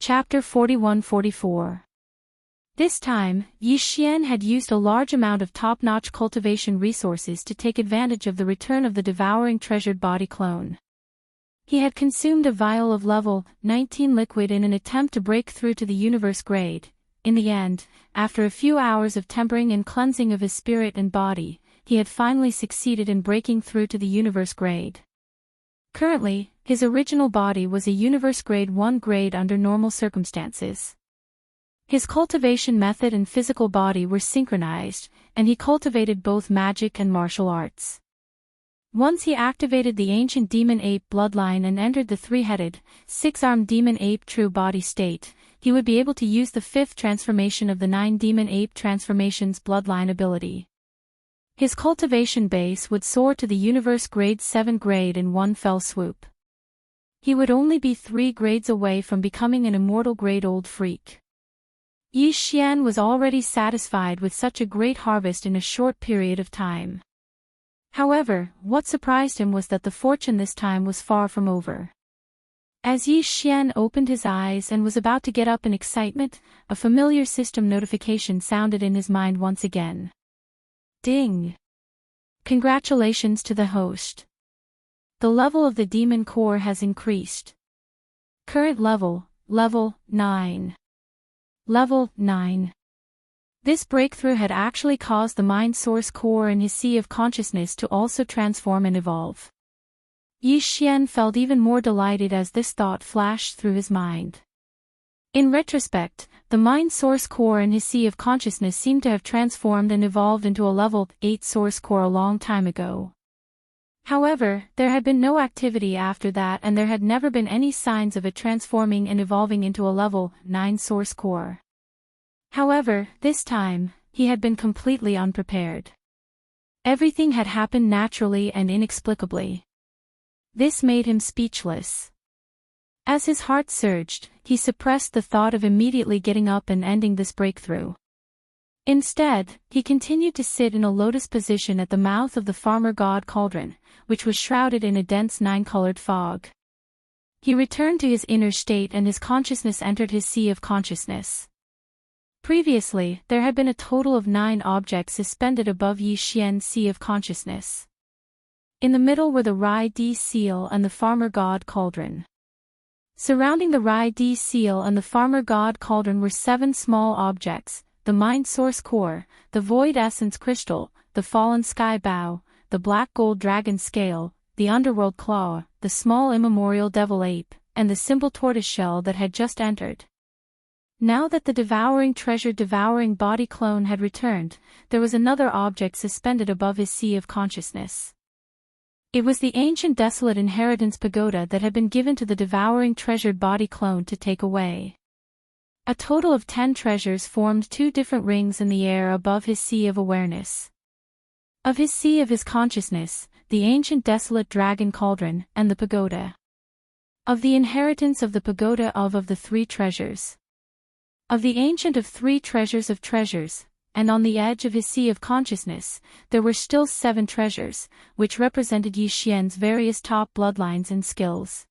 Chapter 41-44. This time, Yi Xian had used a large amount of top-notch cultivation resources to take advantage of the return of the devouring treasured body clone. He had consumed a vial of level 19 liquid in an attempt to break through to the universe grade. In the end, after a few hours of tempering and cleansing of his spirit and body, he had finally succeeded in breaking through to the universe grade. Currently, his original body was a universe grade 1 grade under normal circumstances. His cultivation method and physical body were synchronized, and he cultivated both magic and martial arts. Once he activated the ancient demon ape bloodline and entered the three-headed, six-armed demon ape true body state, he would be able to use the fifth transformation of the 9 demon ape transformations bloodline ability. His cultivation base would soar to the universe grade 7 grade in one fell swoop. He would only be 3 grades away from becoming an immortal grade old freak. Yi Xian was already satisfied with such a great harvest in a short period of time. However, what surprised him was that the fortune this time was far from over. As Yi Xian opened his eyes and was about to get up in excitement, a familiar system notification sounded in his mind once again. Ding! Congratulations to the host. The level of the demon core has increased. Current level 9. Level 9. This breakthrough had actually caused the mind source core in his sea of consciousness to also transform and evolve. Yi Xian felt even more delighted as this thought flashed through his mind. In retrospect, the mind source core in his sea of consciousness seemed to have transformed and evolved into a level 8 source core a long time ago. However, there had been no activity after that and there had never been any signs of it transforming and evolving into a level 9 source core. However, this time, he had been completely unprepared. Everything had happened naturally and inexplicably. This made him speechless. As his heart surged, he suppressed the thought of immediately getting up and ending this breakthrough. Instead, he continued to sit in a lotus position at the mouth of the farmer god cauldron, which was shrouded in a dense 9-colored fog. He returned to his inner state and his consciousness entered his sea of consciousness. Previously, there had been a total of 9 objects suspended above Yi Xian's sea of consciousness. In the middle were the Rai Di seal and the farmer god cauldron. Surrounding the Rai Di seal and the farmer god cauldron were 7 small objects, the mind source core, the void essence crystal, the fallen sky bow, the black gold dragon scale, the underworld claw, the small immemorial devil ape, and the simple tortoise shell that had just entered. Now that the devouring treasure devouring body clone had returned, there was another object suspended above his sea of consciousness. It was the ancient desolate inheritance pagoda that had been given to the devouring treasured body clone to take away. A total of 10 treasures formed 2 different rings in the air above his sea of awareness. Of his sea of his consciousness, the ancient desolate dragon cauldron, and the pagoda. Of the inheritance of the pagoda of the 3 treasures. Of the ancient of 3 treasures of treasures, and on the edge of his sea of consciousness, there were still 7 treasures, which represented Yi Xian's various top bloodlines and skills.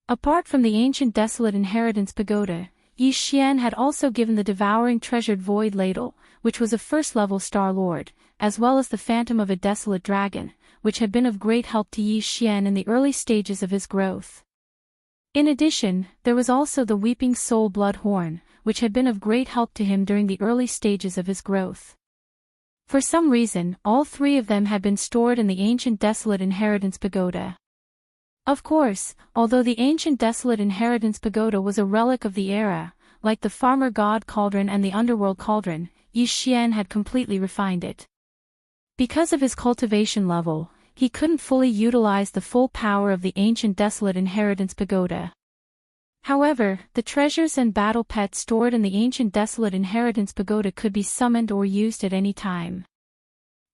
Apart from the ancient desolate inheritance pagoda, Yi Xian had also given the devouring treasured void ladle, which was a first-level Star Lord, as well as the phantom of a desolate dragon, which had been of great help to Yi Xian in the early stages of his growth. In addition, there was also the weeping soul blood horn, which had been of great help to him during the early stages of his growth. For some reason, all 3 of them had been stored in the ancient desolate inheritance pagoda. Of course, although the ancient desolate inheritance pagoda was a relic of the era, like the farmer god cauldron and the underworld cauldron, Yi Xian had completely refined it. Because of his cultivation level, he couldn't fully utilize the full power of the ancient desolate inheritance pagoda. However, the treasures and battle pets stored in the ancient desolate inheritance pagoda could be summoned or used at any time.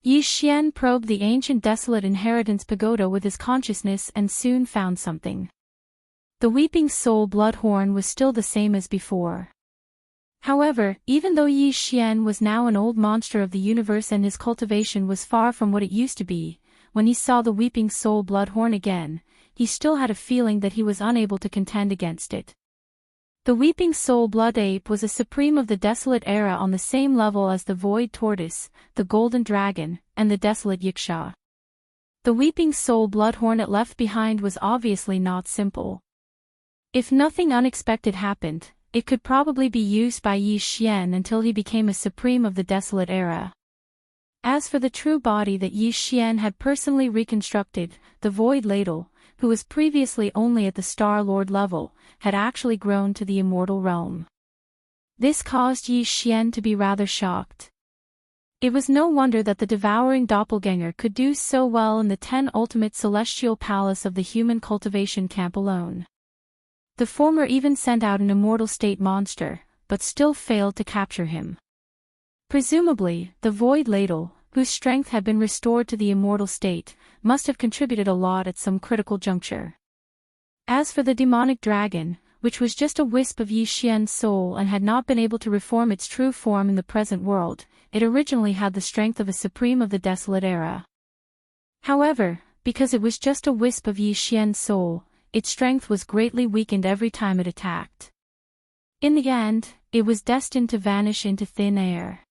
Yi Xian probed the ancient desolate inheritance pagoda with his consciousness and soon found something. The weeping soul blood horn was still the same as before. However, even though Yi Xian was now an old monster of the universe and his cultivation was far from what it used to be, when he saw the weeping soul blood horn again, he still had a feeling that he was unable to contend against it. The Weeping Soul Blood Ape was a supreme of the Desolate Era on the same level as the Void Tortoise, the Golden Dragon, and the Desolate Yiksha. The Weeping Soul Blood Hornet left behind was obviously not simple. If nothing unexpected happened, it could probably be used by Yi Xian until he became a supreme of the Desolate Era. As for the true body that Yi Xian had personally reconstructed, the Void Ladle, who was previously only at the Star Lord level, had actually grown to the immortal realm. This caused Yi Xian to be rather shocked. It was no wonder that the devouring doppelganger could do so well in the 10 ultimate celestial palace of the human cultivation camp alone. The former even sent out an immortal state monster, but still failed to capture him. Presumably, the Void Ladle, whose strength had been restored to the immortal state, must have contributed a lot at some critical juncture. As for the demonic dragon, which was just a wisp of Yi Xian's soul and had not been able to reform its true form in the present world, it originally had the strength of a supreme of the Desolate Era. However, because it was just a wisp of Yi Xian's soul, its strength was greatly weakened every time it attacked. In the end, it was destined to vanish into thin air.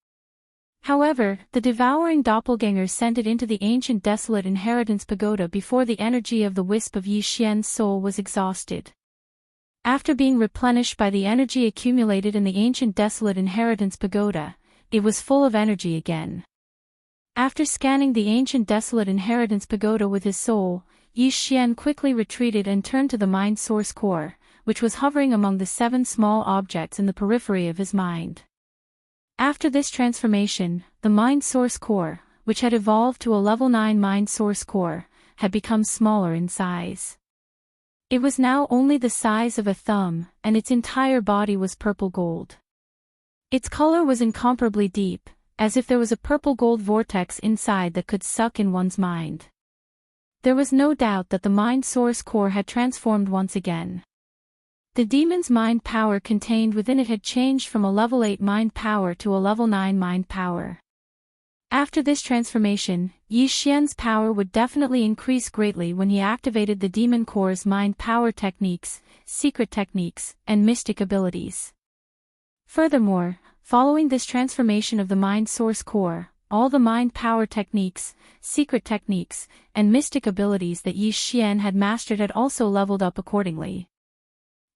However, the devouring doppelganger sent it into the ancient desolate inheritance pagoda before the energy of the wisp of Yi Xian's soul was exhausted. After being replenished by the energy accumulated in the ancient desolate inheritance pagoda, it was full of energy again. After scanning the ancient desolate inheritance pagoda with his soul, Yi Xian quickly retreated and turned to the mind source core, which was hovering among the 7 small objects in the periphery of his mind. After this transformation, the mind source core, which had evolved to a level 9 mind source core, had become smaller in size. It was now only the size of a thumb, and its entire body was purple gold. Its color was incomparably deep, as if there was a purple gold vortex inside that could suck in one's mind. There was no doubt that the mind source core had transformed once again. The demon's mind power contained within it had changed from a level 8 mind power to a level 9 mind power. After this transformation, Yi Xian's power would definitely increase greatly when he activated the demon core's mind power techniques, secret techniques, and mystic abilities. Furthermore, following this transformation of the mind source core, all the mind power techniques, secret techniques, and mystic abilities that Yi Xian had mastered had also leveled up accordingly.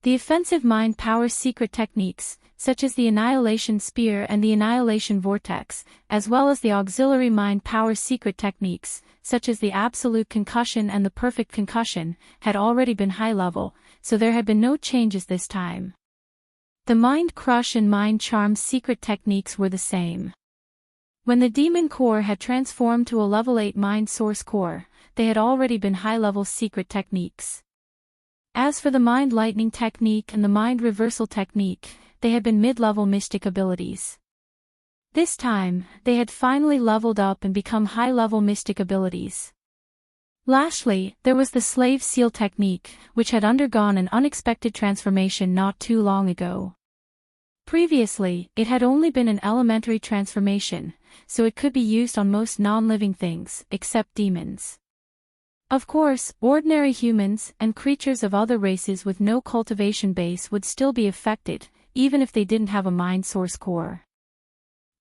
The offensive mind power secret techniques, such as the Annihilation Spear and the Annihilation Vortex, as well as the auxiliary mind power secret techniques, such as the Absolute Concussion and the Perfect Concussion, had already been high level, so there had been no changes this time. The Mind Crush and Mind Charm secret techniques were the same. When the demon core had transformed to a level 8 mind source core, they had already been high-level secret techniques. As for the Mind Lightning technique and the Mind Reversal technique, they had been mid-level mystic abilities. This time, they had finally leveled up and become high-level mystic abilities. Lastly, there was the Slave Seal technique, which had undergone an unexpected transformation not too long ago. Previously, it had only been an elementary transformation, so it could be used on most non-living things, except demons. Of course, ordinary humans and creatures of other races with no cultivation base would still be affected, even if they didn't have a mind source core.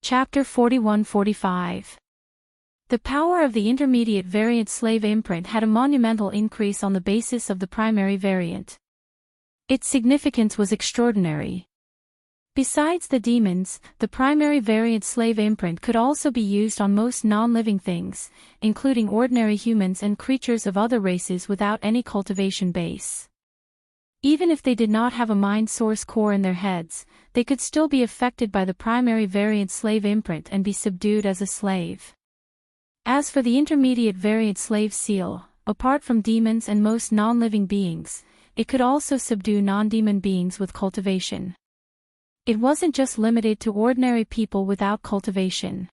Chapter 41-45. The power of the intermediate variant slave imprint had a monumental increase on the basis of the primary variant. Its significance was extraordinary. Besides the demons, the primary variant slave imprint could also be used on most non-living things, including ordinary humans and creatures of other races without any cultivation base. Even if they did not have a mind source core in their heads, they could still be affected by the primary variant slave imprint and be subdued as a slave. As for the intermediate variant slave seal, apart from demons and most non-living beings, it could also subdue non-demon beings with cultivation. It wasn't just limited to ordinary people without cultivation.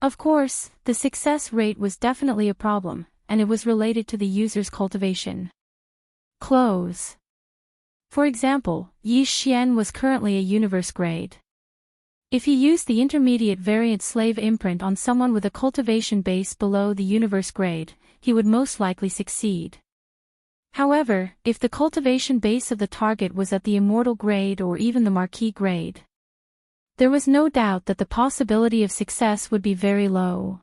Of course, the success rate was definitely a problem, and it was related to the user's cultivation. Close. For example, Yi Xian was currently a universe grade. If he used the intermediate variant slave imprint on someone with a cultivation base below the universe grade, he would most likely succeed. However, if the cultivation base of the target was at the immortal grade or even the marquis grade, there was no doubt that the possibility of success would be very low.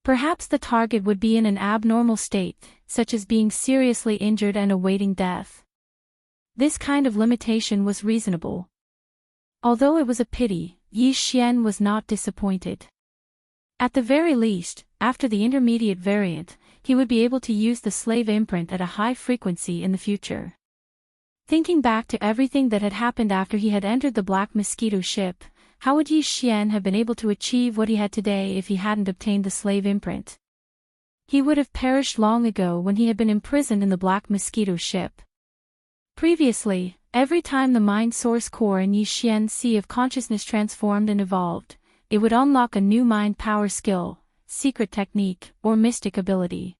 Perhaps the target would be in an abnormal state, such as being seriously injured and awaiting death. This kind of limitation was reasonable. Although it was a pity, Yi Xian was not disappointed. At the very least, after the intermediate variant, he would be able to use the slave imprint at a high frequency in the future. Thinking back to everything that had happened after he had entered the Black Mosquito ship, how would Yi Xian have been able to achieve what he had today if he hadn't obtained the slave imprint? He would have perished long ago when he had been imprisoned in the Black Mosquito ship. Previously, every time the mind source core in Yi Xian's sea of consciousness transformed and evolved, it would unlock a new mind power skill, secret technique, or mystic ability.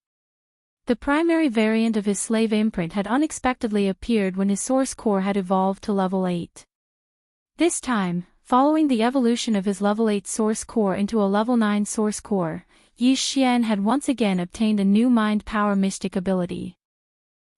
The primary variant of his slave imprint had unexpectedly appeared when his source core had evolved to level 8. This time, following the evolution of his level 8 source core into a level 9 source core, Yi Xian had once again obtained a new mind power mystic ability.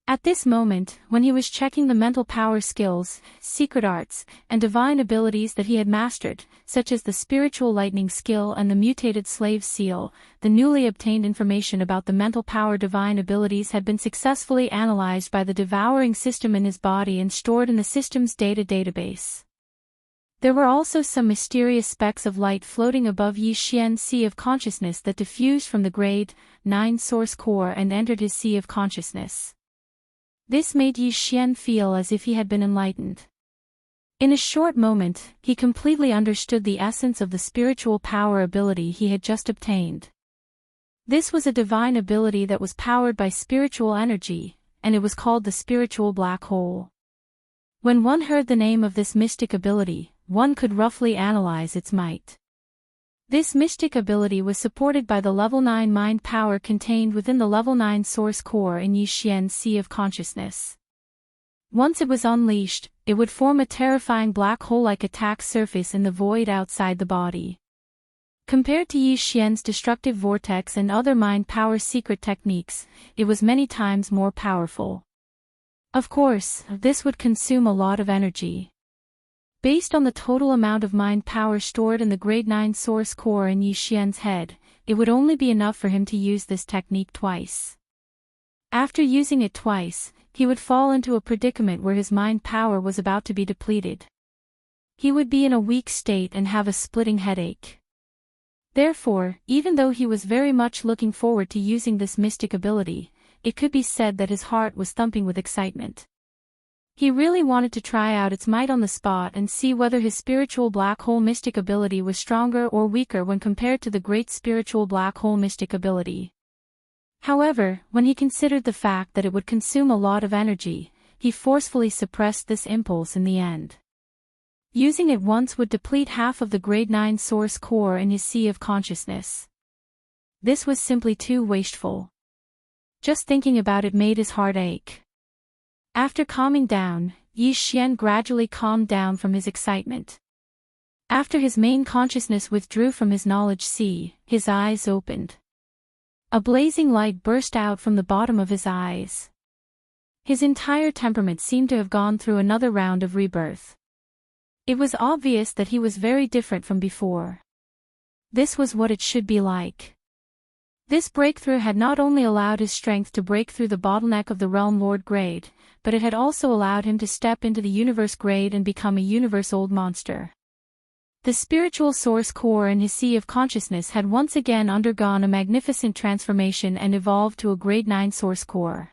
At this moment, when he was checking the mental power skills, secret arts, and divine abilities that he had mastered, such as the spiritual lightning skill and the mutated slave seal, the newly obtained information about the mental power divine abilities had been successfully analyzed by the devouring system in his body and stored in the system's data database. There were also some mysterious specks of light floating above Yi Xian's sea of consciousness that diffused from the grade 9 source core and entered his sea of consciousness. This made Yi Xian feel as if he had been enlightened. In a short moment, he completely understood the essence of the spiritual power ability he had just obtained. This was a divine ability that was powered by spiritual energy, and it was called the spiritual black hole. When one heard the name of this mystic ability, one could roughly analyze its might. This mystic ability was supported by the level 9 mind power contained within the level 9 source core in Yi Xian's sea of consciousness. Once it was unleashed, it would form a terrifying black hole-like attack surface in the void outside the body. Compared to Yi Xian's destructive vortex and other mind power secret techniques, it was many times more powerful. Of course, this would consume a lot of energy. Based on the total amount of mind power stored in the grade 9 source core in Yi Xian's head, it would only be enough for him to use this technique twice. After using it twice, he would fall into a predicament where his mind power was about to be depleted. He would be in a weak state and have a splitting headache. Therefore, even though he was very much looking forward to using this mystic ability, it could be said that his heart was thumping with excitement. He really wanted to try out its might on the spot and see whether his spiritual black hole mystic ability was stronger or weaker when compared to the great spiritual black hole mystic ability. However, when he considered the fact that it would consume a lot of energy, he forcefully suppressed this impulse in the end. Using it once would deplete half of the grade 9 source core in his sea of consciousness. This was simply too wasteful. Just thinking about it made his heart ache. After calming down, Yi Xian gradually calmed down from his excitement. After his main consciousness withdrew from his knowledge sea, his eyes opened. A blazing light burst out from the bottom of his eyes. His entire temperament seemed to have gone through another round of rebirth. It was obvious that he was very different from before. This was what it should be like. This breakthrough had not only allowed his strength to break through the bottleneck of the Realm Lord grade, but it had also allowed him to step into the Universe grade and become a Universe-old monster. The spiritual source core in his sea of consciousness had once again undergone a magnificent transformation and evolved to a grade 9 source core.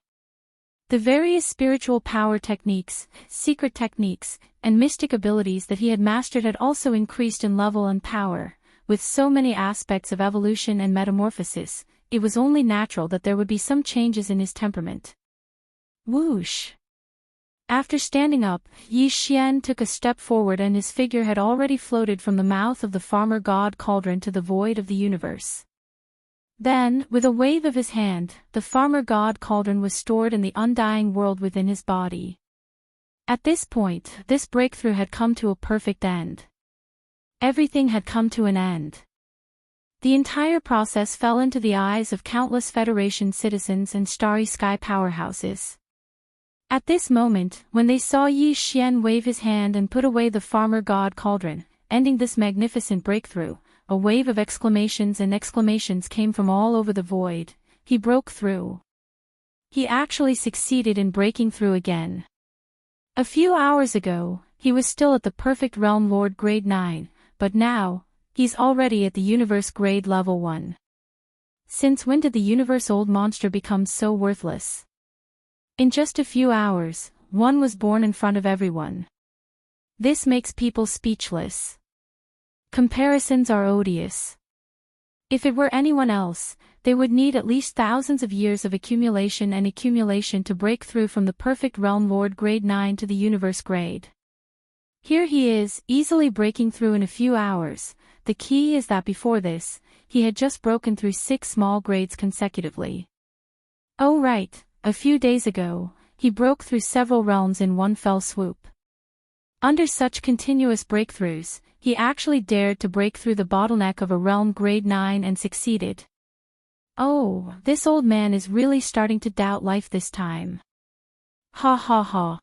The various spiritual power techniques, secret techniques, and mystic abilities that he had mastered had also increased in level and power. With so many aspects of evolution and metamorphosis, it was only natural that there would be some changes in his temperament. Whoosh! After standing up, Yi Xian took a step forward and his figure had already floated from the mouth of the farmer god cauldron to the void of the universe. Then, with a wave of his hand, the farmer god cauldron was stored in the undying world within his body. At this point, this breakthrough had come to a perfect end. Everything had come to an end. The entire process fell into the eyes of countless Federation citizens and Starry Sky powerhouses. At this moment, when they saw Yi Xian wave his hand and put away the farmer god cauldron, ending this magnificent breakthrough, a wave of exclamations and exclamations came from all over the void. He broke through. He actually succeeded in breaking through again. A few hours ago, he was still at the perfect realm lord grade 9, but now, he's already at the universe grade level 1. Since when did the universe old monster become so worthless? In just a few hours, one was born in front of everyone. This makes people speechless. Comparisons are odious. If it were anyone else, they would need at least thousands of years of accumulation to break through from the perfect realm lord grade 9 to the universe grade. Here he is, easily breaking through in a few hours. The key is that before this, he had just broken through 6 small grades consecutively. Oh right, a few days ago, he broke through several realms in one fell swoop. Under such continuous breakthroughs, he actually dared to break through the bottleneck of a realm grade 9 and succeeded. Oh, this old man is really starting to doubt life this time. Ha ha ha.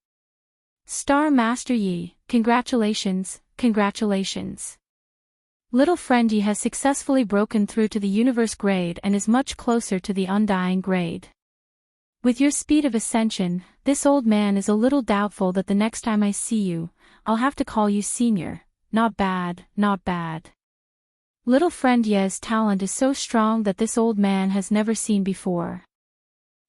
Star Master Yi, congratulations, congratulations. Little friend Yi has successfully broken through to the universe grade and is much closer to the undying grade. With your speed of ascension, this old man is a little doubtful that the next time I see you, I'll have to call you senior. Not bad, not bad. Little friend Ye's talent is so strong that this old man has never seen before.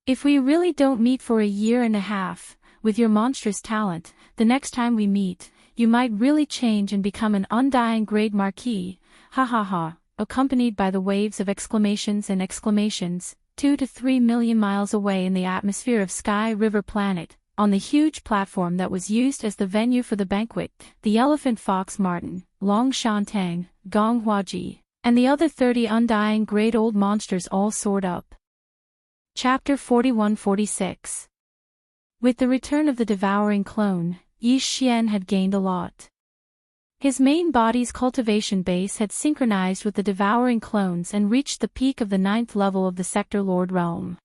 If we really don't meet for a year and a half, with your monstrous talent, the next time we meet, you might really change and become an undying grade marquis, ha ha ha, accompanied by the waves of exclamations and exclamations, 2 to 3 million miles away in the atmosphere of Sky River Planet, on the huge platform that was used as the venue for the banquet, the elephant fox Martin, Long Shantang, Gong Huaji, and the other 30 undying great old monsters all soared up. Chapter 41-46. With the return of the devouring clone, Yi Xian had gained a lot. His main body's cultivation base had synchronized with the devouring clones and reached the peak of the 9th level of the Sector Lord realm.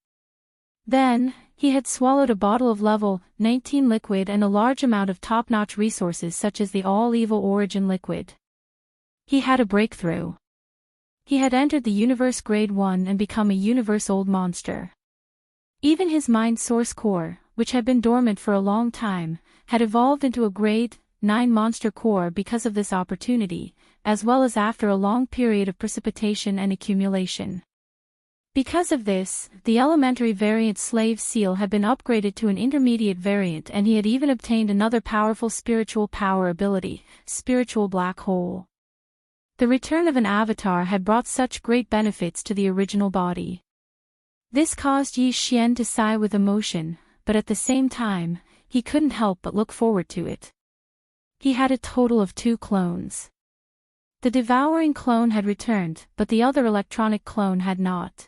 Then, he had swallowed a bottle of level 19 liquid and a large amount of top-notch resources such as the all-evil origin liquid. He had a breakthrough. He had entered the universe grade 1 and become a universe old monster. Even his mind source core, which had been dormant for a long time, had evolved into a grade 9 monster core because of this opportunity, as well as after a long period of precipitation and accumulation. Because of this, the elementary variant slave seal had been upgraded to an intermediate variant and he had even obtained another powerful spiritual power ability, spiritual black hole. The return of an avatar had brought such great benefits to the original body. This caused Yi Xian to sigh with emotion, but at the same time, he couldn't help but look forward to it. He had a total of 2 clones. The devouring clone had returned, but the other electronic clone had not.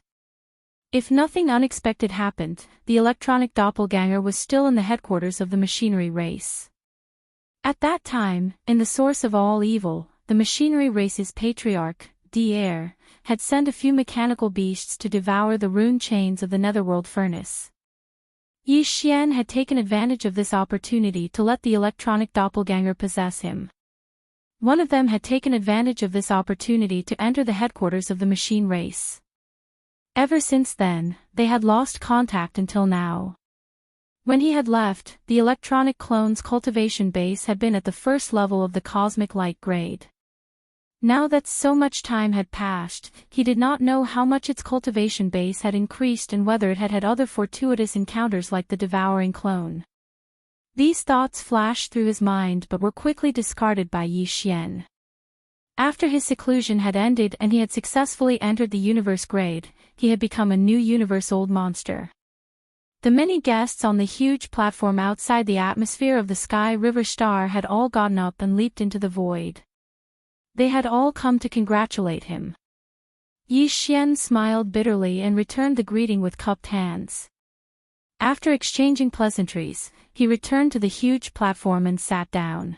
If nothing unexpected happened, the electronic doppelganger was still in the headquarters of the machinery race. At that time, in the source of all evil, the machinery race's patriarch, Devourer, had sent a few mechanical beasts to devour the rune chains of the netherworld furnace. Yi Xian had taken advantage of this opportunity to let the electronic doppelganger possess him. One of them had taken advantage of this opportunity to enter the headquarters of the machine race. Ever since then, they had lost contact until now. When he had left, the electronic clone's cultivation base had been at the first level of the cosmic light grade. Now that so much time had passed, he did not know how much its cultivation base had increased and whether it had had other fortuitous encounters like the devouring clone. These thoughts flashed through his mind but were quickly discarded by Yi Xian. After his seclusion had ended and he had successfully entered the universe grade, he had become a new universe old monster. The many guests on the huge platform outside the atmosphere of the Sky River Star had all gotten up and leaped into the void. They had all come to congratulate him. Yi Xian smiled bitterly and returned the greeting with cupped hands. After exchanging pleasantries, he returned to the huge platform and sat down.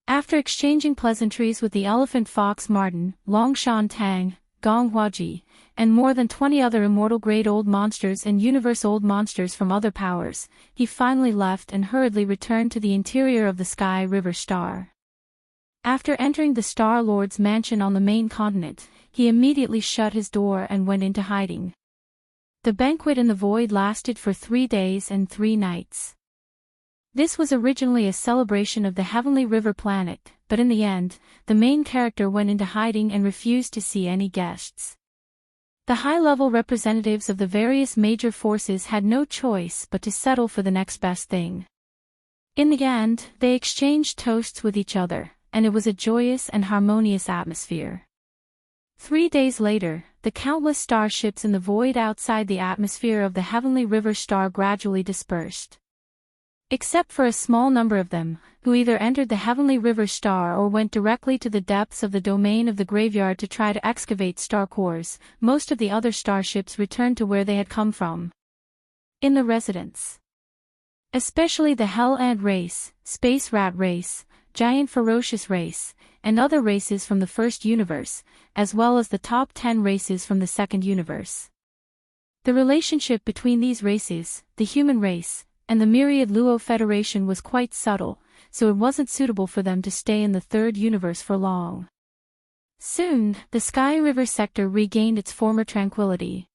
After exchanging pleasantries with the elephant fox Martin, Long Shan Tang, Gonghuaji, and more than 20 other immortal-grade old monsters and universe-old monsters from other powers, he finally left and hurriedly returned to the interior of the Sky River Star. After entering the Star-Lord's mansion on the main continent, he immediately shut his door and went into hiding. The banquet in the void lasted for 3 days and 3 nights. This was originally a celebration of the Heavenly River planet, but in the end, the main character went into hiding and refused to see any guests. The high-level representatives of the various major forces had no choice but to settle for the next best thing. In the end, they exchanged toasts with each other, and it was a joyous and harmonious atmosphere. 3 days later, the countless starships in the void outside the atmosphere of the Heavenly River Star gradually dispersed. Except for a small number of them, who either entered the Heavenly River Star or went directly to the depths of the domain of the graveyard to try to excavate star cores, most of the other starships returned to where they had come from. In the residence. Especially the Hell Ant race, Space Rat race, Giant Ferocious race, and other races from the first universe, as well as the top 10 races from the second universe. The relationship between these races, the human race, and the myriad Luo Federation was quite subtle, so it wasn't suitable for them to stay in the third universe for long. Soon, the Sky River sector regained its former tranquility.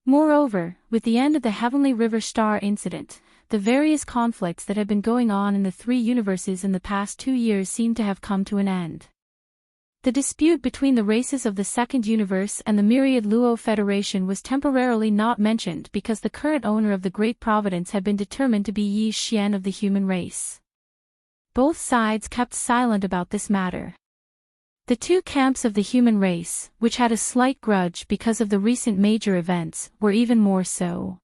Moreover, with the end of the Heavenly River Star incident, the various conflicts that had been going on in the 3 universes in the past 2 years seemed to have come to an end. The dispute between the races of the second universe and the myriad Luo Federation was temporarily not mentioned because the current owner of the Great Providence had been determined to be Yi Xian of the human race. Both sides kept silent about this matter. The 2 camps of the human race, which had a slight grudge because of the recent major events, were even more so.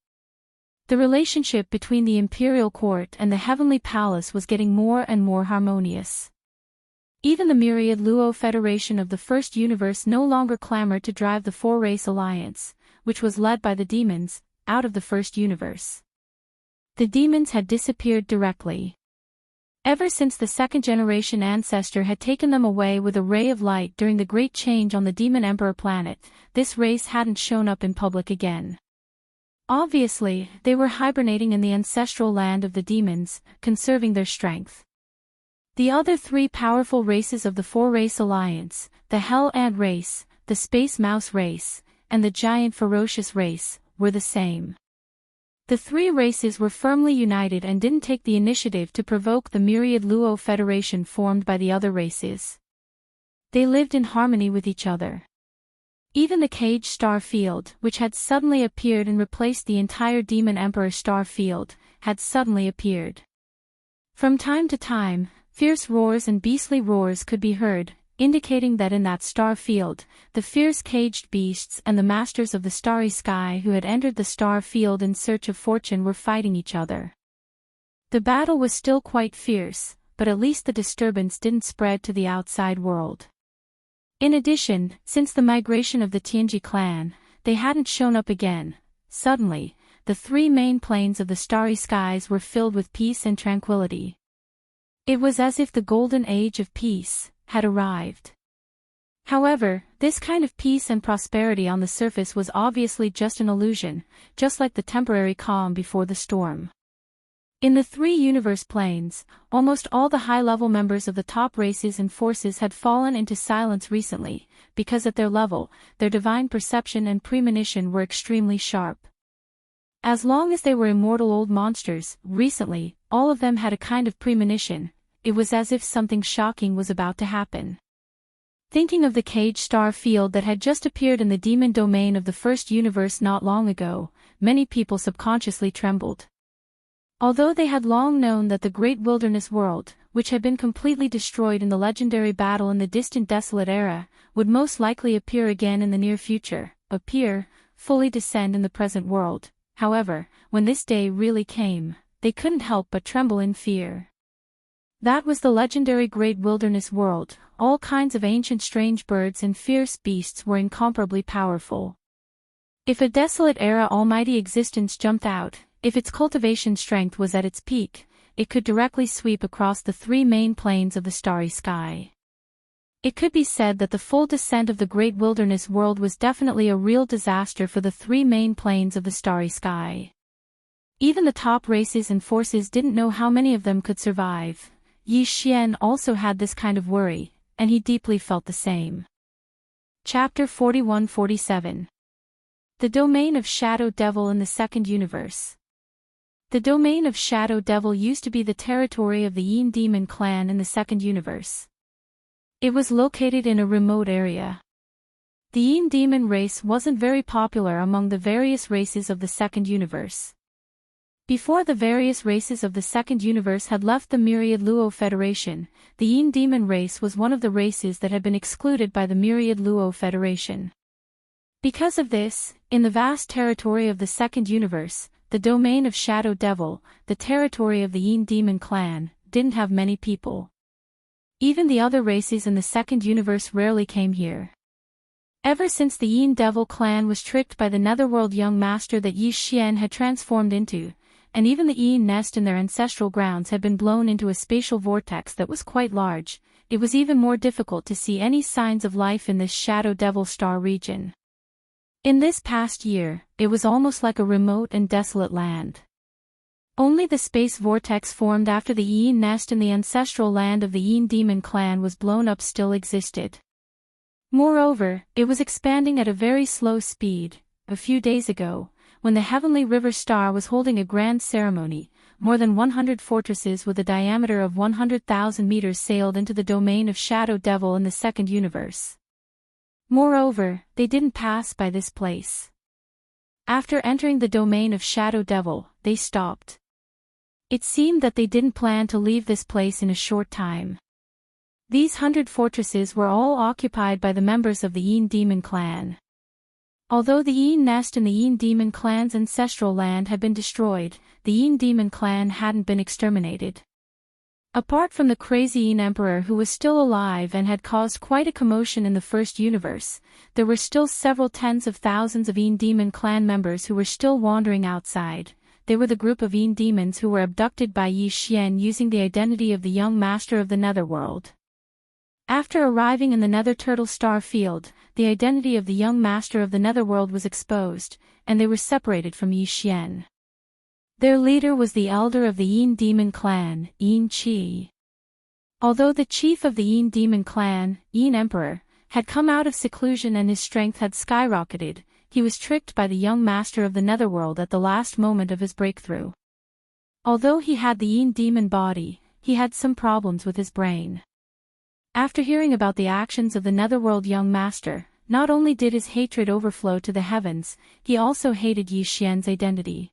The relationship between the Imperial Court and the Heavenly Palace was getting more and more harmonious. Even the myriad Luo Federation of the first universe no longer clamored to drive the 4-race alliance, which was led by the demons, out of the first universe. The demons had disappeared directly. Ever since the second-generation ancestor had taken them away with a ray of light during the Great Change on the Demon Emperor planet, this race hadn't shown up in public again. Obviously, they were hibernating in the ancestral land of the demons, conserving their strength. The other 3 powerful races of the 4-race alliance, the Hell Ant race, the Space Mouse race, and the Giant Ferocious race, were the same. The 3 races were firmly united and didn't take the initiative to provoke the myriad Luo Federation formed by the other races. They lived in harmony with each other. Even the Cage Star Field, which had suddenly appeared and replaced the entire Demon Emperor Star Field, had suddenly appeared. From time to time, fierce roars and beastly roars could be heard, indicating that in that star field, the fierce caged beasts and the masters of the starry sky who had entered the star field in search of fortune were fighting each other. The battle was still quite fierce, but at least the disturbance didn't spread to the outside world. In addition, since the migration of the Tianji clan, they hadn't shown up again. Suddenly, the 3 main planes of the starry skies were filled with peace and tranquility. It was as if the golden age of peace had arrived. However, this kind of peace and prosperity on the surface was obviously just an illusion, just like the temporary calm before the storm. In the 3 universe planes, almost all the high-level members of the top races and forces had fallen into silence recently, because at their level, their divine perception and premonition were extremely sharp. As long as they were immortal old monsters, recently, all of them had a kind of premonition. It was as if something shocking was about to happen. Thinking of the Cage Star Field that had just appeared in the demon domain of the first universe not long ago, many people subconsciously trembled. Although they had long known that the great wilderness world, which had been completely destroyed in the legendary battle in the distant desolate era, would most likely appear again in the near future, fully descend in the present world, however, when this day really came, they couldn't help but tremble in fear. That was the legendary great wilderness world. All kinds of ancient strange birds and fierce beasts were incomparably powerful. If a desolate era almighty existence jumped out, if its cultivation strength was at its peak, it could directly sweep across the 3 main planes of the starry sky. It could be said that the full descent of the great wilderness world was definitely a real disaster for the three main planes of the starry sky. Even the top races and forces didn't know how many of them could survive. Yi Xian also had this kind of worry, and he deeply felt the same. Chapter 41-47. The Domain of Shadow Devil in the Second Universe. The Domain of Shadow Devil used to be the territory of the Yin Demon clan in the Second Universe. It was located in a remote area. The Yin Demon race wasn't very popular among the various races of the Second Universe. Before the various races of the Second Universe had left the Myriad Luo Federation, the Yin Demon race was one of the races that had been excluded by the Myriad Luo Federation. Because of this, in the vast territory of the Second Universe, the Domain of Shadow Devil, the territory of the Yin Demon clan, didn't have many people. Even the other races in the Second Universe rarely came here. Ever since the Yin Devil clan was tricked by the Netherworld young master that Yi Xian had transformed into, and even the Yin nest in their ancestral grounds had been blown into a spatial vortex that was quite large, it was even more difficult to see any signs of life in this Shadow Devil star region. In this past year, it was almost like a remote and desolate land. Only the space vortex formed after the Yin nest in the ancestral land of the Yin Demon clan was blown up still existed. Moreover, it was expanding at a very slow speed. A few days ago, when the Heavenly River Star was holding a grand ceremony, more than 100 fortresses with a diameter of 100,000 meters sailed into the Domain of Shadow Devil in the Second Universe. Moreover, they didn't pass by this place. After entering the Domain of Shadow Devil, they stopped. It seemed that they didn't plan to leave this place in a short time. These 100 fortresses were all occupied by the members of the Yin Demon clan. Although the Yin nest in the Yin Demon clan's ancestral land had been destroyed, the Yin Demon clan hadn't been exterminated. Apart from the crazy Yin Emperor who was still alive and had caused quite a commotion in the first universe, there were still several tens of thousands of Yin Demon clan members who were still wandering outside. They were the group of Yin demons who were abducted by Yi Xian using the identity of the young master of the Netherworld. After arriving in the Nether Turtle Star Field, the identity of the young master of the Netherworld was exposed, and they were separated from Yi Xian. Their leader was the elder of the Yin Demon clan, Yin Qi. Although the chief of the Yin Demon clan, Yin Emperor, had come out of seclusion and his strength had skyrocketed, he was tricked by the young master of the Netherworld at the last moment of his breakthrough. Although he had the Yin Demon body, he had some problems with his brain. After hearing about the actions of the Netherworld young master, not only did his hatred overflow to the heavens, he also hated Yi Xian's identity.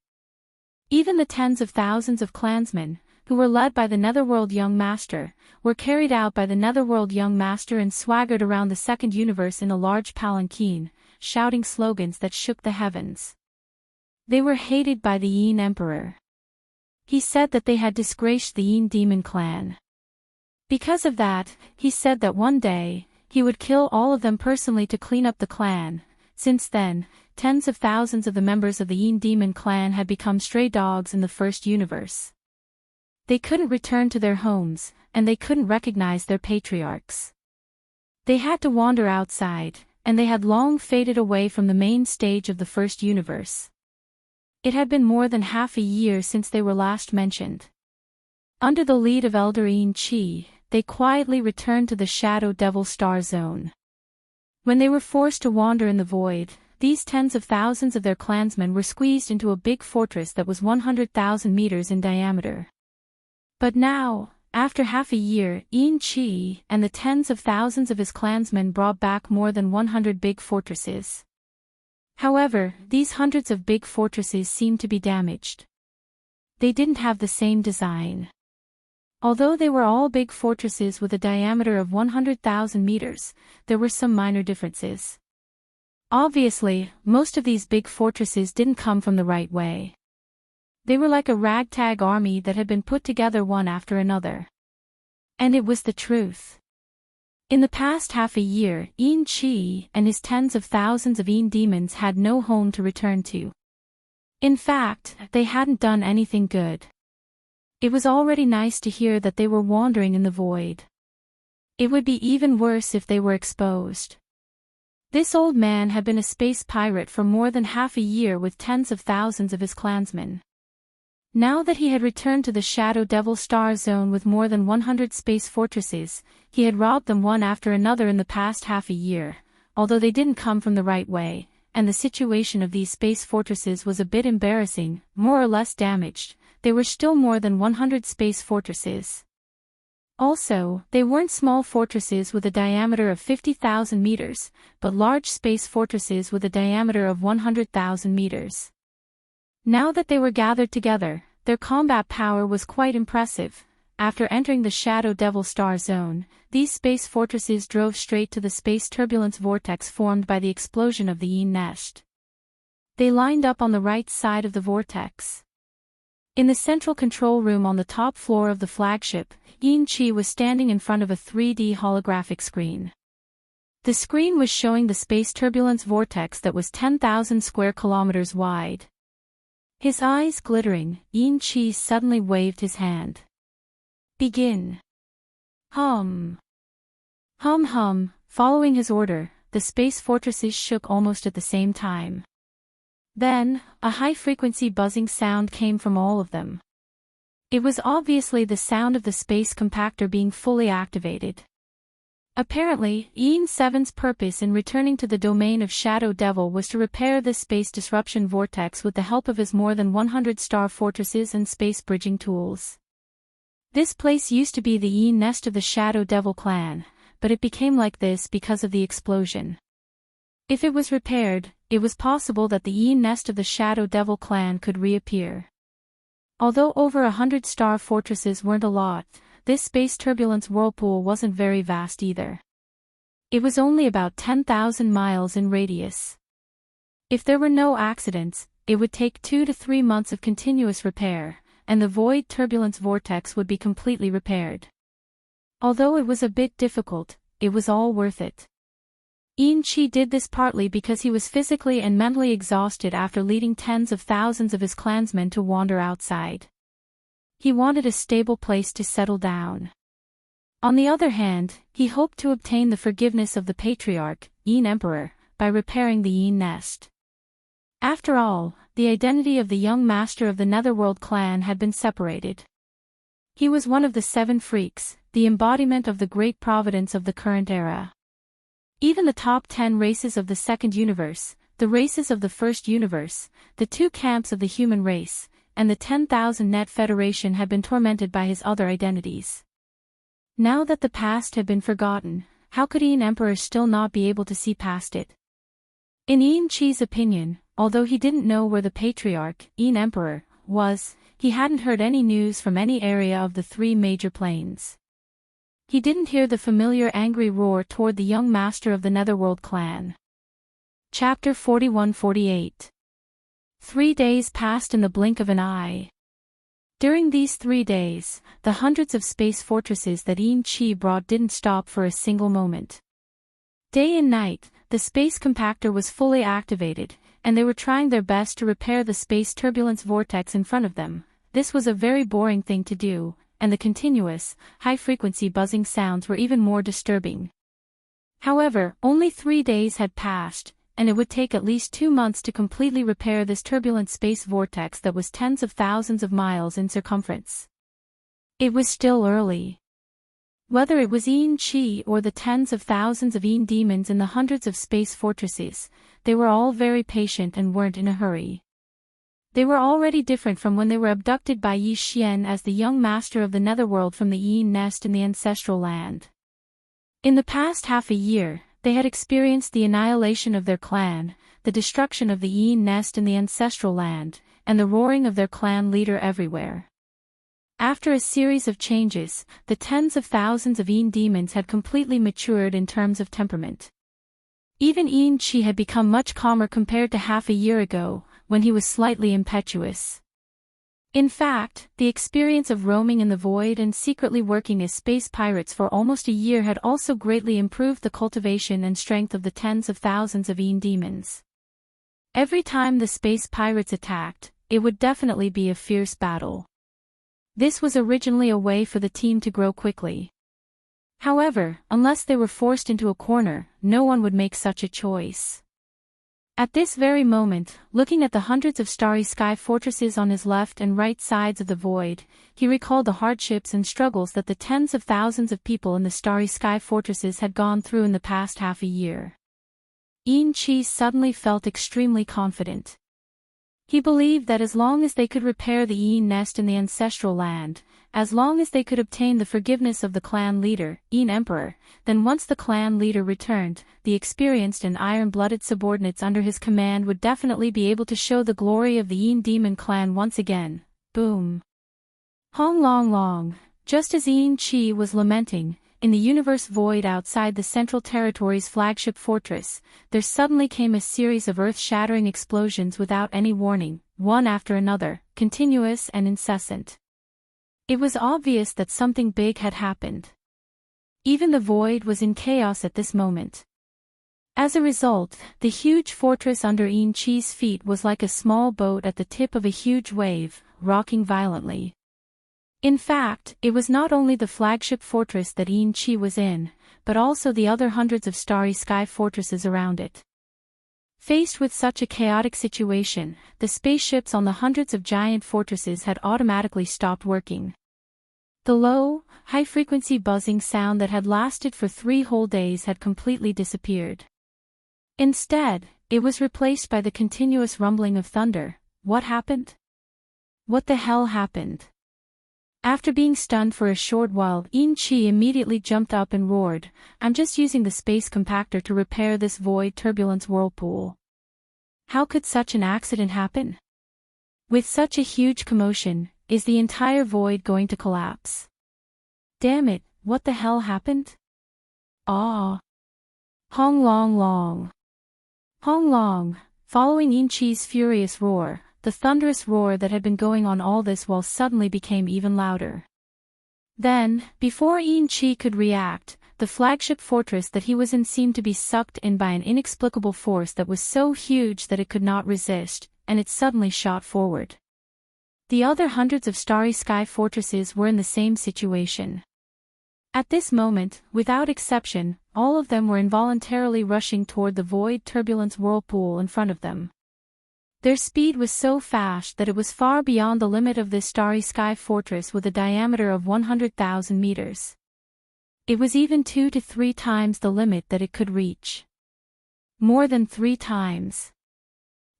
Even the tens of thousands of clansmen, who were led by the Netherworld young master, were carried out by the Netherworld young master and swaggered around the Second Universe in a large palanquin, shouting slogans that shook the heavens. They were hated by the Yin Emperor. He said that they had disgraced the Yin Demon clan. Because of that, he said that one day, he would kill all of them personally to clean up the clan. Since then, tens of thousands of the members of the Yin Demon clan had become stray dogs in the first universe. They couldn't return to their homes, and they couldn't recognize their patriarchs. They had to wander outside, and they had long faded away from the main stage of the first universe. It had been more than half a year since they were last mentioned. Under the lead of Elder Yin Qi, they quietly returned to the Shadow Devil Star Zone. When they were forced to wander in the void, these tens of thousands of their clansmen were squeezed into a big fortress that was 100,000 meters in diameter. But now, after half a year, Yin Qi and the tens of thousands of his clansmen brought back more than 100 big fortresses. However, these hundreds of big fortresses seemed to be damaged. They didn't have the same design. Although they were all big fortresses with a diameter of 100,000 meters, there were some minor differences. Obviously, most of these big fortresses didn't come from the right way. They were like a ragtag army that had been put together one after another. And it was the truth. In the past half a year, Yin Qi and his tens of thousands of Yin demons had no home to return to. In fact, they hadn't done anything good. It was already nice to hear that they were wandering in the void. It would be even worse if they were exposed. This old man had been a space pirate for more than half a year with tens of thousands of his clansmen. Now that he had returned to the Shadow Devil Star Zone with more than 100 space fortresses, he had robbed them one after another in the past half a year, although they didn't come from the right way, and the situation of these space fortresses was a bit embarrassing, more or less damaged. There were still more than 100 space fortresses. Also, they weren't small fortresses with a diameter of 50,000 meters, but large space fortresses with a diameter of 100,000 meters. Now that they were gathered together, their combat power was quite impressive. After entering the Shadow Devil Star Zone, these space fortresses drove straight to the space turbulence vortex formed by the explosion of the nest. They lined up on the right side of the vortex. In the central control room on the top floor of the flagship, Chi was standing in front of a 3D holographic screen. The screen was showing the space turbulence vortex that was 10,000 square kilometers wide. His eyes glittering, Chi suddenly waved his hand. Begin. Hum. Hum hum, following his order, the space fortresses shook almost at the same time. Then, a high-frequency buzzing sound came from all of them. It was obviously the sound of the space compactor being fully activated. Apparently, EN7's purpose in returning to the domain of Shadow Devil was to repair this space disruption vortex with the help of his more than 100 star fortresses and space bridging tools. This place used to be the nest of the Shadow Devil clan, but it became like this because of the explosion. If it was repaired, it was possible that the nest of the Shadow Devil clan could reappear. Although over 100 star fortresses weren't a lot, this space turbulence whirlpool wasn't very vast either. It was only about 10,000 miles in radius. If there were no accidents, it would take 2 to 3 months of continuous repair, and the void turbulence vortex would be completely repaired. Although it was a bit difficult, it was all worth it. Chi did this partly because he was physically and mentally exhausted after leading tens of thousands of his clansmen to wander outside. He wanted a stable place to settle down. On the other hand, he hoped to obtain the forgiveness of the Patriarch, Emperor, by repairing the nest. After all, the identity of the young master of the Netherworld clan had been separated. He was one of the 7 freaks, the embodiment of the great providence of the current era. Even the top 10 races of the second universe, the races of the first universe, the 2 camps of the human race, and the 10,000 Net Federation had been tormented by his other identities. Now that the past had been forgotten, how could Emperor still not be able to see past it? In Chi's opinion, although he didn't know where the Patriarch, Emperor, was, he hadn't heard any news from any area of the 3 major planes. He didn't hear the familiar angry roar toward the young master of the Netherworld clan. Chapter 41-48. 3 days passed in the blink of an eye. During these 3 days, the hundreds of space fortresses that Chi brought didn't stop for a single moment. Day and night, the space compactor was fully activated, and they were trying their best to repair the space turbulence vortex in front of them. This was a very boring thing to do, and the continuous, high-frequency buzzing sounds were even more disturbing. However, only 3 days had passed, and it would take at least 2 months to completely repair this turbulent space vortex that was tens of thousands of miles in circumference. It was still early. Whether it was Chi or the tens of thousands of demons in the hundreds of space fortresses, they were all very patient and weren't in a hurry. They were already different from when they were abducted by Yi Xian as the young master of the Netherworld from the nest in the ancestral land. In the past half a year, they had experienced the annihilation of their clan, the destruction of the nest in the ancestral land, and the roaring of their clan leader everywhere. After a series of changes, the tens of thousands of demons had completely matured in terms of temperament. Even Chi had become much calmer compared to half a year ago, when he was slightly impetuous. In fact, the experience of roaming in the void and secretly working as space pirates for almost a year had also greatly improved the cultivation and strength of the tens of thousands of demons. Every time the space pirates attacked, it would definitely be a fierce battle. This was originally a way for the team to grow quickly. However, unless they were forced into a corner, no one would make such a choice. At this very moment, looking at the hundreds of starry sky fortresses on his left and right sides of the void, he recalled the hardships and struggles that the tens of thousands of people in the starry sky fortresses had gone through in the past half a year. Enrich suddenly felt extremely confident. He believed that as long as they could repair the nest in the ancestral land, as long as they could obtain the forgiveness of the clan leader, Emperor, then once the clan leader returned, the experienced and iron-blooded subordinates under his command would definitely be able to show the glory of the demon clan once again. Boom. Hong Long Long, just as Enrich was lamenting, in the universe void outside the Central Territory's flagship fortress, there suddenly came a series of earth-shattering explosions without any warning, one after another, continuous and incessant. It was obvious that something big had happened. Even the void was in chaos at this moment. As a result, the huge fortress under Enrich's feet was like a small boat at the tip of a huge wave, rocking violently. In fact, it was not only the flagship fortress that Enrich was in, but also the other hundreds of starry sky fortresses around it. Faced with such a chaotic situation, the spaceships on the hundreds of giant fortresses had automatically stopped working. The low, high-frequency buzzing sound that had lasted for 3 whole days had completely disappeared. Instead, it was replaced by the continuous rumbling of thunder. What happened? What the hell happened? After being stunned for a short while, Enrich immediately jumped up and roared, "I'm just using the space compactor to repair this void turbulence whirlpool. How could such an accident happen? With such a huge commotion, is the entire void going to collapse? Damn it, what the hell happened? Ah! Hong Long Long. Hong Long, following Enrich's furious roar, the thunderous roar that had been going on all this while suddenly became even louder. Then, before Enrich could react, the flagship fortress that he was in seemed to be sucked in by an inexplicable force that was so huge that it could not resist, and it suddenly shot forward. The other hundreds of starry sky fortresses were in the same situation. At this moment, without exception, all of them were involuntarily rushing toward the void turbulence whirlpool in front of them. Their speed was so fast that it was far beyond the limit of this starry sky fortress with a diameter of 100,000 meters. It was even 2 to 3 times the limit that it could reach. More than 3 times.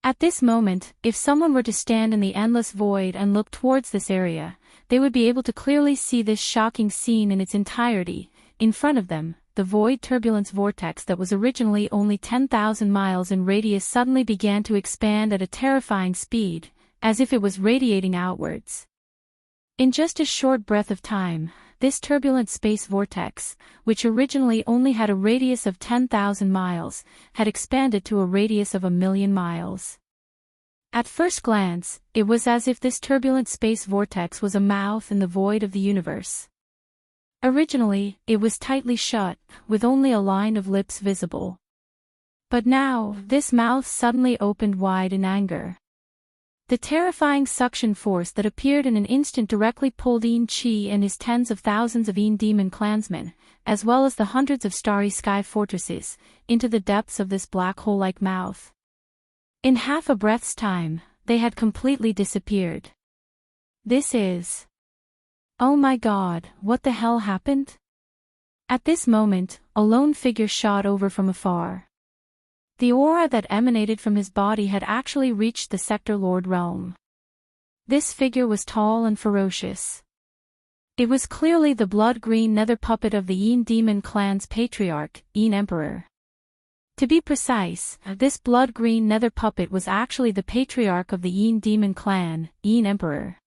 At this moment, if someone were to stand in the endless void and look towards this area, they would be able to clearly see this shocking scene in its entirety. In front of them, the void turbulence vortex that was originally only 10,000 miles in radius suddenly began to expand at a terrifying speed, as if it was radiating outwards. In just a short breath of time, this turbulent space vortex, which originally only had a radius of 10,000 miles, had expanded to a radius of 1,000,000 miles. At first glance, it was as if this turbulent space vortex was a mouth in the void of the universe. Originally, it was tightly shut, with only a line of lips visible. But now, this mouth suddenly opened wide in anger. The terrifying suction force that appeared in an instant directly pulled Enrich and his tens of thousands of demon clansmen, as well as the hundreds of starry sky fortresses, into the depths of this black hole-like mouth. In half a breath's time, they had completely disappeared. This is... Oh my God, what the hell happened? At this moment, a lone figure shot over from afar. The aura that emanated from his body had actually reached the Sector Lord realm. This figure was tall and ferocious. It was clearly the blood-green nether puppet of the demon clan's patriarch, Emperor. To be precise, this blood-green nether puppet was actually the patriarch of the demon clan, Emperor.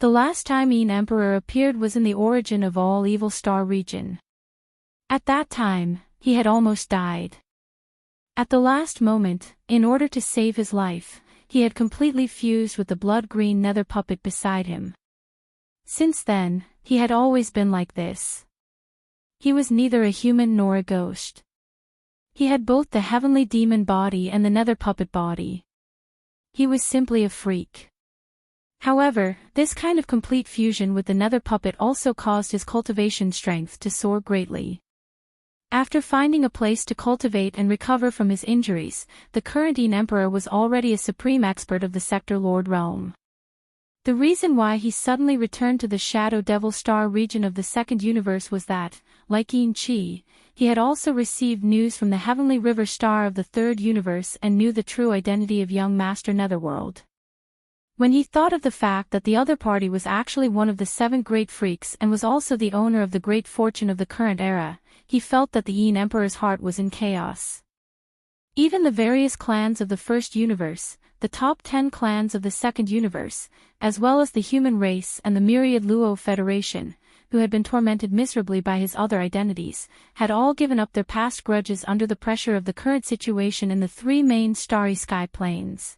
The last time Emperor appeared was in the Origin of All Evil Star region. At that time, he had almost died. At the last moment, in order to save his life, he had completely fused with the blood-green nether puppet beside him. Since then, he had always been like this. He was neither a human nor a ghost. He had both the heavenly demon body and the nether puppet body. He was simply a freak. However, this kind of complete fusion with the nether puppet also caused his cultivation strength to soar greatly. After finding a place to cultivate and recover from his injuries, the current Emperor was already a supreme expert of the Sector Lord realm. The reason why he suddenly returned to the Shadow Devil Star region of the second universe was that, like Chi, he had also received news from the Heavenly River Star of the third universe and knew the true identity of young Master Netherworld. When he thought of the fact that the other party was actually one of the 7 great freaks and was also the owner of the great fortune of the current era, he felt that the Emperor's heart was in chaos. Even the various clans of the first universe, the top 10 clans of the second universe, as well as the human race and the myriad Luo Federation, who had been tormented miserably by his other identities, had all given up their past grudges under the pressure of the current situation in the 3 main starry sky planes.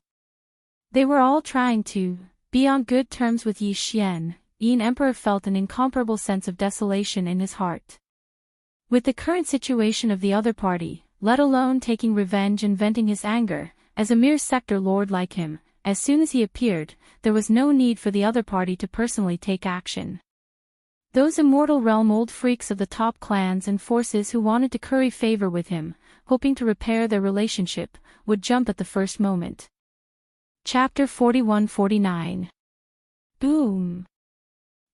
They were all trying to be on good terms with Yi Xian. Emperor felt an incomparable sense of desolation in his heart. With the current situation of the other party, let alone taking revenge and venting his anger, as a mere sector lord like him, as soon as he appeared, there was no need for the other party to personally take action. Those immortal realm old freaks of the top clans and forces who wanted to curry favor with him, hoping to repair their relationship, would jump at the first moment. Chapter 41-49. Boom!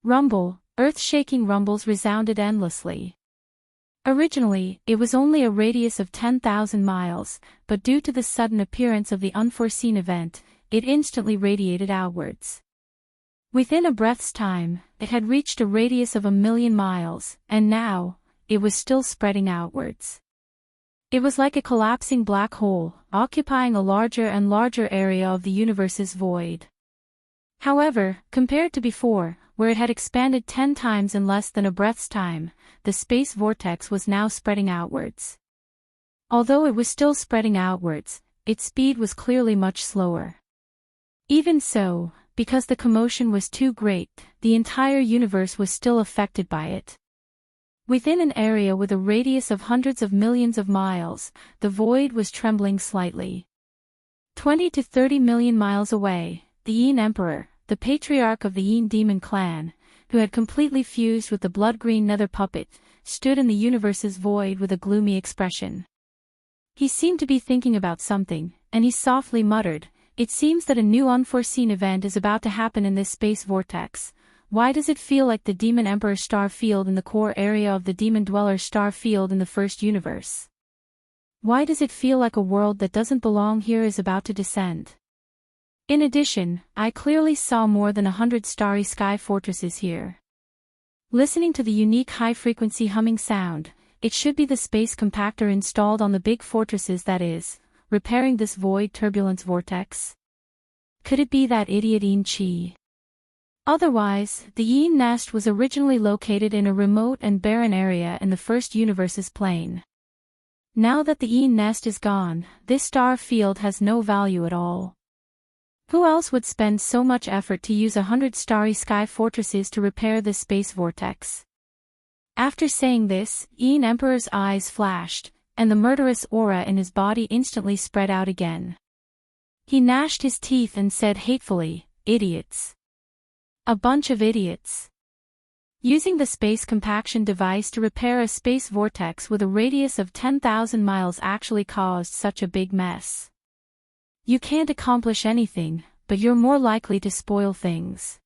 Rumble, earth-shaking rumbles resounded endlessly. Originally, it was only a radius of 10,000 miles, but due to the sudden appearance of the unforeseen event, it instantly radiated outwards. Within a breath's time, it had reached a radius of 1,000,000 miles, and now, it was still spreading outwards. It was like a collapsing black hole, occupying a larger and larger area of the universe's void. However, compared to before, where it had expanded 10 times in less than a breath's time, the space vortex was now spreading outwards. Although it was still spreading outwards, its speed was clearly much slower. Even so, because the commotion was too great, the entire universe was still affected by it. Within an area with a radius of hundreds of millions of miles, the void was trembling slightly. 20 to 30 million miles away, the Emperor, the patriarch of the Demon clan, who had completely fused with the blood-green nether puppet, stood in the universe's void with a gloomy expression. He seemed to be thinking about something, and he softly muttered, "It seems that a new unforeseen event is about to happen in this space vortex. Why does it feel like the Demon Emperor star field in the core area of the Demon Dweller star field in the first universe? Why does it feel like a world that doesn't belong here is about to descend? In addition, I clearly saw more than 100 starry sky fortresses here." Listening to the unique high-frequency humming sound, it should be the space compactor installed on the big fortresses that is, repairing this void turbulence vortex. Could it be that idiot Chi? Otherwise, the Yin nest was originally located in a remote and barren area in the first universe's plane. Now that the Yin nest is gone, this star field has no value at all. Who else would spend so much effort to use 100 starry sky fortresses to repair this space vortex? After saying this, Emperor's eyes flashed, and the murderous aura in his body instantly spread out again. He gnashed his teeth and said hatefully, "Idiots. A bunch of idiots. Using the space compaction device to repair a space vortex with a radius of 10,000 miles actually caused such a big mess. You can't accomplish anything, but you're more likely to spoil things.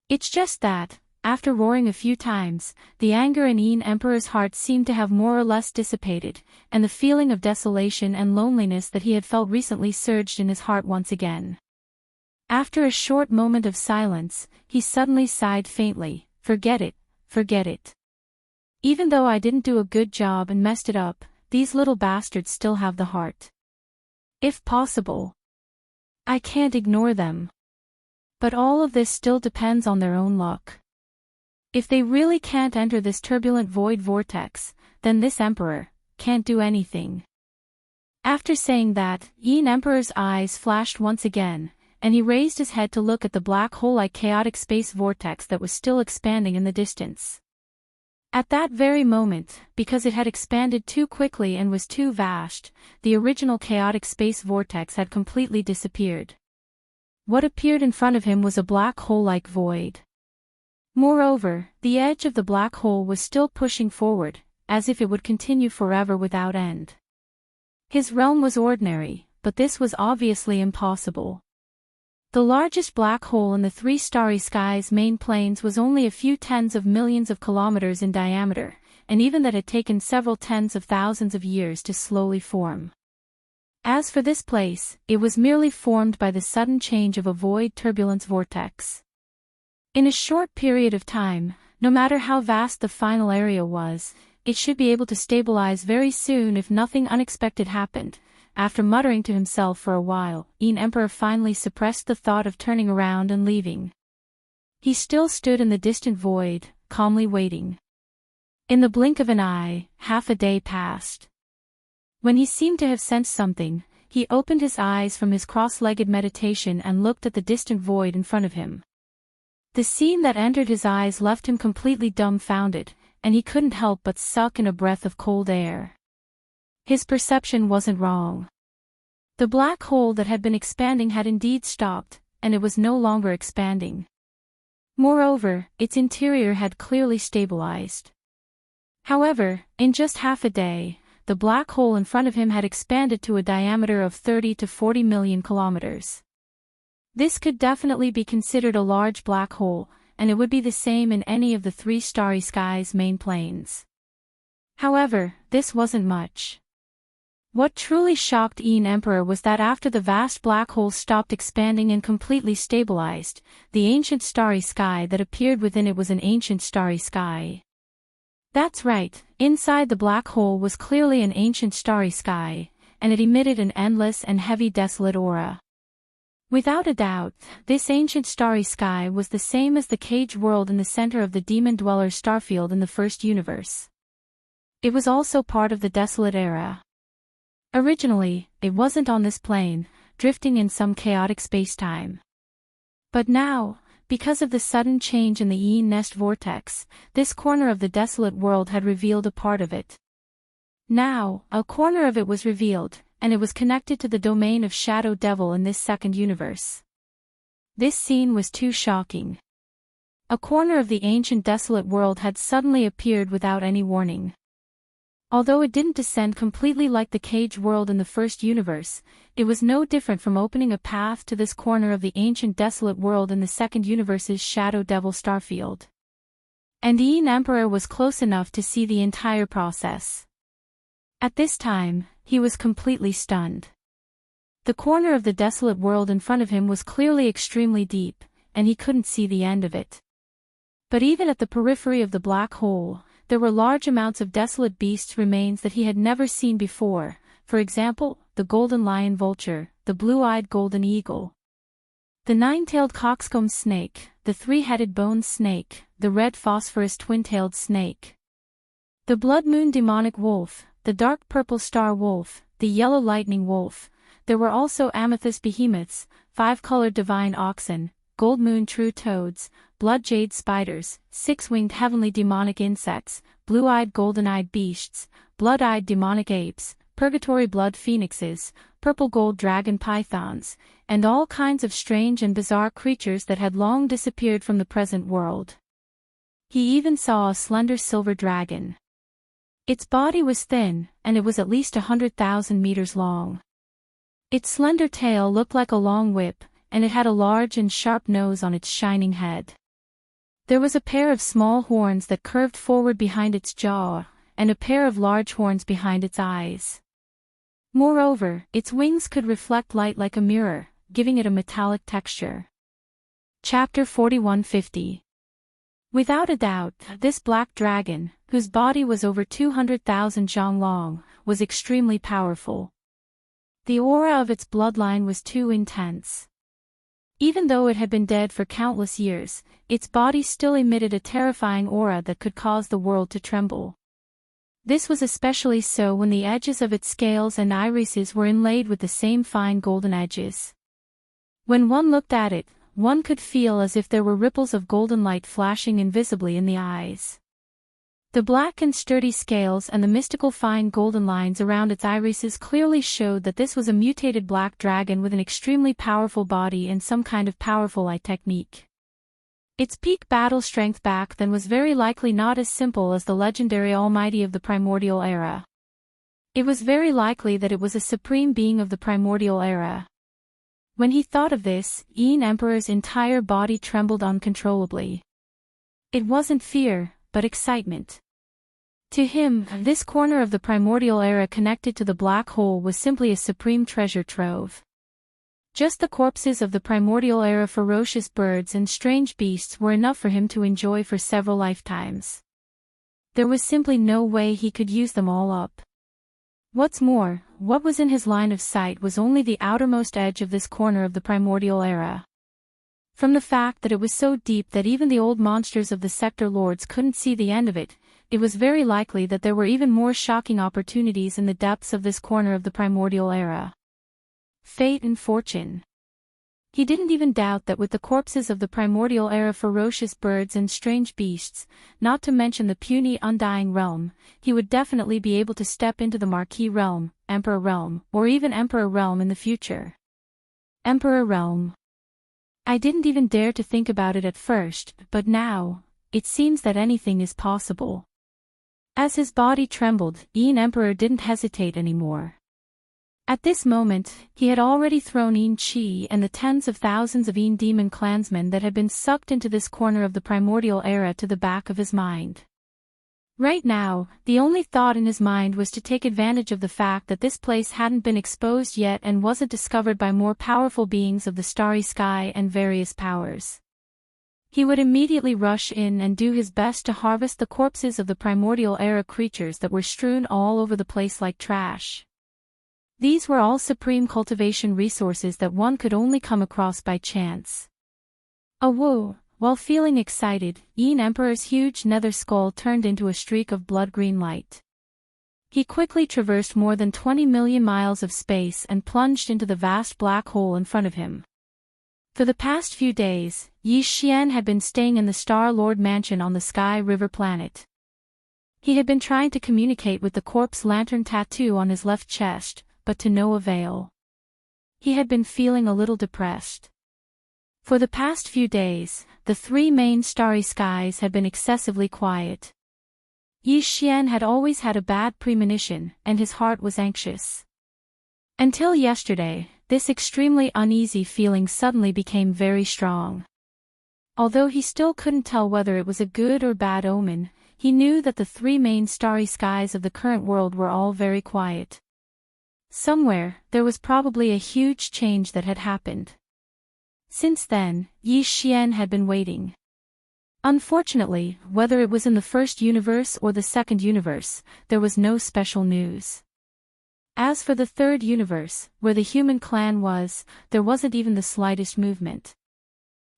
It's just that, after roaring a few times, the anger in Emperor's heart seemed to have more or less dissipated, and the feeling of desolation and loneliness that he had felt recently surged in his heart once again. After a short moment of silence, he suddenly sighed faintly, "Forget it, forget it. Even though I didn't do a good job and messed it up, these little bastards still have the heart. If possible, I can't ignore them. But all of this still depends on their own luck. If they really can't enter this turbulent void vortex, then this Emperor can't do anything." After saying that, Emperor's eyes flashed once again, and he raised his head to look at the black hole-like chaotic space vortex that was still expanding in the distance. At that very moment, because it had expanded too quickly and was too vast, the original chaotic space vortex had completely disappeared. What appeared in front of him was a black hole-like void. Moreover, the edge of the black hole was still pushing forward, as if it would continue forever without end. His realm was ordinary, but this was obviously impossible. The largest black hole in the three starry skies' main planes was only a few tens of millions of kilometers in diameter, and even that had taken several tens of thousands of years to slowly form. As for this place, it was merely formed by the sudden change of a void turbulence vortex. In a short period of time, no matter how vast the final area was, it should be able to stabilize very soon if nothing unexpected happened. After muttering to himself for a while, Emperor finally suppressed the thought of turning around and leaving. He still stood in the distant void, calmly waiting. In the blink of an eye, half a day passed. When he seemed to have sensed something, he opened his eyes from his cross-legged meditation and looked at the distant void in front of him. The scene that entered his eyes left him completely dumbfounded, and he couldn't help but suck in a breath of cold air. His perception wasn't wrong. The black hole that had been expanding had indeed stopped, and it was no longer expanding. Moreover, its interior had clearly stabilized. However, in just half a day, the black hole in front of him had expanded to a diameter of 30 to 40 million kilometers. This could definitely be considered a large black hole, and it would be the same in any of the three starry skies' main planes. However, this wasn't much. What truly shocked Emperor was that after the vast black hole stopped expanding and completely stabilized, the ancient starry sky that appeared within it was an ancient starry sky. That's right, inside the black hole was clearly an ancient starry sky, and it emitted an endless and heavy desolate aura. Without a doubt, this ancient starry sky was the same as the cage world in the center of the demon dweller starfield in the first universe. It was also part of the desolate era. Originally, it wasn't on this plane, drifting in some chaotic spacetime. But now, because of the sudden change in the nest vortex, this corner of the desolate world had revealed a part of it. Now, a corner of it was revealed, and it was connected to the domain of Shadow Devil in this second universe. This scene was too shocking. A corner of the ancient desolate world had suddenly appeared without any warning. Although it didn't descend completely like the cage world in the first universe, it was no different from opening a path to this corner of the ancient desolate world in the second universe's Shadow Devil starfield. And Emperor was close enough to see the entire process. At this time, he was completely stunned. The corner of the desolate world in front of him was clearly extremely deep, and he couldn't see the end of it. But even at the periphery of the black hole, there were large amounts of desolate beasts' remains that he had never seen before, for example, the golden lion vulture, the blue-eyed golden eagle, the nine-tailed coxcomb snake, the three-headed bone snake, the red phosphorus twin-tailed snake, the blood moon demonic wolf, the dark purple star wolf, the yellow lightning wolf. There were also amethyst behemoths, five-colored divine oxen, gold moon true toads, blood jade spiders, six-winged heavenly demonic insects, blue-eyed golden-eyed beasts, blood-eyed demonic apes, purgatory blood phoenixes, purple gold dragon pythons, and all kinds of strange and bizarre creatures that had long disappeared from the present world. He even saw a slender silver dragon. Its body was thin, and it was at least 100,000 meters long. Its slender tail looked like a long whip, and it had a large and sharp nose on its shining head. There was a pair of small horns that curved forward behind its jaw, and a pair of large horns behind its eyes. Moreover, its wings could reflect light like a mirror, giving it a metallic texture. Chapter 4150. Without a doubt, this black dragon, whose body was over 200,000 zhang long, was extremely powerful. The aura of its bloodline was too intense. Even though it had been dead for countless years, its body still emitted a terrifying aura that could cause the world to tremble. This was especially so when the edges of its scales and irises were inlaid with the same fine golden edges. When one looked at it, one could feel as if there were ripples of golden light flashing invisibly in the eyes. The black and sturdy scales and the mystical fine golden lines around its irises clearly showed that this was a mutated black dragon with an extremely powerful body and some kind of powerful eye technique. Its peak battle strength back then was very likely not as simple as the legendary Almighty of the Primordial Era. It was very likely that it was a supreme being of the Primordial Era. When he thought of this, Emperor's entire body trembled uncontrollably. It wasn't fear, but excitement. To him, this corner of the Primordial Era connected to the black hole was simply a supreme treasure trove. Just the corpses of the Primordial Era ferocious birds and strange beasts were enough for him to enjoy for several lifetimes. There was simply no way he could use them all up. What's more, what was in his line of sight was only the outermost edge of this corner of the Primordial Era. From the fact that it was so deep that even the old monsters of the Sector Lords couldn't see the end of it, it was very likely that there were even more shocking opportunities in the depths of this corner of the Primordial Era. Fate and fortune. He didn't even doubt that with the corpses of the Primordial Era ferocious birds and strange beasts, not to mention the puny Undying Realm, he would definitely be able to step into the Marquis Realm, Emperor Realm, or even Emperor Realm in the future. Emperor Realm. I didn't even dare to think about it at first, but now, it seems that anything is possible. As his body trembled, Emperor didn't hesitate anymore. At this moment, he had already thrown Chi and the tens of thousands of demon clansmen that had been sucked into this corner of the Primordial Era to the back of his mind. Right now, the only thought in his mind was to take advantage of the fact that this place hadn't been exposed yet and wasn't discovered by more powerful beings of the starry sky and various powers. He would immediately rush in and do his best to harvest the corpses of the Primordial Era creatures that were strewn all over the place like trash. These were all supreme cultivation resources that one could only come across by chance. Whoa! While feeling excited, Emperor's huge nether skull turned into a streak of blood-green light. He quickly traversed more than 20 million miles of space and plunged into the vast black hole in front of him. For the past few days, Yi Xian had been staying in the Star-Lord Mansion on the Sky River planet. He had been trying to communicate with the corpse lantern tattoo on his left chest, but to no avail. He had been feeling a little depressed. For the past few days, the three main starry skies had been excessively quiet. Yi Xian had always had a bad premonition, and his heart was anxious. Until yesterday, this extremely uneasy feeling suddenly became very strong. Although he still couldn't tell whether it was a good or bad omen, he knew that the three main starry skies of the current world were all very quiet. Somewhere, there was probably a huge change that had happened. Since then, Yi Xian had been waiting. Unfortunately, whether it was in the first universe or the second universe, there was no special news. As for the third universe, where the human clan was, there wasn't even the slightest movement.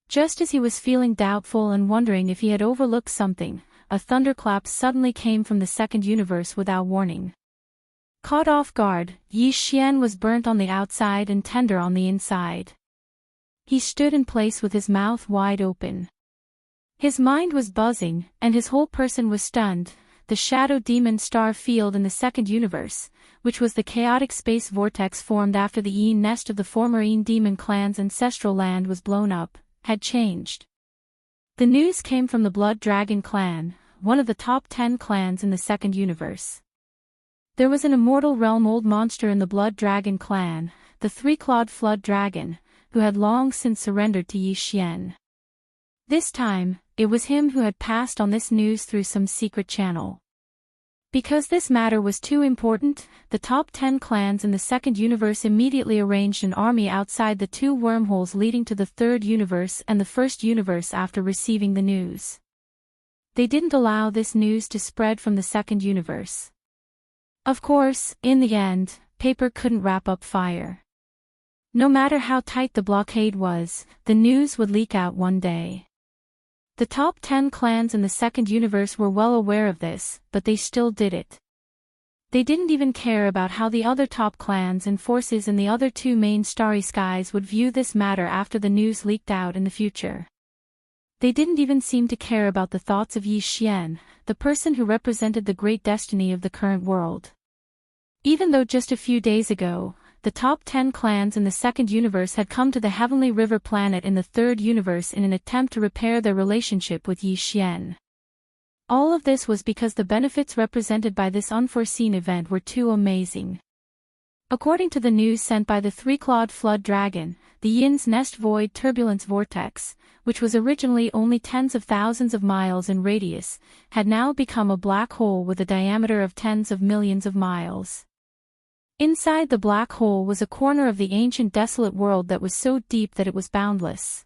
Just as he was feeling doubtful and wondering if he had overlooked something, a thunderclap suddenly came from the second universe without warning. Caught off guard, Yi Xian was burnt on the outside and tender on the inside. He stood in place with his mouth wide open. His mind was buzzing, and his whole person was stunned. The shadow demon star field in the second universe, which was the chaotic space vortex formed after the nest of the former demon clan's ancestral land was blown up, had changed. The news came from the Blood Dragon clan, one of the top 10 clans in the second universe. There was an immortal realm old monster in the Blood Dragon clan, the three-clawed Flood Dragon, who had long since surrendered to Yi Xian. This time, it was him who had passed on this news through some secret channel. Because this matter was too important, the top 10 clans in the second universe immediately arranged an army outside the two wormholes leading to the third universe and the first universe after receiving the news. They didn't allow this news to spread from the second universe. Of course, in the end, paper couldn't wrap up fire. No matter how tight the blockade was, the news would leak out one day. The top 10 clans in the second universe were well aware of this, but they still did it. They didn't even care about how the other top clans and forces in the other two main starry skies would view this matter after the news leaked out in the future. They didn't even seem to care about the thoughts of Yi Xian, the person who represented the great destiny of the current world. Even though just a few days ago, the top 10 clans in the second universe had come to the Heavenly River planet in the third universe in an attempt to repair their relationship with Yi Xian. All of this was because the benefits represented by this unforeseen event were too amazing. According to the news sent by the three-clawed flood dragon, the Yin's Nest Void Turbulence Vortex, which was originally only tens of thousands of miles in radius, had now become a black hole with a diameter of tens of millions of miles. Inside the black hole was a corner of the ancient desolate world that was so deep that it was boundless.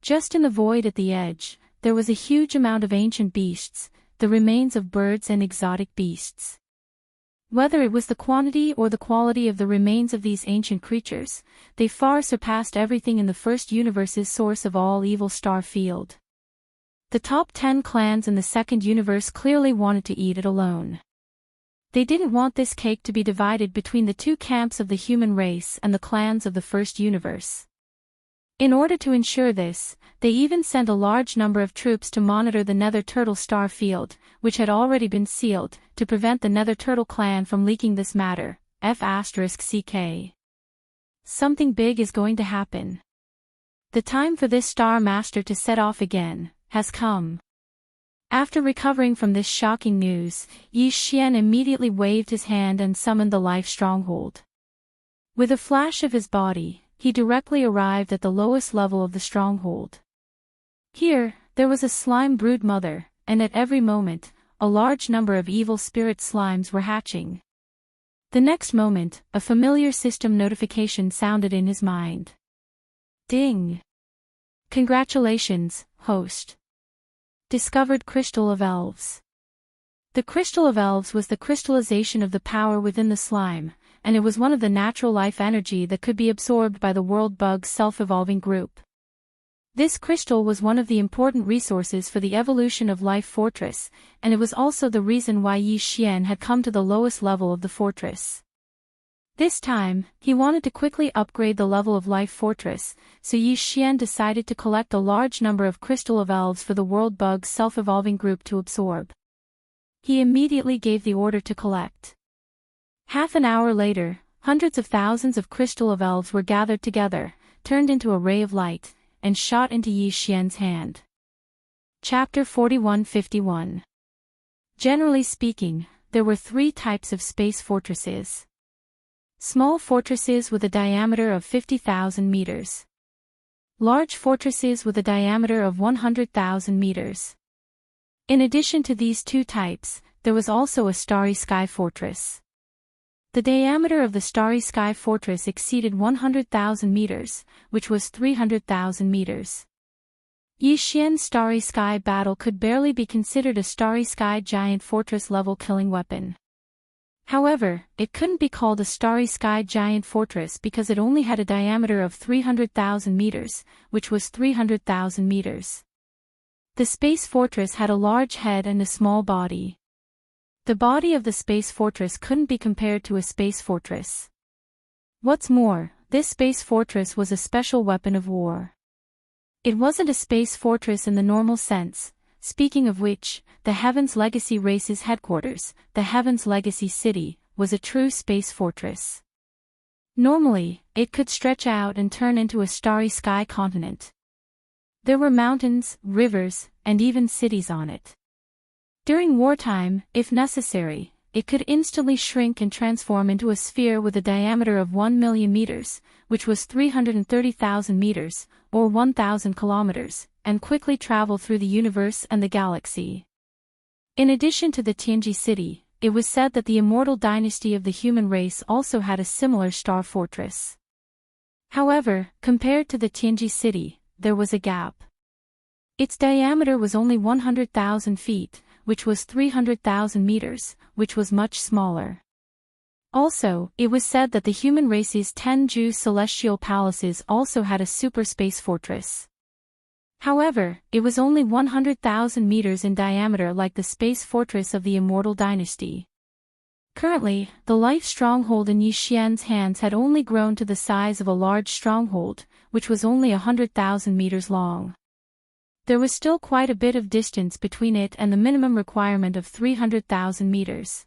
Just in the void at the edge, there was a huge amount of ancient beasts, the remains of birds and exotic beasts. Whether it was the quantity or the quality of the remains of these ancient creatures, they far surpassed everything in the first universe's source of all evil star field. The top 10 clans in the second universe clearly wanted to eat it alone. They didn't want this cake to be divided between the two camps of the human race and the clans of the first universe. In order to ensure this, they even sent a large number of troops to monitor the Nether Turtle star field, which had already been sealed, to prevent the Nether Turtle clan from leaking this matter. F***CK. Something big is going to happen. The time for this Star Master to set off again has come. After recovering from this shocking news, Yi Xian immediately waved his hand and summoned the Life Stronghold. With a flash of his body, he directly arrived at the lowest level of the stronghold. Here, there was a slime brood mother, and at every moment, a large number of evil spirit slimes were hatching. The next moment, a familiar system notification sounded in his mind. Ding! Congratulations, host. Discovered Crystal of Elves. The Crystal of Elves was the crystallization of the power within the slime, and it was one of the natural life energy that could be absorbed by the world bug's self-evolving group. This crystal was one of the important resources for the evolution of Life Fortress, and it was also the reason why Yi Xian had come to the lowest level of the fortress. This time, he wanted to quickly upgrade the level of Life Fortress, so Yi Xian decided to collect a large number of Crystal of Elves for the world bug's self-evolving group to absorb. He immediately gave the order to collect. Half an hour later, hundreds of thousands of Crystal of Elves were gathered together, turned into a ray of light, and shot into Yi Xian's hand. Chapter 4151. Generally speaking, there were three types of space fortresses. Small fortresses with a diameter of 50,000 meters. Large fortresses with a diameter of 100,000 meters. In addition to these two types, there was also a Starry Sky Fortress. The diameter of the Starry Sky Fortress exceeded 100,000 meters, which was 300,000 meters. Yi Xian's Starry Sky Battle could barely be considered a Starry Sky Giant Fortress level killing weapon. However, it couldn't be called a Starry Sky Giant Fortress because it only had a diameter of 300,000 meters, which was 300,000 meters. The Space Fortress had a large head and a small body. The body of the Space Fortress couldn't be compared to a Space Fortress. What's more, this Space Fortress was a special weapon of war. It wasn't a Space Fortress in the normal sense. Speaking of which, the Heaven's Legacy race's headquarters, the Heaven's Legacy City, was a true space fortress. Normally, it could stretch out and turn into a starry sky continent. There were mountains, rivers, and even cities on it. During wartime, if necessary, it could instantly shrink and transform into a sphere with a diameter of 1 million meters, which was 330,000 meters, or 1,000 kilometers, and quickly travel through the universe and the galaxy. In addition to the Tianji city, it was said that the immortal dynasty of the human race also had a similar star fortress. However, compared to the Tianji city, there was a gap. Its diameter was only 100,000 feet, which was 300,000 meters, which was much smaller. Also, it was said that the human race's 10 Ju celestial palaces also had a super space fortress. However, it was only 100,000 meters in diameter like the space fortress of the immortal dynasty. Currently, the life stronghold in Yi Xian's hands had only grown to the size of a large stronghold, which was only 100,000 meters long. There was still quite a bit of distance between it and the minimum requirement of 300,000 meters.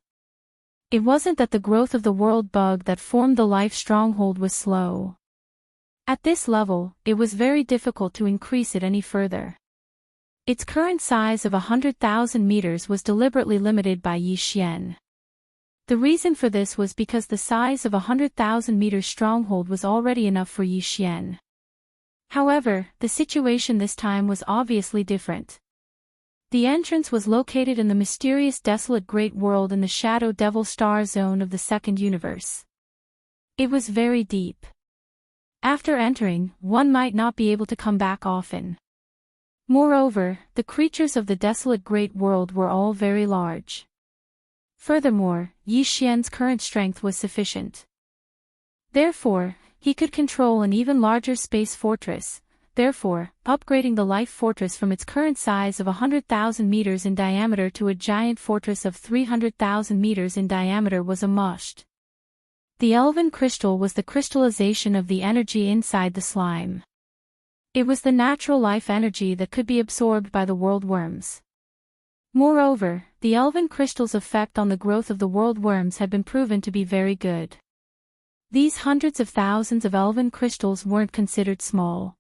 It wasn't that the growth of the world bug that formed the life stronghold was slow. At this level, it was very difficult to increase it any further. Its current size of 100,000 meters was deliberately limited by Yi Xian. The reason for this was because the size of 100,000 meters stronghold was already enough for Yi Xian. However, the situation this time was obviously different. The entrance was located in the mysterious desolate great world in the Shadow Devil Star zone of the second universe. It was very deep. After entering, one might not be able to come back often. Moreover, the creatures of the desolate great world were all very large. Furthermore, Yi Xian's current strength was sufficient. Therefore, he could control an even larger space fortress. Therefore, upgrading the life fortress from its current size of 100,000 meters in diameter to a giant fortress of 300,000 meters in diameter was a must. The elven crystal was the crystallization of the energy inside the slime. It was the natural life energy that could be absorbed by the world worms. Moreover, the elven crystal's effect on the growth of the world worms had been proven to be very good. These hundreds of thousands of elven crystals weren't considered small.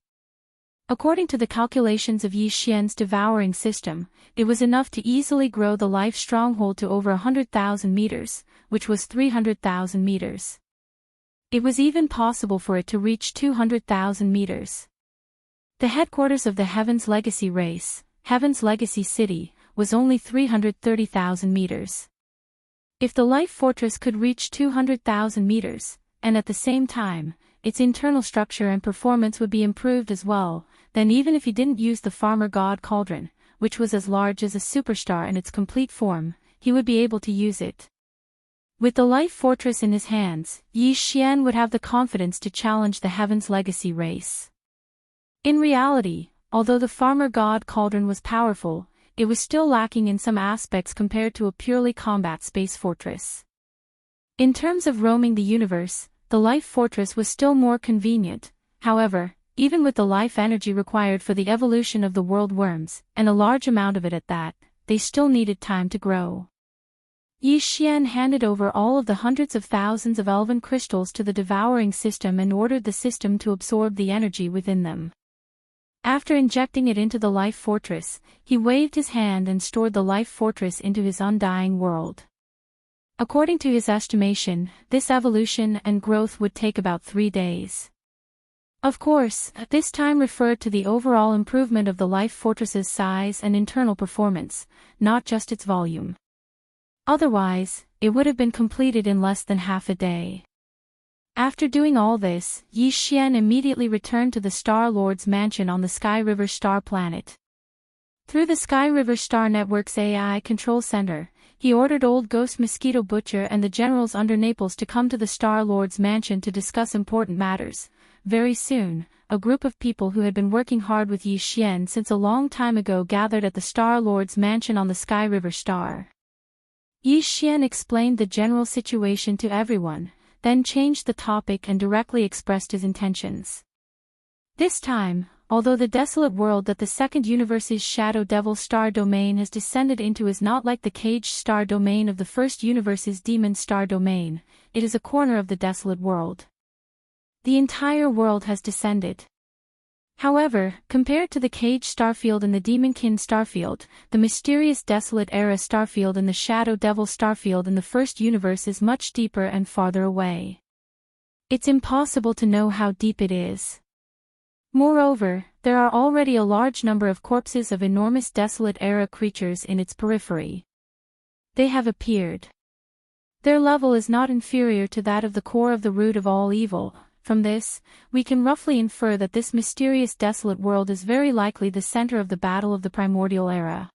According to the calculations of Yi Xian's devouring system, it was enough to easily grow the life stronghold to over 100,000 meters, which was 300,000 meters. It was even possible for it to reach 200,000 meters. The headquarters of the Heaven's Legacy race, Heaven's Legacy City, was only 330,000 meters. If the life fortress could reach 200,000 meters, and at the same time, its internal structure and performance would be improved as well, then even if he didn't use the Farmer God Cauldron, which was as large as a superstar in its complete form, he would be able to use it. With the life fortress in his hands, Yi Xian would have the confidence to challenge the Heaven's Legacy race. In reality, although the Farmer God Cauldron was powerful, it was still lacking in some aspects compared to a purely combat space fortress. In terms of roaming the universe, the life fortress was still more convenient. However, even with the life energy required for the evolution of the world worms, and a large amount of it at that, they still needed time to grow. Yi Xian handed over all of the hundreds of thousands of elven crystals to the devouring system and ordered the system to absorb the energy within them. After injecting it into the life fortress, he waved his hand and stored the life fortress into his undying world. According to his estimation, this evolution and growth would take about 3 days. Of course, this time referred to the overall improvement of the life fortress's size and internal performance, not just its volume. Otherwise, it would have been completed in less than half a day. After doing all this, Yi Xian immediately returned to the Star Lord's mansion on the Sky River Star planet. Through the Sky River Star Network's AI control center, he ordered Old Ghost Mosquito Butcher and the generals under Naples to come to the Star Lord's mansion to discuss important matters. Very soon, a group of people who had been working hard with Yi Xian since a long time ago gathered at the Star Lord's mansion on the Sky River Star. Yi Xian explained the general situation to everyone, then changed the topic and directly expressed his intentions. This time, although the desolate world that the second universe's Shadow Devil Star domain has descended into is not like the caged star domain of the first universe's Demon Star domain, it is a corner of the desolate world. The entire world has descended. However, compared to the caged starfield and the Demonkin starfield, the mysterious desolate era starfield and the Shadow Devil starfield in the first universe is much deeper and farther away. It's impossible to know how deep it is. Moreover, there are already a large number of corpses of enormous desolate era creatures in its periphery. They have appeared. Their level is not inferior to that of the core of the root of all evil. From this, we can roughly infer that this mysterious desolate world is very likely the center of the battle of the primordial era.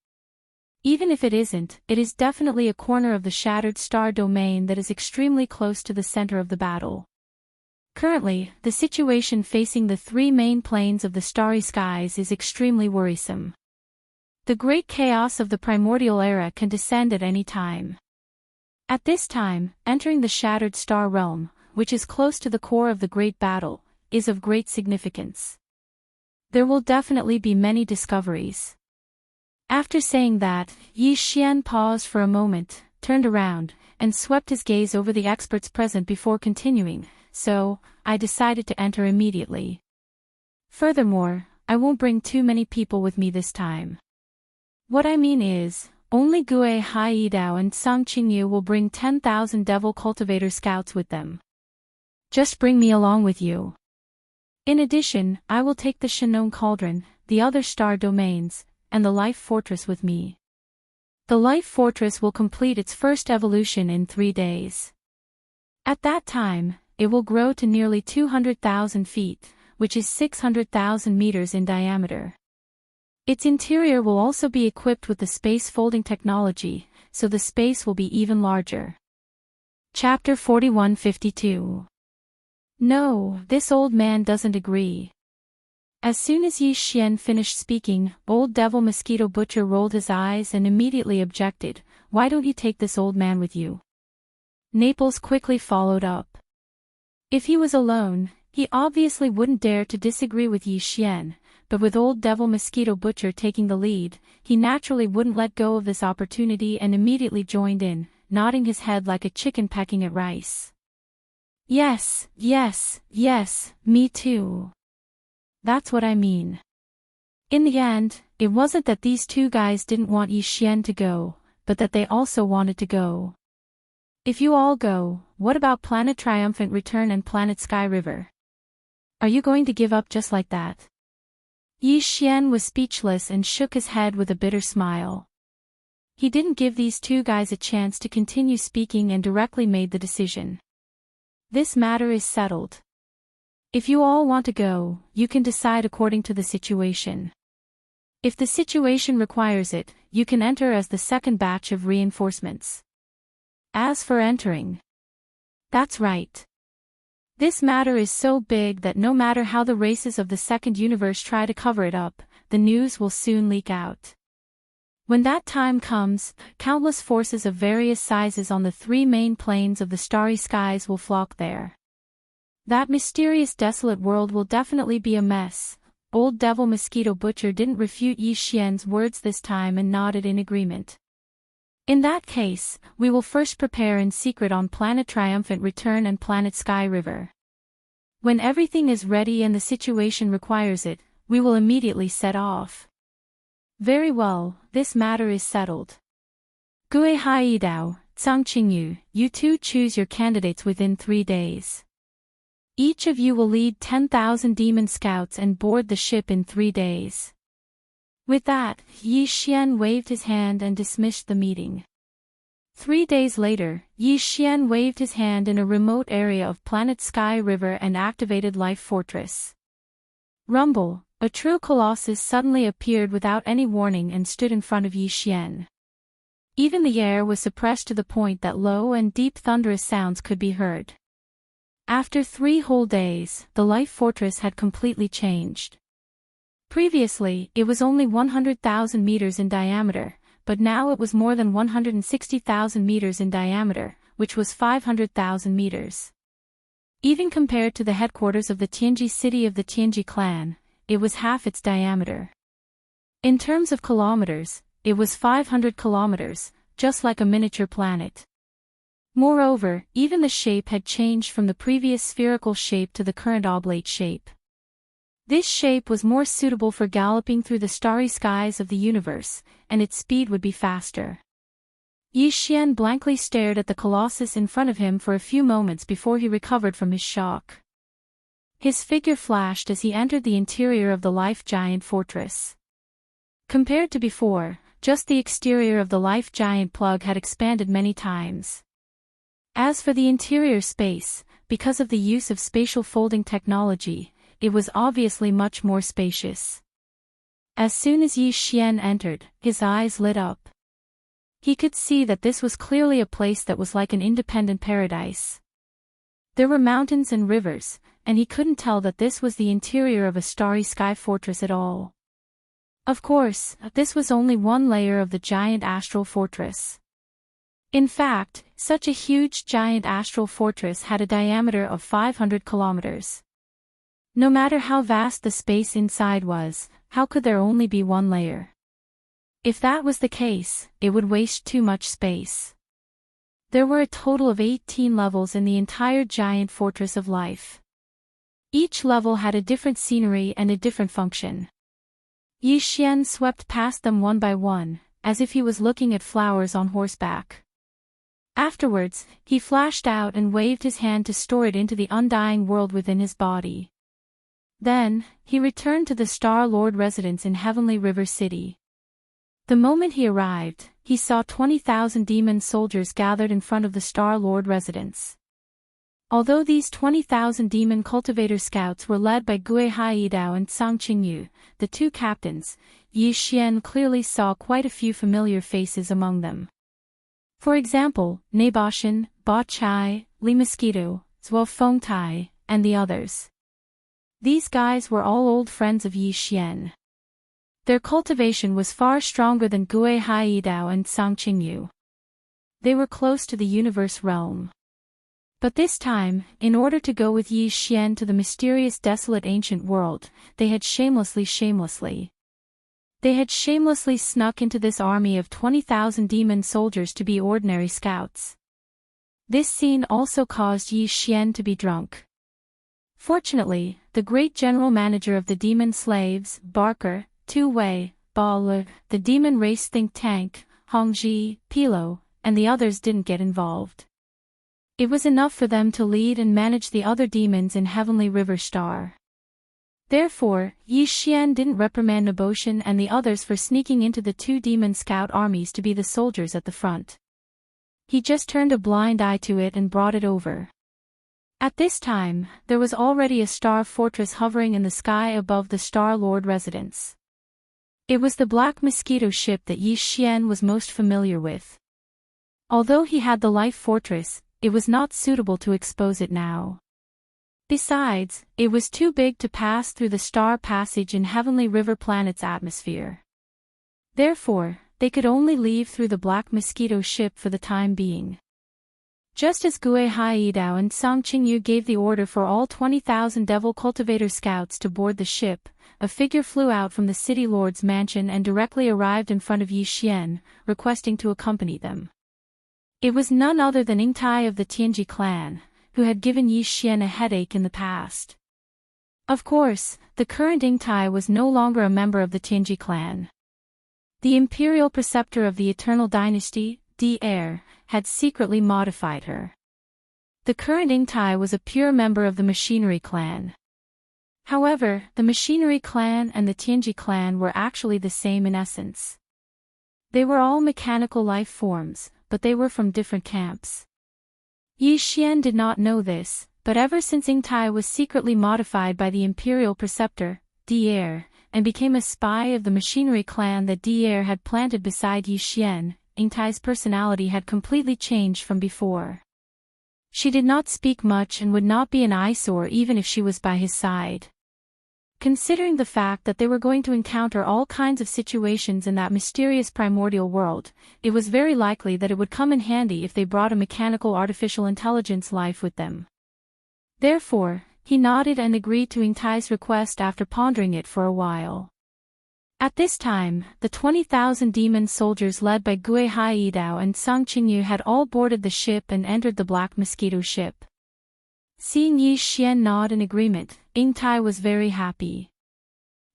Even if it isn't, it is definitely a corner of the shattered star domain that is extremely close to the center of the battle. Currently, the situation facing the 3 main planes of the starry skies is extremely worrisome. The great chaos of the primordial era can descend at any time. At this time, entering the shattered star realm, which is close to the core of the great battle, is of great significance. There will definitely be many discoveries. After saying that, Yi Xian paused for a moment, turned around, and swept his gaze over the experts present before continuing, so, I decided to enter immediately. Furthermore, I won't bring too many people with me this time. What I mean is, only Gue Haidao and Song Qingyu will bring 10,000 Devil Cultivator Scouts with them. Just bring me along with you. In addition, I will take the Shannon Cauldron, the other star domains, and the Life Fortress with me. The Life Fortress will complete its first evolution in 3 days. At that time, it will grow to nearly 200,000 feet, which is 600,000 meters in diameter. Its interior will also be equipped with the space folding technology, so the space will be even larger. Chapter 4152. No, this old man doesn't agree. As soon as Yi Xian finished speaking, Old Devil Mosquito Butcher rolled his eyes and immediately objected, "Why don't you take this old man with you?" Naples quickly followed up. If he was alone, he obviously wouldn't dare to disagree with Yi Xian, but with Old Devil Mosquito Butcher taking the lead, he naturally wouldn't let go of this opportunity and immediately joined in, nodding his head like a chicken pecking at rice. Yes, yes, yes, me too. That's what I mean. In the end, it wasn't that these two guys didn't want Yi Xian to go, but that they also wanted to go. If you all go, what about Planet Triumphant Return and Planet Sky River? Are you going to give up just like that? Yi Xian was speechless and shook his head with a bitter smile. He didn't give these two guys a chance to continue speaking and directly made the decision. This matter is settled. If you all want to go, you can decide according to the situation. If the situation requires it, you can enter as the second batch of reinforcements. As for entering, that's right. This matter is so big that no matter how the races of the second universe try to cover it up, the news will soon leak out. When that time comes, countless forces of various sizes on the 3 main planes of the starry skies will flock there. That mysterious desolate world will definitely be a mess. Old Devil Mosquito Butcher didn't refute Yi Xian's words this time and nodded in agreement. In that case, we will first prepare in secret on Planet Triumphant Return and Planet Sky River. When everything is ready and the situation requires it, we will immediately set off. Very well, this matter is settled. Gue Haidao, Zhang Qingyu, you two choose your candidates within 3 days. Each of you will lead 10,000 demon scouts and board the ship in 3 days. With that, Yi Xian waved his hand and dismissed the meeting. 3 days later, Yi Xian waved his hand in a remote area of Planet Sky River and activated Life Fortress. Rumble, a true colossus suddenly appeared without any warning and stood in front of Yi Xian. Even the air was suppressed to the point that low and deep thunderous sounds could be heard. After 3 whole days, the Life Fortress had completely changed. Previously, it was only 100,000 meters in diameter, but now it was more than 160,000 meters in diameter, which was 500,000 meters. Even compared to the headquarters of the Tianji city of the Tianji clan, it was half its diameter. In terms of kilometers, it was 500 kilometers, just like a miniature planet. Moreover, even the shape had changed from the previous spherical shape to the current oblate shape. This shape was more suitable for galloping through the starry skies of the universe, and its speed would be faster. Yi Xian blankly stared at the colossus in front of him for a few moments before he recovered from his shock. His figure flashed as he entered the interior of the Life Giant Fortress. Compared to before, just the exterior of the Life Giant plug had expanded many times. As for the interior space, because of the use of spatial folding technology, it was obviously much more spacious. As soon as Yi Xian entered, his eyes lit up. He could see that this was clearly a place that was like an independent paradise. There were mountains and rivers, and he couldn't tell that this was the interior of a starry sky fortress at all. Of course, this was only one layer of the giant astral fortress. In fact, such a huge giant astral fortress had a diameter of 500 kilometers. No matter how vast the space inside was, how could there only be one layer? If that was the case, it would waste too much space. There were a total of 18 levels in the entire giant fortress of life. Each level had a different scenery and a different function. Yi Xian swept past them one by one, as if he was looking at flowers on horseback. Afterwards, he flashed out and waved his hand to store it into the undying world within his body. Then, he returned to the Star Lord residence in Heavenly River City. The moment he arrived, he saw 20,000 demon soldiers gathered in front of the Star Lord residence. Although these 20,000 demon cultivator scouts were led by Gue Haidao and Sang Qingyu, the two captains, Yi Xian clearly saw quite a few familiar faces among them. For example, Naboshan, Ba Chai, Li Mosquito, Zuo Fengtai, and the others. These guys were all old friends of Yi Xian. Their cultivation was far stronger than Gue Haidao and Sang Qingyu. They were close to the universe realm. But this time, in order to go with Yi Xian to the mysterious desolate ancient world, they had shamelessly snuck into this army of 20,000 demon soldiers to be ordinary scouts. This scene also caused Yi Xian to be drunk. Fortunately, the great general manager of the demon slaves, Barker, Tu Wei, Ba Le, the demon race think tank, Hongji, Pilo, and the others didn't get involved. It was enough for them to lead and manage the other demons in Heavenly River Star. Therefore, Yi Xian didn't reprimand Naboshan and the others for sneaking into the two demon scout armies to be the soldiers at the front. He just turned a blind eye to it and brought it over. At this time, there was already a star fortress hovering in the sky above the Star Lord residence. It was the Black Mosquito ship that Yi Xian was most familiar with. Although he had the life fortress, it was not suitable to expose it now. Besides, it was too big to pass through the star passage in Heavenly River Planet's atmosphere. Therefore, they could only leave through the Black Mosquito ship for the time being. Just as Gue Haidao and Sang Qingyu gave the order for all 20,000 Devil Cultivator scouts to board the ship, a figure flew out from the City Lord's mansion and directly arrived in front of Yi Xian, requesting to accompany them. It was none other than Ingtai of the Tianji clan, who had given Yi Xian a headache in the past. Of course, the current Ingtai was no longer a member of the Tianji clan. The imperial preceptor of the Eternal Dynasty, Di Heir, had secretly modified her. The current Ingtai was a pure member of the Machinery clan. However, the Machinery clan and the Tianji clan were actually the same in essence. They were all mechanical life forms, but they were from different camps. Yi Xian did not know this, but ever since Ingtai was secretly modified by the imperial preceptor, Di Heir, and became a spy of the Machinery clan that Di Heir had planted beside Yi Xian, Ingtai's personality had completely changed from before. She did not speak much and would not be an eyesore even if she was by his side. Considering the fact that they were going to encounter all kinds of situations in that mysterious primordial world, it was very likely that it would come in handy if they brought a mechanical artificial intelligence life with them. Therefore, he nodded and agreed to Ingtai's request after pondering it for a while. At this time, the 20,000 demon soldiers led by Gue Haidao and Sang Qingyu had all boarded the ship and entered the Black Mosquito ship. Seeing Yi Xian nod in agreement, Ingtai was very happy.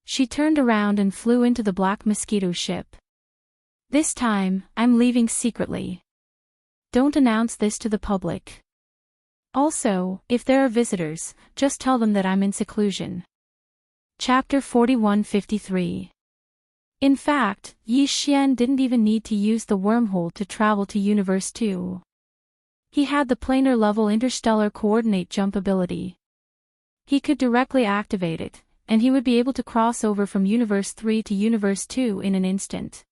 She turned around and flew into the Black Mosquito ship. This time, I'm leaving secretly. Don't announce this to the public. Also, if there are visitors, just tell them that I'm in seclusion. Chapter 4153. In fact, Yi Xian didn't even need to use the wormhole to travel to Universe 2. He had the planar level interstellar coordinate jump ability. He could directly activate it, and he would be able to cross over from Universe 3 to Universe 2 in an instant.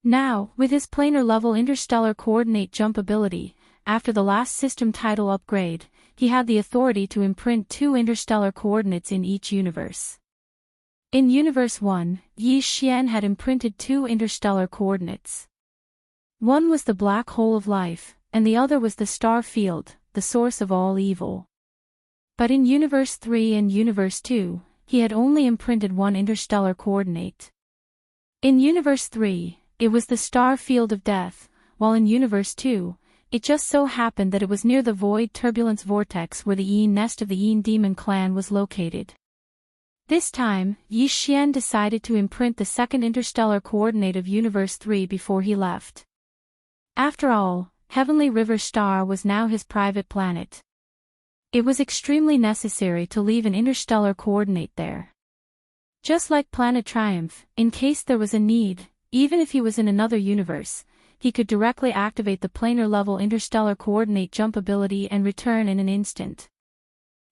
Now, with his planar level interstellar coordinate jump ability, after the last system title upgrade, he had the authority to imprint 2 interstellar coordinates in each universe. In Universe 1, Yi Xian had imprinted 2 interstellar coordinates. One was the black hole of life, and the other was the star field, the source of all evil. But in Universe 3 and Universe 2, he had only imprinted one interstellar coordinate. In Universe 3, it was the star field of death, while in Universe 2, it just so happened that it was near the void turbulence vortex where the Yin nest of the Yin demon clan was located. This time, Yi Xian decided to imprint the second interstellar coordinate of Universe 3 before he left. After all, Heavenly River Star was now his private planet. It was extremely necessary to leave an interstellar coordinate there. Just like Planet Triumph, in case there was a need, even if he was in another universe, he could directly activate the planar-level interstellar coordinate jump ability and return in an instant.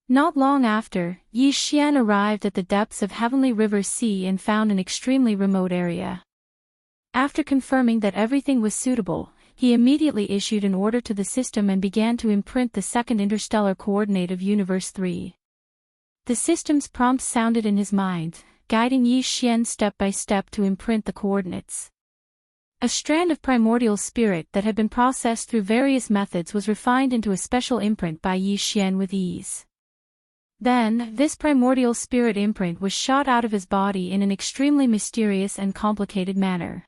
Not long after, Yi Xian arrived at the depths of Heavenly River Sea and found an extremely remote area. After confirming that everything was suitable, he immediately issued an order to the system and began to imprint the second interstellar coordinate of Universe 3. The system's prompts sounded in his mind, guiding Yi Xian step by step to imprint the coordinates. A strand of primordial spirit that had been processed through various methods was refined into a special imprint by Yi Xian with ease. Then, this primordial spirit imprint was shot out of his body in an extremely mysterious and complicated manner.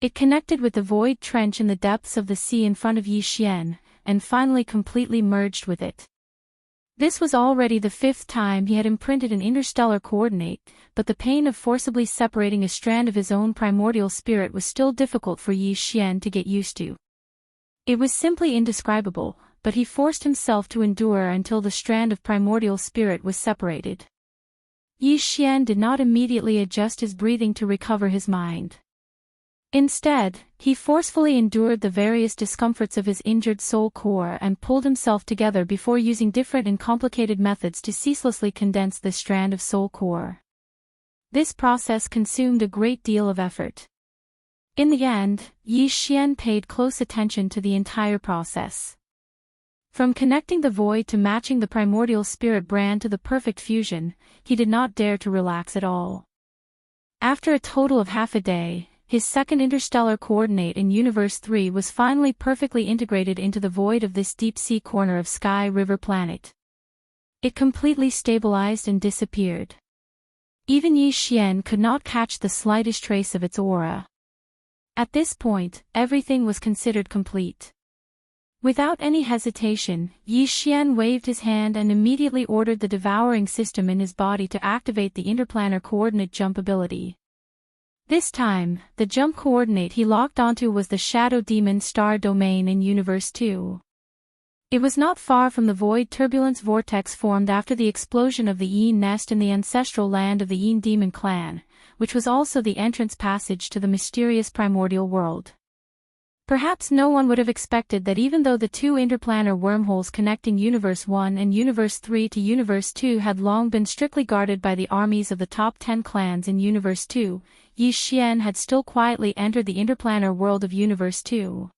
It connected with the void trench in the depths of the sea in front of Yi Xian, and finally completely merged with it. This was already the 5th time he had imprinted an interstellar coordinate, but the pain of forcibly separating a strand of his own primordial spirit was still difficult for Yi Xian to get used to. It was simply indescribable, but he forced himself to endure until the strand of primordial spirit was separated. Yi Xian did not immediately adjust his breathing to recover his mind. Instead, he forcefully endured the various discomforts of his injured soul core and pulled himself together before using different and complicated methods to ceaselessly condense this strand of soul core. This process consumed a great deal of effort. In the end, Yi Xian paid close attention to the entire process. From connecting the void to matching the primordial spirit brand to the perfect fusion, he did not dare to relax at all. After a total of half a day, his second interstellar coordinate in Universe 3 was finally perfectly integrated into the void of this deep-sea corner of Sky River planet. It completely stabilized and disappeared. Even Yi Xian could not catch the slightest trace of its aura. At this point, everything was considered complete. Without any hesitation, Yi Xian waved his hand and immediately ordered the devouring system in his body to activate the interplanar coordinate jump ability. This time, the jump coordinate he locked onto was the Shadow Demon Star Domain in Universe 2. It was not far from the void turbulence vortex formed after the explosion of the Yin nest in the ancestral land of the Yin demon clan, which was also the entrance passage to the mysterious primordial world. Perhaps no one would have expected that even though the two interplanar wormholes connecting Universe 1 and Universe 3 to Universe 2 had long been strictly guarded by the armies of the top 10 clans in Universe 2, Yi Xian had still quietly entered the interplanar world of Universe 2.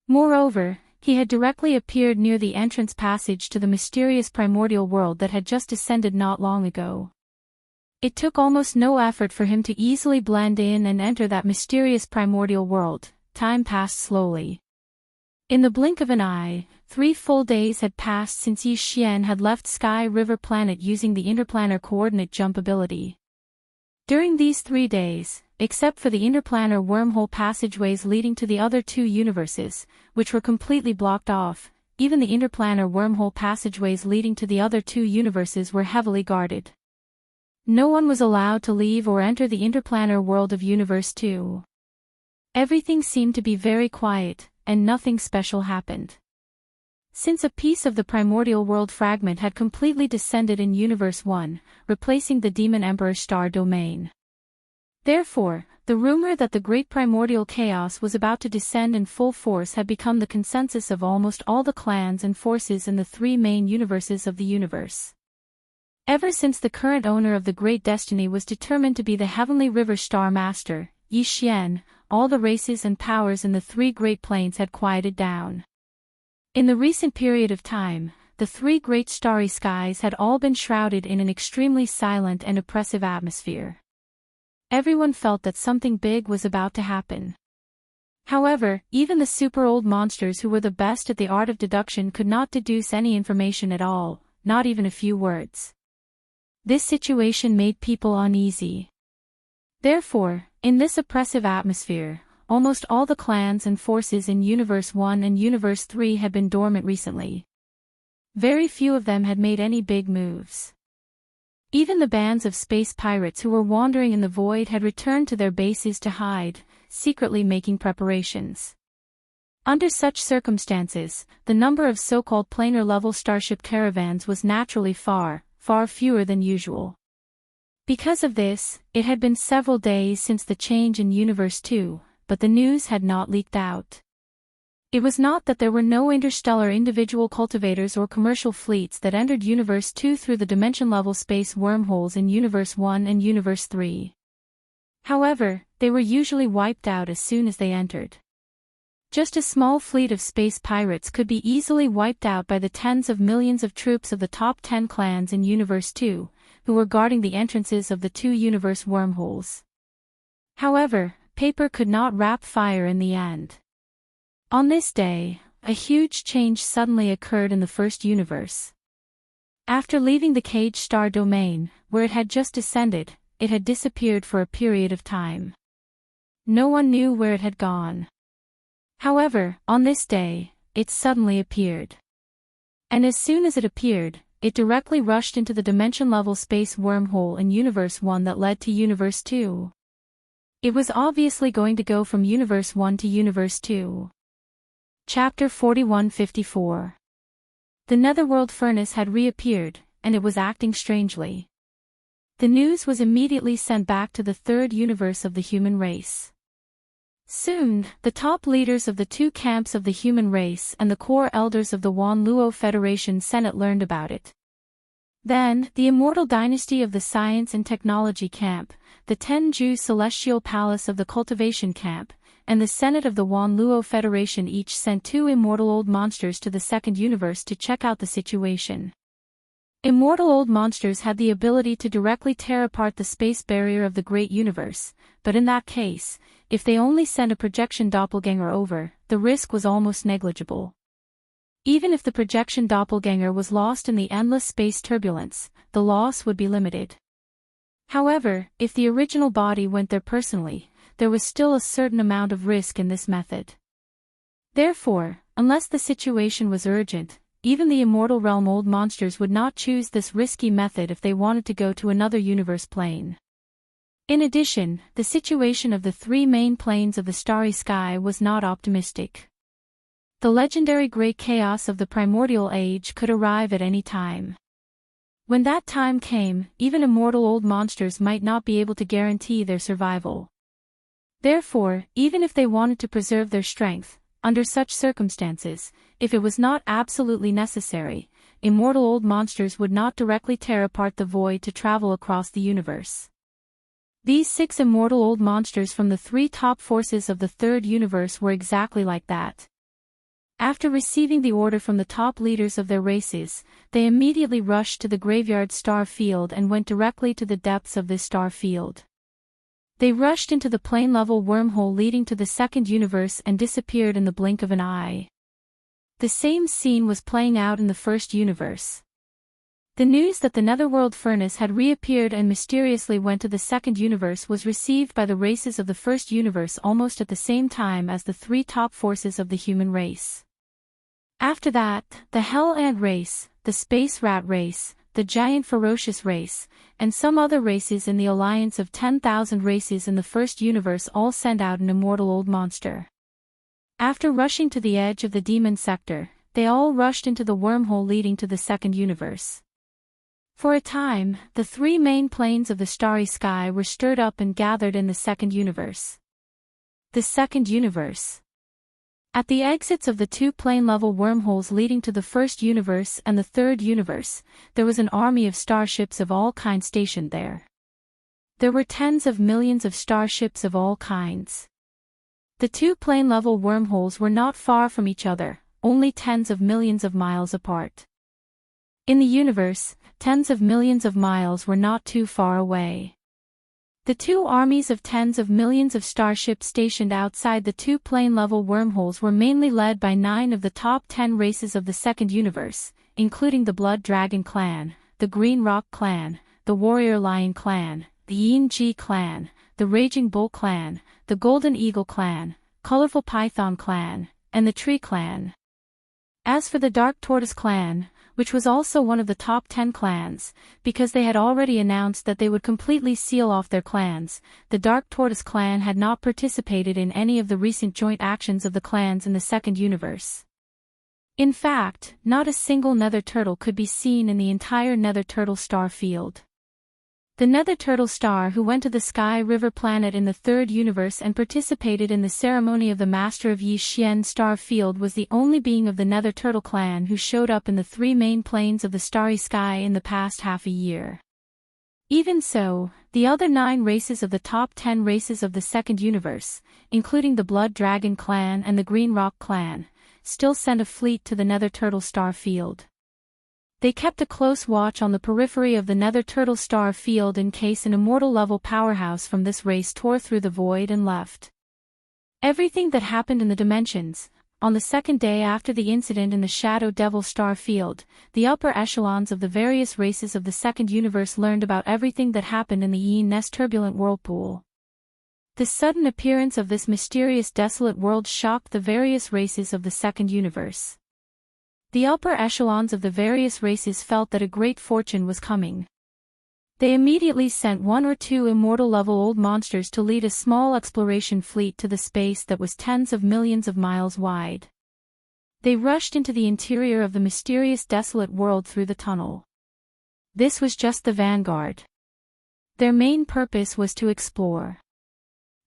Moreover, he had directly appeared near the entrance passage to the mysterious primordial world that had just descended not long ago. It took almost no effort for him to easily blend in and enter that mysterious primordial world. Time passed slowly. In the blink of an eye, 3 full days had passed since Yi Xian had left Sky River Planet using the interplanar coordinate jump ability. During these 3 days, except for the interplanar wormhole passageways leading to the other 2 universes, which were completely blocked off, even the interplanar wormhole passageways leading to the other 2 universes were heavily guarded. No one was allowed to leave or enter the interplanar world of Universe 2. Everything seemed to be very quiet, and nothing special happened. Since a piece of the primordial world fragment had completely descended in Universe 1, replacing the Demon Emperor Star Domain. Therefore, the rumor that the great primordial chaos was about to descend in full force had become the consensus of almost all the clans and forces in the 3 main universes of the universe. Ever since the current owner of the Great Destiny was determined to be the Heavenly River Star Master, Yi Xian, all the races and powers in the 3 Great Plains had quieted down. In the recent period of time, the 3 great starry skies had all been shrouded in an extremely silent and oppressive atmosphere. Everyone felt that something big was about to happen. However, even the super old monsters who were the best at the art of deduction could not deduce any information at all, not even a few words. This situation made people uneasy. Therefore, in this oppressive atmosphere, almost all the clans and forces in Universe 1 and Universe 3 had been dormant recently. Very few of them had made any big moves. Even the bands of space pirates who were wandering in the void had returned to their bases to hide, secretly making preparations. Under such circumstances, the number of so-called planar-level starship caravans was naturally far fewer than usual. Because of this, it had been several days since the change in Universe 2, but the news had not leaked out. It was not that there were no interstellar individual cultivators or commercial fleets that entered Universe 2 through the dimension-level space wormholes in Universe 1 and Universe 3. However, they were usually wiped out as soon as they entered. Just a small fleet of space pirates could be easily wiped out by the tens of millions of troops of the top 10 clans in Universe 2, who were guarding the entrances of the 2 universe wormholes. However, paper could not wrap fire in the end. On this day, a huge change suddenly occurred in the first universe. After leaving the cage star domain, where it had just descended, it had disappeared for a period of time. No one knew where it had gone. However, on this day, it suddenly appeared. And as soon as it appeared, it directly rushed into the dimension-level space wormhole in Universe 1 that led to Universe 2. It was obviously going to go from Universe 1 to Universe 2. Chapter 4154. The Netherworld furnace had reappeared, and it was acting strangely. The news was immediately sent back to the third universe of the human race. Soon, the top leaders of the 2 camps of the human race and the core elders of the Wan Luo Federation Senate learned about it. Then, the immortal dynasty of the Science and Technology camp, the Tenju Celestial Palace of the Cultivation camp, and the Senate of the Wan Luo Federation each sent 2 immortal old monsters to the second universe to check out the situation. Immortal old monsters had the ability to directly tear apart the space barrier of the great universe, but in that case, if they only sent a projection doppelganger over, the risk was almost negligible. Even if the projection doppelganger was lost in the endless space turbulence, the loss would be limited. However, if the original body went there personally, there was still a certain amount of risk in this method. Therefore, unless the situation was urgent, even the immortal realm old monsters would not choose this risky method if they wanted to go to another universe plane. In addition, the situation of the 3 main planes of the starry sky was not optimistic. The legendary great chaos of the primordial age could arrive at any time. When that time came, even immortal old monsters might not be able to guarantee their survival. Therefore, even if they wanted to preserve their strength, under such circumstances, if it was not absolutely necessary, immortal old monsters would not directly tear apart the void to travel across the universe. These 6 immortal old monsters from the 3 top forces of the third universe were exactly like that. After receiving the order from the top leaders of their races, they immediately rushed to the graveyard star field and went directly to the depths of this star field. They rushed into the plane-level wormhole leading to the second universe and disappeared in the blink of an eye. The same scene was playing out in the first universe. The news that the Netherworld furnace had reappeared and mysteriously went to the second universe was received by the races of the first universe almost at the same time as the 3 top forces of the human race. After that, the Hell Ant race, the Space Rat race, the Giant Ferocious race, and some other races in the alliance of 10,000 races in the first universe all sent out an immortal old monster. After rushing to the edge of the demon sector, they all rushed into the wormhole leading to the second universe. For a time, the 3 main planes of the starry sky were stirred up and gathered in the second universe. The second universe. At the exits of the 2 plane-level wormholes leading to the first universe and the third universe, there was an army of starships of all kinds stationed there. There were tens of millions of starships of all kinds. The 2 plane-level wormholes were not far from each other, only tens of millions of miles apart. In the universe, tens of millions of miles were not too far away. The 2 armies of tens of millions of starships stationed outside the 2 plane-level wormholes were mainly led by 9 of the top 10 races of the second universe, including the Blood Dragon clan, the Green Rock clan, the Warrior Lion clan, the Enrich clan, the Raging Bull clan, the Golden Eagle clan, Colorful Python clan, and the Tree clan. As for the Dark Tortoise clan, which was also one of the top 10 clans, because they had already announced that they would completely seal off their clans, the Dark Tortoise clan had not participated in any of the recent joint actions of the clans in the second universe. In fact, not a single Nether Turtle could be seen in the entire Nether Turtle star field. The Nether Turtle star who went to the Sky River planet in the third universe and participated in the ceremony of the Master of Yi Xian star field was the only being of the Nether Turtle clan who showed up in the three main planes of the starry sky in the past half a year. Even so, the other 9 races of the top 10 races of the second universe, including the Blood Dragon clan and the Green Rock clan, still sent a fleet to the Nether Turtle star field. They kept a close watch on the periphery of the Nether Turtle star field in case an immortal-level powerhouse from this race tore through the void and left. Everything that happened in the dimensions, on the second day after the incident in the Shadow Devil star field, the upper echelons of the various races of the second universe learned about everything that happened in the Yi-Ness turbulent whirlpool. The sudden appearance of this mysterious desolate world shocked the various races of the second universe. The upper echelons of the various races felt that a great fortune was coming. They immediately sent 1 or 2 immortal-level old monsters to lead a small exploration fleet to the space that was tens of millions of miles wide. They rushed into the interior of the mysterious desolate world through the tunnel. This was just the vanguard. Their main purpose was to explore.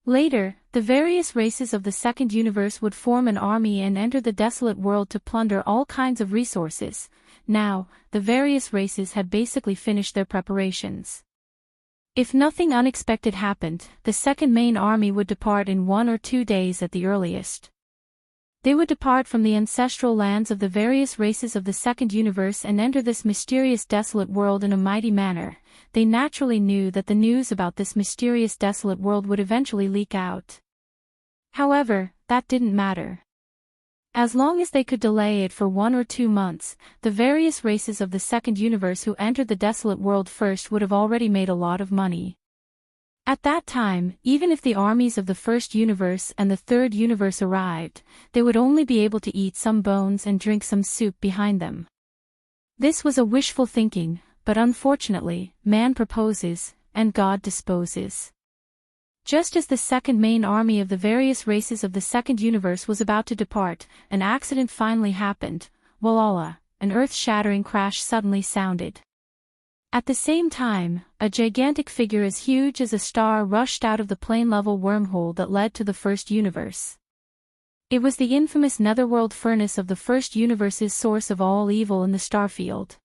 Later, the various races of the second universe would form an army and enter the desolate world to plunder all kinds of resources. Now, the various races had basically finished their preparations. If nothing unexpected happened, the second main army would depart in 1 or 2 days at the earliest. They would depart from the ancestral lands of the various races of the second universe and enter this mysterious desolate world in a mighty manner. They naturally knew that the news about this mysterious desolate world would eventually leak out. However, that didn't matter. As long as they could delay it for 1 or 2 months, the various races of the second universe who entered the desolate world first would have already made a lot of money. At that time, even if the armies of the first universe and the third universe arrived, they would only be able to eat some bones and drink some soup behind them. This was a wishful thinking, but unfortunately, man proposes, and God disposes. Just as the second main army of the various races of the second universe was about to depart, an accident finally happened. Walala, an earth-shattering crash suddenly sounded. At the same time, a gigantic figure as huge as a star rushed out of the plane-level wormhole that led to the first universe. It was the infamous netherworld furnace of the first universe's source of all evil in the starfield.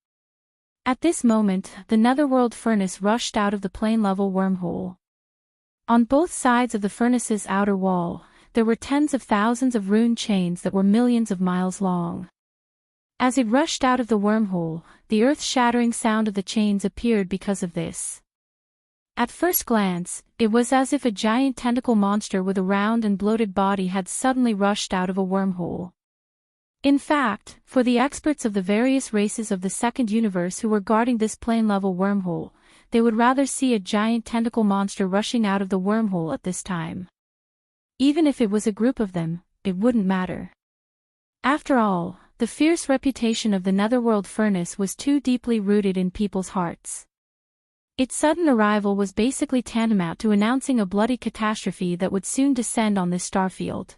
At this moment, the netherworld furnace rushed out of the plane-level wormhole. On both sides of the furnace's outer wall, there were tens of thousands of rune chains that were millions of miles long. As it rushed out of the wormhole, the earth-shattering sound of the chains appeared because of this. At first glance, it was as if a giant tentacle monster with a round and bloated body had suddenly rushed out of a wormhole. In fact, for the experts of the various races of the second universe who were guarding this plane-level wormhole, they would rather see a giant tentacle monster rushing out of the wormhole at this time. Even if it was a group of them, it wouldn't matter. After all, the fierce reputation of the netherworld furnace was too deeply rooted in people's hearts. Its sudden arrival was basically tantamount to announcing a bloody catastrophe that would soon descend on this starfield.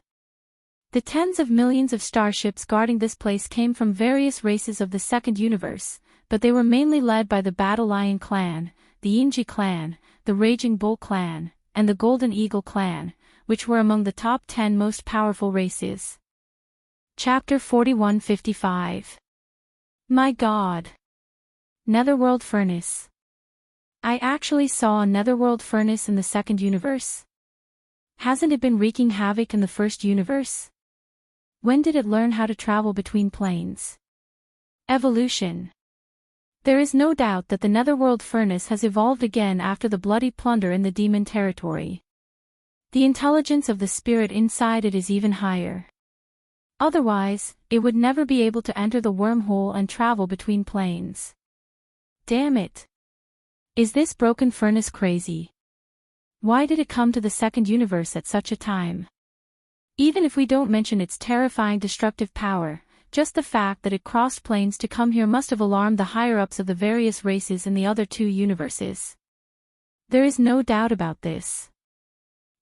The tens of millions of starships guarding this place came from various races of the second universe, but they were mainly led by the Battle Lion clan, the Enrich clan, the Raging Bull clan, and the Golden Eagle clan, which were among the top 10 most powerful races. Chapter 4155. My God! Netherworld Furnace. I actually saw a netherworld furnace in the second universe? Hasn't it been wreaking havoc in the first universe? When did it learn how to travel between planes? Evolution. There is no doubt that the netherworld furnace has evolved again after the bloody plunder in the demon territory. The intelligence of the spirit inside it is even higher. Otherwise, it would never be able to enter the wormhole and travel between planes. Damn it! Is this broken furnace crazy? Why did it come to the second universe at such a time? Even if we don't mention its terrifying destructive power, just the fact that it crossed planes to come here must have alarmed the higher-ups of the various races in the other two universes. There is no doubt about this.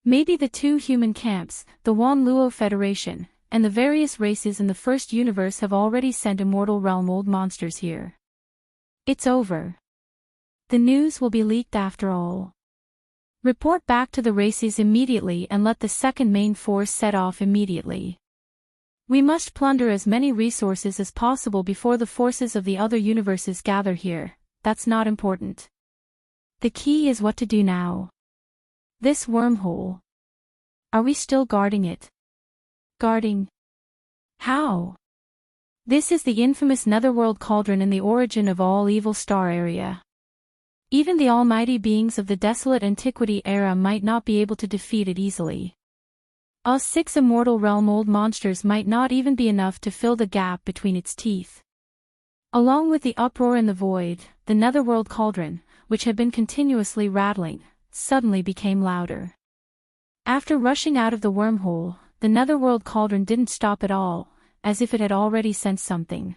Maybe the two human camps, the Wan Luo Federation, and the various races in the first universe have already sent immortal realm-old monsters here. It's over. The news will be leaked after all. Report back to the races immediately and let the second main force set off immediately. We must plunder as many resources as possible before the forces of the other universes gather here. That's not important. The key is what to do now. This wormhole. Are we still guarding it? Guarding? How? This is the infamous Netherworld Cauldron and the origin of all evil star area. Even the almighty beings of the desolate antiquity era might not be able to defeat it easily. Us 6 immortal realm-old monsters might not even be enough to fill the gap between its teeth. Along with the uproar in the void, the Netherworld Cauldron, which had been continuously rattling, suddenly became louder. After rushing out of the wormhole, the Netherworld Cauldron didn't stop at all, as if it had already sensed something.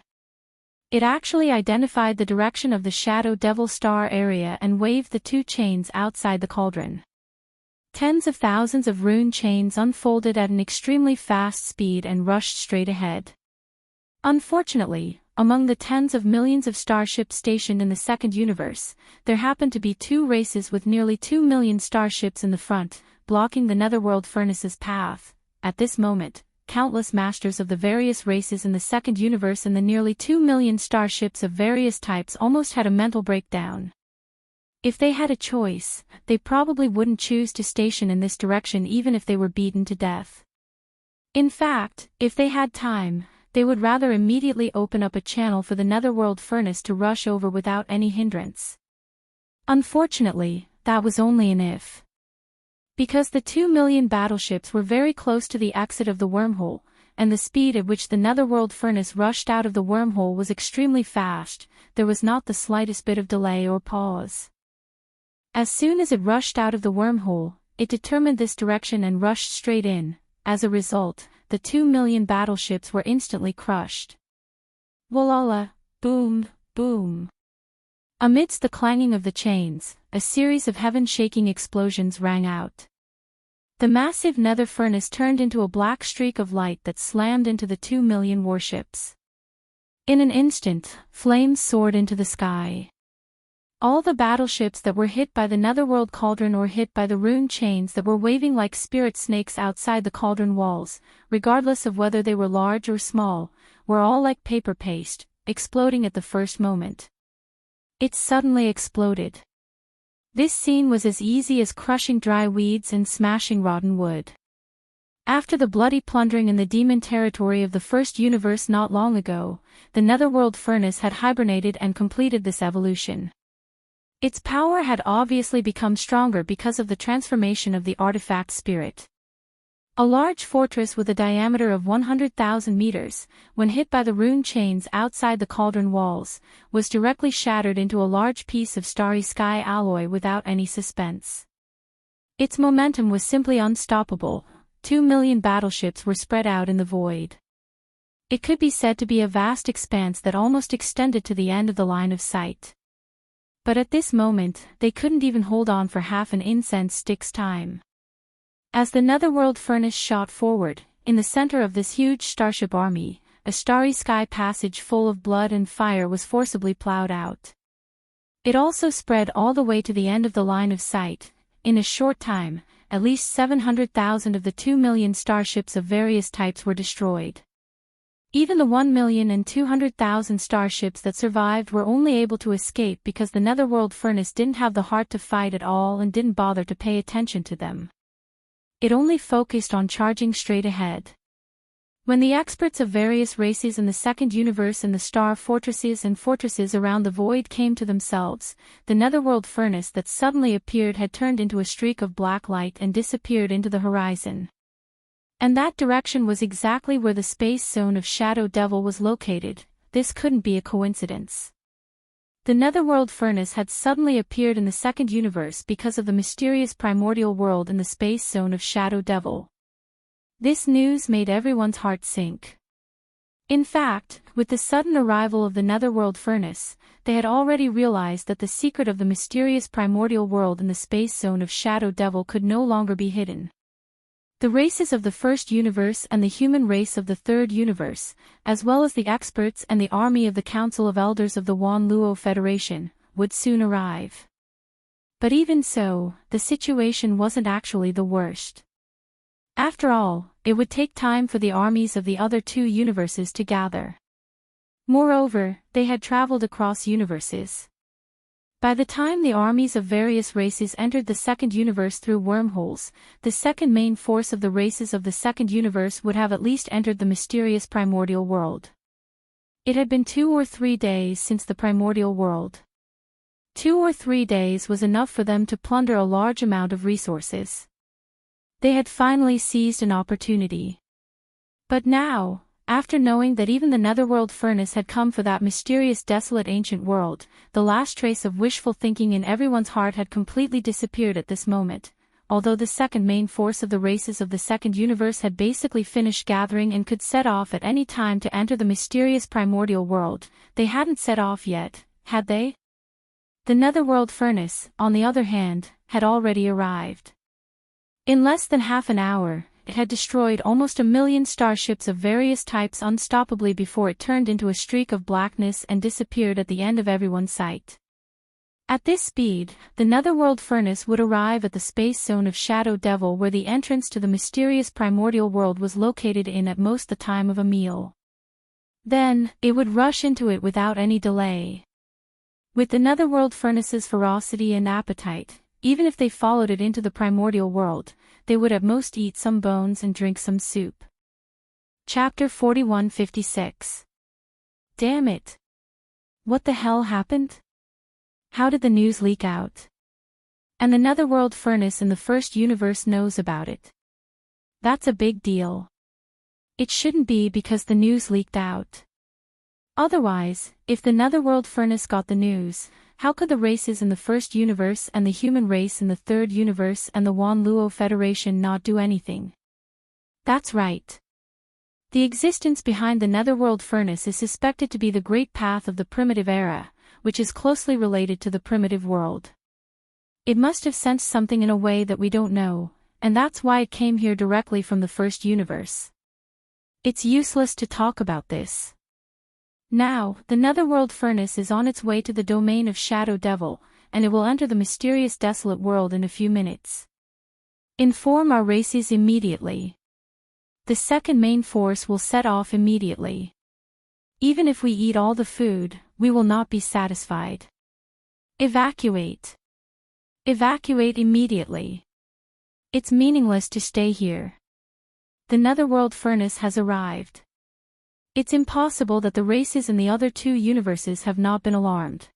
It actually identified the direction of the Shadow Devil Star area and waved the 2 chains outside the cauldron. Tens of thousands of rune chains unfolded at an extremely fast speed and rushed straight ahead. Unfortunately, among the tens of millions of starships stationed in the second universe, there happened to be 2 races with nearly 2 million starships in the front, blocking the Netherworld Furnace's path. At this moment, countless masters of the various races in the second universe and the nearly 2 million starships of various types almost had a mental breakdown. If they had a choice, they probably wouldn't choose to station in this direction even if they were beaten to death. In fact, if they had time, they would rather immediately open up a channel for the Netherworld Furnace to rush over without any hindrance. Unfortunately, that was only an if. Because the 2 million battleships were very close to the exit of the wormhole, and the speed at which the Netherworld Furnace rushed out of the wormhole was extremely fast, there was not the slightest bit of delay or pause. As soon as it rushed out of the wormhole, it determined this direction and rushed straight in. As a result, the 2 million battleships were instantly crushed. Walala, boom, boom. Amidst the clanging of the chains, a series of heaven-shaking explosions rang out. The massive nether furnace turned into a black streak of light that slammed into the 2 million warships. In an instant, flames soared into the sky. All the battleships that were hit by the Netherworld Cauldron or hit by the rune chains that were waving like spirit snakes outside the cauldron walls, regardless of whether they were large or small, were all like paper paste, exploding at the first moment. It suddenly exploded. This scene was as easy as crushing dry weeds and smashing rotten wood. After the bloody plundering in the demon territory of the first universe not long ago, the Netherworld Furnace had hibernated and completed this evolution. Its power had obviously become stronger because of the transformation of the artifact spirit. A large fortress with a diameter of 100,000 meters, when hit by the rune chains outside the cauldron walls, was directly shattered into a large piece of starry sky alloy without any suspense. Its momentum was simply unstoppable. 2 million battleships were spread out in the void. It could be said to be a vast expanse that almost extended to the end of the line of sight. But at this moment, they couldn't even hold on for half an incense stick's time. As the Netherworld Furnace shot forward, in the center of this huge starship army, a starry sky passage full of blood and fire was forcibly plowed out. It also spread all the way to the end of the line of sight. In a short time, at least 700,000 of the 2 million starships of various types were destroyed. Even the 1,200,000 starships that survived were only able to escape because the Netherworld Furnace didn't have the heart to fight at all and didn't bother to pay attention to them. It only focused on charging straight ahead. When the experts of various races in the second universe and the star fortresses and fortresses around the void came to themselves, the Netherworld Furnace that suddenly appeared had turned into a streak of black light and disappeared into the horizon. And that direction was exactly where the space zone of Shadow Devil was located. This couldn't be a coincidence. The netherworld furnace had suddenly appeared in the second universe because of the mysterious primordial world in the space zone of Shadow Devil. This news made everyone's heart sink. In fact, with the sudden arrival of the netherworld furnace, they had already realized that the secret of the mysterious primordial world in the space zone of Shadow Devil could no longer be hidden. The races of the first universe and the human race of the third universe, as well as the experts and the army of the Council of Elders of the Wan Luo Federation, would soon arrive. But even so, the situation wasn't actually the worst. After all, it would take time for the armies of the other two universes to gather. Moreover, they had traveled across universes. By the time the armies of various races entered the second universe through wormholes, the second main force of the races of the second universe would have at least entered the mysterious primordial world. It had been 2 or 3 days since the primordial world. 2 or 3 days was enough for them to plunder a large amount of resources. They had finally seized an opportunity. But now, after knowing that even the netherworld furnace had come for that mysterious desolate ancient world, the last trace of wishful thinking in everyone's heart had completely disappeared at this moment. Although the second main force of the races of the second universe had basically finished gathering and could set off at any time to enter the mysterious primordial world, they hadn't set off yet, had they? The netherworld furnace, on the other hand, had already arrived. In less than half an hour, it had destroyed almost 1 million starships of various types unstoppably before it turned into a streak of blackness and disappeared at the end of everyone's sight. At this speed, the netherworld furnace would arrive at the space zone of Shadow Devil where the entrance to the mysterious primordial world was located in at most the time of a meal. Then, it would rush into it without any delay. With the netherworld furnace's ferocity and appetite, even if they followed it into the primordial world, they would at most eat some bones and drink some soup. Chapter 4156. Damn it! What the hell happened? How did the news leak out? And the netherworld furnace in the first universe knows about it. That's a big deal. It shouldn't be because the news leaked out. Otherwise, if the netherworld furnace got the news, how could the races in the first universe and the human race in the third universe and the Wan Luo Federation not do anything? That's right. The existence behind the netherworld furnace is suspected to be the great path of the primitive era, which is closely related to the primitive world. It must have sensed something in a way that we don't know, and that's why it came here directly from the first universe. It's useless to talk about this. Now, the netherworld furnace is on its way to the domain of Shadow Devil, and it will enter the mysterious desolate world in a few minutes. Inform our races immediately. The second main force will set off immediately. Even if we eat all the food, we will not be satisfied. Evacuate. Evacuate immediately. It's meaningless to stay here. The netherworld furnace has arrived. It's impossible that the races in the other two universes have not been alarmed.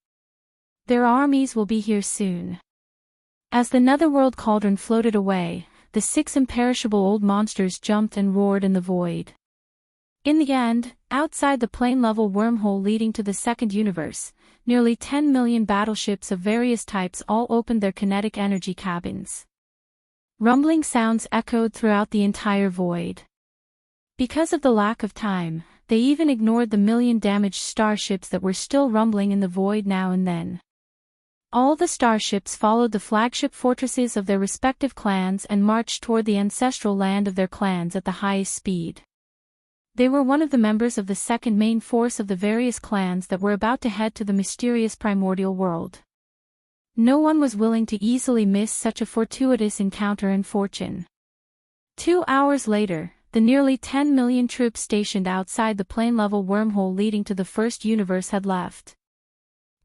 Their armies will be here soon. As the netherworld cauldron floated away, the 6 imperishable old monsters jumped and roared in the void. In the end, outside the plane-level wormhole leading to the second universe, nearly 10 million battleships of various types all opened their kinetic energy cabins. Rumbling sounds echoed throughout the entire void. Because of the lack of time, they even ignored the 1 million damaged starships that were still rumbling in the void now and then. All the starships followed the flagship fortresses of their respective clans and marched toward the ancestral land of their clans at the highest speed. They were one of the members of the second main force of the various clans that were about to head to the mysterious primordial world. No one was willing to easily miss such a fortuitous encounter in fortune. 2 hours later, the nearly 10 million troops stationed outside the plane-level wormhole leading to the first universe had left.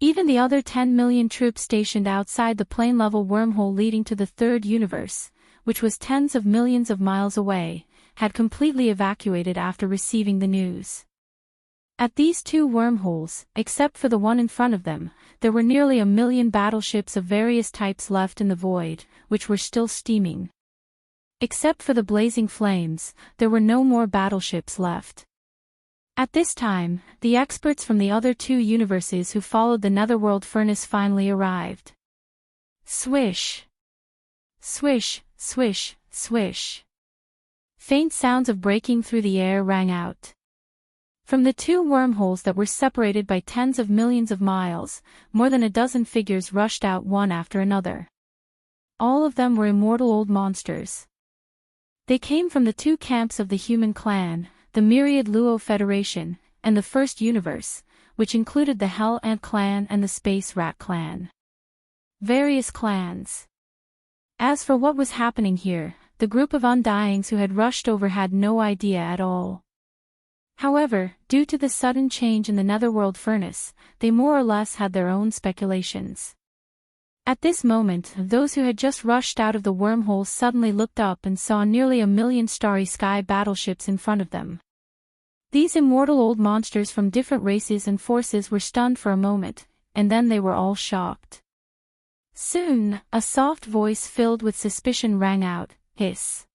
Even the other 10 million troops stationed outside the plane-level wormhole leading to the third universe, which was tens of millions of miles away, had completely evacuated after receiving the news. At these 2 wormholes, except for the one in front of them, there were nearly 1 million battleships of various types left in the void, which were still steaming. Except for the blazing flames, there were no more battleships left. At this time, the experts from the other two universes who followed the netherworld furnace finally arrived. Swish! Swish, swish, swish. Faint sounds of breaking through the air rang out. From the two wormholes that were separated by tens of millions of miles, more than a dozen figures rushed out one after another. All of them were immortal old monsters. They came from the two camps of the human clan, the Myriad Luo Federation, and the First Universe, which included the Hell Ant Clan and the Space Rat Clan. Various clans. As for what was happening here, the group of Undyings who had rushed over had no idea at all. However, due to the sudden change in the netherworld furnace, they more or less had their own speculations. At this moment, those who had just rushed out of the wormhole suddenly looked up and saw nearly 1,000,000 starry sky battleships in front of them. These immortal old monsters from different races and forces were stunned for a moment, and then they were all shocked. Soon, a soft voice filled with suspicion rang out, "Hiss.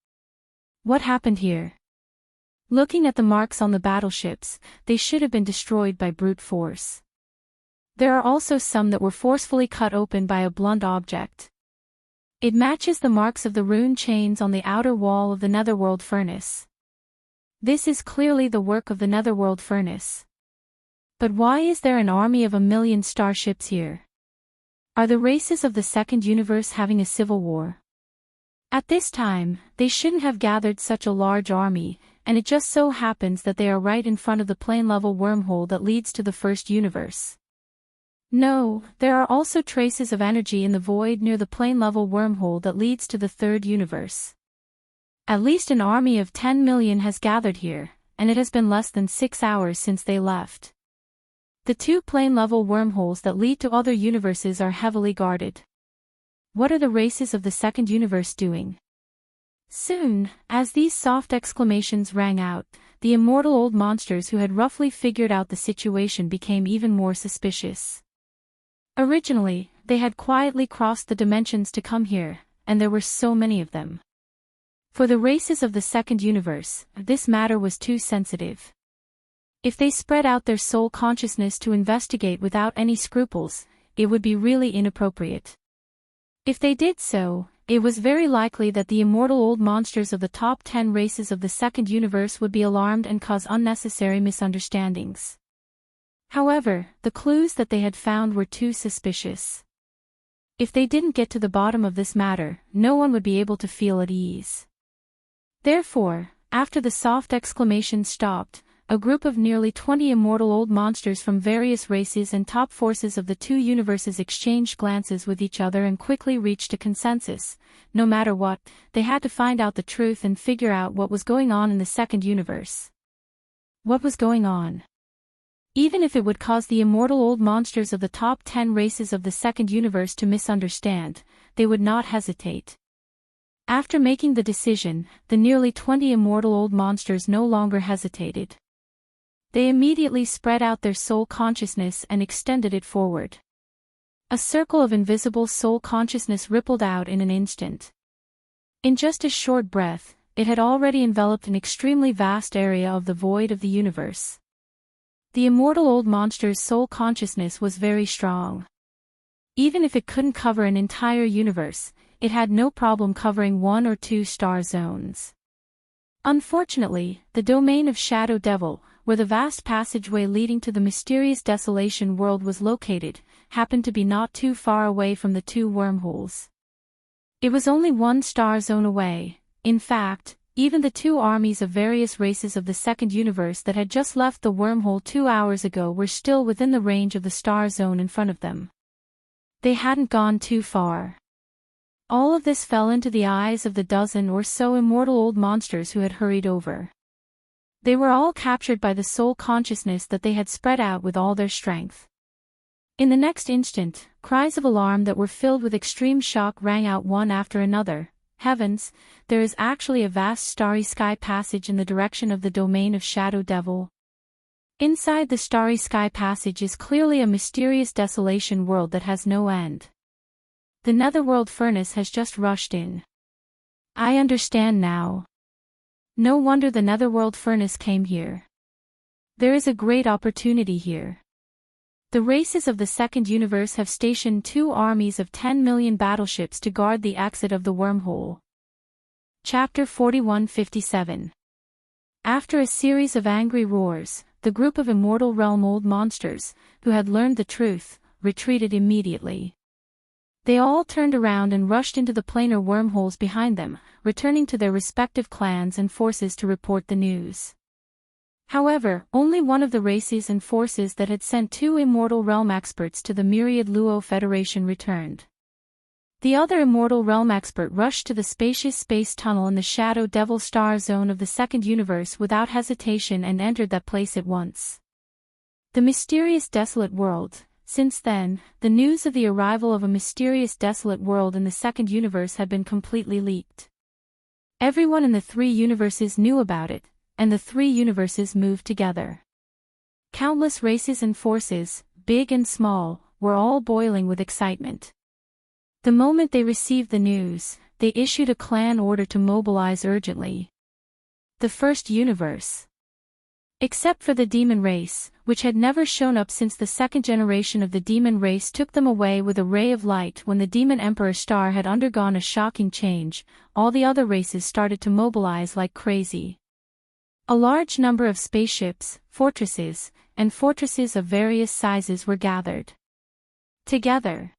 What happened here?" Looking at the marks on the battleships, they should have been destroyed by brute force. There are also some that were forcefully cut open by a blunt object. It matches the marks of the rune chains on the outer wall of the netherworld furnace. This is clearly the work of the netherworld furnace. But why is there an army of 1,000,000 starships here? Are the races of the second universe having a civil war? At this time, they shouldn't have gathered such a large army, and it just so happens that they are right in front of the plane-level wormhole that leads to the first universe. No, there are also traces of energy in the void near the plane-level wormhole that leads to the third universe. At least an army of 10 million has gathered here, and it has been less than 6 hours since they left. The two plane-level wormholes that lead to other universes are heavily guarded. What are the races of the second universe doing? Soon, as these soft exclamations rang out, the immortal old monsters who had roughly figured out the situation became even more suspicious. Originally, they had quietly crossed the dimensions to come here, and there were so many of them. For the races of the second universe, this matter was too sensitive. If they spread out their soul consciousness to investigate without any scruples, it would be really inappropriate. If they did so, it was very likely that the immortal old monsters of the top 10 races of the second universe would be alarmed and cause unnecessary misunderstandings. However, the clues that they had found were too suspicious. If they didn't get to the bottom of this matter, no one would be able to feel at ease. Therefore, after the soft exclamation stopped, a group of nearly 20 immortal old monsters from various races and top forces of the two universes exchanged glances with each other and quickly reached a consensus. No matter what, they had to find out the truth and figure out what was going on in the second universe. What was going on? Even if it would cause the immortal old monsters of the top 10 races of the second universe to misunderstand, they would not hesitate. After making the decision, the nearly 20 immortal old monsters no longer hesitated. They immediately spread out their soul consciousness and extended it forward. A circle of invisible soul consciousness rippled out in an instant. In just a short breath, it had already enveloped an extremely vast area of the void of the universe. The immortal old monster's soul consciousness was very strong. Even if it couldn't cover an entire universe, it had no problem covering 1 or 2 star zones. Unfortunately, the domain of Shadow Devil, where the vast passageway leading to the mysterious Desolation world was located, happened to be not too far away from the two wormholes. It was only 1 star zone away. In fact, even the two armies of various races of the second universe that had just left the wormhole 2 hours ago were still within the range of the star zone in front of them. They hadn't gone too far. All of this fell into the eyes of the dozen or so immortal old monsters who had hurried over. They were all captured by the soul consciousness that they had spread out with all their strength. In the next instant, cries of alarm that were filled with extreme shock rang out one after another. Heavens, there is actually a vast starry sky passage in the direction of the domain of Shadow Devil. Inside the starry sky passage is clearly a mysterious desolation world that has no end. The netherworld furnace has just rushed in. I understand now. No wonder the Netherworld furnace came here. There is a great opportunity here. The races of the second universe have stationed 2 armies of 10 million battleships to guard the exit of the wormhole. Chapter 4157. After a series of angry roars, the group of immortal realm old monsters, who had learned the truth, retreated immediately. They all turned around and rushed into the planar wormholes behind them, returning to their respective clans and forces to report the news. However, only one of the races and forces that had sent 2 immortal realm experts to the myriad Luo Federation returned. The other immortal realm expert rushed to the spacious space tunnel in the Shadow Devil Star Zone of the second universe without hesitation and entered that place at once. The mysterious desolate world. Since then, the news of the arrival of a mysterious desolate world in the second universe had been completely leaked. Everyone in the 3 universes knew about it, and the 3 universes moved together. Countless races and forces, big and small, were all boiling with excitement. The moment they received the news, they issued a clan order to mobilize urgently. The first universe. Except for the demon race, which had never shown up since the second generation of the demon race took them away with a ray of light when the demon emperor star had undergone a shocking change, all the other races started to mobilize like crazy. A large number of spaceships, fortresses, and fortresses of various sizes were gathered together.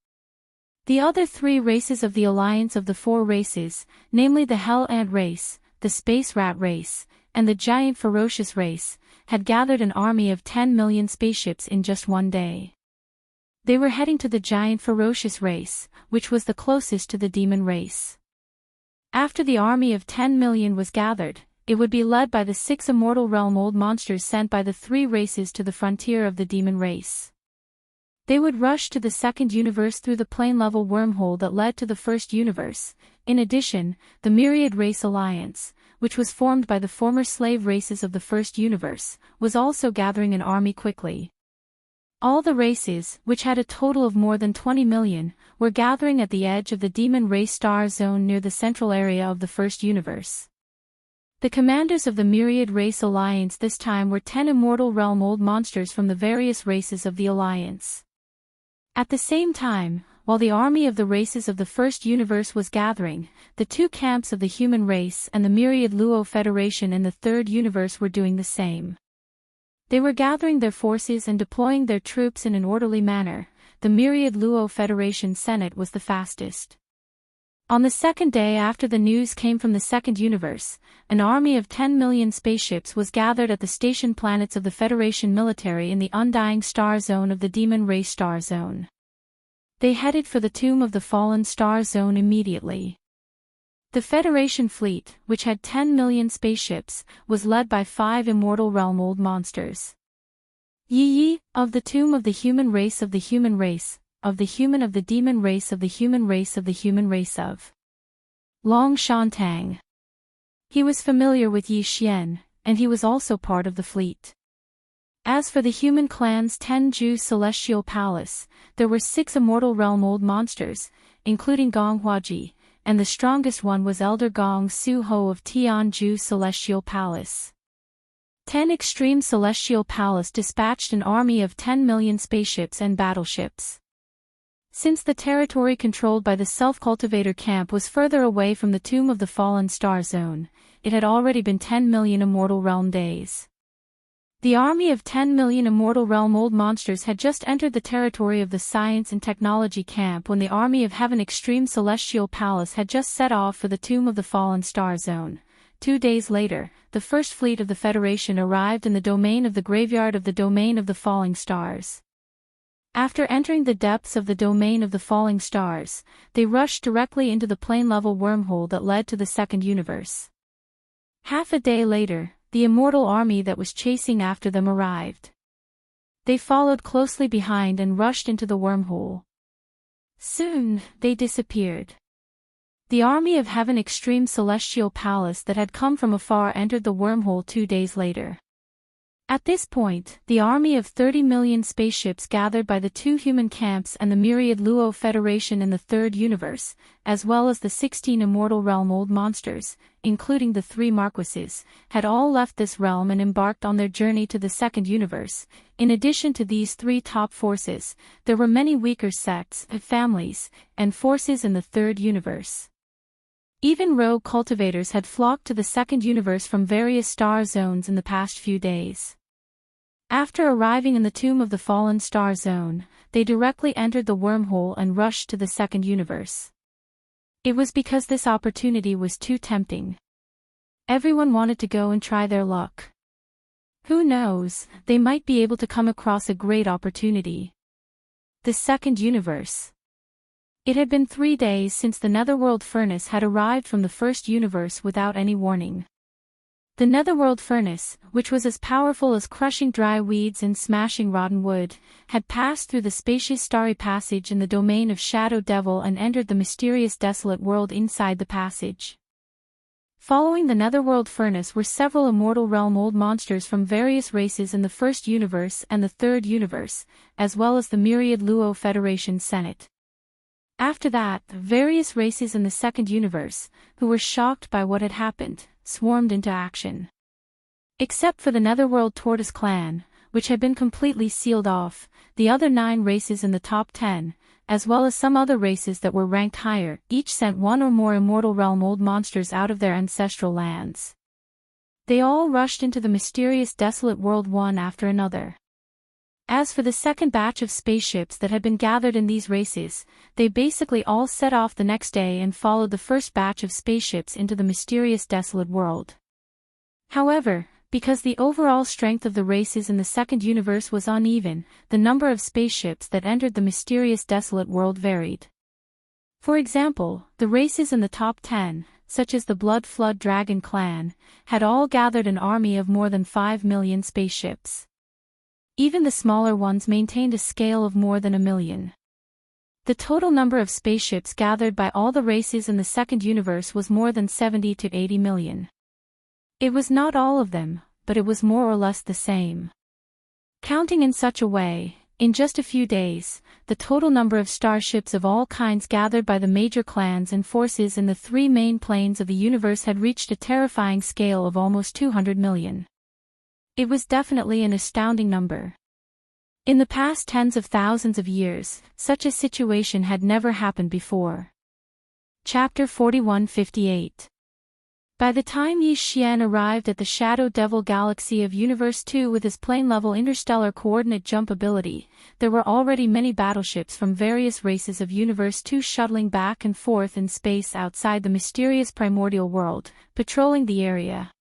The other 3 races of the alliance of the 4 races, namely the Hell Ant race, the Space Rat race, and the Giant Ferocious race, had gathered an army of 10 million spaceships in just one day. They were heading to the Giant Ferocious race, which was the closest to the demon race. After the army of 10 million was gathered, it would be led by the 6 immortal realm old monsters sent by the 3 races to the frontier of the demon race. They would rush to the second universe through the plane-level wormhole that led to the first universe. In addition, the Myriad Race Alliance, which was formed by the former slave races of the first universe, was also gathering an army quickly. All the races, which had a total of more than 20 million, were gathering at the edge of the Demon Race Star Zone near the central area of the first universe. The commanders of the Myriad Race Alliance this time were 10 immortal realm old monsters from the various races of the Alliance. At the same time, while the army of the races of the first universe was gathering, the 2 camps of the human race and the Myriad Luo Federation in the third universe were doing the same. They were gathering their forces and deploying their troops in an orderly manner. The Myriad Luo Federation Senate was the fastest. On the second day after the news came from the second universe, an army of 10 million spaceships was gathered at the station planets of the Federation military in the Undying Star Zone of the Demon Race Star Zone. They headed for the Tomb of the Fallen Star Zone immediately. The Federation fleet, which had 10 million spaceships, was led by 5 immortal realm old monsters. Yi, of the Tomb of the Human Race of the Human Race, of the Human of the Demon Race of the Human Race of the Human Race of Long Shantang. He was familiar with Yi Xian, and he was also part of the fleet. As for the human clan's Tenju Celestial Palace, there were 6 immortal realm old monsters, including Gong Huaji, and the strongest one was Elder Gong Su Ho of Tianju Celestial Palace. 10 Extreme Celestial Palace dispatched an army of 10 million spaceships and battleships. Since the territory controlled by the Self-Cultivator camp was further away from the Tomb of the Fallen Star Zone, it had already been 10 million immortal realm days. The army of 10 million immortal realm old monsters had just entered the territory of the Science and Technology camp when the army of Heaven Extreme Celestial Palace had just set off for the Tomb of the Fallen Star Zone. 2 days later, the first fleet of the Federation arrived in the domain of the graveyard of the Domain of the Falling Stars. After entering the depths of the Domain of the Falling Stars, they rushed directly into the plane-level wormhole that led to the second universe. Half a day later, the immortal army that was chasing after them arrived. They followed closely behind and rushed into the wormhole. Soon, they disappeared. The army of Heaven Extreme Celestial Palace that had come from afar entered the wormhole 2 days later. At this point, the army of 30 million spaceships gathered by the 2 human camps and the myriad Luo Federation in the third universe, as well as the 16 immortal realm old monsters, including the 3 marquises, had all left this realm and embarked on their journey to the second universe. In addition to these 3 top forces, there were many weaker sects, families, and forces in the third universe. Even rogue cultivators had flocked to the second universe from various star zones in the past few days. After arriving in the tomb of the fallen star zone, they directly entered the wormhole and rushed to the second universe. It was because this opportunity was too tempting. Everyone wanted to go and try their luck. Who knows, they might be able to come across a great opportunity. The second universe. It had been 3 days since the Netherworld furnace had arrived from the first universe without any warning. The Netherworld furnace, which was as powerful as crushing dry weeds and smashing rotten wood, had passed through the spacious starry passage in the domain of Shadow Devil and entered the mysterious desolate world inside the passage. Following the Netherworld furnace were several immortal realm old monsters from various races in the first universe and the third universe, as well as the myriad Luo Federation Senate. After that, various races in the second universe, who were shocked by what had happened, swarmed into action. Except for the Netherworld Tortoise clan, which had been completely sealed off, the other 9 races in the top 10, as well as some other races that were ranked higher, each sent 1 or more immortal realm old monsters out of their ancestral lands. They all rushed into the mysterious desolate world one after another. As for the second batch of spaceships that had been gathered in these races, they basically all set off the next day and followed the first batch of spaceships into the mysterious desolate world. However, because the overall strength of the races in the second universe was uneven, the number of spaceships that entered the mysterious desolate world varied. For example, the races in the top 10, such as the Blood Flood Dragon clan, had all gathered an army of more than 5 million spaceships. Even the smaller ones maintained a scale of more than 1 million. The total number of spaceships gathered by all the races in the second universe was more than 70 to 80 million. It was not all of them, but it was more or less the same. Counting in such a way, in just a few days, the total number of starships of all kinds gathered by the major clans and forces in the 3 main planes of the universe had reached a terrifying scale of almost 200 million. It was definitely an astounding number. In the past tens of thousands of years, such a situation had never happened before. Chapter 4158. By the time Yi Xian arrived at the Shadow Devil Galaxy of Universe 2 with his plane-level interstellar coordinate jump ability, there were already many battleships from various races of Universe 2 shuttling back and forth in space outside the mysterious primordial world, patrolling the area.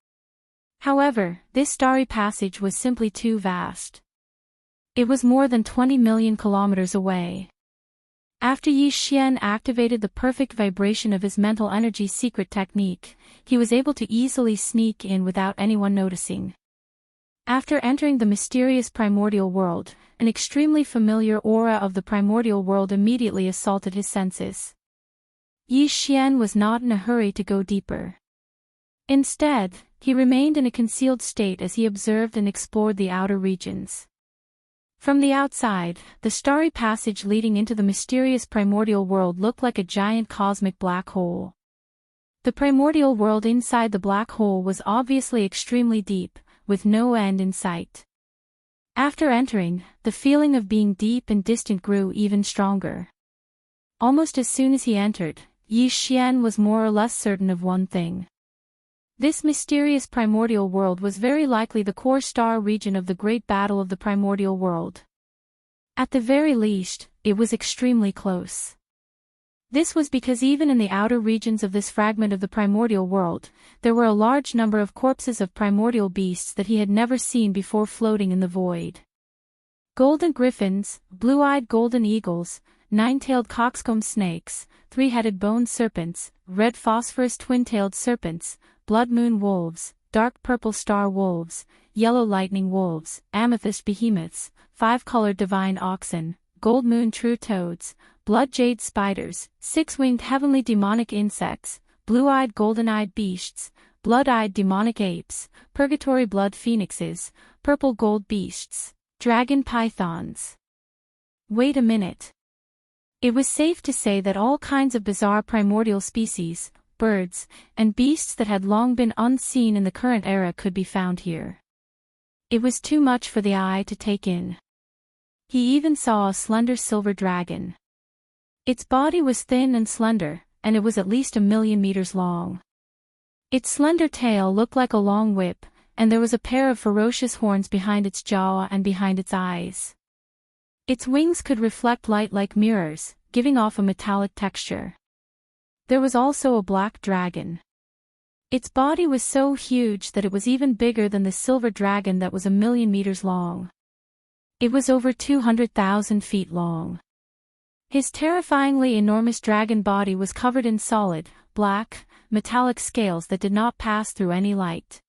However, this starry passage was simply too vast. It was more than 20 million kilometers away. After Yi Xian activated the perfect vibration of his mental energy secret technique, he was able to easily sneak in without anyone noticing. After entering the mysterious primordial world, an extremely familiar aura of the primordial world immediately assaulted his senses. Yi Xian was not in a hurry to go deeper. Instead, he remained in a concealed state as he observed and explored the outer regions. From the outside, the starry passage leading into the mysterious primordial world looked like a giant cosmic black hole. The primordial world inside the black hole was obviously extremely deep, with no end in sight. After entering, the feeling of being deep and distant grew even stronger. Almost as soon as he entered, Yi Xian was more or less certain of one thing. This mysterious primordial world was very likely the core star region of the Great Battle of the Primordial World. At the very least, it was extremely close. This was because even in the outer regions of this fragment of the primordial world, there were a large number of corpses of primordial beasts that he had never seen before floating in the void. Golden griffins, blue-eyed golden eagles, 9-tailed coxcomb snakes, 3-headed bone serpents, red phosphorus twin-tailed serpents, blood moon wolves, dark purple star wolves, yellow lightning wolves, amethyst behemoths, 5-colored divine oxen, gold moon true toads, blood jade spiders, 6-winged heavenly demonic insects, blue-eyed golden-eyed beasts, blood-eyed demonic apes, purgatory blood phoenixes, purple gold beasts, dragon pythons. Wait a minute. It was safe to say that all kinds of bizarre primordial species, birds, and beasts that had long been unseen in the current era could be found here. It was too much for the eye to take in. He even saw a slender silver dragon. Its body was thin and slender, and it was at least 1,000,000 meters long. Its slender tail looked like a long whip, and there was a pair of ferocious horns behind its jaw and behind its eyes. Its wings could reflect light like mirrors, giving off a metallic texture. There was also a black dragon. Its body was so huge that it was even bigger than the silver dragon that was 1,000,000 meters long. It was over 200,000 feet long. His terrifyingly enormous dragon body was covered in solid, black, metallic scales that did not pass through any light.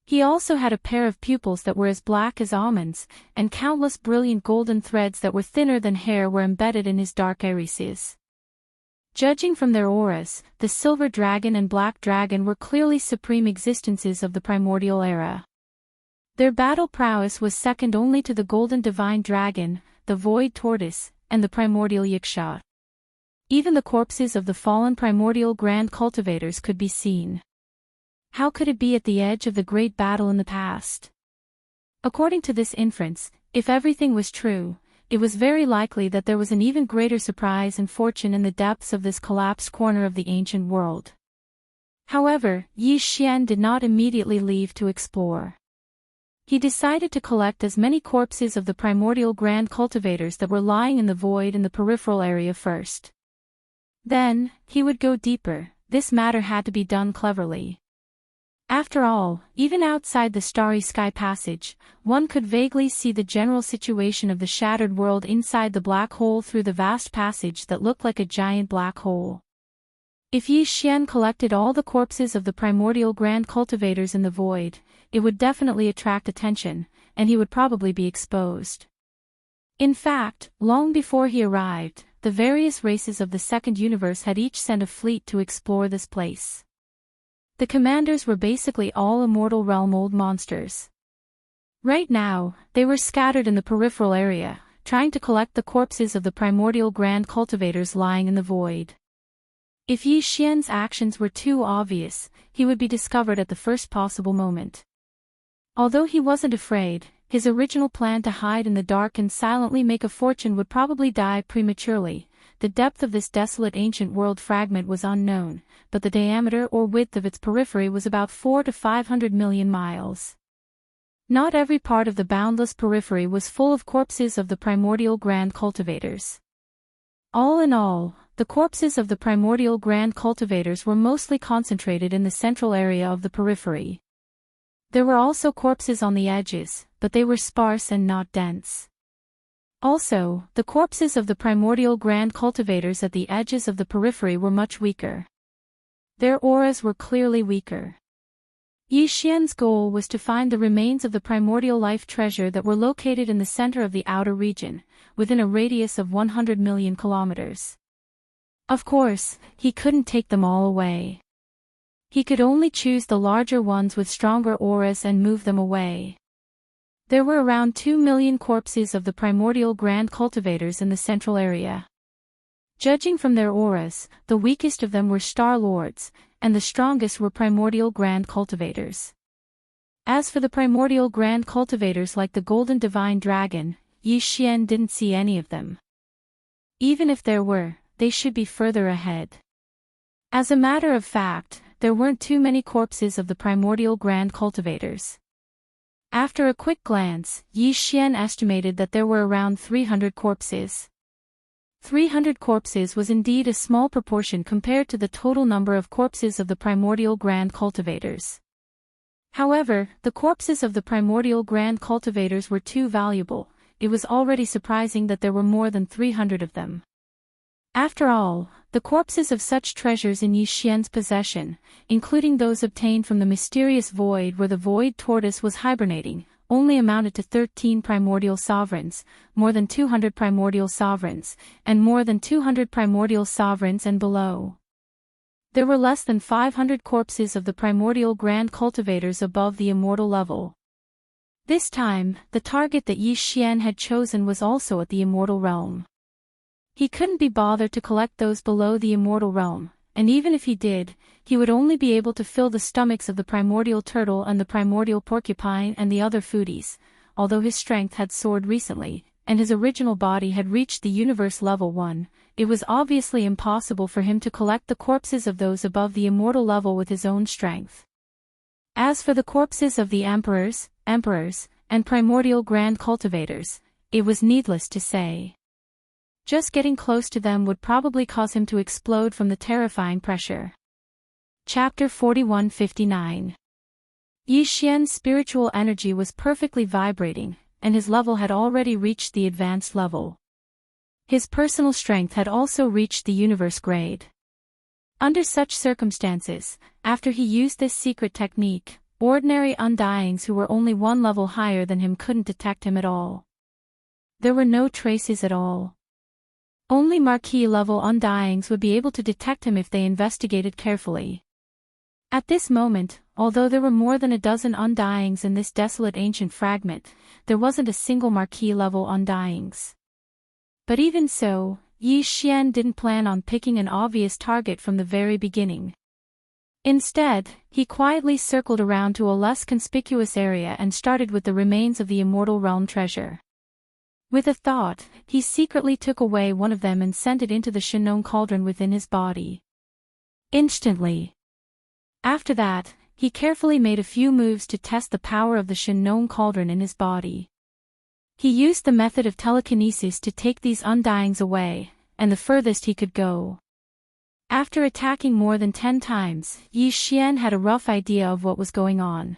He also had a pair of pupils that were as black as almonds, and countless brilliant golden threads that were thinner than hair were embedded in his dark irises. Judging from their auras, the silver dragon and black dragon were clearly supreme existences of the primordial era. Their battle prowess was second only to the golden divine dragon, the void tortoise, and the primordial yiksha. Even the corpses of the fallen primordial grand cultivators could be seen. How could it be at the edge of the great battle in the past? According to this inference, if everything was true, it was very likely that there was an even greater surprise and fortune in the depths of this collapsed corner of the ancient world. However, Yi Xian did not immediately leave to explore. He decided to collect as many corpses of the primordial grand cultivators that were lying in the void in the peripheral area first. Then, he would go deeper. This matter had to be done cleverly. After all, even outside the Starry Sky Passage, one could vaguely see the general situation of the shattered world inside the black hole through the vast passage that looked like a giant black hole. If Yi Xian collected all the corpses of the primordial grand cultivators in the void, it would definitely attract attention, and he would probably be exposed. In fact, long before he arrived, the various races of the Second Universe had each sent a fleet to explore this place. The commanders were basically all immortal realm-old monsters. Right now, they were scattered in the peripheral area, trying to collect the corpses of the primordial grand cultivators lying in the void. If Yi Xian's actions were too obvious, he would be discovered at the first possible moment. Although he wasn't afraid, his original plan to hide in the dark and silently make a fortune would probably die prematurely. The depth of this desolate ancient world fragment was unknown, but the diameter or width of its periphery was about 400 to 500 million miles. Not every part of the boundless periphery was full of corpses of the primordial grand cultivators. All in all, the corpses of the primordial grand cultivators were mostly concentrated in the central area of the periphery. There were also corpses on the edges, but they were sparse and not dense. Also, the corpses of the primordial grand cultivators at the edges of the periphery were much weaker. Their auras were clearly weaker. Yi Xian's goal was to find the remains of the primordial life treasure that were located in the center of the outer region, within a radius of 100 million kilometers. Of course, he couldn't take them all away. He could only choose the larger ones with stronger auras and move them away. There were around 2 million corpses of the primordial grand cultivators in the central area. Judging from their auras, the weakest of them were Star Lords, and the strongest were primordial grand cultivators. As for the primordial grand cultivators like the golden divine dragon, Yi Xian didn't see any of them. Even if there were, they should be further ahead. As a matter of fact, there weren't too many corpses of the primordial grand cultivators. After a quick glance, Yi Xian estimated that there were around 300 corpses. 300 corpses was indeed a small proportion compared to the total number of corpses of the primordial grand cultivators. However, the corpses of the primordial grand cultivators were too valuable. It was already surprising that there were more than 300 of them. After all, the corpses of such treasures in Yi Xian's possession, including those obtained from the mysterious void where the void tortoise was hibernating, only amounted to 13 primordial sovereigns, more than 200 primordial sovereigns, and more than 200 primordial sovereigns and below. there were less than 500 corpses of the primordial grand cultivators above the immortal level. This time, the target that Yi Xian had chosen was also at the immortal realm. He couldn't be bothered to collect those below the immortal realm, and even if he did, he would only be able to fill the stomachs of the primordial turtle and the primordial porcupine and the other foodies, although his strength had soared recently, and his original body had reached the universe level 1, it was obviously impossible for him to collect the corpses of those above the immortal level with his own strength. As for the corpses of the emperors, and primordial grand cultivators, it was needless to say. Just getting close to them would probably cause him to explode from the terrifying pressure. Chapter 4159. Yi Xian's spiritual energy was perfectly vibrating, and his level had already reached the advanced level. His personal strength had also reached the universe grade. Under such circumstances, after he used this secret technique, ordinary undyings who were only one level higher than him couldn't detect him at all. There were no traces at all. Only Marquis-level undyings would be able to detect him if they investigated carefully. At this moment, although there were more than a dozen undyings in this desolate ancient fragment, there wasn't a single Marquis-level undyings. But even so, Yi Xian didn't plan on picking an obvious target from the very beginning. Instead, he quietly circled around to a less conspicuous area and started with the remains of the immortal realm treasure. With a thought, he secretly took away one of them and sent it into the Shinon cauldron within his body. Instantly. After that, he carefully made a few moves to test the power of the Shinon cauldron in his body. He used the method of telekinesis to take these undyings away, and the furthest he could go. After attacking more than 10 times, Yi Xian had a rough idea of what was going on.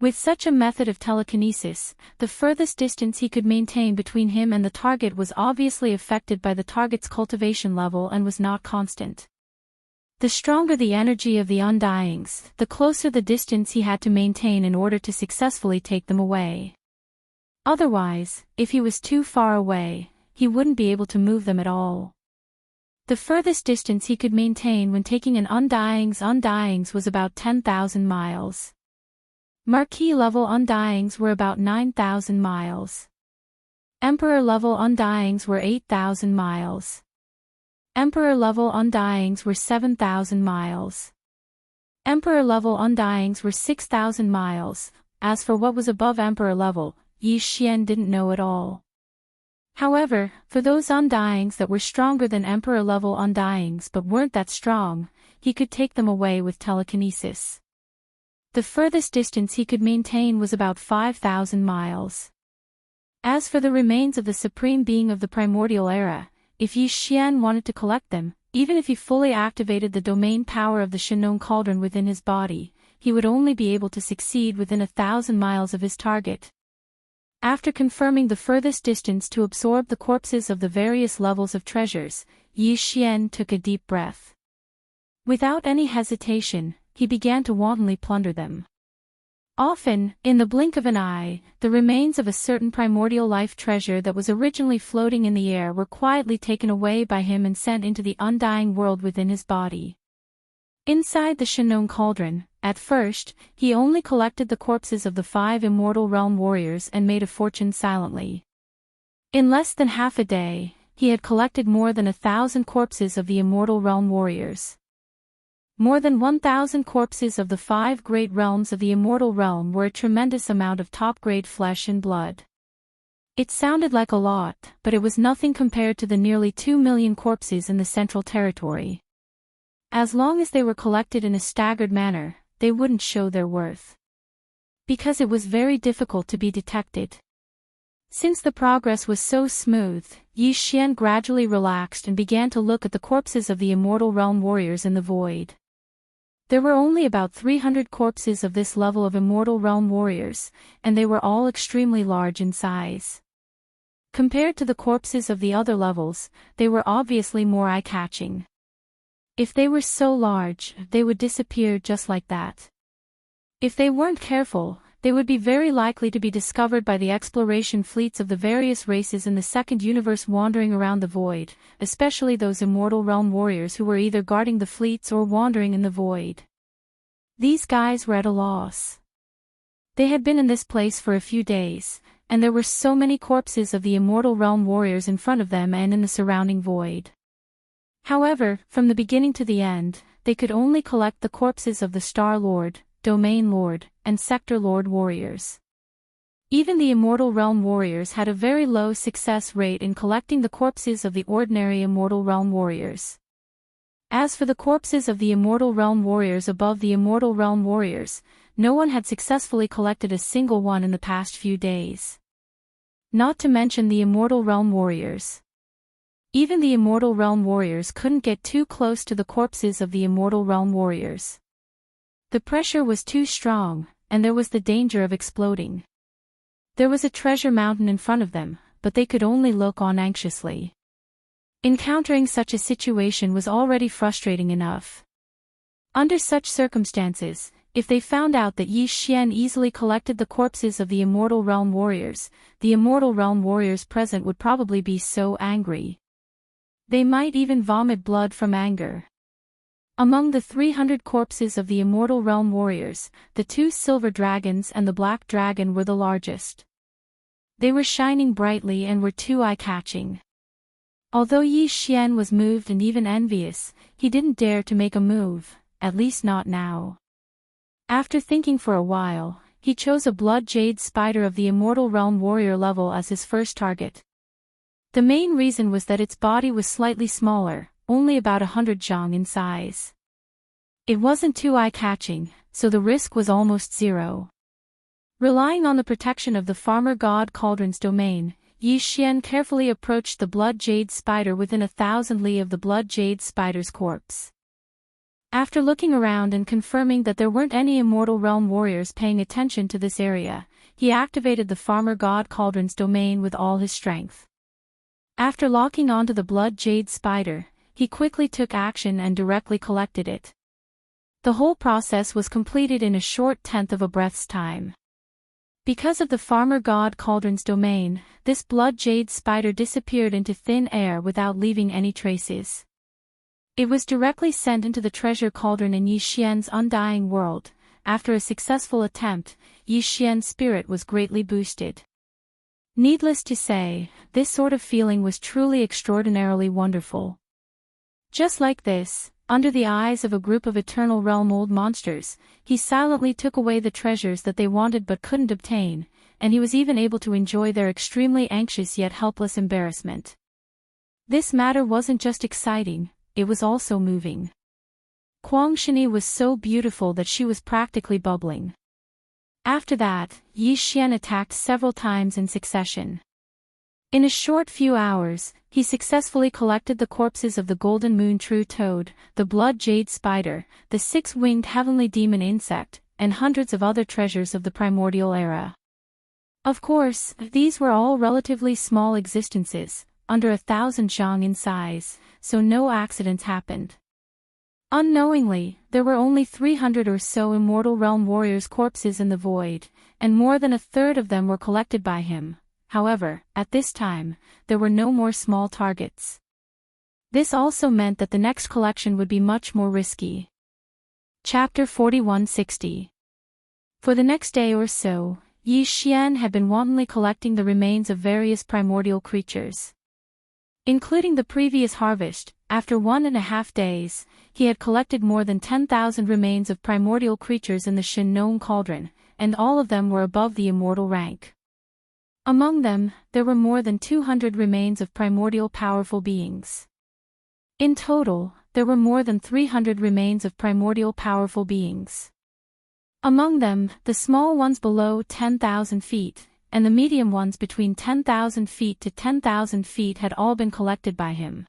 With such a method of telekinesis, the furthest distance he could maintain between him and the target was obviously affected by the target's cultivation level and was not constant. The stronger the energy of the undyings, the closer the distance he had to maintain in order to successfully take them away. Otherwise, if he was too far away, he wouldn't be able to move them at all. The furthest distance he could maintain when taking an undyings was about 10,000 miles. Marquis-level undyings were about 9,000 miles. Emperor-level undyings were 8,000 miles. Emperor-level undyings were 7,000 miles. Emperor-level undyings were 6,000 miles. As for what was above Emperor level, Yi Xian didn't know at all. However, for those undyings that were stronger than Emperor-level undyings but weren't that strong, he could take them away with telekinesis. The furthest distance he could maintain was about 5,000 miles. As for the remains of the Supreme Being of the Primordial Era, if Yi Xian wanted to collect them, even if he fully activated the domain power of the Shinon cauldron within his body, he would only be able to succeed within 1,000 miles of his target. After confirming the furthest distance to absorb the corpses of the various levels of treasures, Yi Xian took a deep breath. Without any hesitation, he began to wantonly plunder them. Often, in the blink of an eye, the remains of a certain primordial life treasure that was originally floating in the air were quietly taken away by him and sent into the undying world within his body. Inside the Shinon cauldron, at first, he only collected the corpses of the 5 immortal realm warriors and made a fortune silently. In less than half a day, he had collected more than 1,000 corpses of the immortal realm warriors. More than 1,000 corpses of the 5 great realms of the immortal realm were a tremendous amount of top-grade flesh and blood. It sounded like a lot, but it was nothing compared to the nearly 2 million corpses in the Central Territory. As long as they were collected in a staggered manner, they wouldn't show their worth. Because it was very difficult to be detected. Since the progress was so smooth, Yi Xian gradually relaxed and began to look at the corpses of the immortal realm warriors in the void. There were only about 300 corpses of this level of immortal realm warriors, and they were all extremely large in size. Compared to the corpses of the other levels, they were obviously more eye-catching. If they were so large, they would disappear just like that. If they weren't careful, they would be very likely to be discovered by the exploration fleets of the various races in the second universe wandering around the void, especially those immortal realm warriors who were either guarding the fleets or wandering in the void. These guys were at a loss. They had been in this place for a few days, and there were so many corpses of the immortal realm warriors in front of them and in the surrounding void. However, from the beginning to the end, they could only collect the corpses of the Star Lord, Domain Lord, and Sector Lord warriors. Even the immortal realm warriors had a very low success rate in collecting the corpses of the ordinary immortal realm warriors. As for the corpses of the immortal realm warriors above the immortal realm warriors, no one had successfully collected a single one in the past few days. Not to mention the immortal realm warriors. Even the immortal realm warriors couldn't get too close to the corpses of the immortal realm warriors. The pressure was too strong, and there was the danger of exploding. There was a treasure mountain in front of them, but they could only look on anxiously. Encountering such a situation was already frustrating enough. Under such circumstances, if they found out that Yi Xian easily collected the corpses of the immortal realm warriors, the immortal realm warriors present would probably be so angry. They might even vomit blood from anger. Among the 300 corpses of the immortal realm warriors, the 2 silver dragons and the black dragon were the largest. They were shining brightly and were too eye-catching. Although Yi Xian was moved and even envious, he didn't dare to make a move, at least not now. After thinking for a while, he chose a blood jade spider of the immortal realm warrior level as his first target. The main reason was that its body was slightly smaller, only about 100 zhang in size. It wasn't too eye-catching, so the risk was almost zero. Relying on the protection of the farmer god Cauldron's domain, Yi Xian carefully approached the blood jade spider within 1,000 li of the blood jade spider's corpse. After looking around and confirming that there weren't any immortal realm warriors paying attention to this area, he activated the farmer god Cauldron's domain with all his strength. After locking onto the blood jade spider, he quickly took action and directly collected it. The whole process was completed in a short tenth of a breath's time. Because of the farmer god Cauldron's domain, this blood jade spider disappeared into thin air without leaving any traces. It was directly sent into the treasure cauldron in Yi Xian's undying world. After a successful attempt, Yi Xian's spirit was greatly boosted. Needless to say, this sort of feeling was truly extraordinarily wonderful. Just like this, under the eyes of a group of eternal realm old monsters, he silently took away the treasures that they wanted but couldn't obtain, and he was even able to enjoy their extremely anxious yet helpless embarrassment. This matter wasn't just exciting, it was also moving. Guangshini was so beautiful that she was practically bubbling. After that, Yi Xian attacked several times in succession. In a short few hours, he successfully collected the corpses of the golden moon true toad, the blood jade spider, the 6-winged heavenly demon insect, and hundreds of other treasures of the primordial era. Of course, these were all relatively small existences, under 1,000 zhang in size, so no accidents happened. Unknowingly, there were only 300 or so immortal realm warriors' corpses in the void, and more than a third of them were collected by him. However, at this time, there were no more small targets. This also meant that the next collection would be much more risky. Chapter 4160. For the next day or so, Yi Xian had been wantonly collecting the remains of various primordial creatures. Including the previous harvest, after 1.5 days, he had collected more than 10,000 remains of primordial creatures in the Shin Gnome Cauldron, and all of them were above the immortal rank. Among them, there were more than 200 remains of primordial powerful beings. In total, there were more than 300 remains of primordial powerful beings. Among them, the small ones below 10,000 feet, and the medium ones between 10,000 feet to 10,000 feet had all been collected by him.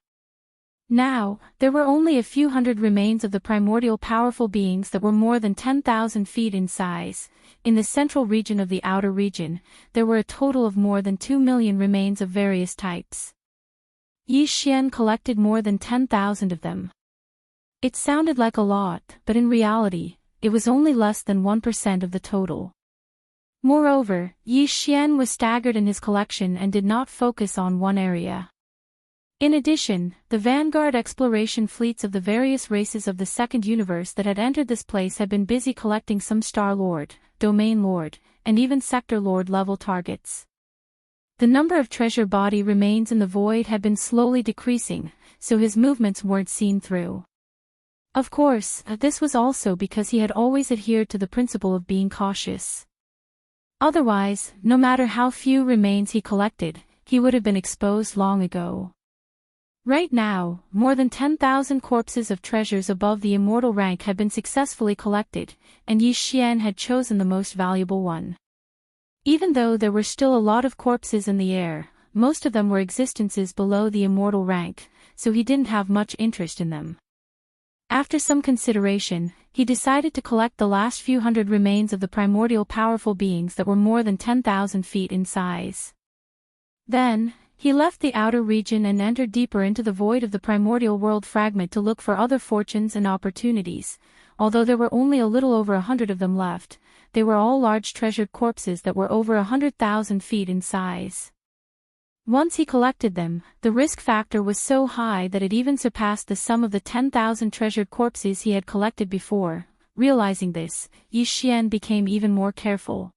Now, there were only a few hundred remains of the primordial powerful beings that were more than 10,000 feet in size. In the central region of the outer region, there were a total of more than 2 million remains of various types. Yi Xian collected more than 10,000 of them. It sounded like a lot, but in reality, it was only less than 1% of the total. Moreover, Yi Xian was staggered in his collection and did not focus on one area. In addition, the vanguard exploration fleets of the various races of the Second Universe that had entered this place had been busy collecting some Star Lord, Domain Lord, and even Sector Lord level targets. The number of treasure body remains in the void had been slowly decreasing, so his movements weren't seen through. Of course, this was also because he had always adhered to the principle of being cautious. Otherwise, no matter how few remains he collected, he would have been exposed long ago. Right now, more than 10,000 corpses of treasures above the immortal rank had been successfully collected, and Yi Xian had chosen the most valuable one. Even though there were still a lot of corpses in the air, most of them were existences below the immortal rank, so he didn't have much interest in them. After some consideration, he decided to collect the last few hundred remains of the primordial powerful beings that were more than 10,000 feet in size. Then, he left the outer region and entered deeper into the void of the primordial world fragment to look for other fortunes and opportunities. Although there were only a little over 100 of them left, they were all large treasured corpses that were over 100,000 feet in size. Once he collected them, the risk factor was so high that it even surpassed the sum of the 10,000 treasured corpses he had collected before. Realizing this, Yi Xian became even more careful.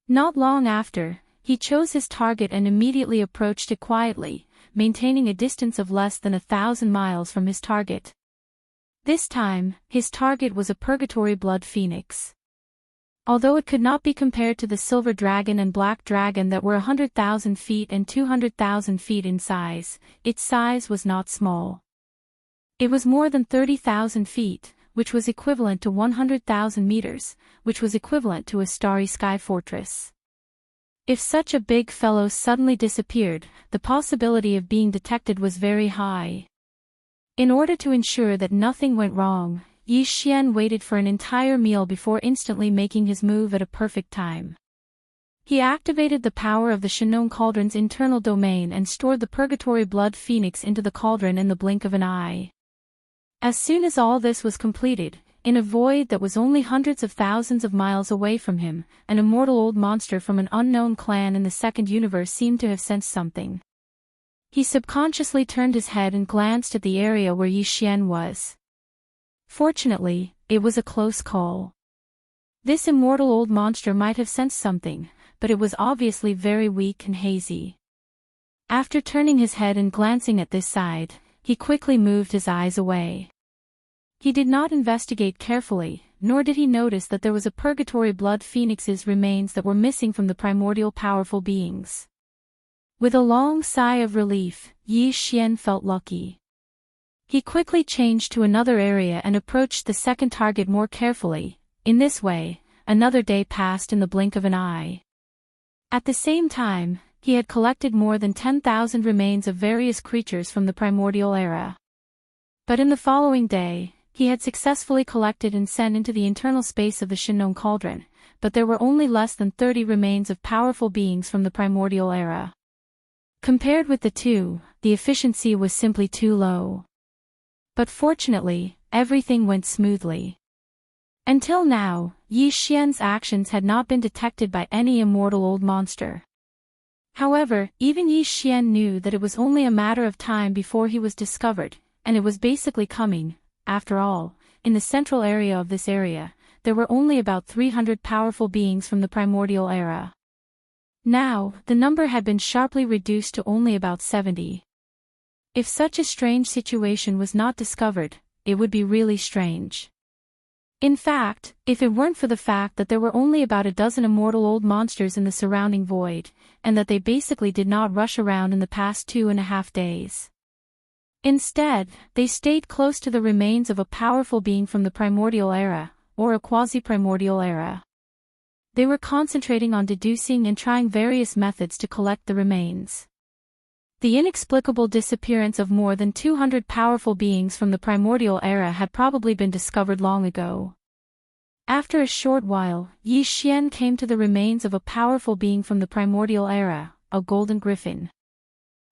Not long after, he chose his target and immediately approached it quietly, maintaining a distance of less than 1,000 miles from his target. This time, his target was a purgatory blood phoenix. Although it could not be compared to the silver dragon and black dragon that were 100,000 feet and 200,000 feet in size, its size was not small. It was more than 30,000 feet, which was equivalent to 100,000 meters, which was equivalent to a starry sky fortress. If such a big fellow suddenly disappeared, the possibility of being detected was very high. In order to ensure that nothing went wrong, Yi Xian waited for an entire meal before instantly making his move at a perfect time. He activated the power of the Shinong Cauldron's internal domain and stored the purgatory blood phoenix into the cauldron in the blink of an eye. As soon as all this was completed, in a void that was only hundreds of thousands of miles away from him, an immortal old monster from an unknown clan in the Second Universe seemed to have sensed something. He subconsciously turned his head and glanced at the area where Yi Xian was. Fortunately, it was a close call. This immortal old monster might have sensed something, but it was obviously very weak and hazy. After turning his head and glancing at this side, he quickly moved his eyes away. He did not investigate carefully, nor did he notice that there was a purgatory blood phoenix's remains that were missing from the primordial powerful beings. With a long sigh of relief, Yi Xian felt lucky. He quickly changed to another area and approached the second target more carefully. In this way, another day passed in the blink of an eye. At the same time, he had collected more than 10,000 remains of various creatures from the primordial era. But in the following day, he had successfully collected and sent into the internal space of the Shinong Cauldron, but there were only less than 30 remains of powerful beings from the primordial era. Compared with the two, the efficiency was simply too low. But fortunately, everything went smoothly. Until now, Yi Xian's actions had not been detected by any immortal old monster. However, even Yi Xian knew that it was only a matter of time before he was discovered, and it was basically coming. After all, in the central area of this area, there were only about 300 powerful beings from the primordial era. Now, the number had been sharply reduced to only about 70. If such a strange situation was not discovered, it would be really strange. In fact, if it weren't for the fact that there were only about a dozen immortal old monsters in the surrounding void, and that they basically did not rush around in the past 2.5 days. Instead, they stayed close to the remains of a powerful being from the primordial era, or a quasi-primordial era. They were concentrating on deducing and trying various methods to collect the remains. The inexplicable disappearance of more than 200 powerful beings from the primordial era had probably been discovered long ago. After a short while, Yi Xian came to the remains of a powerful being from the primordial era, a golden griffin.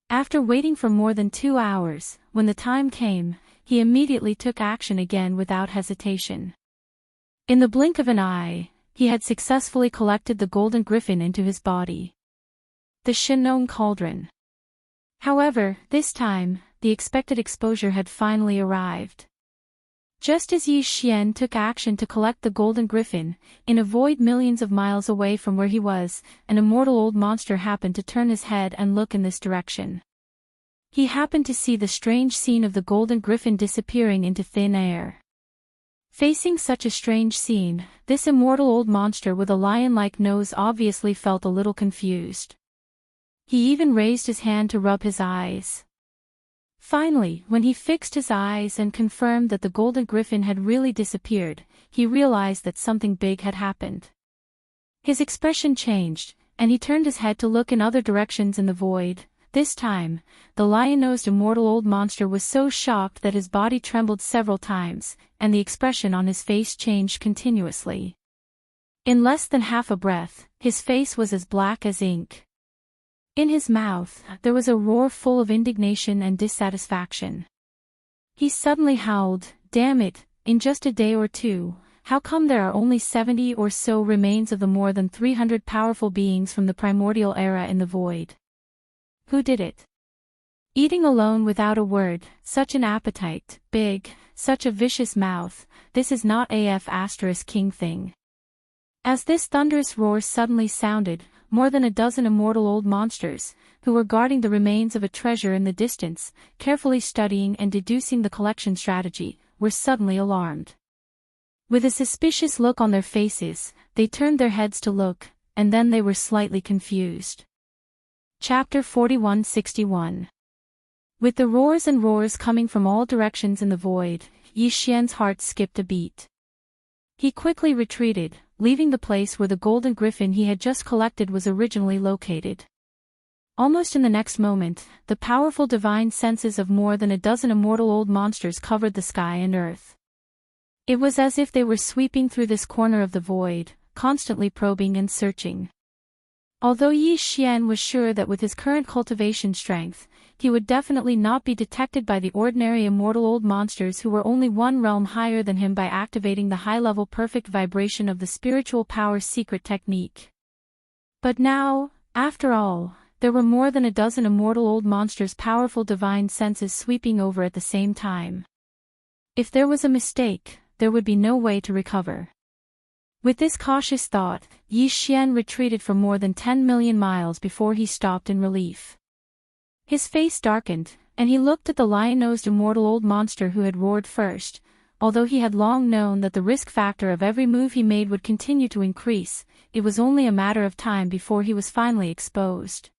After waiting for more than 2 hours, when the time came, he immediately took action again without hesitation. In the blink of an eye, he had successfully collected the golden griffin into his body. The Shinong Cauldron. However, this time, the expected exposure had finally arrived. Just as Yi Xian took action to collect the golden griffin, in a void millions of miles away from where he was, an immortal old monster happened to turn his head and look in this direction. He happened to see the strange scene of the golden griffin disappearing into thin air. Facing such a strange scene, this immortal old monster with a lion-like nose obviously felt a little confused. He even raised his hand to rub his eyes. Finally, when he fixed his eyes and confirmed that the golden griffin had really disappeared, he realized that something big had happened. His expression changed, and he turned his head to look in other directions in the void. This time, the lion-nosed immortal old monster was so shocked that his body trembled several times, and the expression on his face changed continuously. In less than half a breath, his face was as black as ink. In his mouth, there was a roar full of indignation and dissatisfaction. He suddenly howled, "Damn it, in just a day or two, how come there are only 70 or so remains of the more than 300 powerful beings from the primordial era in the void? Who did it? Eating alone without a word, such an appetite, big, such a vicious mouth, this is not king thing." As this thunderous roar suddenly sounded, more than a dozen immortal old monsters, who were guarding the remains of a treasure in the distance, carefully studying and deducing the collection strategy, were suddenly alarmed. With a suspicious look on their faces, they turned their heads to look, and then they were slightly confused. Chapter 4161. With the roars and roars coming from all directions in the void, Yi Xian's heart skipped a beat. He quickly retreated, leaving the place where the golden griffin he had just collected was originally located. Almost in the next moment, the powerful divine senses of more than a dozen immortal old monsters covered the sky and earth. It was as if they were sweeping through this corner of the void, constantly probing and searching. Although Yi Xian was sure that with his current cultivation strength, he would definitely not be detected by the ordinary immortal old monsters who were only one realm higher than him by activating the high-level perfect vibration of the spiritual power secret technique. But now, after all, there were more than a dozen immortal old monsters' powerful divine senses sweeping over at the same time. If there was a mistake, there would be no way to recover. With this cautious thought, Yi Xian retreated for more than 10 million miles before he stopped in relief. His face darkened, and he looked at the lion-nosed immortal old monster who had roared first. Although he had long known that the risk factor of every move he made would continue to increase, it was only a matter of time before he was finally exposed.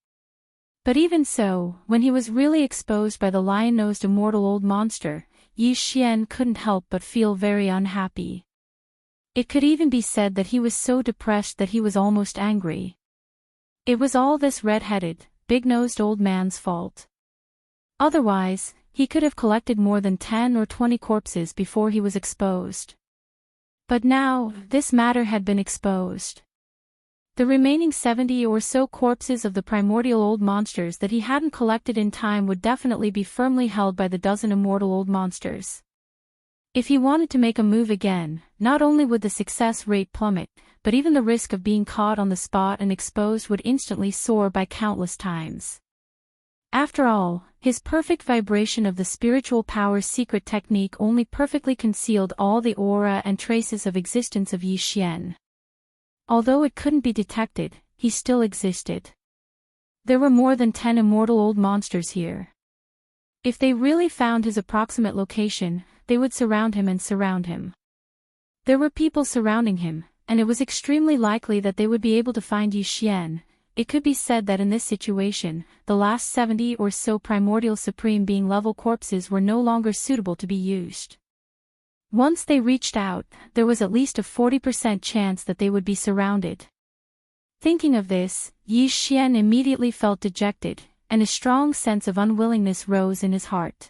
But even so, when he was really exposed by the lion-nosed immortal old monster, Yi Xian couldn't help but feel very unhappy. It could even be said that he was so depressed that he was almost angry. It was all this red-headed, big-nosed old man's fault. Otherwise, he could have collected more than 10 or 20 corpses before he was exposed. But now, this matter had been exposed. The remaining 70 or so corpses of the primordial old monsters that he hadn't collected in time would definitely be firmly held by the dozen immortal old monsters. If he wanted to make a move again, not only would the success rate plummet, but even the risk of being caught on the spot and exposed would instantly soar by countless times. After all, his perfect vibration of the spiritual power secret technique only perfectly concealed all the aura and traces of existence of Yi Xian. Although it couldn't be detected, he still existed. There were more than 10 immortal old monsters here. If they really found his approximate location, they would surround him and surround him. There were people surrounding him, and it was extremely likely that they would be able to find Yi Xian. It could be said that in this situation, the last 70 or so primordial supreme being level corpses were no longer suitable to be used. Once they reached out, there was at least a 40% chance that they would be surrounded. Thinking of this, Yi Xian immediately felt dejected, and a strong sense of unwillingness rose in his heart.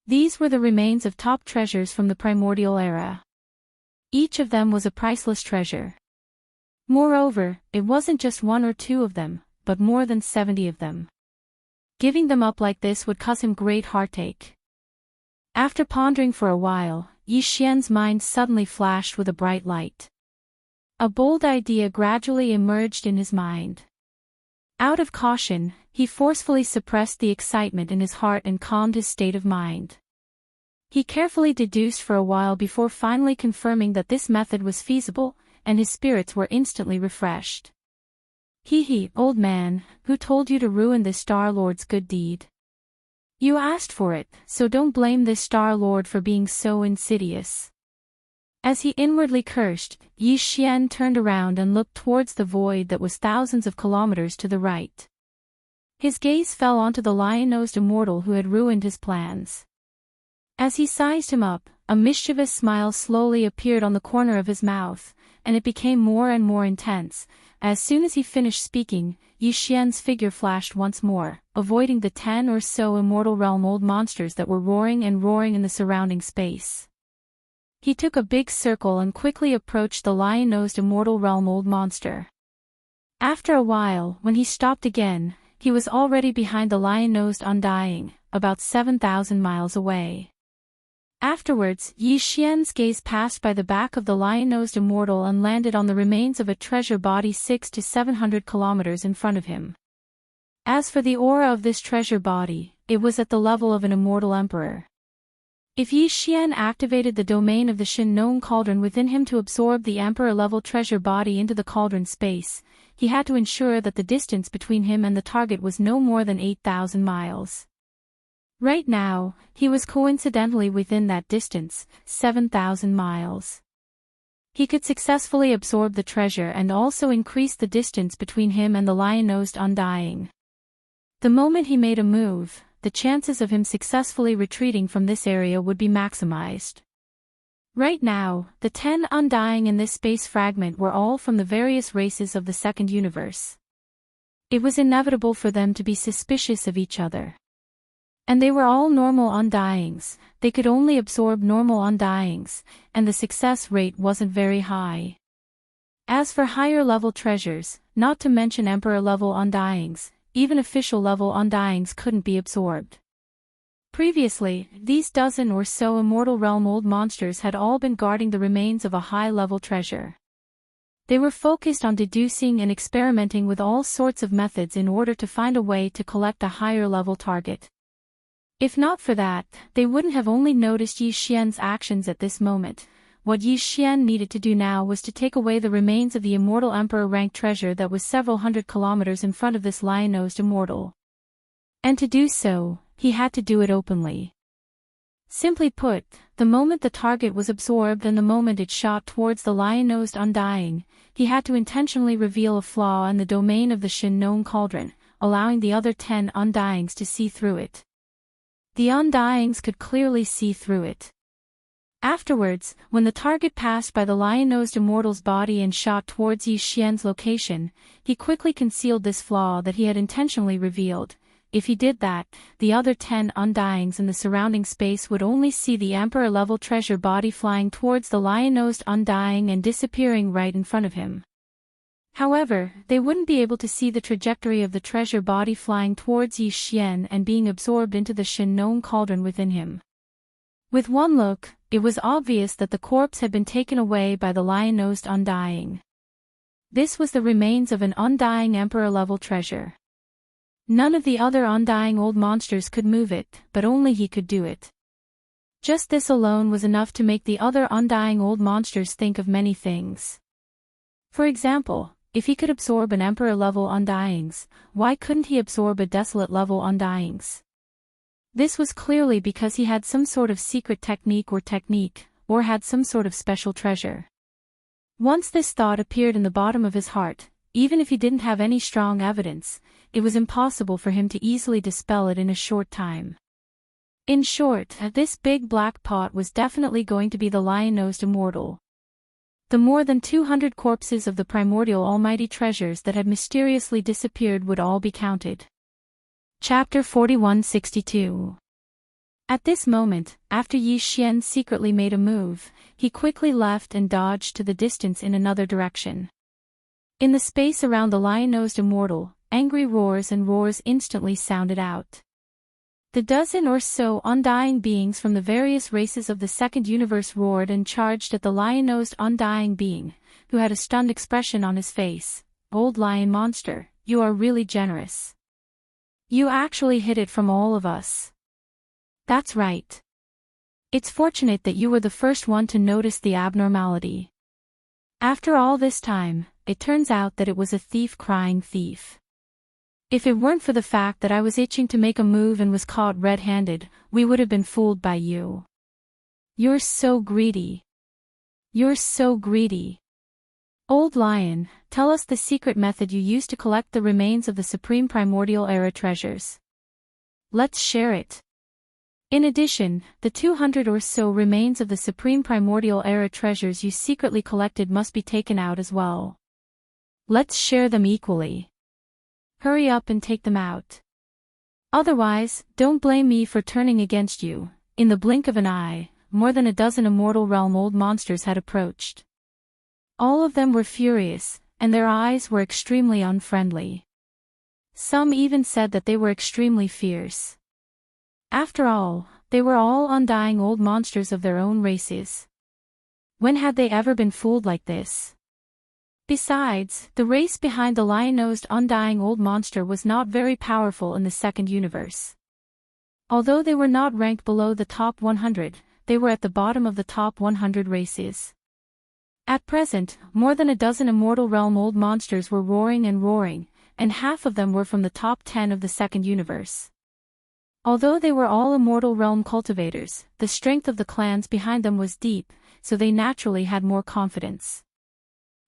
These were the remains of top treasures from the primordial era. Each of them was a priceless treasure. Moreover, it wasn't just one or two of them, but more than 70 of them. Giving them up like this would cause him great heartache. After pondering for a while, Yi Xian's mind suddenly flashed with a bright light. A bold idea gradually emerged in his mind. Out of caution, he forcefully suppressed the excitement in his heart and calmed his state of mind. He carefully deduced for a while before finally confirming that this method was feasible, and his spirits were instantly refreshed. Hee, old man, who told you to ruin this Star Lord's good deed? You asked for it, so don't blame this Star Lord for being so insidious. As he inwardly cursed, Yi Xian turned around and looked towards the void that was thousands of kilometers to the right. His gaze fell onto the lion-nosed immortal who had ruined his plans. As he sized him up, a mischievous smile slowly appeared on the corner of his mouth, and it became more and more intense. As soon as he finished speaking, Yi Xian's figure flashed once more, avoiding the 10 or so immortal realm old monsters that were roaring and roaring in the surrounding space. He took a big circle and quickly approached the lion-nosed immortal realm old monster. After a while, when he stopped again, he was already behind the lion-nosed undying, about 7,000 miles away. Afterwards, Yi Xian's gaze passed by the back of the lion-nosed immortal and landed on the remains of a treasure body 600 to 700 kilometers in front of him. As for the aura of this treasure body, it was at the level of an immortal emperor. If Yi Xian activated the domain of the Shin-known cauldron within him to absorb the emperor-level treasure body into the cauldron space, he had to ensure that the distance between him and the target was no more than 8,000 miles. Right now, he was coincidentally within that distance, 7,000 miles. He could successfully absorb the treasure and also increase the distance between him and the lion-nosed undying. The moment he made a move, the chances of him successfully retreating from this area would be maximized. Right now, the 10 undying in this space fragment were all from the various races of the second universe. It was inevitable for them to be suspicious of each other. And they were all normal undyings, they could only absorb normal undyings, and the success rate wasn't very high. As for higher-level treasures, not to mention Emperor-level undyings, even official-level undyings couldn't be absorbed. Previously, these dozen or so immortal realm old monsters had all been guarding the remains of a high-level treasure. They were focused on deducing and experimenting with all sorts of methods in order to find a way to collect a higher-level target. If not for that, they wouldn't have only noticed Yi Xian's actions at this moment. What Yi Xian needed to do now was to take away the remains of the immortal emperor-ranked treasure that was several hundred kilometers in front of this lion-nosed immortal. And to do so, he had to do it openly. Simply put, the moment the target was absorbed and the moment it shot towards the lion-nosed undying, he had to intentionally reveal a flaw in the domain of the Shin-known cauldron, allowing the other 10 undyings to see through it. The undyings could clearly see through it. Afterwards, when the target passed by the lion-nosed immortal's body and shot towards Yi Xian's location, he quickly concealed this flaw that he had intentionally revealed. If he did that, the other 10 undyings in the surrounding space would only see the emperor-level treasure body flying towards the lion-nosed undying and disappearing right in front of him. However, they wouldn't be able to see the trajectory of the treasure body flying towards Yi Xian and being absorbed into the Shin-known cauldron within him. With one look, it was obvious that the corpse had been taken away by the lion-nosed undying. This was the remains of an undying emperor-level treasure. None of the other undying old monsters could move it, but only he could do it. Just this alone was enough to make the other undying old monsters think of many things. For example, if he could absorb an emperor-level undyings, why couldn't he absorb a desolate-level undyings? This was clearly because he had some sort of secret technique, or had some sort of special treasure. Once this thought appeared in the bottom of his heart, even if he didn't have any strong evidence, it was impossible for him to easily dispel it in a short time. In short, this big black pot was definitely going to be the lion-nosed immortal. The more than 200 corpses of the primordial almighty treasures that had mysteriously disappeared would all be counted. Chapter 4162. At this moment, after Yi Xian secretly made a move, he quickly left and dodged to the distance in another direction. In the space around the lion-nosed immortal, angry roars and roars instantly sounded out. The dozen or so undying beings from the various races of the second universe roared and charged at the lion-nosed undying being, who had a stunned expression on his face. Old lion monster, you are really generous. You actually hid it from all of us. That's right. It's fortunate that you were the first one to notice the abnormality. After all this time, it turns out that it was a thief crying thief. If it weren't for the fact that I was itching to make a move and was caught red-handed, we would have been fooled by you. You're so greedy. You're so greedy. Old Lion, tell us the secret method you used to collect the remains of the Supreme Primordial Era treasures. Let's share it. In addition, the 200 or so remains of the Supreme Primordial Era treasures you secretly collected must be taken out as well. Let's share them equally. Hurry up and take them out. Otherwise, don't blame me for turning against you. In the blink of an eye, more than a dozen Immortal Realm old monsters had approached. All of them were furious, and their eyes were extremely unfriendly. Some even said that they were extremely fierce. After all, they were all undying old monsters of their own races. When had they ever been fooled like this? Besides, the race behind the lion-nosed undying old monster was not very powerful in the second universe. Although they were not ranked below the top 100, they were at the bottom of the top 100 races. At present, more than a dozen Immortal Realm old monsters were roaring, and half of them were from the top 10 of the second universe. Although they were all Immortal Realm cultivators, the strength of the clans behind them was deep, so they naturally had more confidence.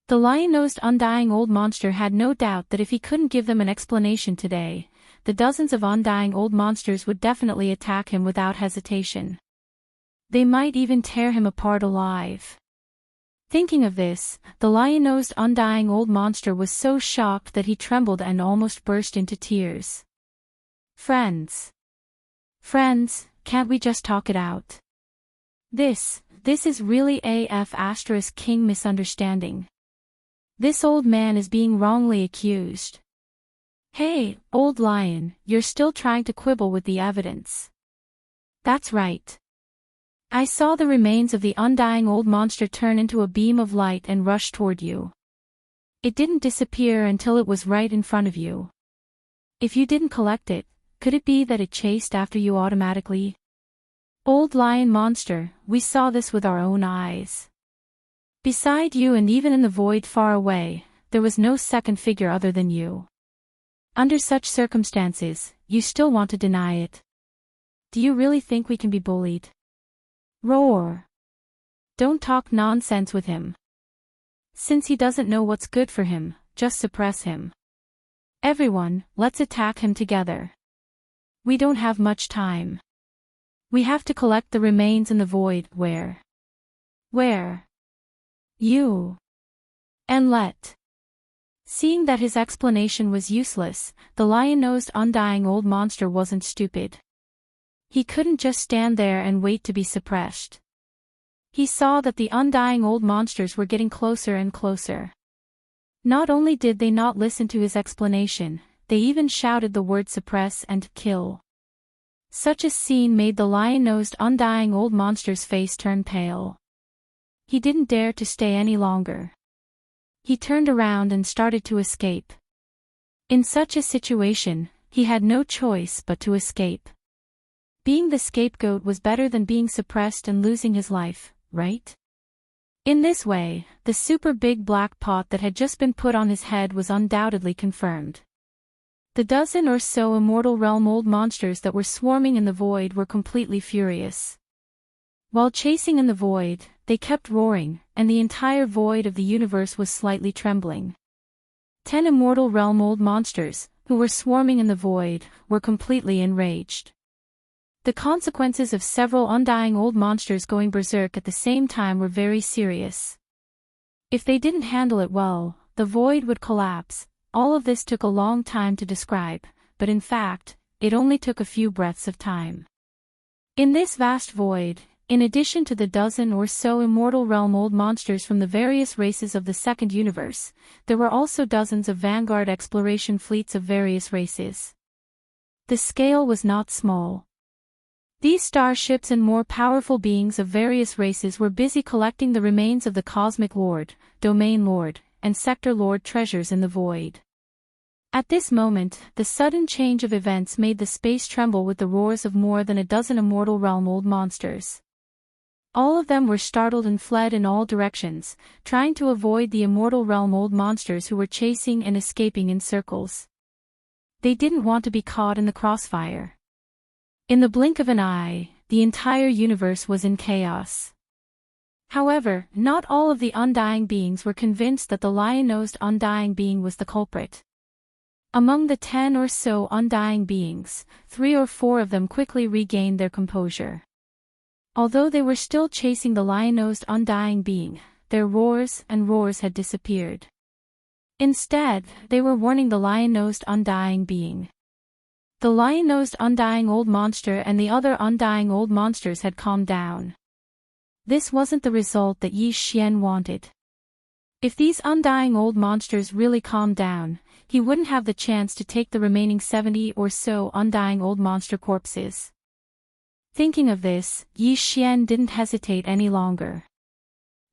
The lion-nosed undying old monster had no doubt that if he couldn't give them an explanation today, the dozens of undying old monsters would definitely attack him without hesitation. They might even tear him apart alive. Thinking of this, the lion-nosed undying old monster was so shocked that he trembled and almost burst into tears. Friends, can't we just talk it out? This is really AF** king misunderstanding. This old man is being wrongly accused. Hey, old lion, you're still trying to quibble with the evidence. That's right. I saw the remains of the undying old monster turn into a beam of light and rush toward you. It didn't disappear until it was right in front of you. If you didn't collect it, could it be that it chased after you automatically? Old lion monster, we saw this with our own eyes. Beside you and even in the void far away, there was no second figure other than you. Under such circumstances, you still want to deny it. Do you really think we can be bullied? Roar. Don't talk nonsense with him. Since he doesn't know what's good for him, just suppress him. Everyone, let's attack him together. We don't have much time. We have to collect the remains in the void. Where? You. And let. Seeing that his explanation was useless, the lion-nosed undying old monster wasn't stupid. He couldn't just stand there and wait to be suppressed. He saw that the undying old monsters were getting closer and closer. Not only did they not listen to his explanation, they even shouted the word suppress and kill. Such a scene made the lion-nosed undying old monster's face turn pale. He didn't dare to stay any longer. He turned around and started to escape. In such a situation, he had no choice but to escape. Being the scapegoat was better than being suppressed and losing his life, right? In this way, the super big black pot that had just been put on his head was undoubtedly confirmed. The dozen or so Immortal Realm old monsters that were swarming in the void were completely furious. While chasing in the void, they kept roaring, and the entire void of the universe was slightly trembling. 10 Immortal Realm old monsters, who were swarming in the void, were completely enraged. The consequences of several undying old monsters going berserk at the same time were very serious. If they didn't handle it well, the void would collapse. All of this took a long time to describe, but in fact, it only took a few breaths of time. In this vast void, in addition to the dozen or so Immortal Realm old monsters from the various races of the second universe, there were also dozens of vanguard exploration fleets of various races. The scale was not small. These starships and more powerful beings of various races were busy collecting the remains of the Cosmic Lord, Domain Lord, and Sector Lord treasures in the void. At this moment, the sudden change of events made the space tremble with the roars of more than a dozen immortal realm old monsters. All of them were startled and fled in all directions, trying to avoid the immortal realm old monsters who were chasing and escaping in circles. They didn't want to be caught in the crossfire. In the blink of an eye, the entire universe was in chaos. However, not all of the undying beings were convinced that the lion-nosed undying being was the culprit. Among the 10 or so undying beings, 3 or 4 of them quickly regained their composure. Although they were still chasing the lion-nosed undying being, their roars and roars had disappeared. Instead, they were warning the lion-nosed undying being. The lion-nosed undying old monster and the other undying old monsters had calmed down. This wasn't the result that Yi Xian wanted. If these undying old monsters really calmed down, he wouldn't have the chance to take the remaining 70 or so undying old monster corpses. Thinking of this, Yi Xian didn't hesitate any longer.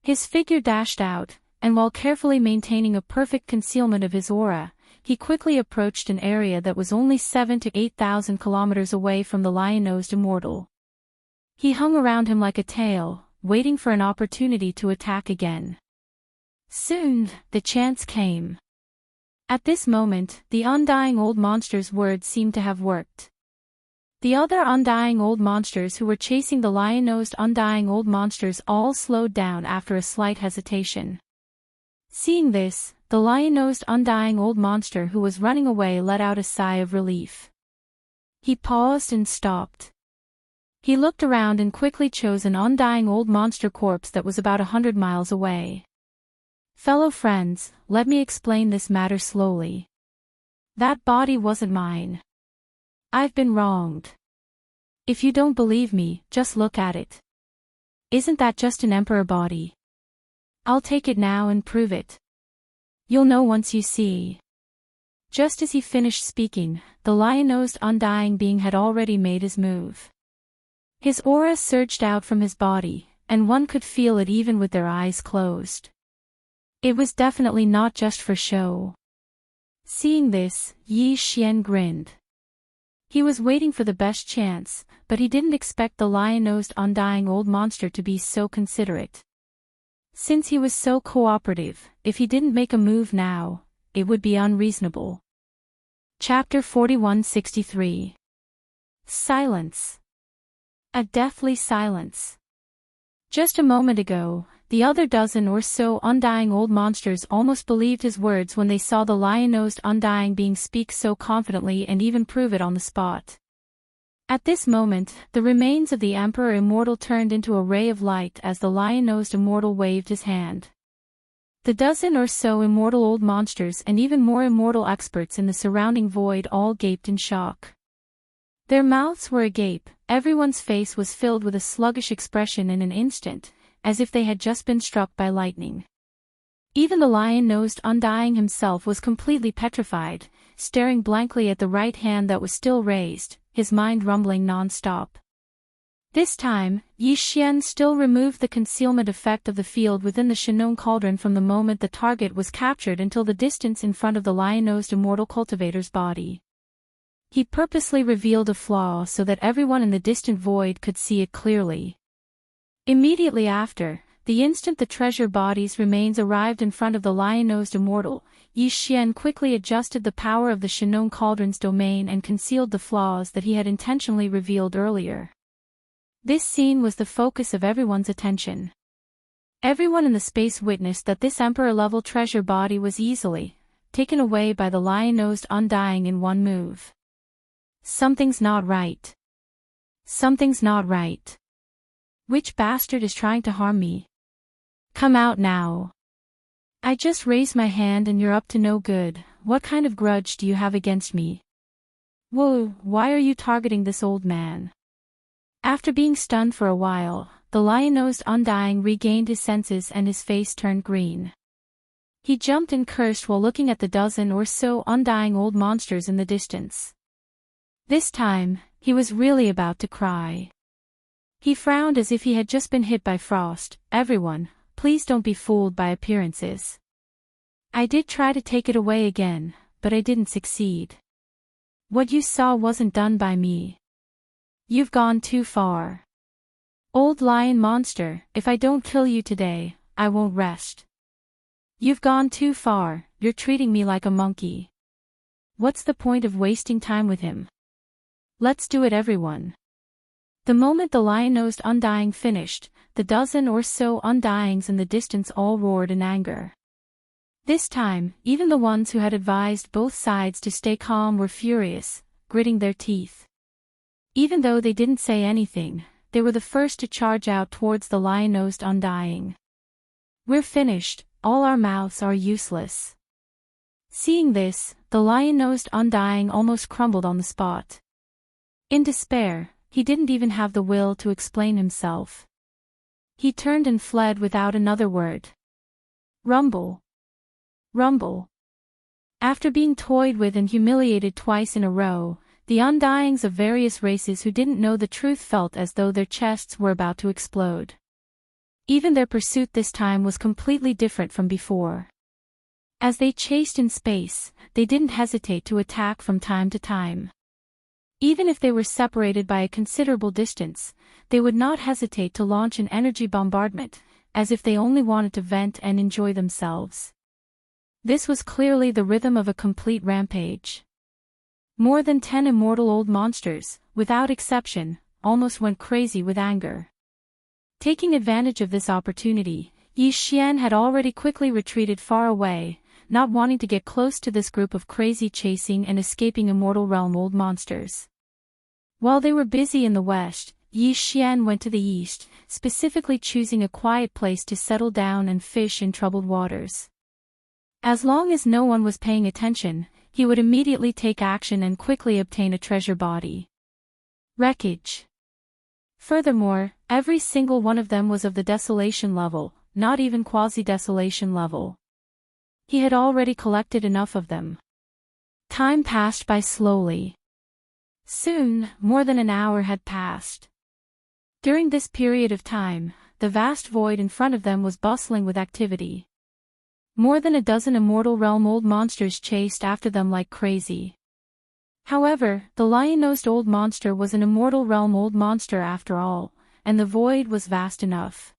His figure dashed out, and while carefully maintaining a perfect concealment of his aura, he quickly approached an area that was only 7,000 to 8,000 kilometers away from the lion-nosed immortal. He hung around him like a tail, waiting for an opportunity to attack again. Soon, the chance came. At this moment, the undying old monster's words seemed to have worked. The other undying old monsters who were chasing the lion-nosed undying old monsters all slowed down after a slight hesitation. Seeing this, the lion-nosed undying old monster who was running away let out a sigh of relief. He paused and stopped. He looked around and quickly chose an undying old monster corpse that was about 100 miles away. Fellow friends, let me explain this matter slowly. That body wasn't mine. I've been wronged. If you don't believe me, just look at it. Isn't that just an emperor body? I'll take it now and prove it. You'll know once you see. Just as he finished speaking, the lion-nosed undying being had already made his move. His aura surged out from his body, and one could feel it even with their eyes closed. It was definitely not just for show. Seeing this, Yi Xian grinned. He was waiting for the best chance, but he didn't expect the lion-nosed undying old monster to be so considerate. Since he was so cooperative, if he didn't make a move now, it would be unreasonable. Chapter 4163. Silence. A deathly silence. Just a moment ago, the other dozen or so undying old monsters almost believed his words when they saw the lion-nosed undying being speak so confidently and even prove it on the spot. At this moment, the remains of the Emperor Immortal turned into a ray of light as the lion-nosed immortal waved his hand. The dozen or so immortal old monsters and even more immortal experts in the surrounding void all gaped in shock. Their mouths were agape, everyone's face was filled with a sluggish expression in an instant, as if they had just been struck by lightning. Even the lion-nosed undying himself was completely petrified, staring blankly at the right hand that was still raised, his mind rumbling non-stop. This time, Yi Xian still removed the concealment effect of the field within the Shinong cauldron from the moment the target was captured until the distance in front of the lion-nosed immortal cultivator's body. He purposely revealed a flaw so that everyone in the distant void could see it clearly. Immediately after, the instant the treasure body's remains arrived in front of the lion-nosed immortal, Yi Xian quickly adjusted the power of the Shinong cauldron's domain and concealed the flaws that he had intentionally revealed earlier. This scene was the focus of everyone's attention. Everyone in the space witnessed that this Emperor-level treasure body was easily taken away by the lion-nosed undying in one move. Something's not right. Something's not right. Which bastard is trying to harm me? Come out now. I just raised my hand and you're up to no good. What kind of grudge do you have against me? Whoa, why are you targeting this old man? After being stunned for a while, the lion-nosed undying regained his senses and his face turned green. He jumped and cursed while looking at the dozen or so undying old monsters in the distance. This time, he was really about to cry. He frowned as if he had just been hit by frost. Everyone, please don't be fooled by appearances. I did try to take it away again, but I didn't succeed. What you saw wasn't done by me. You've gone too far. Old lion monster, if I don't kill you today, I won't rest. You've gone too far, you're treating me like a monkey. What's the point of wasting time with him? Let's do it, everyone. The moment the lion-nosed undying finished, the dozen or so undyings in the distance all roared in anger. This time, even the ones who had advised both sides to stay calm were furious, gritting their teeth. Even though they didn't say anything, they were the first to charge out towards the lion-nosed undying. We're finished, all our mouths are useless. Seeing this, the lion-nosed undying almost crumbled on the spot. In despair, he didn't even have the will to explain himself. He turned and fled without another word. Rumble. Rumble. After being toyed with and humiliated twice in a row, the undyings of various races who didn't know the truth felt as though their chests were about to explode. Even their pursuit this time was completely different from before. As they chased in space, they didn't hesitate to attack from time to time. Even if they were separated by a considerable distance, they would not hesitate to launch an energy bombardment, as if they only wanted to vent and enjoy themselves. This was clearly the rhythm of a complete rampage. More than 10 immortal old monsters, without exception, almost went crazy with anger. Taking advantage of this opportunity, Yi Xian had already quickly retreated far away, not wanting to get close to this group of crazy chasing and escaping immortal realm old monsters. While they were busy in the west, Yi Xian went to the east, specifically choosing a quiet place to settle down and fish in troubled waters. As long as no one was paying attention, he would immediately take action and quickly obtain a treasure body. Wreckage. Furthermore, every single one of them was of the desolation level, not even quasi-desolation level. He had already collected enough of them. Time passed by slowly. Soon, more than an hour had passed. During this period of time, the vast void in front of them was bustling with activity. More than a dozen immortal realm old monsters chased after them like crazy. However, the lion-nosed old monster was an immortal realm old monster after all, and the void was vast enough.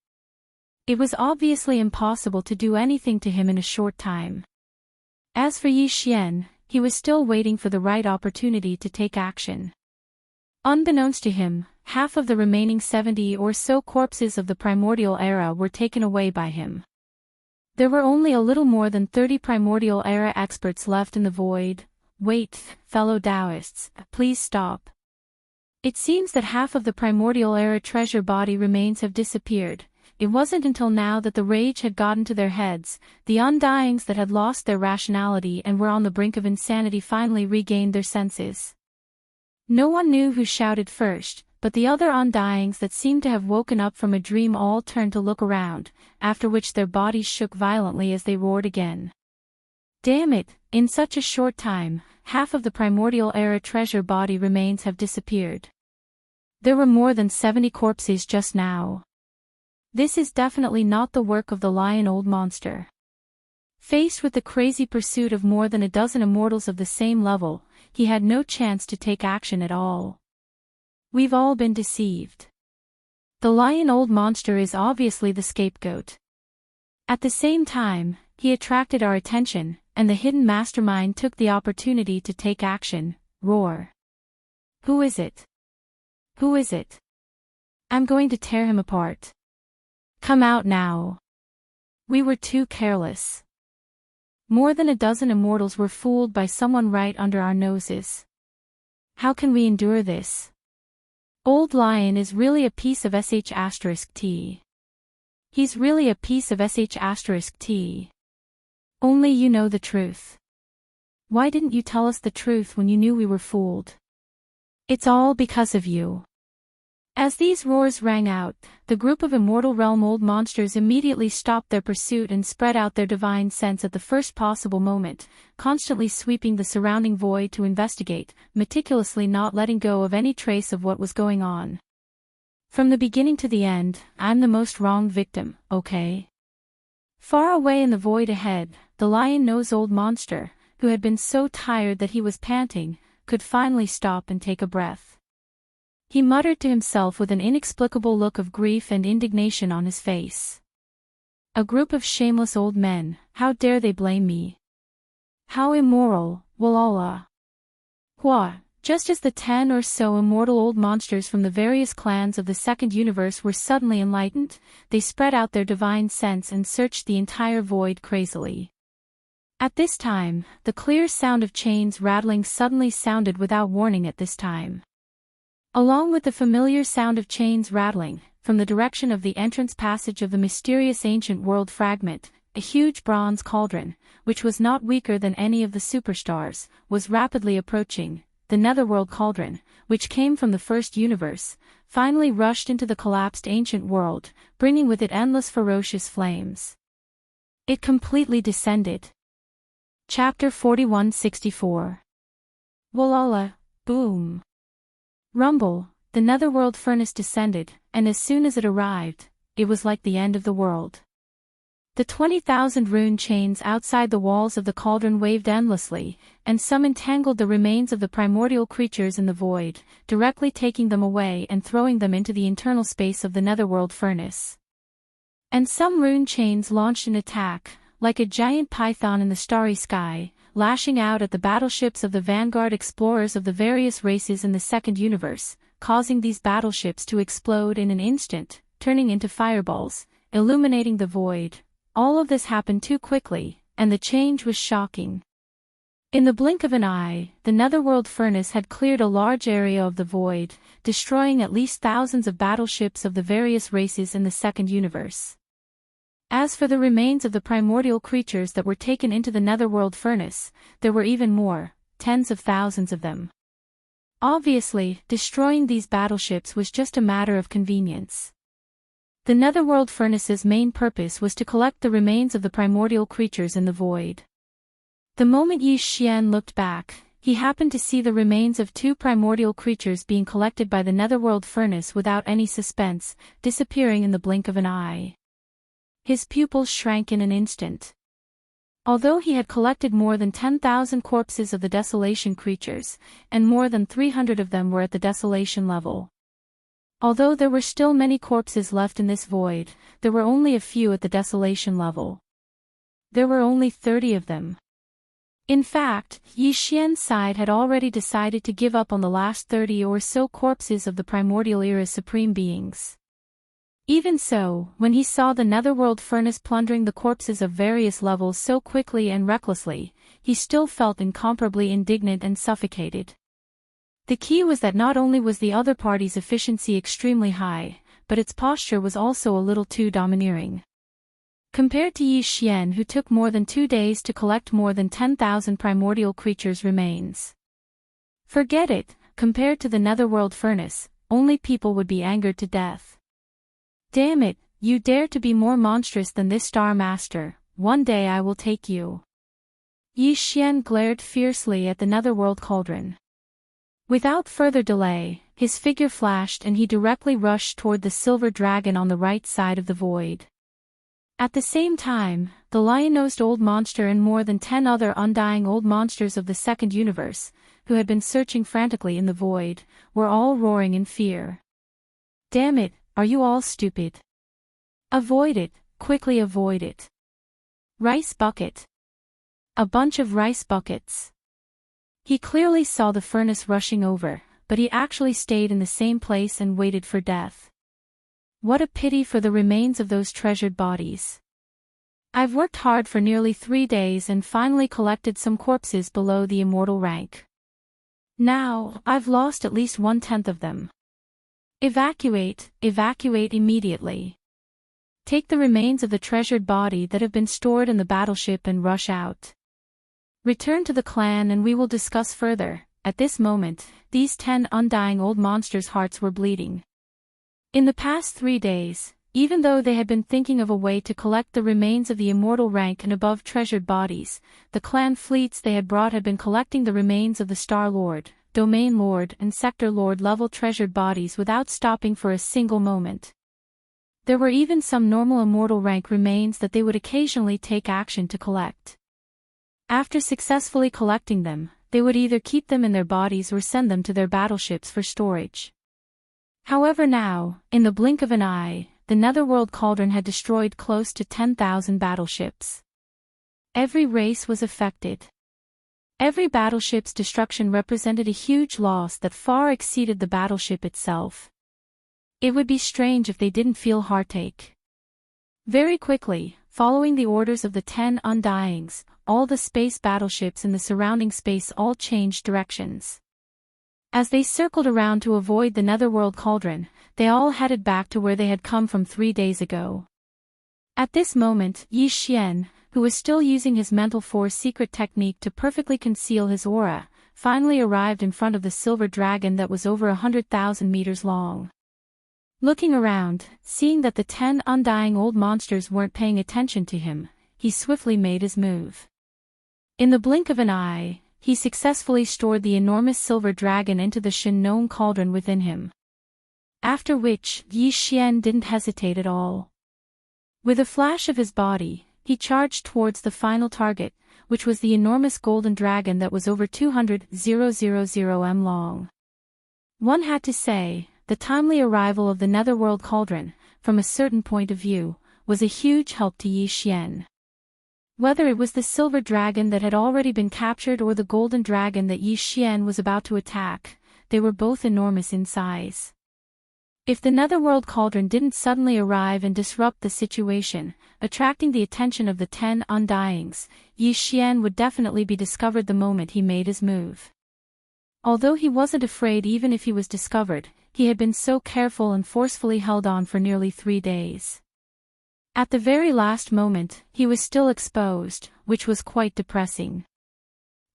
It was obviously impossible to do anything to him in a short time. As for Yi Xian, he was still waiting for the right opportunity to take action. Unbeknownst to him, half of the remaining 70 or so corpses of the primordial era were taken away by him. There were only a little more than 30 primordial era experts left in the void. Wait, fellow Taoists, please stop. It seems that half of the primordial era treasure body remains have disappeared. It wasn't until now that the rage had gotten to their heads. The undyings that had lost their rationality and were on the brink of insanity finally regained their senses. No one knew who shouted first, but the other undyings that seemed to have woken up from a dream all turned to look around, after which their bodies shook violently as they roared again. Damn it, in such a short time, half of the primordial era treasure body remains have disappeared. There were more than 70 corpses just now. This is definitely not the work of the lion old monster. Faced with the crazy pursuit of more than a dozen immortals of the same level, he had no chance to take action at all. We've all been deceived. The lion old monster is obviously the scapegoat. At the same time, he attracted our attention, and the hidden mastermind took the opportunity to take action. Roar. Who is it? Who is it? I'm going to tear him apart. Come out now. We were too careless. More than a dozen immortals were fooled by someone right under our noses. How can we endure this? Old Lion is really a piece of sh*t. He's really a piece of sh*t. Only you know the truth. Why didn't you tell us the truth when you knew we were fooled? It's all because of you. As these roars rang out, the group of immortal realm old monsters immediately stopped their pursuit and spread out their divine sense at the first possible moment, constantly sweeping the surrounding void to investigate, meticulously not letting go of any trace of what was going on. From the beginning to the end, I'm the most wronged victim, okay? Far away in the void ahead, the lion-nosed old monster, who had been so tired that he was panting, could finally stop and take a breath. He muttered to himself with an inexplicable look of grief and indignation on his face. A group of shameless old men, how dare they blame me? How immoral, Walala. What? Just as the 10 or so immortal old monsters from the various clans of the second universe were suddenly enlightened, they spread out their divine sense and searched the entire void crazily. At this time, the clear sound of chains rattling suddenly sounded without warning at this time. Along with the familiar sound of chains rattling, from the direction of the entrance passage of the mysterious ancient world fragment, a huge bronze cauldron, which was not weaker than any of the superstars, was rapidly approaching. The netherworld cauldron, which came from the first universe, finally rushed into the collapsed ancient world, bringing with it endless ferocious flames. It completely descended. Chapter 4164. Walala, boom. Rumble, the netherworld furnace descended, and as soon as it arrived, it was like the end of the world. The 20,000 rune chains outside the walls of the cauldron waved endlessly, and some entangled the remains of the primordial creatures in the void, directly taking them away and throwing them into the internal space of the netherworld furnace. And some rune chains launched an attack, like a giant python in the starry sky, lashing out at the battleships of the vanguard explorers of the various races in the second universe, causing these battleships to explode in an instant, turning into fireballs, illuminating the void. All of this happened too quickly, and the change was shocking. In the blink of an eye, the netherworld furnace had cleared a large area of the void, destroying at least thousands of battleships of the various races in the second universe. As for the remains of the primordial creatures that were taken into the netherworld furnace, there were even more, tens of thousands of them. Obviously, destroying these battleships was just a matter of convenience. The netherworld furnace's main purpose was to collect the remains of the primordial creatures in the void. The moment Yi Xian looked back, he happened to see the remains of 2 primordial creatures being collected by the netherworld furnace without any suspense, disappearing in the blink of an eye. His pupils shrank in an instant. Although he had collected more than 10,000 corpses of the desolation creatures, and more than 300 of them were at the desolation level. Although there were still many corpses left in this void, there were only a few at the desolation level. There were only 30 of them. In fact, Yi Xian's side had already decided to give up on the last 30 or so corpses of the primordial era's supreme beings. Even so, when he saw the netherworld furnace plundering the corpses of various levels so quickly and recklessly, he still felt incomparably indignant and suffocated. The key was that not only was the other party's efficiency extremely high, but its posture was also a little too domineering. Compared to Yi Xian, who took more than 2 days to collect more than 10,000 primordial creatures' remains. Forget it, compared to the netherworld furnace, only people would be angered to death. Damn it, you dare to be more monstrous than this Star Master, one day I will take you. Yi Xian glared fiercely at the netherworld cauldron. Without further delay, his figure flashed and he directly rushed toward the silver dragon on the right side of the void. At the same time, the lion-nosed old monster and more than 10 other undying old monsters of the second universe, who had been searching frantically in the void, were all roaring in fear. Damn it, are you all stupid? Avoid it, quickly avoid it. Rice bucket. A bunch of rice buckets. He clearly saw the furnace rushing over, but he actually stayed in the same place and waited for death. What a pity for the remains of those treasured bodies. I've worked hard for nearly 3 days and finally collected some corpses below the immortal rank. Now, I've lost at least 1/10 of them. Evacuate immediately. Take the remains of the treasured body that have been stored in the battleship and rush out. Return to the clan and we will discuss further. At this moment, these 10 undying old monsters' hearts were bleeding. In the past 3 days, even though they had been thinking of a way to collect the remains of the immortal rank and above treasured bodies, the clan fleets they had brought had been collecting the remains of the Star Lord, Domain Lord and Sector Lord level treasured bodies without stopping for a single moment. There were even some normal immortal rank remains that they would occasionally take action to collect. After successfully collecting them, they would either keep them in their bodies or send them to their battleships for storage. However now, in the blink of an eye, the Netherworld Cauldron had destroyed close to 10,000 battleships. Every race was affected. Every battleship's destruction represented a huge loss that far exceeded the battleship itself. It would be strange if they didn't feel heartache. Very quickly, following the orders of the 10 Undyings, all the space battleships in the surrounding space all changed directions. As they circled around to avoid the Netherworld Cauldron, they all headed back to where they had come from 3 days ago. At this moment, Yi Xian, who was still using his Mental Force secret technique to perfectly conceal his aura, finally arrived in front of the silver dragon that was over 100,000 meters long. Looking around, seeing that the 10 undying old monsters weren't paying attention to him, he swiftly made his move. In the blink of an eye, he successfully stored the enormous silver dragon into the Shin cauldron within him. After which, Yi Xian didn't hesitate at all. With a flash of his body, he charged towards the final target, which was the enormous golden dragon that was over 200,000 m long. One had to say, the timely arrival of the Netherworld Cauldron, from a certain point of view, was a huge help to Yi Xian. Whether it was the silver dragon that had already been captured or the golden dragon that Yi Xian was about to attack, they were both enormous in size. If the Netherworld Cauldron didn't suddenly arrive and disrupt the situation, attracting the attention of the 10 Undyings, Yi Xian would definitely be discovered the moment he made his move. Although he wasn't afraid even if he was discovered, he had been so careful and forcefully held on for nearly 3 days. At the very last moment, he was still exposed, which was quite depressing.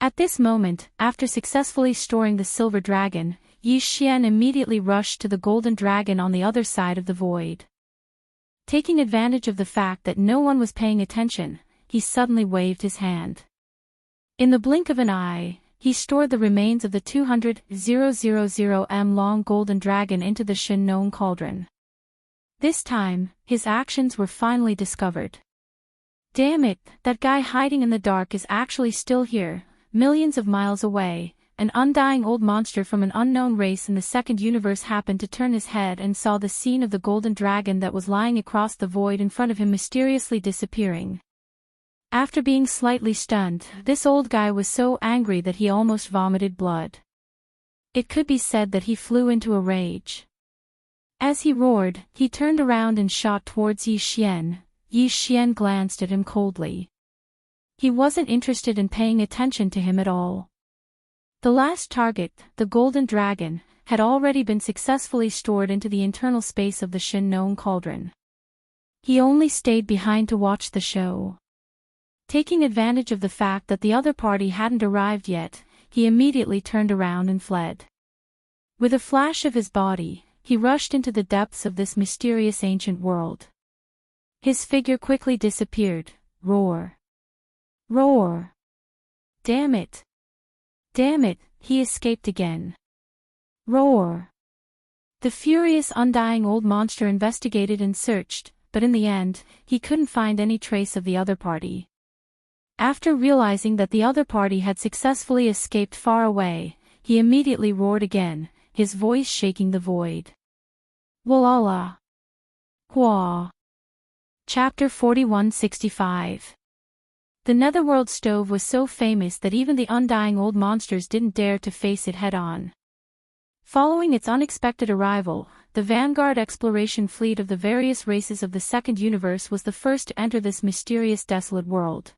At this moment, after successfully storing the silver dragon, Yi Xian immediately rushed to the golden dragon on the other side of the void. Taking advantage of the fact that no one was paying attention, he suddenly waved his hand. In the blink of an eye, he stored the remains of the 200,000 m long golden dragon into the Shin cauldron. This time, his actions were finally discovered. Damn it, that guy hiding in the dark is actually still here, millions of miles away. An undying old monster from an unknown race in the second universe happened to turn his head and saw the scene of the golden dragon that was lying across the void in front of him mysteriously disappearing. After being slightly stunned, this old guy was so angry that he almost vomited blood. It could be said that he flew into a rage. As he roared, he turned around and shot towards Yi Xian. Yi Xian glanced at him coldly. He wasn't interested in paying attention to him at all. The last target, the golden dragon, had already been successfully stored into the internal space of the Shin cauldron. He only stayed behind to watch the show. Taking advantage of the fact that the other party hadn't arrived yet, he immediately turned around and fled. With a flash of his body, he rushed into the depths of this mysterious ancient world. His figure quickly disappeared. Roar! Roar! Damn it! Damn it, he escaped again. Roar! The furious undying old monster investigated and searched, but in the end, he couldn't find any trace of the other party. After realizing that the other party had successfully escaped far away, he immediately roared again, his voice shaking the void. Walala! Hua! Chapter 4165. The Netherworld stove was so famous that even the undying old monsters didn't dare to face it head-on. Following its unexpected arrival, the vanguard exploration fleet of the various races of the second universe was the first to enter this mysterious desolate world.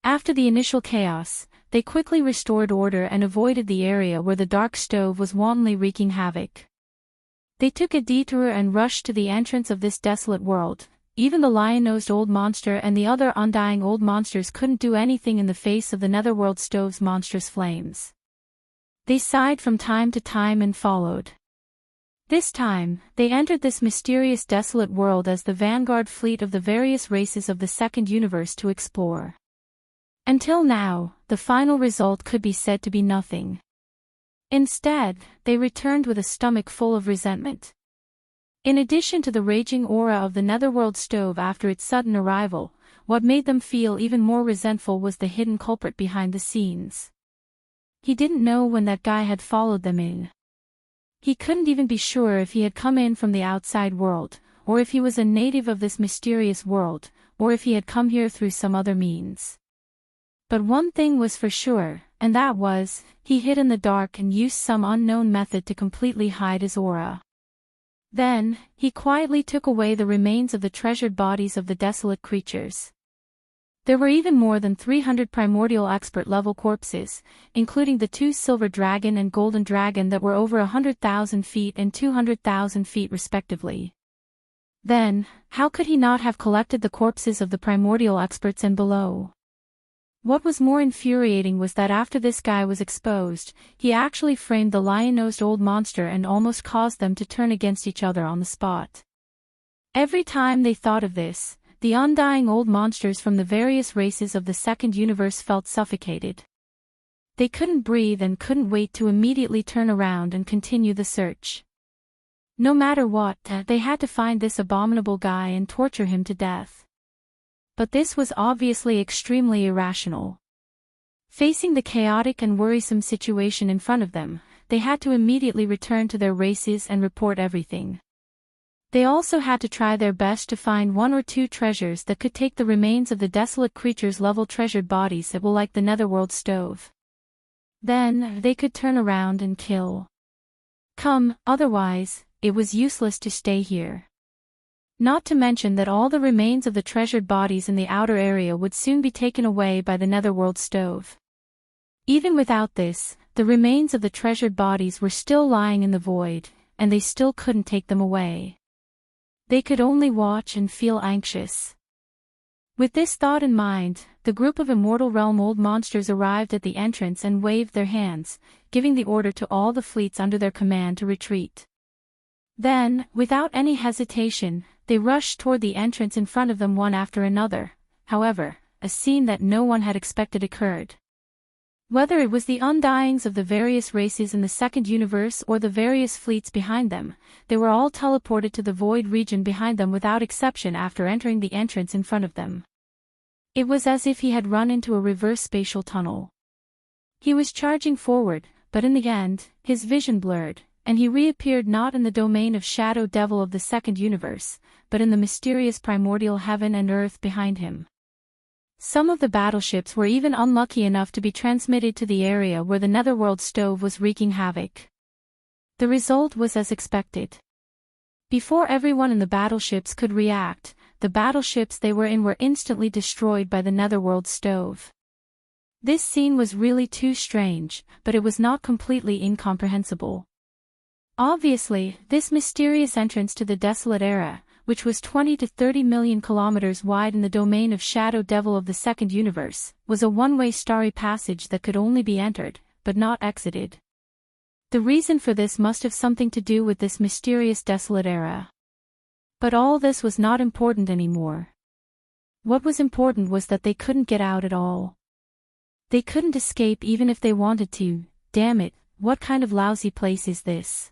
After the initial chaos, they quickly restored order and avoided the area where the dark stove was wantonly wreaking havoc. They took a detour and rushed to the entrance of this desolate world. Even the lion-nosed old monster and the other undying old monsters couldn't do anything in the face of the Netherworld stove's monstrous flames. They sighed from time to time and followed. This time, they entered this mysterious desolate world as the vanguard fleet of the various races of the second universe to explore. Until now, the final result could be said to be nothing. Instead, they returned with a stomach full of resentment. In addition to the raging aura of the Netherworld stove after its sudden arrival, what made them feel even more resentful was the hidden culprit behind the scenes. He didn't know when that guy had followed them in. He couldn't even be sure if he had come in from the outside world, or if he was a native of this mysterious world, or if he had come here through some other means. But one thing was for sure, and that was, he hid in the dark and used some unknown method to completely hide his aura. Then, he quietly took away the remains of the treasured bodies of the desolate creatures. There were even more than 300 primordial expert-level corpses, including the 2 silver dragon and golden dragon that were over 100,000 feet and 200,000 feet respectively. Then, how could he not have collected the corpses of the primordial experts and below? What was more infuriating was that after this guy was exposed, he actually framed the lion-nosed old monster and almost caused them to turn against each other on the spot. Every time they thought of this, the undying old monsters from the various races of the second universe felt suffocated. They couldn't breathe and couldn't wait to immediately turn around and continue the search. No matter what, they had to find this abominable guy and torture him to death. But this was obviously extremely irrational. Facing the chaotic and worrisome situation in front of them, they had to immediately return to their races and report everything. They also had to try their best to find 1 or 2 treasures that could take the remains of the desolate creatures' level treasured bodies that will like the Netherworld stove. Then, they could turn around and kill. Otherwise, it was useless to stay here. Not to mention that all the remains of the treasured bodies in the outer area would soon be taken away by the Netherworld stove. Even without this, the remains of the treasured bodies were still lying in the void, and they still couldn't take them away. They could only watch and feel anxious. With this thought in mind, the group of Immortal Realm old monsters arrived at the entrance and waved their hands, giving the order to all the fleets under their command to retreat. Then, without any hesitation, they rushed toward the entrance in front of them one after another. However, a scene that no one had expected occurred. Whether it was the undyings of the various races in the second universe or the various fleets behind them, they were all teleported to the void region behind them without exception after entering the entrance in front of them. It was as if he had run into a reverse spatial tunnel. He was charging forward, but in the end, his vision blurred, and he reappeared not in the domain of Shadow Devil of the second universe, but in the mysterious primordial heaven and earth behind him. Some of the battleships were even unlucky enough to be transmitted to the area where the Netherworld stove was wreaking havoc. The result was as expected. Before everyone in the battleships could react, the battleships they were in were instantly destroyed by the Netherworld stove. This scene was really too strange, but it was not completely incomprehensible. Obviously, this mysterious entrance to the desolate era, which was 20 to 30 million kilometers wide in the domain of Shadow Devil of the second universe, was a one-way starry passage that could only be entered, but not exited. The reason for this must have something to do with this mysterious desolate era. But all this was not important anymore. What was important was that they couldn't get out at all. They couldn't escape even if they wanted to. Damn it, what kind of lousy place is this?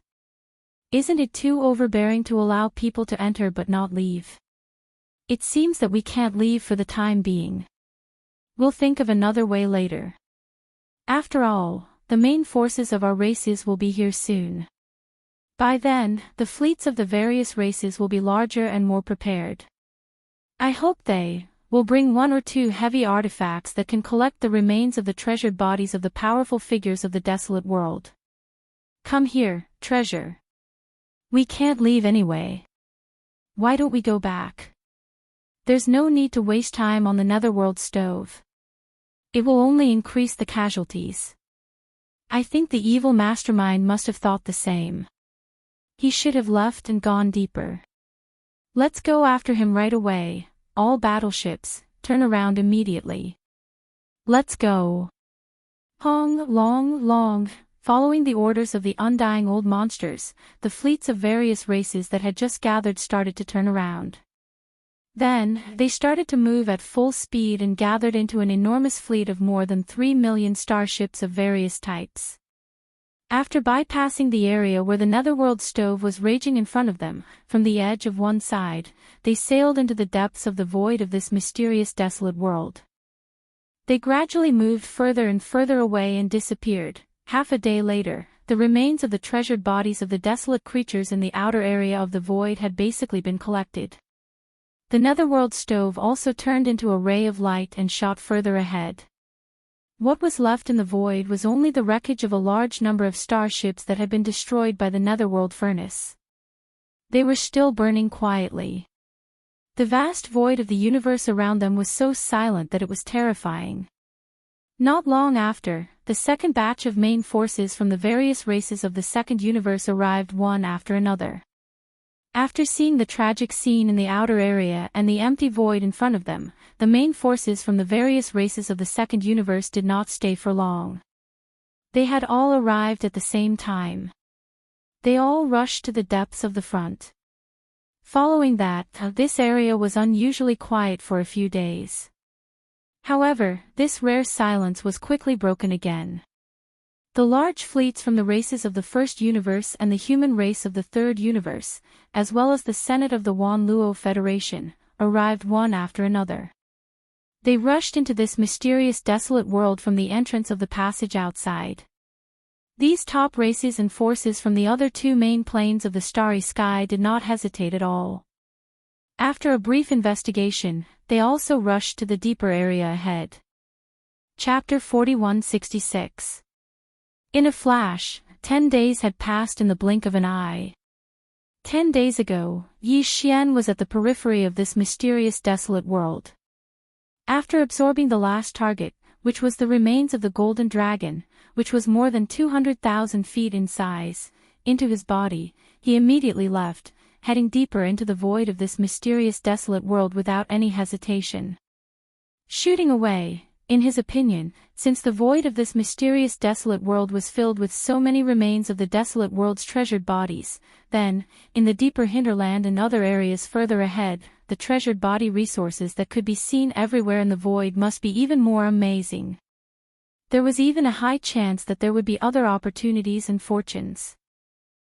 Isn't it too overbearing to allow people to enter but not leave? It seems that we can't leave for the time being. We'll think of another way later. After all, the main forces of our races will be here soon. By then, the fleets of the various races will be larger and more prepared. I hope they will bring 1 or 2 heavy artifacts that can collect the remains of the treasured bodies of the powerful figures of the desolate world. Come here, treasure. We can't leave anyway. Why don't we go back? There's no need to waste time on the Netherworld stove. It will only increase the casualties. I think the evil mastermind must have thought the same. He should have left and gone deeper. Let's go after him right away. All battleships, turn around immediately. Let's go. Long. Following the orders of the undying old monsters, the fleets of various races that had just gathered started to turn around. Then, they started to move at full speed and gathered into an enormous fleet of more than 3 million starships of various types. After bypassing the area where the netherworld stove was raging in front of them, from the edge of one side, they sailed into the depths of the void of this mysterious desolate world. They gradually moved further and further away and disappeared. Half a day later, the remains of the treasured bodies of the desolate creatures in the outer area of the void had basically been collected. The netherworld stove also turned into a ray of light and shot further ahead. What was left in the void was only the wreckage of a large number of starships that had been destroyed by the netherworld furnace. They were still burning quietly. The vast void of the universe around them was so silent that it was terrifying. Not long after, the second batch of main forces from the various races of the second universe arrived one after another. After seeing the tragic scene in the outer area and the empty void in front of them, the main forces from the various races of the second universe did not stay for long. They had all arrived at the same time. They all rushed to the depths of the front. Following that, this area was unusually quiet for a few days. However, this rare silence was quickly broken again. The large fleets from the races of the first universe and the human race of the third universe, as well as the Senate of the Wan Luo Federation, arrived one after another. They rushed into this mysterious desolate world from the entrance of the passage outside. These top races and forces from the other two main planes of the starry sky did not hesitate at all. After a brief investigation, they also rushed to the deeper area ahead. Chapter 4166. In a flash, 10 days had passed in the blink of an eye. 10 days ago, Yi Xian was at the periphery of this mysterious desolate world. After absorbing the last target, which was the remains of the golden dragon, which was more than 200,000 feet in size, into his body, he immediately left, heading deeper into the void of this mysterious desolate world without any hesitation. Shooting away, in his opinion, since the void of this mysterious desolate world was filled with so many remains of the desolate world's treasured bodies, then, in the deeper hinterland and other areas further ahead, the treasured body resources that could be seen everywhere in the void must be even more amazing. There was even a high chance that there would be other opportunities and fortunes.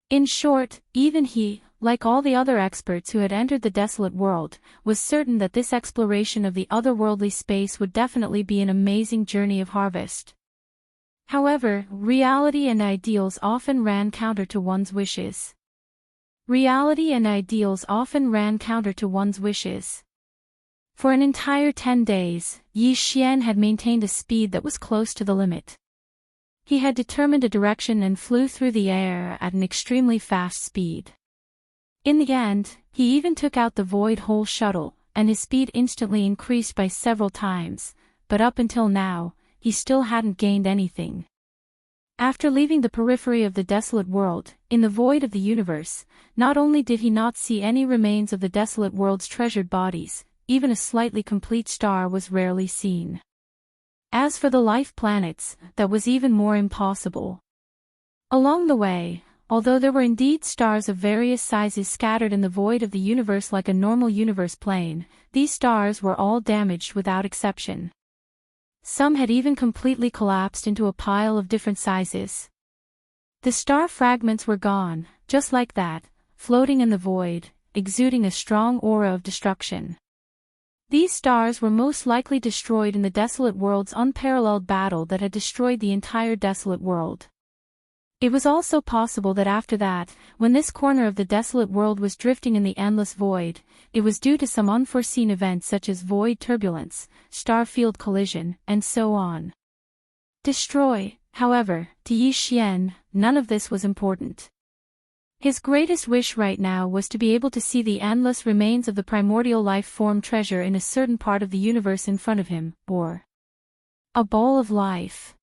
In short, even he, like all the other experts who had entered the desolate world, was certain that this exploration of the otherworldly space would definitely be an amazing journey of harvest. However, reality and ideals often ran counter to one's wishes. Reality and ideals often ran counter to one's wishes. For an entire 10 days, Yi Xian had maintained a speed that was close to the limit. He had determined a direction and flew through the air at an extremely fast speed. In the end, he even took out the Void Hole shuttle, and his speed instantly increased by several times, but up until now, he still hadn't gained anything. After leaving the periphery of the desolate world, in the void of the universe, not only did he not see any remains of the desolate world's treasured bodies, even a slightly complete star was rarely seen. As for the life planets, that was even more impossible. Along the way, although there were indeed stars of various sizes scattered in the void of the universe like a normal universe plane, these stars were all damaged without exception. Some had even completely collapsed into a pile of different sizes. The star fragments were gone, just like that, floating in the void, exuding a strong aura of destruction. These stars were most likely destroyed in the desolate world's unparalleled battle that had destroyed the entire desolate world. It was also possible that after that, when this corner of the desolate world was drifting in the endless void, it was due to some unforeseen event such as void turbulence, star field collision, and so on. Destroy, however, to Yi Xian, none of this was important. His greatest wish right now was to be able to see the endless remains of the primordial life form treasure in a certain part of the universe in front of him, or a bowl of life.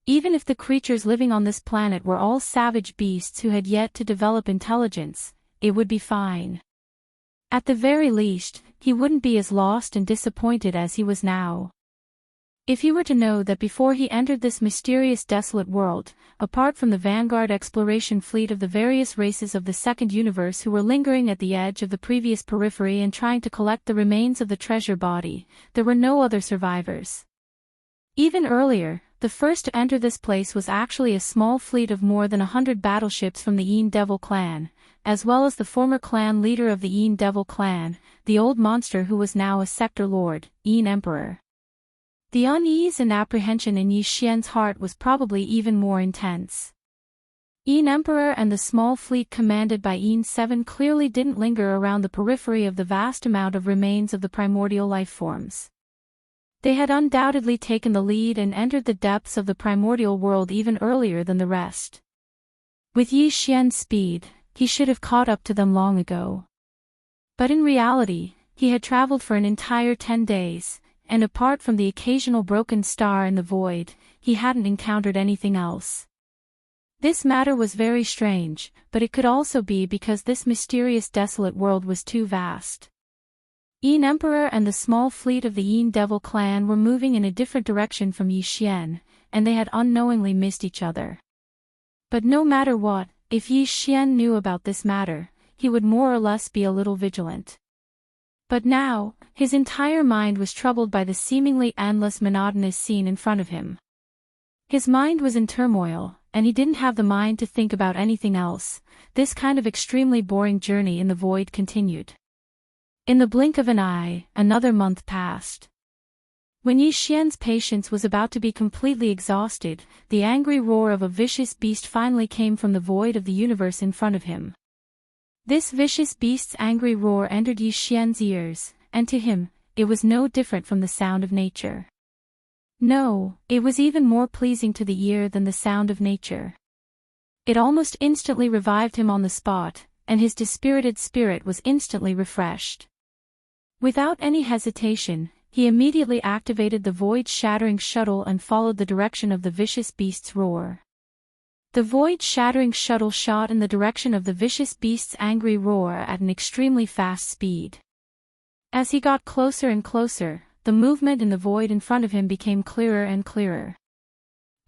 Even if the creatures living on this planet were all savage beasts who had yet to develop intelligence, it would be fine. At the very least, he wouldn't be as lost and disappointed as he was now. If he were to know that before he entered this mysterious desolate world, apart from the vanguard exploration fleet of the various races of the second universe who were lingering at the edge of the previous periphery and trying to collect the remains of the treasure body, there were no other survivors. Even earlier, The first to enter this place was actually a small fleet of more than 100 battleships from the Een Devil clan, as well as the former clan leader of the Een Devil clan, the old monster who was now a sector lord, Een Emperor. The unease and apprehension in Yi Xian's heart was probably even more intense. Een Emperor and the small fleet commanded by Een 7 clearly didn't linger around the periphery of the vast amount of remains of the primordial life forms. They had undoubtedly taken the lead and entered the depths of the primordial world even earlier than the rest. With Yi Xian's speed, he should have caught up to them long ago. But in reality, he had traveled for an entire 10 days, and apart from the occasional broken star in the void, he hadn't encountered anything else. This matter was very strange, but it could also be because this mysterious desolate world was too vast. Een Emperor and the small fleet of the Een Devil clan were moving in a different direction from Yi Xian, and they had unknowingly missed each other. But no matter what, if Yi Xian knew about this matter, he would more or less be a little vigilant. But now, his entire mind was troubled by the seemingly endless monotonous scene in front of him. His mind was in turmoil, and he didn't have the mind to think about anything else. This kind of extremely boring journey in the void continued. In the blink of an eye, another month passed. When Yi Xian's patience was about to be completely exhausted, the angry roar of a vicious beast finally came from the void of the universe in front of him. This vicious beast's angry roar entered Yi Xian's ears, and to him, it was no different from the sound of nature. No, it was even more pleasing to the ear than the sound of nature. It almost instantly revived him on the spot, and his dispirited spirit was instantly refreshed. Without any hesitation, he immediately activated the void-shattering shuttle and followed the direction of the vicious beast's roar. The void-shattering shuttle shot in the direction of the vicious beast's angry roar at an extremely fast speed. As he got closer and closer, the movement in the void in front of him became clearer and clearer.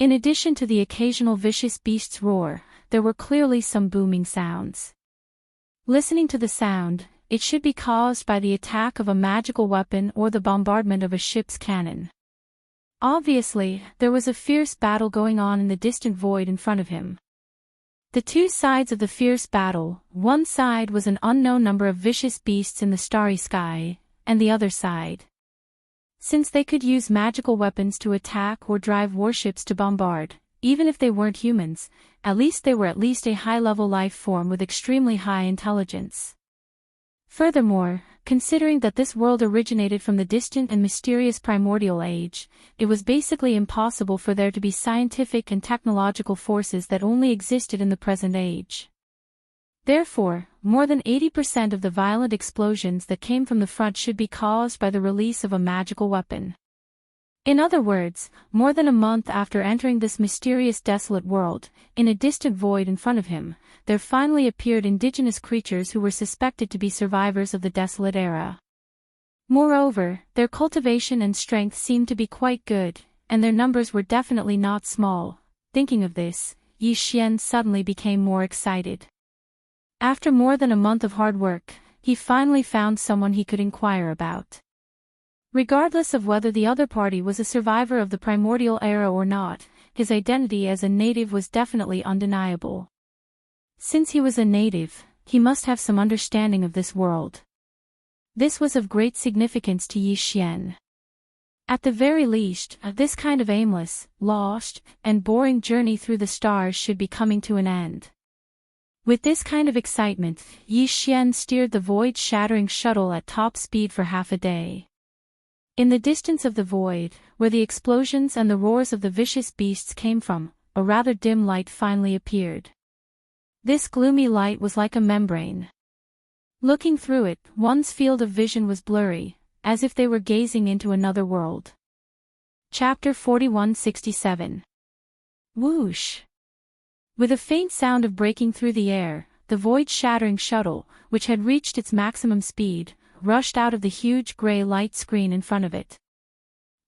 In addition to the occasional vicious beast's roar, there were clearly some booming sounds. Listening to the sound, it should be caused by the attack of a magical weapon or the bombardment of a ship's cannon. Obviously, there was a fierce battle going on in the distant void in front of him. The two sides of the fierce battle, one side was an unknown number of vicious beasts in the starry sky, and the other side. Since they could use magical weapons to attack or drive warships to bombard, even if they weren't humans, at least they were at least a high-level life form with extremely high intelligence. Furthermore, considering that this world originated from the distant and mysterious primordial age, it was basically impossible for there to be scientific and technological forces that only existed in the present age. Therefore, more than 80% of the violent explosions that came from the front should be caused by the release of a magical weapon. In other words, more than a month after entering this mysterious desolate world, in a distant void in front of him, there finally appeared indigenous creatures who were suspected to be survivors of the desolate era. Moreover, their cultivation and strength seemed to be quite good, and their numbers were definitely not small. Thinking of this, Yi Xian suddenly became more excited. After more than a month of hard work, he finally found someone he could inquire about. Regardless of whether the other party was a survivor of the primordial era or not, his identity as a native was definitely undeniable. Since he was a native, he must have some understanding of this world. This was of great significance to Yi Xian. At the very least, this kind of aimless, lost, and boring journey through the stars should be coming to an end. With this kind of excitement, Yi Xian steered the void-shattering shuttle at top speed for half a day. In the distance of the void, where the explosions and the roars of the vicious beasts came from, a rather dim light finally appeared. This gloomy light was like a membrane. Looking through it, one's field of vision was blurry, as if they were gazing into another world. Chapter 4167. Whoosh! With a faint sound of breaking through the air, the void-shattering shuttle, which had reached its maximum speed, rushed out of the huge gray light screen in front of it.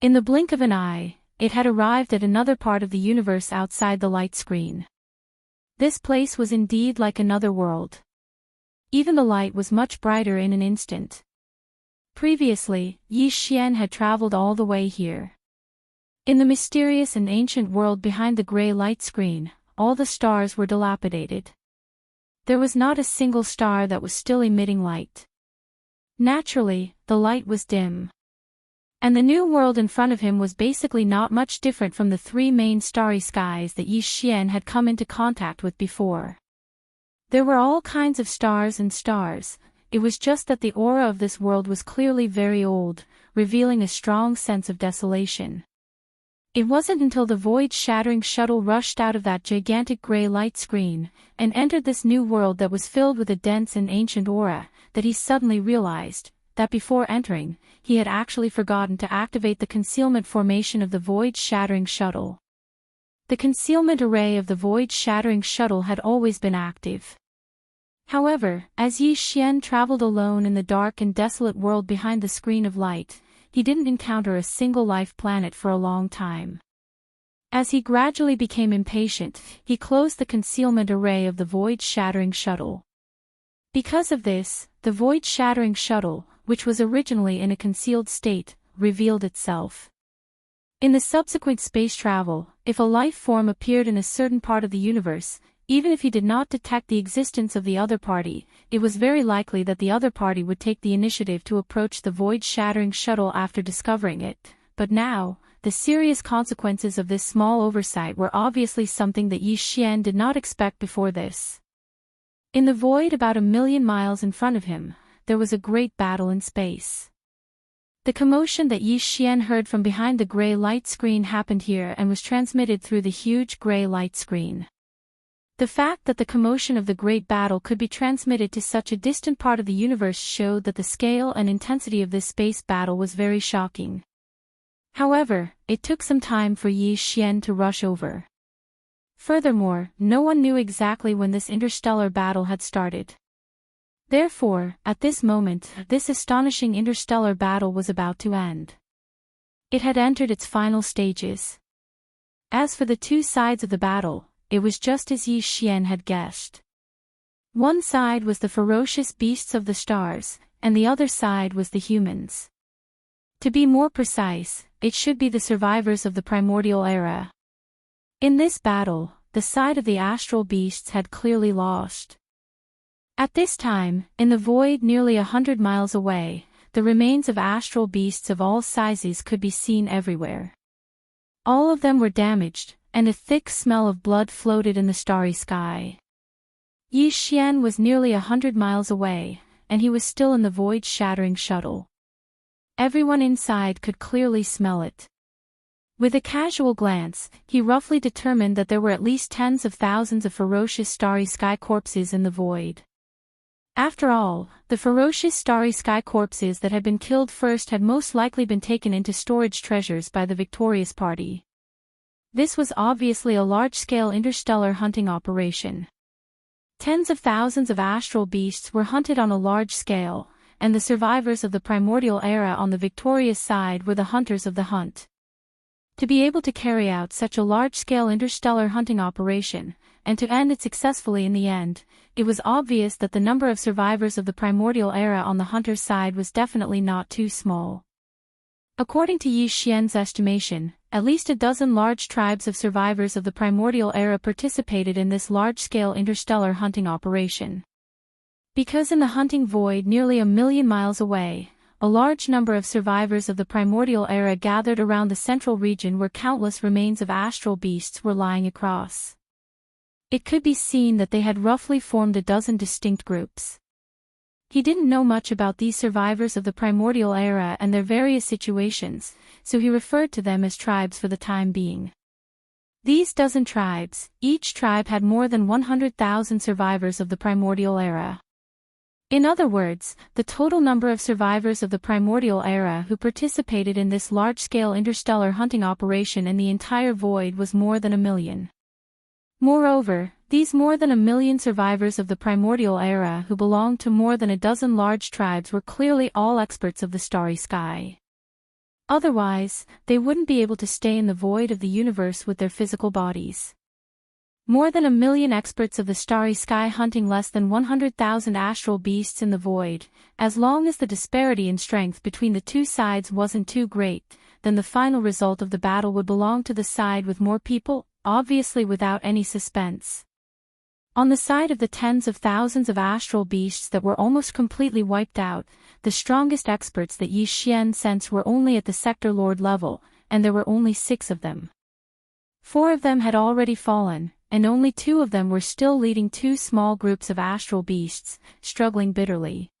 In the blink of an eye, it had arrived at another part of the universe outside the light screen. This place was indeed like another world. Even the light was much brighter in an instant. Previously, Yi Xian had traveled all the way here. In the mysterious and ancient world behind the gray light screen, all the stars were dilapidated. There was not a single star that was still emitting light. Naturally, the light was dim. And the new world in front of him was basically not much different from the three main starry skies that Yi Xian had come into contact with before. There were all kinds of stars and stars. It was just that the aura of this world was clearly very old, revealing a strong sense of desolation. It wasn't until the void-shattering shuttle rushed out of that gigantic gray light screen, and entered this new world that was filled with a dense and ancient aura, that he suddenly realized that before entering, he had actually forgotten to activate the concealment formation of the void-shattering shuttle. The concealment array of the void-shattering shuttle had always been active. However, as Yi Xian traveled alone in the dark and desolate world behind the screen of light, he didn't encounter a single life planet for a long time. As he gradually became impatient, he closed the concealment array of the void-shattering shuttle. Because of this, the void-shattering shuttle, which was originally in a concealed state, revealed itself. In the subsequent space travel, if a life form appeared in a certain part of the universe, even if he did not detect the existence of the other party, it was very likely that the other party would take the initiative to approach the void-shattering shuttle after discovering it. But now, the serious consequences of this small oversight were obviously something that Yi Xian did not expect before this. In the void about 1,000,000 miles in front of him, there was a great battle in space. The commotion that Yi Xian heard from behind the gray light screen happened here and was transmitted through the huge gray light screen. The fact that the commotion of the great battle could be transmitted to such a distant part of the universe showed that the scale and intensity of this space battle was very shocking. However, it took some time for Yi Xian to rush over. Furthermore, no one knew exactly when this interstellar battle had started. Therefore, at this moment, this astonishing interstellar battle was about to end. It had entered its final stages. As for the two sides of the battle, it was just as Yi Xian had guessed. One side was the ferocious beasts of the stars, and the other side was the humans. To be more precise, it should be the survivors of the primordial era. In this battle, the side of the astral beasts had clearly lost. At this time, in the void nearly 100 miles away, the remains of astral beasts of all sizes could be seen everywhere. All of them were damaged, and a thick smell of blood floated in the starry sky. Yi Xian was nearly 100 miles away, and he was still in the void-shattering shuttle. Everyone inside could clearly smell it. With a casual glance, he roughly determined that there were at least tens of thousands of ferocious starry sky corpses in the void. After all, the ferocious starry sky corpses that had been killed first had most likely been taken into storage treasures by the victorious party. This was obviously a large-scale interstellar hunting operation. Tens of thousands of astral beasts were hunted on a large scale, and the survivors of the primordial era on the victorious side were the hunters of the hunt. To be able to carry out such a large-scale interstellar hunting operation, and to end it successfully in the end, it was obvious that the number of survivors of the primordial era on the hunter's side was definitely not too small. According to Yi Xian's estimation, at least a dozen large tribes of survivors of the primordial era participated in this large-scale interstellar hunting operation. Because in the hunting void nearly 1,000,000 miles away, a large number of survivors of the primordial era gathered around the central region where countless remains of astral beasts were lying across. It could be seen that they had roughly formed a dozen distinct groups. He didn't know much about these survivors of the primordial era and their various situations, so he referred to them as tribes for the time being. These dozen tribes, each tribe had more than 100,000 survivors of the primordial era. In other words, the total number of survivors of the primordial era who participated in this large-scale interstellar hunting operation in the entire void was more than 1,000,000. Moreover, these more than 1,000,000 survivors of the primordial era who belonged to more than a dozen large tribes were clearly all experts of the starry sky. Otherwise, they wouldn't be able to stay in the void of the universe with their physical bodies. More than 1,000,000 experts of the starry sky hunting less than 100,000 astral beasts in the void, as long as the disparity in strength between the two sides wasn't too great, then the final result of the battle would belong to the side with more people, obviously without any suspense. On the side of the tens of thousands of astral beasts that were almost completely wiped out, the strongest experts that Yi Xian sensed were only at the Sector Lord level, and there were only 6 of them. 4 of them had already fallen, and only 2 of them were still leading 2 small groups of astral beasts, struggling bitterly.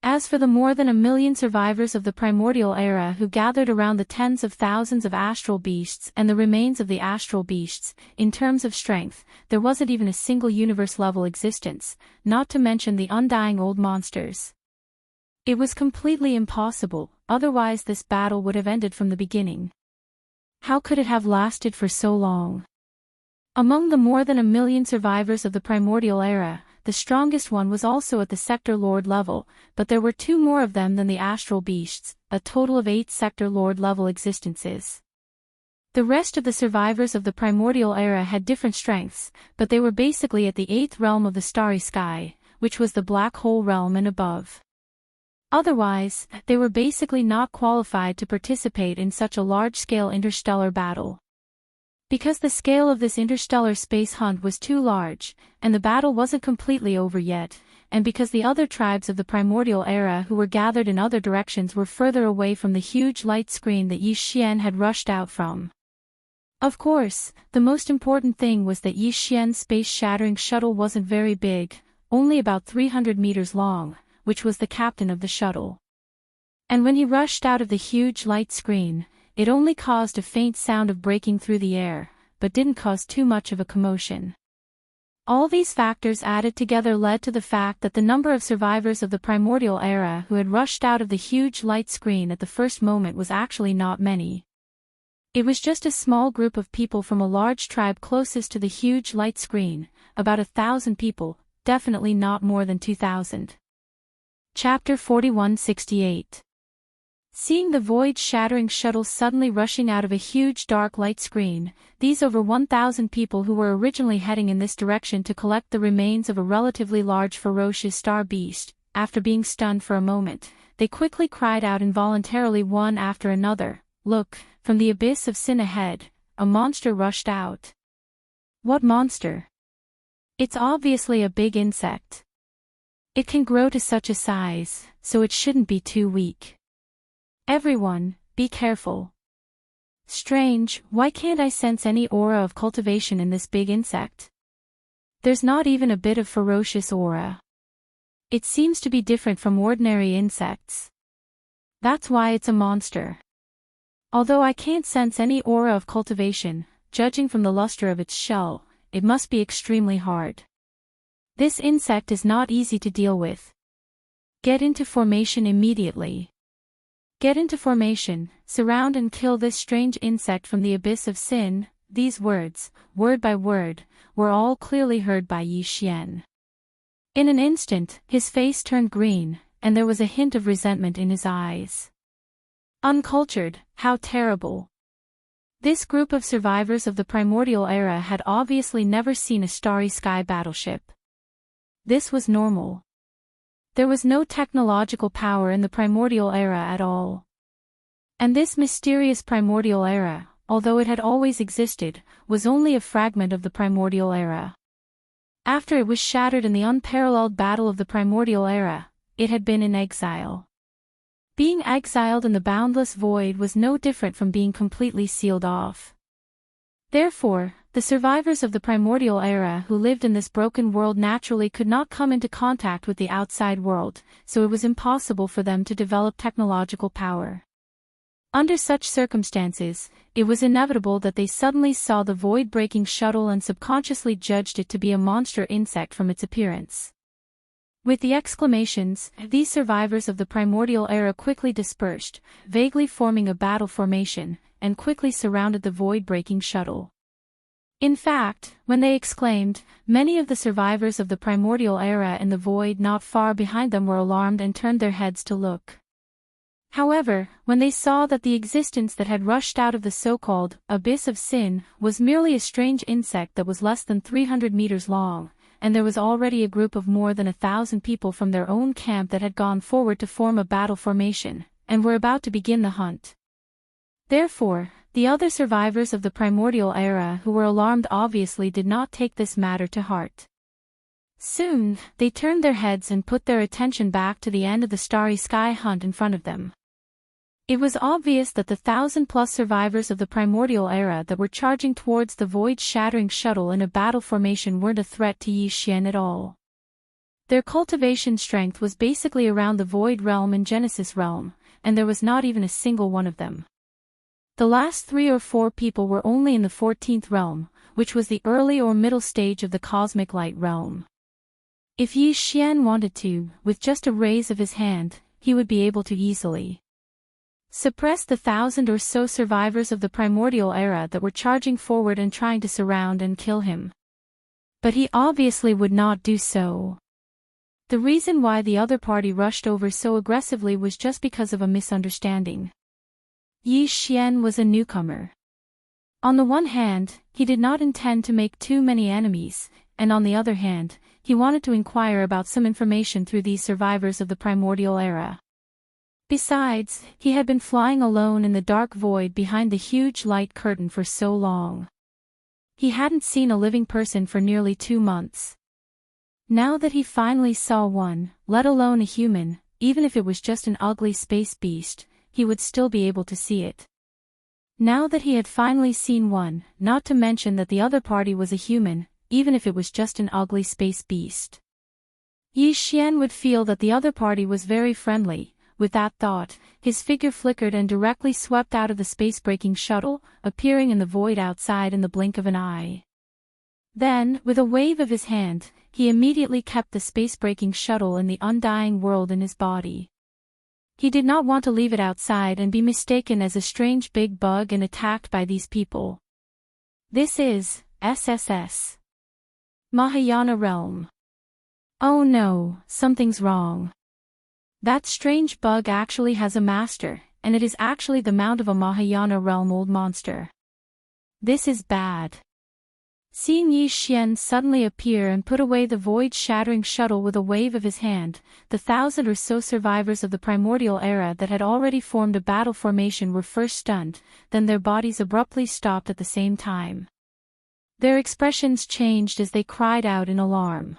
As for the more than 1 million survivors of the primordial era who gathered around the tens of thousands of astral beasts and the remains of the astral beasts, in terms of strength, there wasn't even a single universe-level existence, not to mention the undying old monsters. It was completely impossible, otherwise this battle would have ended from the beginning. How could it have lasted for so long? Among the more than 1 million survivors of the primordial era, the strongest one was also at the Sector Lord level, but there were 2 more of them than the astral beasts, a total of 8 Sector Lord level existences. The rest of the survivors of the primordial era had different strengths, but they were basically at the 8th realm of the starry sky, which was the black hole realm and above. Otherwise, they were basically not qualified to participate in such a large-scale interstellar battle. Because the scale of this interstellar space hunt was too large, and the battle wasn't completely over yet, and because the other tribes of the primordial era who were gathered in other directions were further away from the huge light screen that Yi Xian had rushed out from. Of course, the most important thing was that Yi Xian's space-shattering shuttle wasn't very big, only about 300 meters long, which was the captain of the shuttle. And when he rushed out of the huge light screen, it only caused a faint sound of breaking through the air, but didn't cause too much of a commotion. All these factors added together led to the fact that the number of survivors of the primordial era who had rushed out of the huge light screen at the first moment was actually not many. It was just a small group of people from a large tribe closest to the huge light screen, about 1,000 people, definitely not more than 2,000. Chapter 4168. Seeing the void-shattering shuttle suddenly rushing out of a huge dark light screen, these over 1,000 people who were originally heading in this direction to collect the remains of a relatively large ferocious star beast, after being stunned for a moment, they quickly cried out involuntarily one after another, "Look, from the abyss of sin ahead, a monster rushed out." What monster? It's obviously a big insect. It can grow to such a size, so it shouldn't be too weak. Everyone, be careful. Strange, why can't I sense any aura of cultivation in this big insect? There's not even a bit of ferocious aura. It seems to be different from ordinary insects. That's why it's a monster. Although I can't sense any aura of cultivation, judging from the luster of its shell, it must be extremely hard. This insect is not easy to deal with. Get into formation immediately. Get into formation, surround and kill this strange insect from the abyss of sin. These words, word by word, were all clearly heard by Yi Xian. In an instant, his face turned green, and there was a hint of resentment in his eyes. Uncultured, how terrible. This group of survivors of the primordial era had obviously never seen a starry sky battleship. This was normal. There was no technological power in the primordial era at all. And this mysterious primordial era, although it had always existed, was only a fragment of the primordial era. After it was shattered in the unparalleled battle of the primordial era, it had been in exile. Being exiled in the boundless void was no different from being completely sealed off. Therefore, the survivors of the primordial era who lived in this broken world naturally could not come into contact with the outside world, so it was impossible for them to develop technological power. Under such circumstances, it was inevitable that they suddenly saw the void-breaking shuttle and subconsciously judged it to be a monster insect from its appearance. With the exclamations, these survivors of the primordial era quickly dispersed, vaguely forming a battle formation, and quickly surrounded the void-breaking shuttle. In fact, when they exclaimed, many of the survivors of the primordial era in the void not far behind them were alarmed and turned their heads to look. However, when they saw that the existence that had rushed out of the so-called abyss of sin was merely a strange insect that was less than 300 meters long, and there was already a group of more than 1,000 people from their own camp that had gone forward to form a battle formation, and were about to begin the hunt. Therefore, the other survivors of the primordial era who were alarmed obviously did not take this matter to heart. Soon, they turned their heads and put their attention back to the end of the starry sky hunt in front of them. It was obvious that the 1,000+ survivors of the primordial era that were charging towards the void-shattering shuttle in a battle formation weren't a threat to Yi Xian at all. Their cultivation strength was basically around the Void Realm and Genesis Realm, and there was not even a single one of them. The last 3 or 4 people were only in the 14th realm, which was the early or middle stage of the Cosmic Light Realm. If Yi Xian wanted to, with just a raise of his hand, he would be able to easily suppress the 1,000 or so survivors of the primordial era that were charging forward and trying to surround and kill him. But he obviously would not do so. The reason why the other party rushed over so aggressively was just because of a misunderstanding. Yi Xian was a newcomer. On the one hand, he did not intend to make too many enemies, and on the other hand, he wanted to inquire about some information through these survivors of the primordial era. Besides, he had been flying alone in the dark void behind the huge light curtain for so long. He hadn't seen a living person for nearly 2 months. Now that he finally saw one, let alone a human, even if it was just an ugly space beast, he would still be able to see it. Now that he had finally seen one, not to mention that the other party was a human, even if it was just an ugly space beast, Yi Xian would feel that the other party was very friendly. With that thought, his figure flickered and directly swept out of the space-breaking shuttle, appearing in the void outside in the blink of an eye. Then, with a wave of his hand, he immediately kept the space-breaking shuttle in the undying world in his body. He did not want to leave it outside and be mistaken as a strange big bug and attacked by these people. This is SSS. Mahayana Realm. Oh no, something's wrong. That strange bug actually has a master, and it is actually the mount of a Mahayana Realm old monster. This is bad. Seeing Yi Xian suddenly appear and put away the void-shattering shuttle with a wave of his hand, the 1,000 or so survivors of the primordial era that had already formed a battle formation were first stunned, then their bodies abruptly stopped at the same time. Their expressions changed as they cried out in alarm.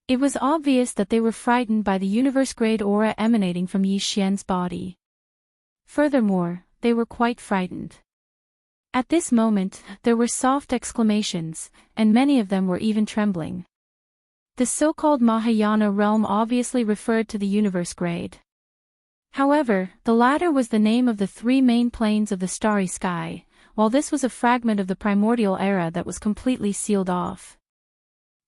It was obvious that they were frightened by the universe-grade aura emanating from Yi Xian's body. Furthermore, they were quite frightened. At this moment, there were soft exclamations, and many of them were even trembling. The so-called Mahayana realm obviously referred to the universe grade. However, the latter was the name of the 3 main planes of the starry sky, while this was a fragment of the primordial era that was completely sealed off.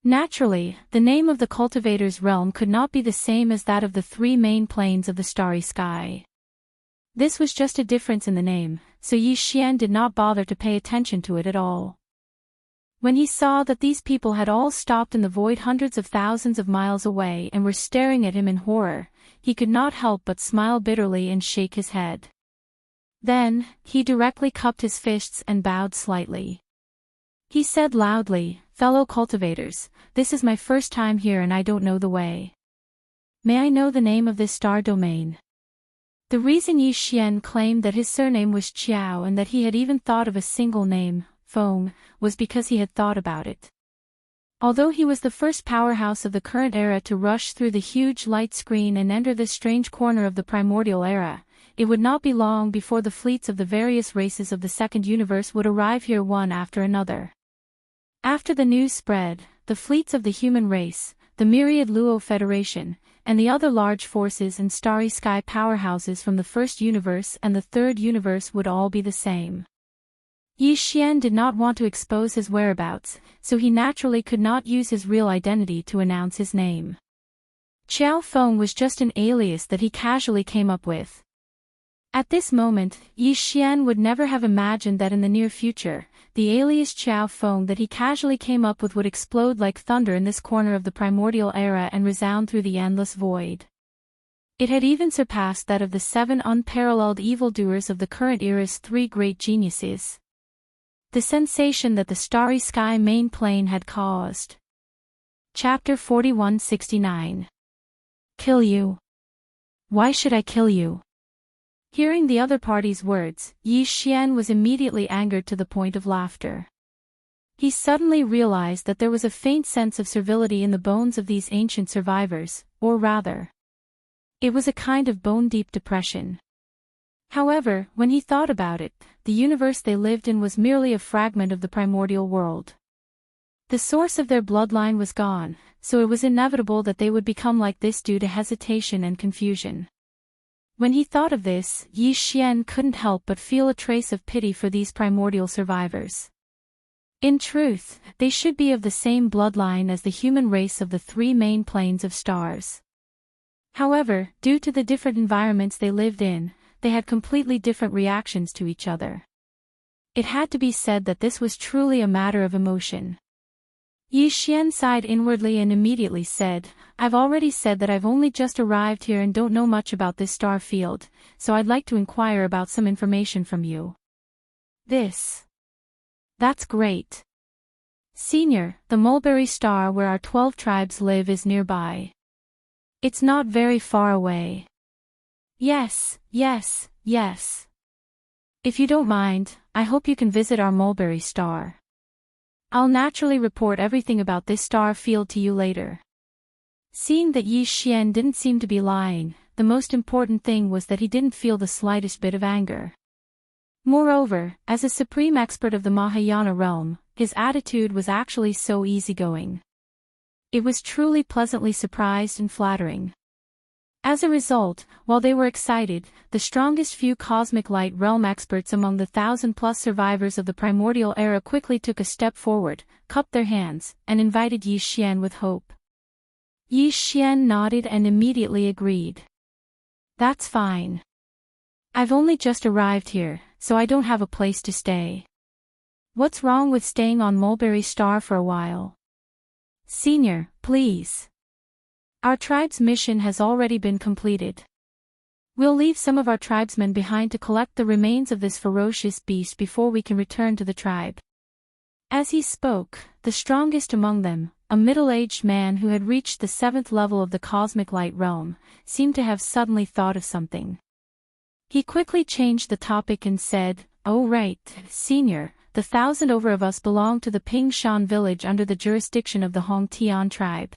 Naturally, the name of the cultivator's realm could not be the same as that of the 3 main planes of the starry sky. This was just a difference in the name, so Yi Xian did not bother to pay attention to it at all. When he saw that these people had all stopped in the void hundreds of thousands of miles away and were staring at him in horror, he could not help but smile bitterly and shake his head. Then, he directly cupped his fists and bowed slightly. He said loudly, "Fellow cultivators, this is my first time here and I don't know the way. May I know the name of this star domain?" The reason Yi Xian claimed that his surname was Qiao and that he had even thought of a single name, Feng, was because he had thought about it. Although he was the first powerhouse of the current era to rush through the huge light screen and enter this strange corner of the primordial era, it would not be long before the fleets of the various races of the second universe would arrive here one after another. After the news spread, the fleets of the human race, the myriad Luo Federation, and the other large forces and starry sky powerhouses from the first universe and the third universe would all be the same. Yi Xian did not want to expose his whereabouts, so he naturally could not use his real identity to announce his name. Qiao Feng was just an alias that he casually came up with. At this moment, Yi Xian would never have imagined that in the near future, the alias Qiao Feng that he casually came up with would explode like thunder in this corner of the primordial era and resound through the endless void. It had even surpassed that of the 7 unparalleled evildoers of the current era's 3 great geniuses. The sensation that the starry sky main plane had caused. Chapter 4169. Kill you. Why should I kill you? Hearing the other party's words, Yi Xian was immediately angered to the point of laughter. He suddenly realized that there was a faint sense of servility in the bones of these ancient survivors, or rather, it was a kind of bone-deep depression. However, when he thought about it, the universe they lived in was merely a fragment of the primordial world. The source of their bloodline was gone, so it was inevitable that they would become like this due to hesitation and confusion. When he thought of this, Yi Xian couldn't help but feel a trace of pity for these primordial survivors. In truth, they should be of the same bloodline as the human race of the three main planes of stars. However, due to the different environments they lived in, they had completely different reactions to each other. It had to be said that this was truly a matter of emotion. Yi Xian sighed inwardly and immediately said, "I've already said that I've only just arrived here and don't know much about this star field, so I'd like to inquire about some information from you." That's great. Senior, the mulberry star where our 12 tribes live is nearby. It's not very far away. Yes. If you don't mind, I hope you can visit our mulberry star. I'll naturally report everything about this star field to you later. Seeing that Yi Xian didn't seem to be lying, the most important thing was that he didn't feel the slightest bit of anger. Moreover, as a supreme expert of the Mahayana realm, his attitude was actually so easygoing. It was truly pleasantly surprised and flattering. As a result, while they were excited, the strongest few cosmic light realm experts among the 1,000+ survivors of the primordial era quickly took a step forward, cupped their hands, and invited Yi Xian with hope. Yi Xian nodded and immediately agreed. That's fine. I've only just arrived here, so I don't have a place to stay. What's wrong with staying on Mulberry Star for a while? Senior, please. Our tribe's mission has already been completed. We'll leave some of our tribesmen behind to collect the remains of this ferocious beast before we can return to the tribe. As he spoke, the strongest among them, a middle-aged man who had reached the 7th level of the cosmic light realm, seemed to have suddenly thought of something. He quickly changed the topic and said, "Oh right, Senior, the 1,000 over of us belong to the Ping Shan village under the jurisdiction of the Hong Tian tribe.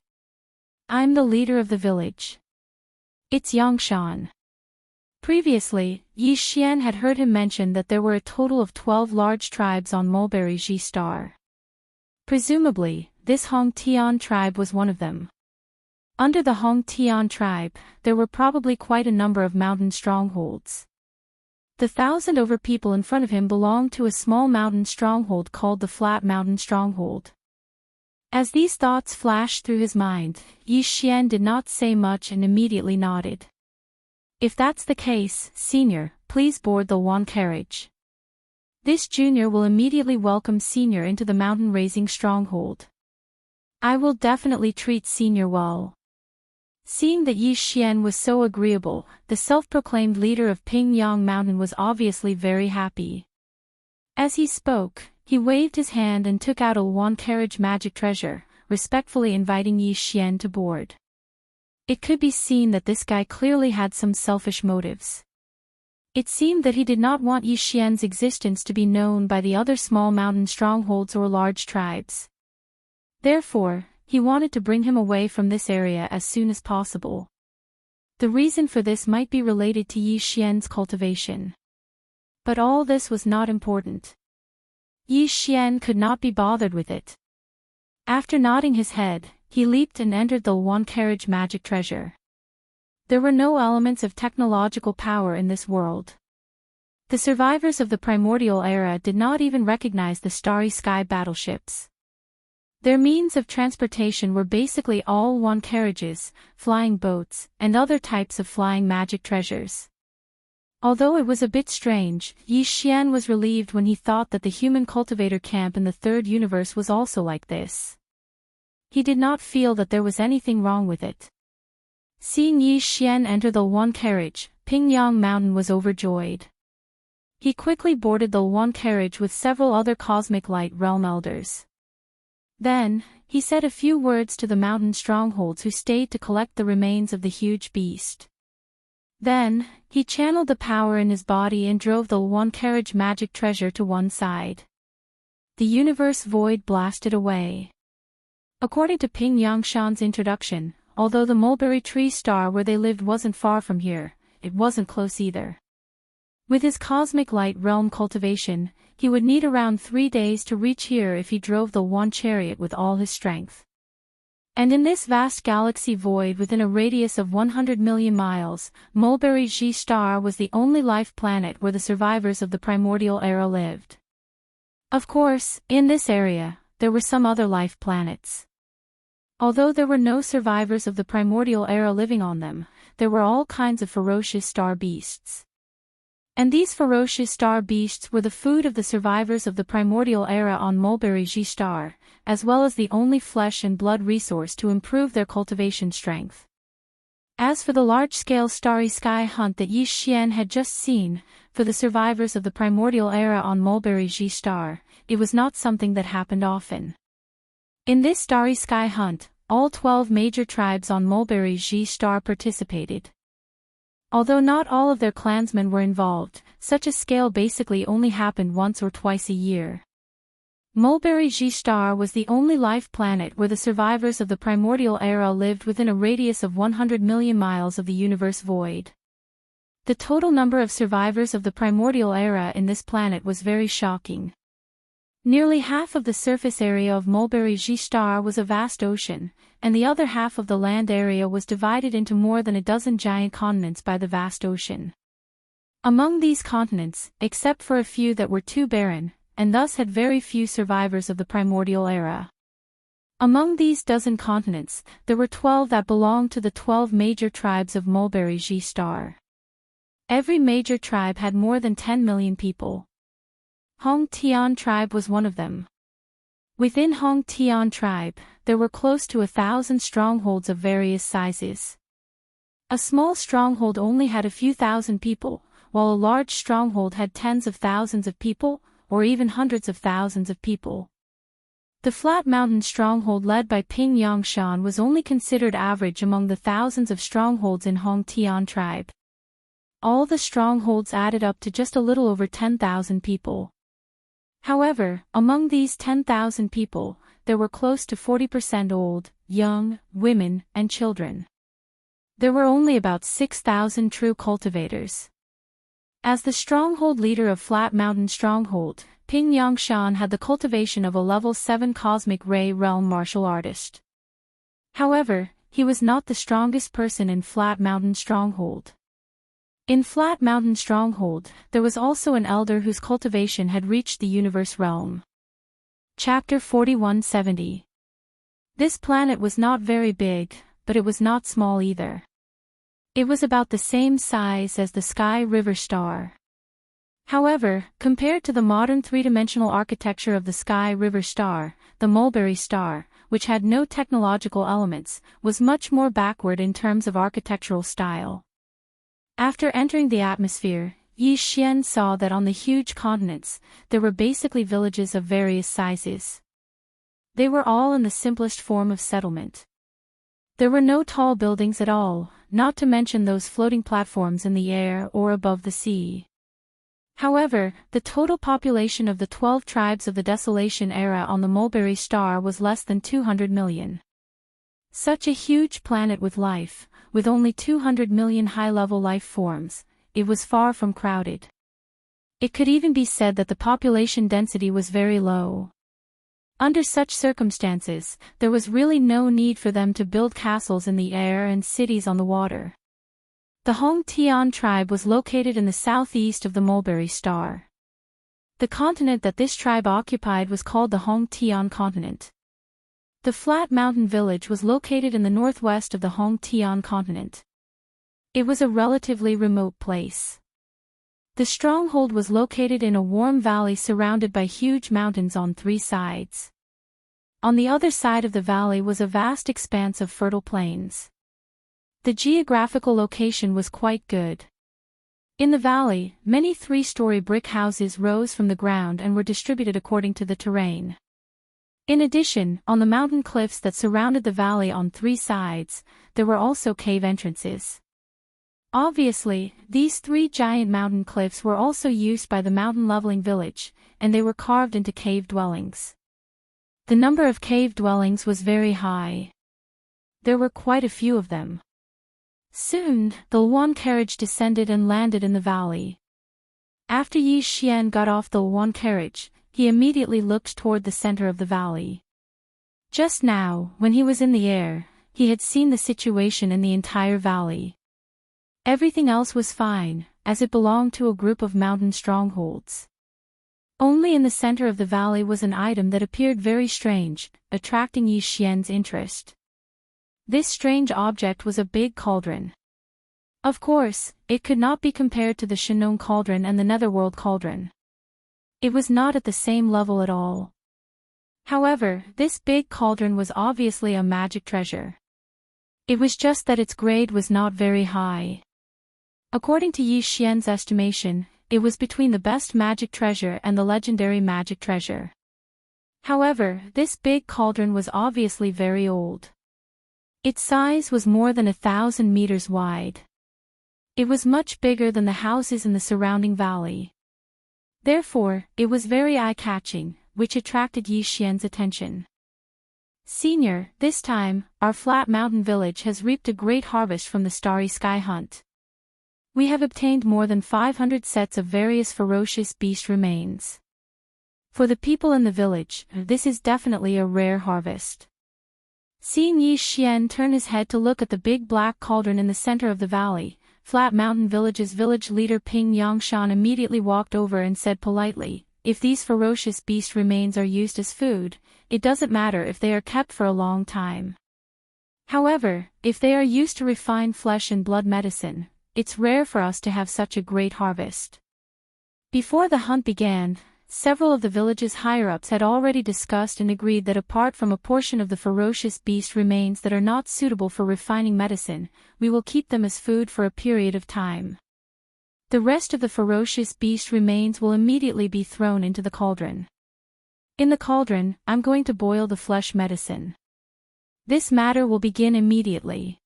I'm the leader of the village. It's Yangshan." Previously, Yi Xian had heard him mention that there were a total of 12 large tribes on Mulberry Ji Star. Presumably, this Hong Tian tribe was one of them. Under the Hong Tian tribe, there were probably quite a number of mountain strongholds. The 1,000 over people in front of him belonged to a small mountain stronghold called the Flat Mountain Stronghold. As these thoughts flashed through his mind, Yi Xian did not say much and immediately nodded. "If that's the case, Senior, please board the Wan carriage. This junior will immediately welcome Senior into the mountain-raising stronghold. I will definitely treat Senior well." Seeing that Yi Xian was so agreeable, the self-proclaimed leader of Pingyang Mountain was obviously very happy. As he spoke, he waved his hand and took out a Wan carriage magic treasure, respectfully inviting Yi Xian to board. It could be seen that this guy clearly had some selfish motives. It seemed that he did not want Yi Xian's existence to be known by the other small mountain strongholds or large tribes. Therefore, he wanted to bring him away from this area as soon as possible. The reason for this might be related to Yi Xian's cultivation. But all this was not important. Yi Xian could not be bothered with it. After nodding his head, he leaped and entered the Wan carriage magic treasure. There were no elements of technological power in this world. The survivors of the primordial era did not even recognize the starry sky battleships. Their means of transportation were basically all Wan carriages, flying boats, and other types of flying magic treasures. Although it was a bit strange, Yi Xian was relieved when he thought that the human cultivator camp in the third universe was also like this. He did not feel that there was anything wrong with it. Seeing Yi Xian enter the Wan carriage, Pingyang Mountain was overjoyed. He quickly boarded the Wan carriage with several other cosmic light realm elders. Then, he said a few words to the mountain strongholds who stayed to collect the remains of the huge beast. Then, he channeled the power in his body and drove the one-carriage magic treasure to one side. The universe void blasted away. According to Ping Yangshan's introduction, although the mulberry tree star where they lived wasn't far from here, it wasn't close either. With his cosmic light realm cultivation, he would need around 3 days to reach here if he drove the one chariot with all his strength. And in this vast galaxy void within a radius of 100 million miles, Mulberry G star was the only life planet where the survivors of the primordial era lived. Of course, in this area, there were some other life planets. Although there were no survivors of the primordial era living on them, there were all kinds of ferocious star beasts. And these ferocious star beasts were the food of the survivors of the primordial era on Mulberry G star, as well as the only flesh and blood resource to improve their cultivation strength. As for the large-scale starry sky hunt that Yi Xian had just seen, for the survivors of the primordial era on Mulberry G star, it was not something that happened often. In this starry sky hunt, all 12 major tribes on Mulberry G star participated. Although not all of their clansmen were involved, such a scale basically only happened once or twice a year. Mulberry G star was the only life planet where the survivors of the primordial era lived within a radius of 100 million miles of the universe void. The total number of survivors of the primordial era in this planet was very shocking. Nearly half of the surface area of Mulberry G star was a vast ocean, and the other half of the land area was divided into more than a dozen giant continents by the vast ocean. Among these continents, except for a few that were too barren, and thus had very few survivors of the primordial era. Among these dozen continents, there were 12 that belonged to the 12 major tribes of Mulberry G star. Every major tribe had more than 10 million people. Hong Tian tribe was one of them. Within Hong Tian tribe, there were close to 1,000 strongholds of various sizes. A small stronghold only had a few thousand people, while a large stronghold had tens of thousands of people, or even hundreds of thousands of people. The Flat Mountain stronghold led by Ping Yangshan was only considered average among the thousands of strongholds in Hong Tian tribe. All the strongholds added up to just a little over 10,000 people. However, among these 10,000 people, there were close to 40% old, young, women, and children. There were only about 6,000 true cultivators. As the stronghold leader of Flat Mountain Stronghold, Ping Yangshan had the cultivation of a level 7 cosmic ray realm martial artist. However, he was not the strongest person in Flat Mountain Stronghold. In Flat Mountain Stronghold, there was also an elder whose cultivation had reached the universe realm. Chapter 4170. This planet was not very big, but it was not small either. It was about the same size as the Sky River star. However, compared to the modern three-dimensional architecture of the Sky River star, the Mulberry star, which had no technological elements, was much more backward in terms of architectural style. After entering the atmosphere, Yi Xian saw that on the huge continents, there were basically villages of various sizes. They were all in the simplest form of settlement. There were no tall buildings at all, not to mention those floating platforms in the air or above the sea. However, the total population of the 12 tribes of the Desolation era on the Mulberry star was less than 200 million. Such a huge planet with life, with only 200 million high-level life forms, it was far from crowded. It could even be said that the population density was very low. Under such circumstances, there was really no need for them to build castles in the air and cities on the water. The Hong Tian tribe was located in the southeast of the Mulberry star. The continent that this tribe occupied was called the Hong Tian continent. The Flat Mountain village was located in the northwest of the Hong Tian continent. It was a relatively remote place. The stronghold was located in a warm valley surrounded by huge mountains on 3 sides. On the other side of the valley was a vast expanse of fertile plains. The geographical location was quite good. In the valley, many 3-story brick houses rose from the ground and were distributed according to the terrain. In addition, on the mountain cliffs that surrounded the valley on 3 sides, there were also cave entrances. Obviously, these three giant mountain cliffs were also used by the mountain leveling village, and they were carved into cave dwellings. The number of cave dwellings was very high. There were quite a few of them. Soon, the Luan carriage descended and landed in the valley. After Yi Xian got off the Luan carriage, he immediately looked toward the center of the valley. Just now, when he was in the air, he had seen the situation in the entire valley. Everything else was fine, as it belonged to a group of mountain strongholds. Only in the center of the valley was an item that appeared very strange, attracting Yi Xian's interest. This strange object was a big cauldron. Of course, it could not be compared to the Shannon cauldron and the Netherworld cauldron. It was not at the same level at all. However, this big cauldron was obviously a magic treasure. It was just that its grade was not very high. According to Yi Xian's estimation, it was between the best magic treasure and the legendary magic treasure. However, this big cauldron was obviously very old. Its size was more than 1,000 meters wide. It was much bigger than the houses in the surrounding valley. Therefore, it was very eye-catching, which attracted Yi Xian's attention. Senior, this time, our flat mountain village has reaped a great harvest from the starry sky hunt. We have obtained more than 500 sets of various ferocious beast remains. For the people in the village, this is definitely a rare harvest. Seeing Yi Xian turn his head to look at the big black cauldron in the center of the valley, Flat Mountain Village's village leader Ping Yangshan immediately walked over and said politely, "If these ferocious beast remains are used as food, it doesn't matter if they are kept for a long time. However, if they are used to refine flesh and blood medicine, it's rare for us to have such a great harvest." Before the hunt began, several of the village's higher-ups had already discussed and agreed that apart from a portion of the ferocious beast remains that are not suitable for refining medicine, we will keep them as food for a period of time. The rest of the ferocious beast remains will immediately be thrown into the cauldron. In the cauldron, I'm going to boil the flesh medicine. This matter will begin immediately.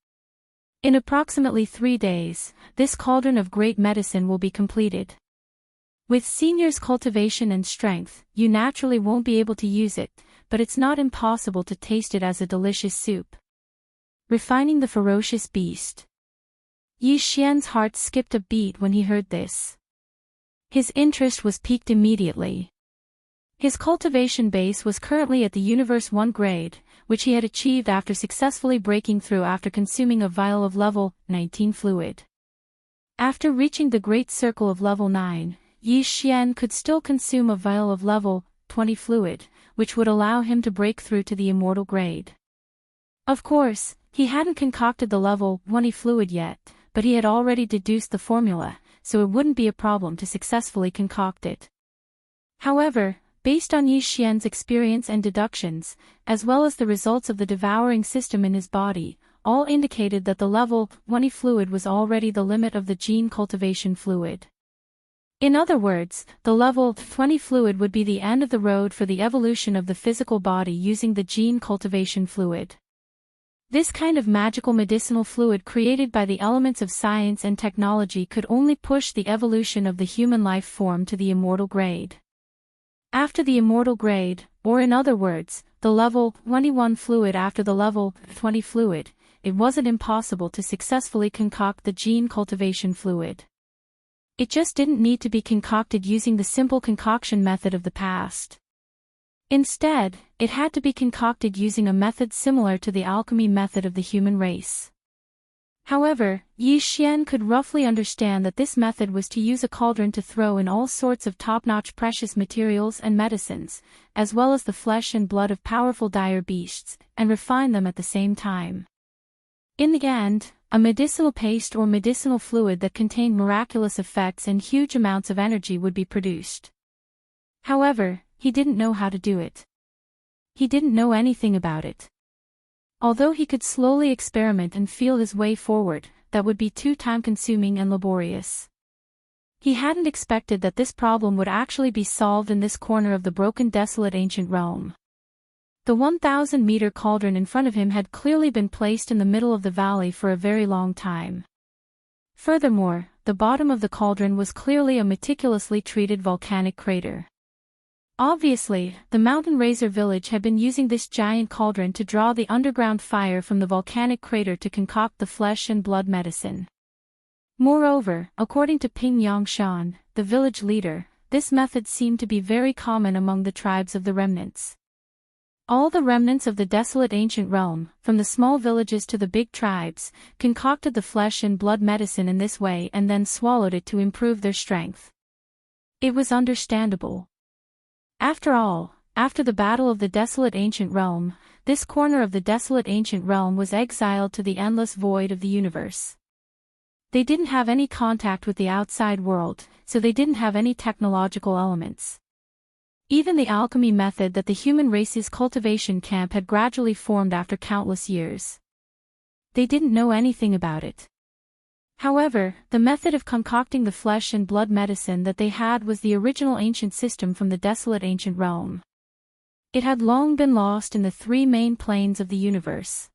In approximately 3 days, this cauldron of great medicine will be completed. With Senior's cultivation and strength, you naturally won't be able to use it, but it's not impossible to taste it as a delicious soup. Refining the ferocious beast. Yi Xian's heart skipped a beat when he heard this. His interest was piqued immediately. His cultivation base was currently at the Universe 1 grade, which he had achieved after successfully breaking through after consuming a vial of level 19 fluid. After reaching the Great Circle of level 9, Yi Xian could still consume a vial of level 20 fluid, which would allow him to break through to the immortal grade. Of course, he hadn't concocted the level 20 fluid yet, but he had already deduced the formula, so it wouldn't be a problem to successfully concoct it. However, based on Yi Xian's experience and deductions, as well as the results of the devouring system in his body, all indicated that the level 20 fluid was already the limit of the gene cultivation fluid. In other words, the level 20 fluid would be the end of the road for the evolution of the physical body using the gene cultivation fluid. This kind of magical medicinal fluid created by the elements of science and technology could only push the evolution of the human life form to the immortal grade. After the immortal grade, or in other words, the level 21 fluid after the level 20 fluid, it wasn't impossible to successfully concoct the gene cultivation fluid. It just didn't need to be concocted using the simple concoction method of the past. Instead, it had to be concocted using a method similar to the alchemy method of the human race. However, Yi Xian could roughly understand that this method was to use a cauldron to throw in all sorts of top-notch precious materials and medicines, as well as the flesh and blood of powerful dire beasts, and refine them at the same time. In the end, a medicinal paste or medicinal fluid that contained miraculous effects and huge amounts of energy would be produced. However, he didn't know how to do it. He didn't know anything about it. Although he could slowly experiment and feel his way forward, that would be too time-consuming and laborious. He hadn't expected that this problem would actually be solved in this corner of the broken desolate ancient realm. The 1,000-meter cauldron in front of him had clearly been placed in the middle of the valley for a very long time. Furthermore, the bottom of the cauldron was clearly a meticulously treated volcanic crater. Obviously, the mountain raiser village had been using this giant cauldron to draw the underground fire from the volcanic crater to concoct the flesh and blood medicine. Moreover, according to Ping Yangshan, the village leader, this method seemed to be very common among the tribes of the remnants. All the remnants of the desolate ancient realm, from the small villages to the big tribes, concocted the flesh and blood medicine in this way and then swallowed it to improve their strength. It was understandable. After all, after the battle of the desolate ancient realm, this corner of the desolate ancient realm was exiled to the endless void of the universe. They didn't have any contact with the outside world, so they didn't have any technological elements. Even the alchemy method that the human race's cultivation camp had gradually formed after countless years. They didn't know anything about it. However, the method of concocting the flesh and blood medicine that they had was the original ancient system from the desolate ancient realm. It had long been lost in the three main planes of the universe.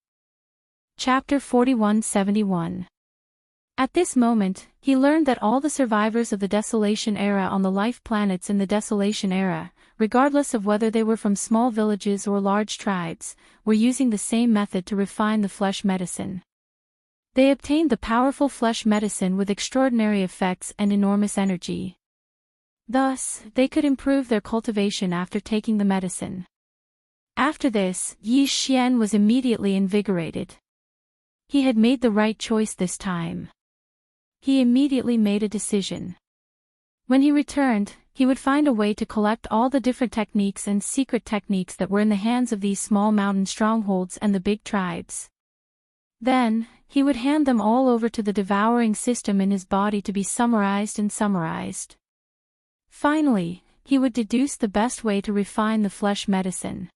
Chapter 4171. At this moment, he learned that all the survivors of the Desolation Era on the life planets in the Desolation Era, regardless of whether they were from small villages or large tribes, were using the same method to refine the flesh medicine. They obtained the powerful flesh medicine with extraordinary effects and enormous energy. Thus, they could improve their cultivation after taking the medicine. After this, Yi Xian was immediately invigorated. He had made the right choice this time. He immediately made a decision. When he returned, he would find a way to collect all the different techniques and secret techniques that were in the hands of these small mountain strongholds and the big tribes. Then, he would hand them all over to the devouring system in his body to be summarized. Finally, he would deduce the best way to refine the flesh medicine.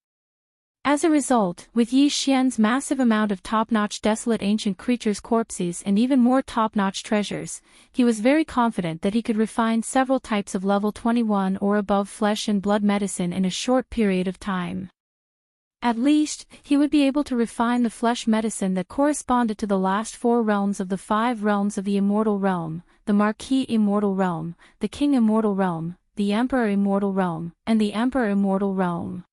As a result, with Yi Xian's massive amount of top-notch desolate ancient creatures' corpses and even more top-notch treasures, he was very confident that he could refine several types of level 21 or above flesh and blood medicine in a short period of time. At least, he would be able to refine the flesh medicine that corresponded to the last four realms of the five realms of the Immortal Realm, the Marquis Immortal Realm, the King Immortal Realm, the Emperor Immortal Realm, and the Emperor Immortal Realm.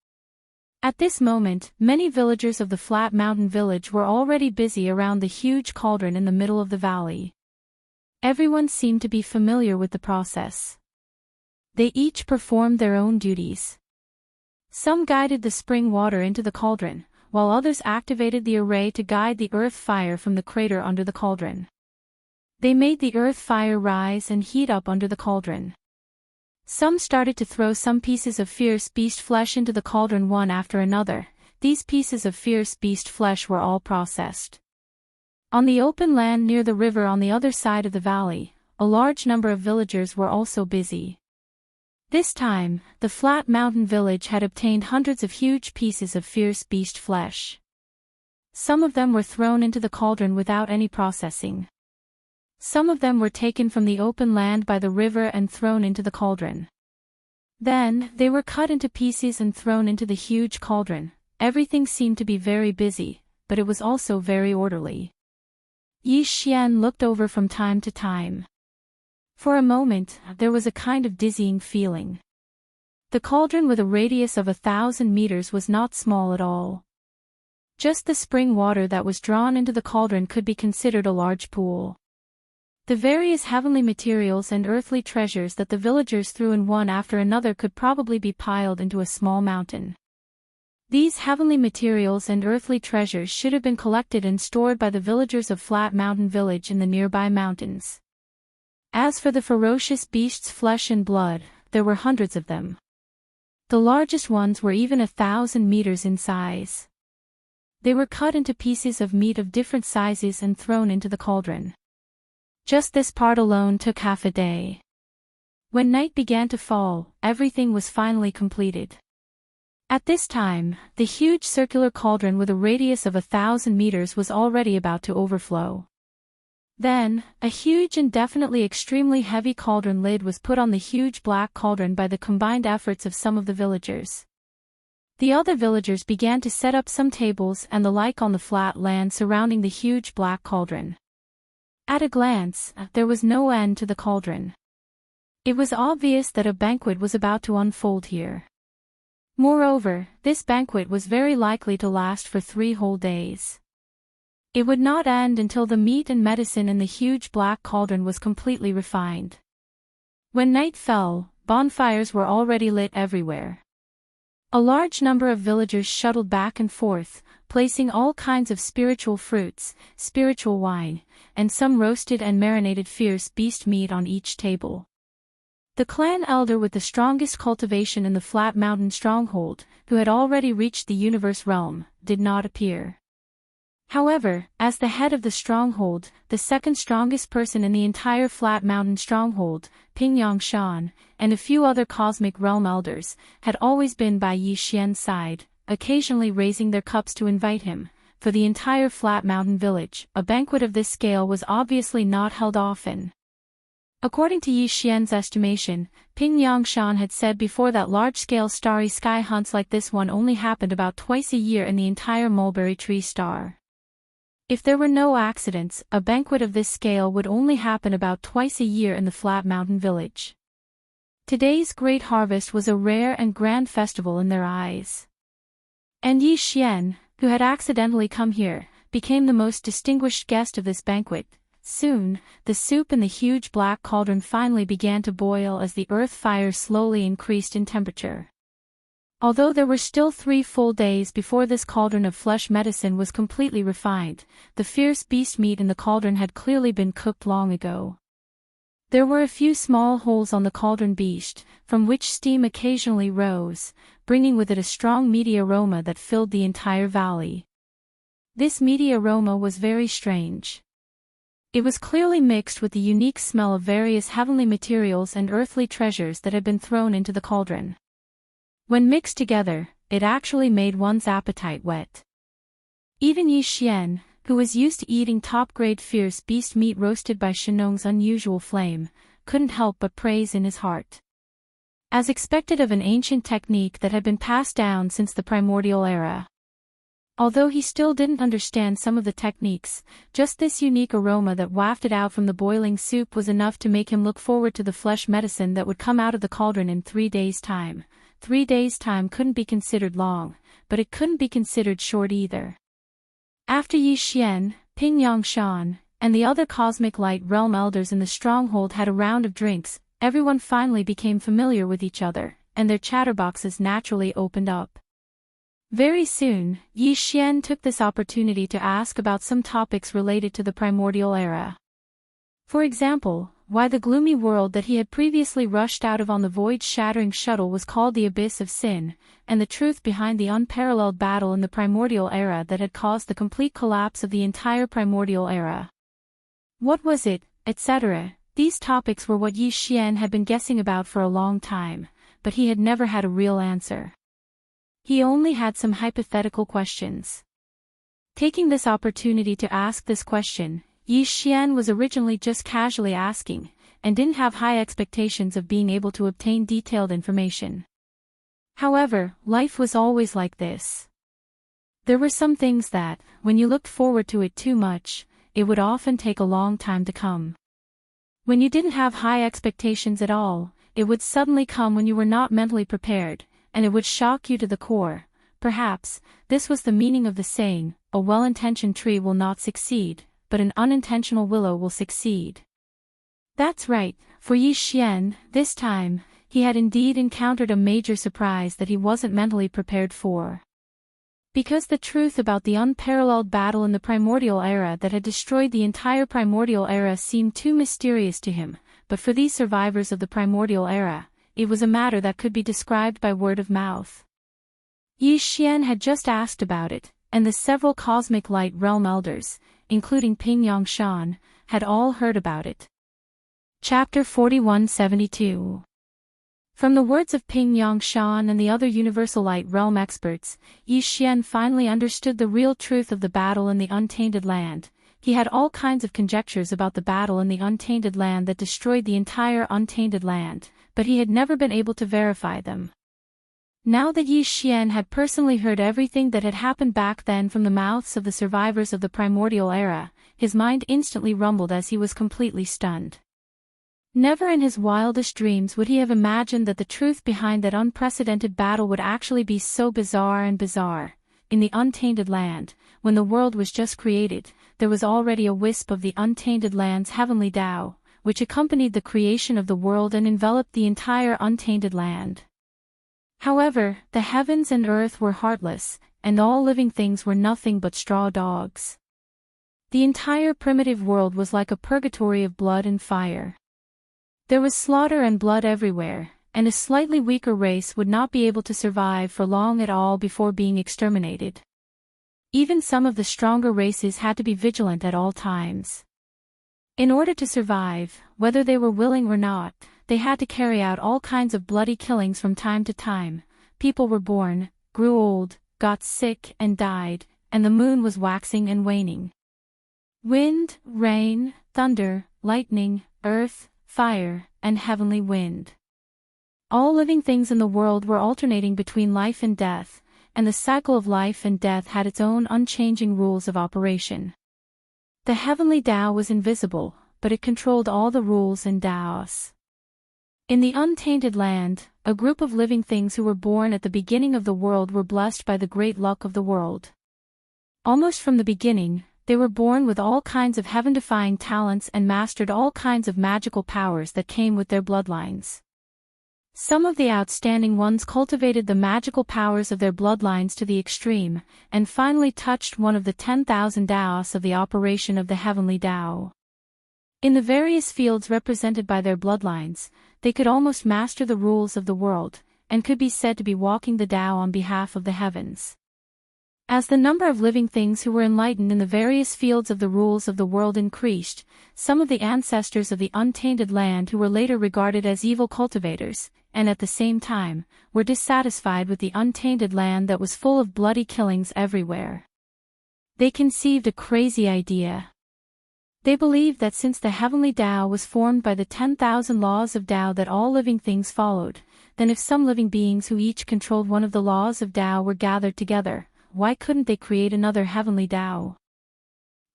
At this moment, many villagers of the flat mountain village were already busy around the huge cauldron in the middle of the valley. Everyone seemed to be familiar with the process. They each performed their own duties. Some guided the spring water into the cauldron, while others activated the array to guide the earth fire from the crater under the cauldron. They made the earth fire rise and heat up under the cauldron. Some started to throw some pieces of fierce beast flesh into the cauldron one after another. These pieces of fierce beast flesh were all processed. On the open land near the river on the other side of the valley, a large number of villagers were also busy. This time, the flat mountain village had obtained hundreds of huge pieces of fierce beast flesh. Some of them were thrown into the cauldron without any processing. Some of them were taken from the open land by the river and thrown into the cauldron. Then, they were cut into pieces and thrown into the huge cauldron. Everything seemed to be very busy, but it was also very orderly. Yi Xian looked over from time to time. For a moment, there was a kind of dizzying feeling. The cauldron with a radius of 1,000 meters was not small at all. Just the spring water that was drawn into the cauldron could be considered a large pool. The various heavenly materials and earthly treasures that the villagers threw in one after another could probably be piled into a small mountain. These heavenly materials and earthly treasures should have been collected and stored by the villagers of Flat Mountain Village in the nearby mountains. As for the ferocious beasts' flesh and blood, there were hundreds of them. The largest ones were even 1,000 meters in size. They were cut into pieces of meat of different sizes and thrown into the cauldron. Just this part alone took half a day. When night began to fall, everything was finally completed. At this time, the huge circular cauldron with a radius of 1,000 meters was already about to overflow. Then, a huge and definitely extremely heavy cauldron lid was put on the huge black cauldron by the combined efforts of some of the villagers. The other villagers began to set up some tables and the like on the flat land surrounding the huge black cauldron. At a glance, there was no end to the cauldron. It was obvious that a banquet was about to unfold here. Moreover, this banquet was very likely to last for 3 whole days. It would not end until the meat and medicine in the huge black cauldron was completely refined. When night fell, bonfires were already lit everywhere. A large number of villagers shuttled back and forth, placing all kinds of spiritual fruits, spiritual wine, and some roasted and marinated fierce beast meat on each table. The clan elder with the strongest cultivation in the flat mountain stronghold, who had already reached the universe realm, did not appear. However, as the head of the stronghold, the second strongest person in the entire flat mountain stronghold, Ping Yangshan, and a few other cosmic realm elders, had always been by Yi Xian's side, occasionally raising their cups to invite him. For the entire flat mountain village, a banquet of this scale was obviously not held often. According to Yi Xian's estimation, Ping Yangshan had said before that large-scale starry sky hunts like this one only happened about twice a year in the entire mulberry tree star. If there were no accidents, a banquet of this scale would only happen about twice a year in the flat mountain village. Today's great harvest was a rare and grand festival in their eyes. And Yi Xian, who had accidentally come here, became the most distinguished guest of this banquet. Soon, the soup in the huge black cauldron finally began to boil as the earth fire slowly increased in temperature. Although there were still 3 full days before this cauldron of flesh medicine was completely refined, the fierce beast meat in the cauldron had clearly been cooked long ago. There were a few small holes on the cauldron beast, from which steam occasionally rose, bringing with it a strong meaty aroma that filled the entire valley. This meaty aroma was very strange. It was clearly mixed with the unique smell of various heavenly materials and earthly treasures that had been thrown into the cauldron. When mixed together, it actually made one's appetite wet. Even Yi Xian, who was used to eating top-grade fierce beast meat roasted by Shenong's unusual flame, couldn't help but praise in his heart. As expected of an ancient technique that had been passed down since the primordial era. Although he still didn't understand some of the techniques, just this unique aroma that wafted out from the boiling soup was enough to make him look forward to the flesh medicine that would come out of the cauldron in 3 days' time. 3 days' time couldn't be considered long, but it couldn't be considered short either. After Yi Xian, Ping Yangshan, and the other cosmic light realm elders in the stronghold had a round of drinks, everyone finally became familiar with each other, and their chatterboxes naturally opened up. Very soon, Yi Xian took this opportunity to ask about some topics related to the primordial era. For example, why the gloomy world that he had previously rushed out of on the void-shattering shuttle was called the Abyss of Sin, and the truth behind the unparalleled battle in the primordial era that had caused the complete collapse of the entire primordial era. What was it, etc.? These topics were what Yi Xian had been guessing about for a long time, but he had never had a real answer. He only had some hypothetical questions. Taking this opportunity to ask this question, Yi Xian was originally just casually asking, and didn't have high expectations of being able to obtain detailed information. However, life was always like this. There were some things that, when you looked forward to it too much, it would often take a long time to come. When you didn't have high expectations at all, it would suddenly come when you were not mentally prepared, and it would shock you to the core. Perhaps, this was the meaning of the saying, a well-intentioned tree will not succeed, but an unintentional willow will succeed. That's right, for Yi Xian, this time, he had indeed encountered a major surprise that he wasn't mentally prepared for. Because the truth about the unparalleled battle in the primordial era that had destroyed the entire primordial era seemed too mysterious to him, but for these survivors of the primordial era, it was a matter that could be described by word of mouth. Yi Xian had just asked about it, and the several cosmic light realm elders, including Ping Yangshan, had all heard about it. Chapter 4172. From the words of Ping Yangshan and the other universal light realm experts, Yi Xian finally understood the real truth of the battle in the untainted land. He had all kinds of conjectures about the battle in the untainted land that destroyed the entire untainted land, but he had never been able to verify them. Now that Yi Xian had personally heard everything that had happened back then from the mouths of the survivors of the primordial era, his mind instantly rumbled as he was completely stunned. Never in his wildest dreams would he have imagined that the truth behind that unprecedented battle would actually be so bizarre. In the untainted land, when the world was just created, there was already a wisp of the untainted land's heavenly Tao, which accompanied the creation of the world and enveloped the entire untainted land. However, the heavens and earth were heartless, and all living things were nothing but straw dogs. The entire primitive world was like a purgatory of blood and fire. There was slaughter and blood everywhere, and a slightly weaker race would not be able to survive for long at all before being exterminated. Even some of the stronger races had to be vigilant at all times. In order to survive, whether they were willing or not, they had to carry out all kinds of bloody killings from time to time. People were born, grew old, got sick and died, and the moon was waxing and waning. Wind, rain, thunder, lightning, earth, fire, and heavenly wind. All living things in the world were alternating between life and death, and the cycle of life and death had its own unchanging rules of operation. The heavenly Tao was invisible, but it controlled all the rules and Taos. In the untainted land, a group of living things who were born at the beginning of the world were blessed by the great luck of the world. Almost from the beginning, they were born with all kinds of heaven-defying talents and mastered all kinds of magical powers that came with their bloodlines. Some of the outstanding ones cultivated the magical powers of their bloodlines to the extreme, and finally touched one of the 10,000 Taos of the operation of the heavenly Tao. In the various fields represented by their bloodlines, they could almost master the rules of the world, and could be said to be walking the Tao on behalf of the heavens. As the number of living things who were enlightened in the various fields of the rules of the world increased, some of the ancestors of the untainted land who were later regarded as evil cultivators, and at the same time, were dissatisfied with the untainted land that was full of bloody killings everywhere. They conceived a crazy idea. They believed that since the heavenly Tao was formed by the 10,000 laws of Tao that all living things followed, then if some living beings who each controlled one of the laws of Tao were gathered together, why couldn't they create another heavenly Tao?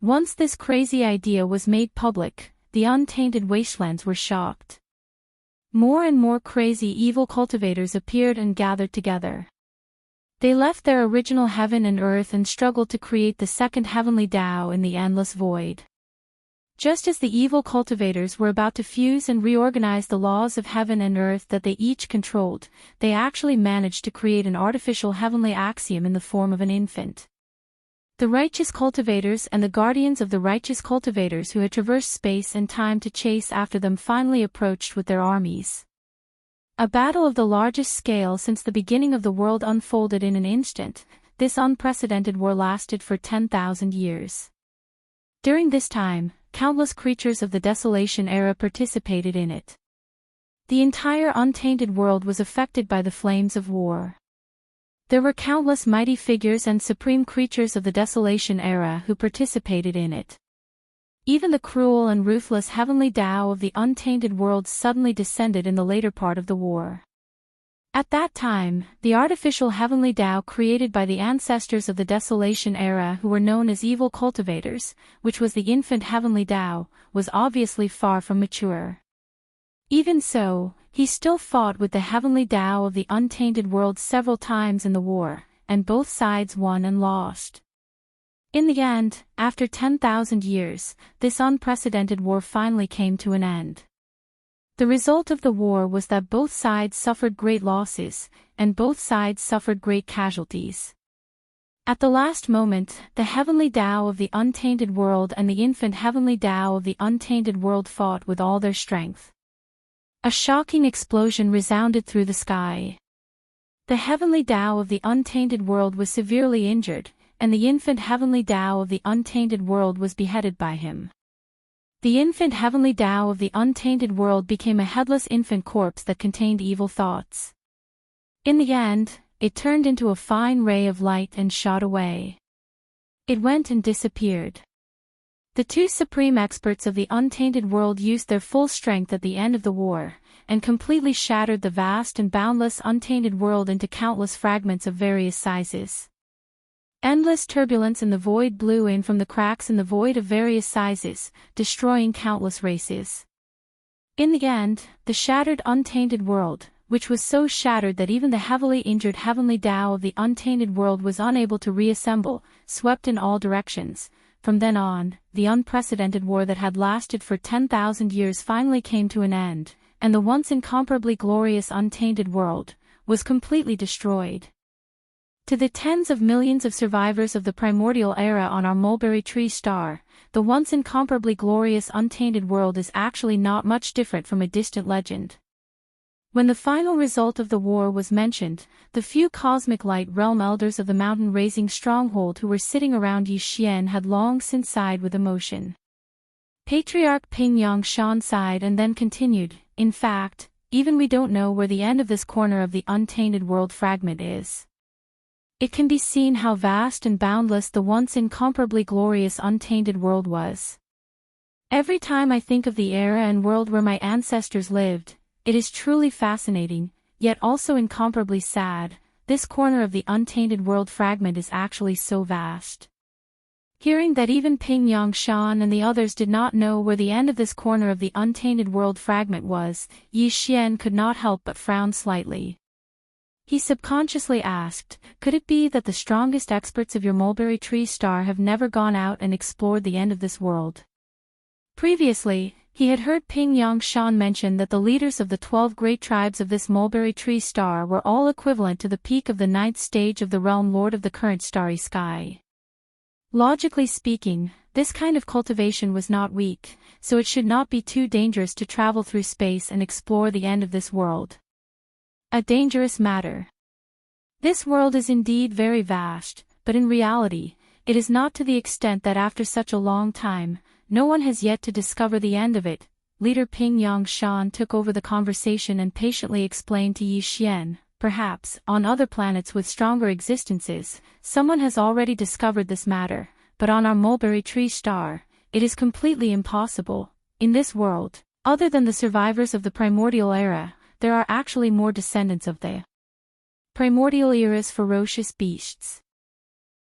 Once this crazy idea was made public, the untainted wastelands were shocked. More and more crazy evil cultivators appeared and gathered together. They left their original heaven and earth and struggled to create the second heavenly Tao in the endless void. Just as the evil cultivators were about to fuse and reorganize the laws of heaven and earth that they each controlled, they actually managed to create an artificial heavenly axiom in the form of an infant. The righteous cultivators and the guardians of the righteous cultivators who had traversed space and time to chase after them finally approached with their armies. A battle of the largest scale since the beginning of the world unfolded in an instant. This unprecedented war lasted for 10,000 years. During this time, countless creatures of the Desolation era participated in it. The entire untainted world was affected by the flames of war. There were countless mighty figures and supreme creatures of the Desolation era who participated in it. Even the cruel and ruthless heavenly Tao of the untainted world suddenly descended in the later part of the war. At that time, the artificial heavenly Tao created by the ancestors of the Desolation era who were known as evil cultivators, which was the infant heavenly Tao, was obviously far from mature. Even so, he still fought with the heavenly Tao of the untainted world several times in the war, and both sides won and lost. In the end, after 10,000 years, this unprecedented war finally came to an end. The result of the war was that both sides suffered great losses, and both sides suffered great casualties. At the last moment, the heavenly Tao of the untainted world and the infant heavenly Tao of the untainted world fought with all their strength. A shocking explosion resounded through the sky. The heavenly Tao of the untainted world was severely injured, and the infant heavenly Tao of the untainted world was beheaded by him. The infant heavenly Tao of the untainted world became a headless infant corpse that contained evil thoughts. In the end, it turned into a fine ray of light and shot away. It went and disappeared. The two supreme experts of the untainted world used their full strength at the end of the war, and completely shattered the vast and boundless untainted world into countless fragments of various sizes. Endless turbulence in the void blew in from the cracks in the void of various sizes, destroying countless races. In the end, the shattered untainted world, which was so shattered that even the heavily injured heavenly Tao of the untainted world was unable to reassemble, swept in all directions. From then on, the unprecedented war that had lasted for 10,000 years finally came to an end, and the once incomparably glorious untainted world was completely destroyed. To the tens of millions of survivors of the primordial era on our mulberry tree star, the once incomparably glorious untainted world is actually not much different from a distant legend. When the final result of the war was mentioned, the few cosmic light realm elders of the mountain-raising stronghold who were sitting around Yi Xian had long since sighed with emotion. Patriarch Ping Yangshan sighed and then continued, "In fact, even we don't know where the end of this corner of the untainted world fragment is. It can be seen how vast and boundless the once incomparably glorious untainted world was. Every time I think of the era and world where my ancestors lived, it is truly fascinating, yet also incomparably sad. This corner of the untainted world fragment is actually so vast." Hearing that even Ping Yangshan and the others did not know where the end of this corner of the untainted world fragment was, Yi Xian could not help but frown slightly. He subconsciously asked, "Could it be that the strongest experts of your mulberry tree star have never gone out and explored the end of this world?" Previously, he had heard Ping Yangshan mention that the leaders of the 12 great tribes of this mulberry tree star were all equivalent to the peak of the 9th stage of the realm lord of the current starry sky. Logically speaking, this kind of cultivation was not weak, so it should not be too dangerous to travel through space and explore the end of this world. A dangerous matter. This world is indeed very vast, but in reality, it is not to the extent that after such a long time, no one has yet to discover the end of it. Leader Ping Yangshan took over the conversation and patiently explained to Yi Xian, "Perhaps, on other planets with stronger existences, someone has already discovered this matter, but on our mulberry tree star, it is completely impossible. In this world, other than the survivors of the primordial era, there are actually more descendants of the primordial era's ferocious beasts.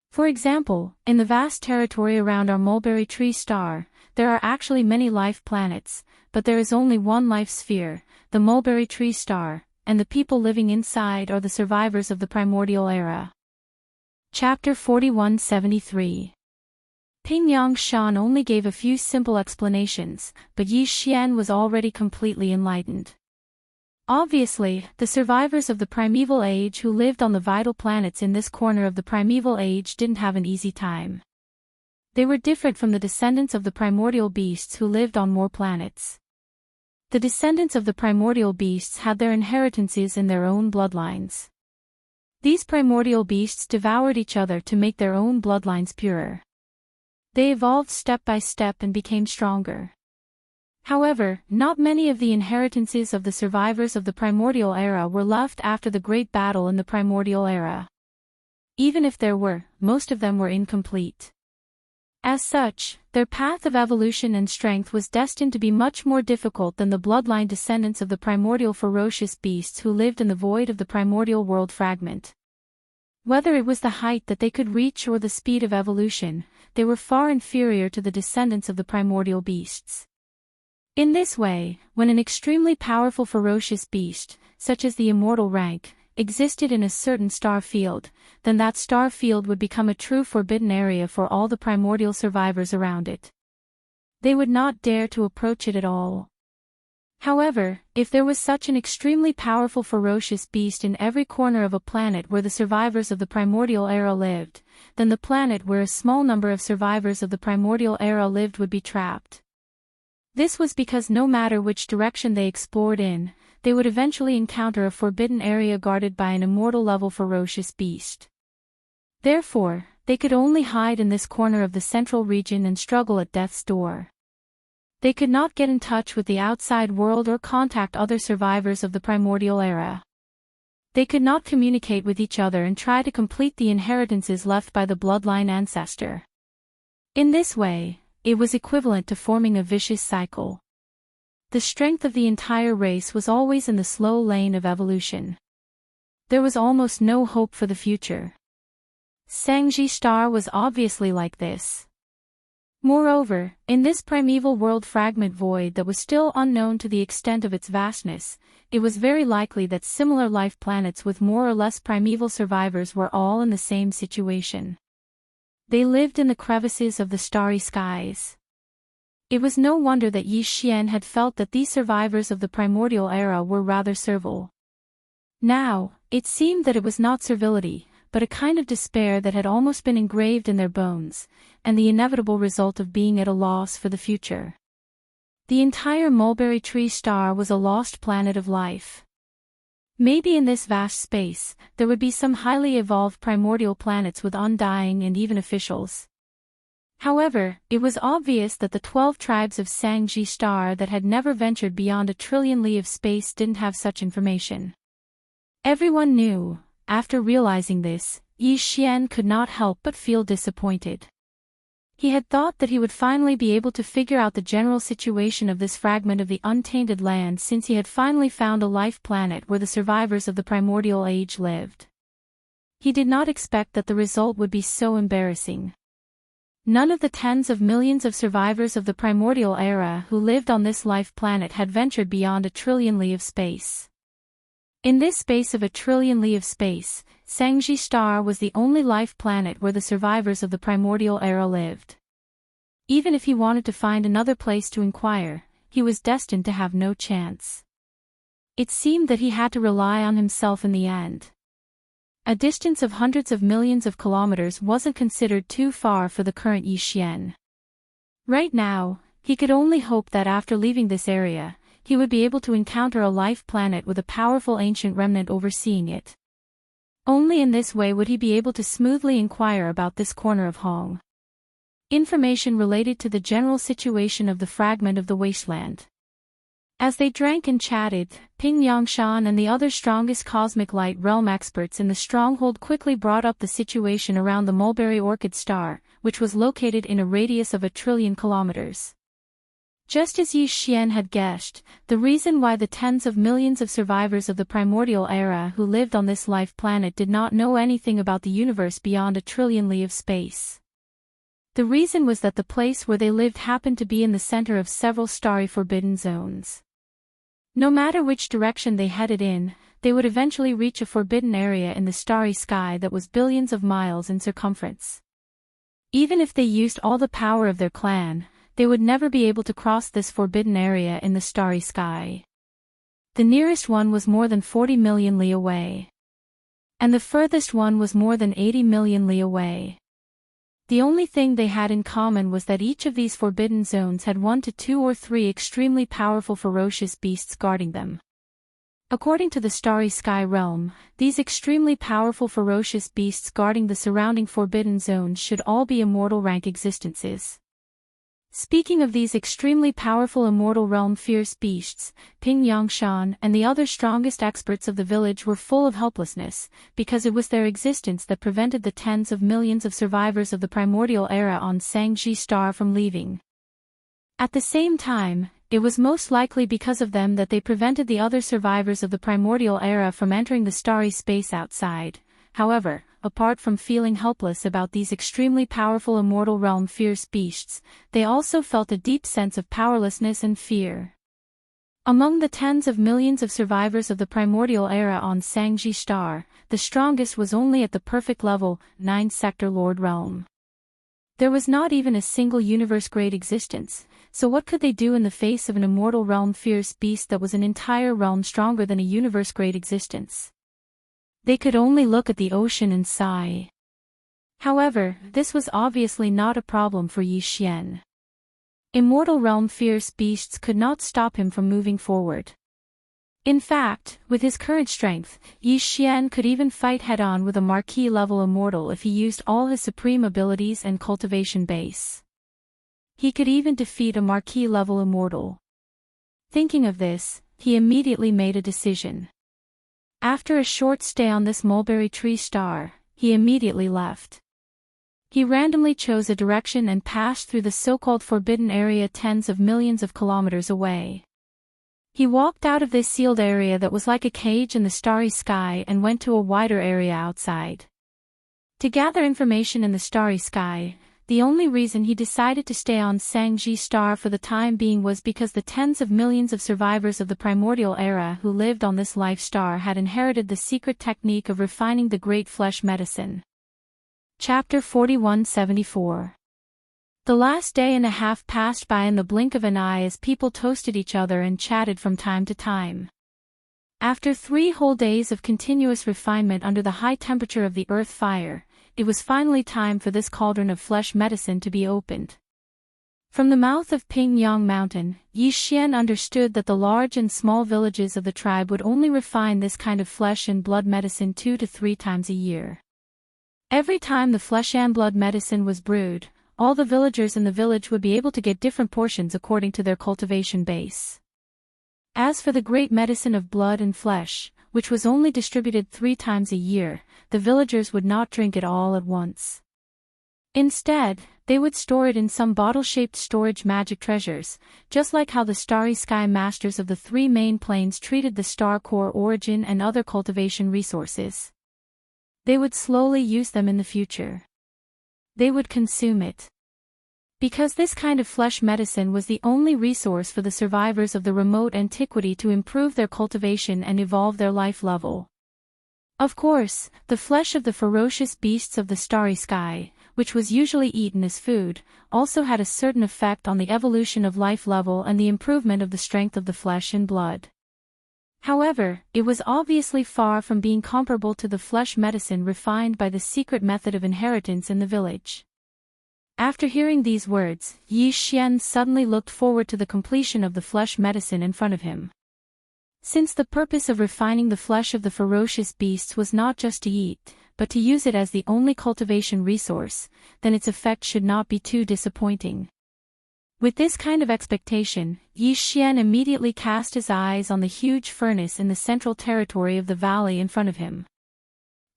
For example, in the vast territory around our mulberry tree star, there are actually many life planets, but there is only one life sphere, the mulberry tree star, and the people living inside are the survivors of the primordial era." Chapter 4173. Ping Yangshan only gave a few simple explanations, but Yi Xian was already completely enlightened. Obviously, the survivors of the primeval age who lived on the vital planets in this corner of the primeval age didn't have an easy time. They were different from the descendants of the primordial beasts who lived on more planets. The descendants of the primordial beasts had their inheritances in their own bloodlines. These primordial beasts devoured each other to make their own bloodlines purer. They evolved step by step and became stronger. However, not many of the inheritances of the survivors of the primordial era were left after the great battle in the primordial era. Even if there were, most of them were incomplete. As such, their path of evolution and strength was destined to be much more difficult than the bloodline descendants of the primordial ferocious beasts who lived in the void of the primordial world fragment. Whether it was the height that they could reach or the speed of evolution, they were far inferior to the descendants of the primordial beasts. In this way, when an extremely powerful ferocious beast, such as the immortal rank, existed in a certain star field, then that star field would become a true forbidden area for all the primordial survivors around it. They would not dare to approach it at all. However, if there was such an extremely powerful ferocious beast in every corner of a planet where the survivors of the primordial era lived, then the planet where a small number of survivors of the primordial era lived would be trapped. This was because no matter which direction they explored in, they would eventually encounter a forbidden area guarded by an immortal-level ferocious beast. Therefore, they could only hide in this corner of the central region and struggle at death's door. They could not get in touch with the outside world or contact other survivors of the primordial era. They could not communicate with each other and try to complete the inheritances left by the bloodline ancestor. In this way, it was equivalent to forming a vicious cycle. The strength of the entire race was always in the slow lane of evolution. There was almost no hope for the future. Sangji star was obviously like this. Moreover, in this primeval world fragment void that was still unknown to the extent of its vastness, it was very likely that similar life planets with more or less primeval survivors were all in the same situation. They lived in the crevices of the starry skies. It was no wonder that Yi Xian had felt that these survivors of the primordial era were rather servile. Now, it seemed that it was not servility, but a kind of despair that had almost been engraved in their bones, and the inevitable result of being at a loss for the future. The entire mulberry tree star was a lost planet of life. Maybe in this vast space, there would be some highly evolved primordial planets with undying and even officials. However, it was obvious that the 12 tribes of Sangji star that had never ventured beyond 1 trillion li of space didn't have such information. Everyone knew. After realizing this, Yi Xian could not help but feel disappointed. He had thought that he would finally be able to figure out the general situation of this fragment of the untainted land since he had finally found a life planet where the survivors of the primordial age lived. He did not expect that the result would be so embarrassing. None of the tens of millions of survivors of the primordial era who lived on this life planet had ventured beyond 1 trillion li of space. In this space of 1 trillion li of space, Sangji star was the only life planet where the survivors of the primordial era lived. Even if he wanted to find another place to inquire, he was destined to have no chance. It seemed that he had to rely on himself in the end. A distance of hundreds of millions of kilometers wasn't considered too far for the current Yi Xian. Right now, he could only hope that after leaving this area, he would be able to encounter a life planet with a powerful ancient remnant overseeing it. Only in this way would he be able to smoothly inquire about this corner of Hong. Information related to the general situation of the fragment of the wasteland. As they drank and chatted, Ping Yangshan and the other strongest cosmic light realm experts in the stronghold quickly brought up the situation around the mulberry orchid star, which was located in a radius of 1 trillion kilometers. Just as Yi Xian had guessed, the reason why the tens of millions of survivors of the primordial era who lived on this life planet did not know anything about the universe beyond 1 trillion li of space. The reason was that the place where they lived happened to be in the center of several starry forbidden zones. No matter which direction they headed in, they would eventually reach a forbidden area in the starry sky that was billions of miles in circumference. Even if they used all the power of their clan, they would never be able to cross this forbidden area in the starry sky. The nearest one was more than 40 million li away. And the furthest one was more than 80 million li away. The only thing they had in common was that each of these forbidden zones had 1 to 2 or 3 extremely powerful ferocious beasts guarding them. According to the starry sky realm, these extremely powerful ferocious beasts guarding the surrounding forbidden zones should all be immortal rank existences. Speaking of these extremely powerful immortal realm fierce beasts, Ping Yangshan and the other strongest experts of the village were full of helplessness, because it was their existence that prevented the tens of millions of survivors of the primordial era on Sangji star from leaving. At the same time, it was most likely because of them that they prevented the other survivors of the primordial era from entering the starry space outside. However, apart from feeling helpless about these extremely powerful immortal realm fierce beasts, they also felt a deep sense of powerlessness and fear. Among the tens of millions of survivors of the primordial era on Sangji star, the strongest was only at the perfect level, 9 sector Lord realm. There was not even a single universe-grade existence, so what could they do in the face of an immortal realm fierce beast that was an entire realm stronger than a universe-grade existence? They could only look at the ocean and sigh. However, this was obviously not a problem for Yi Xian. Immortal realm fierce beasts could not stop him from moving forward. In fact, with his current strength, Yi Xian could even fight head-on with a marquee-level immortal if he used all his supreme abilities and cultivation base. He could even defeat a marquee-level immortal. Thinking of this, he immediately made a decision. After a short stay on this mulberry tree star, he immediately left. He randomly chose a direction and passed through the so-called forbidden area tens of millions of kilometers away. He walked out of this sealed area that was like a cage in the starry sky and went to a wider area outside. To gather information in the starry sky, the only reason he decided to stay on Sangji Star for the time being was because the tens of millions of survivors of the primordial era who lived on this life star had inherited the secret technique of refining the great flesh medicine. Chapter 4174. The last day and a half passed by in the blink of an eye as people toasted each other and chatted from time to time. After 3 whole days of continuous refinement under the high temperature of the earth fire, it was finally time for this cauldron of flesh medicine to be opened. From the mouth of Pingyang Mountain, Yi Xian understood that the large and small villages of the tribe would only refine this kind of flesh and blood medicine 2 to 3 times a year. Every time the flesh and blood medicine was brewed, all the villagers in the village would be able to get different portions according to their cultivation base. As for the great medicine of blood and flesh, which was only distributed 3 times a year, the villagers would not drink it all at once. Instead, they would store it in some bottle-shaped storage magic treasures, just like how the starry sky masters of the 3 main planes treated the star core origin and other cultivation resources. They would slowly use them in the future. They would consume it. Because this kind of flesh medicine was the only resource for the survivors of the remote antiquity to improve their cultivation and evolve their life level. Of course, the flesh of the ferocious beasts of the starry sky, which was usually eaten as food, also had a certain effect on the evolution of life level and the improvement of the strength of the flesh and blood. However, it was obviously far from being comparable to the flesh medicine refined by the secret method of inheritance in the village. After hearing these words, Yi Xian suddenly looked forward to the completion of the flesh medicine in front of him. Since the purpose of refining the flesh of the ferocious beasts was not just to eat, but to use it as the only cultivation resource, then its effect should not be too disappointing. With this kind of expectation, Yi Xian immediately cast his eyes on the huge furnace in the central territory of the valley in front of him.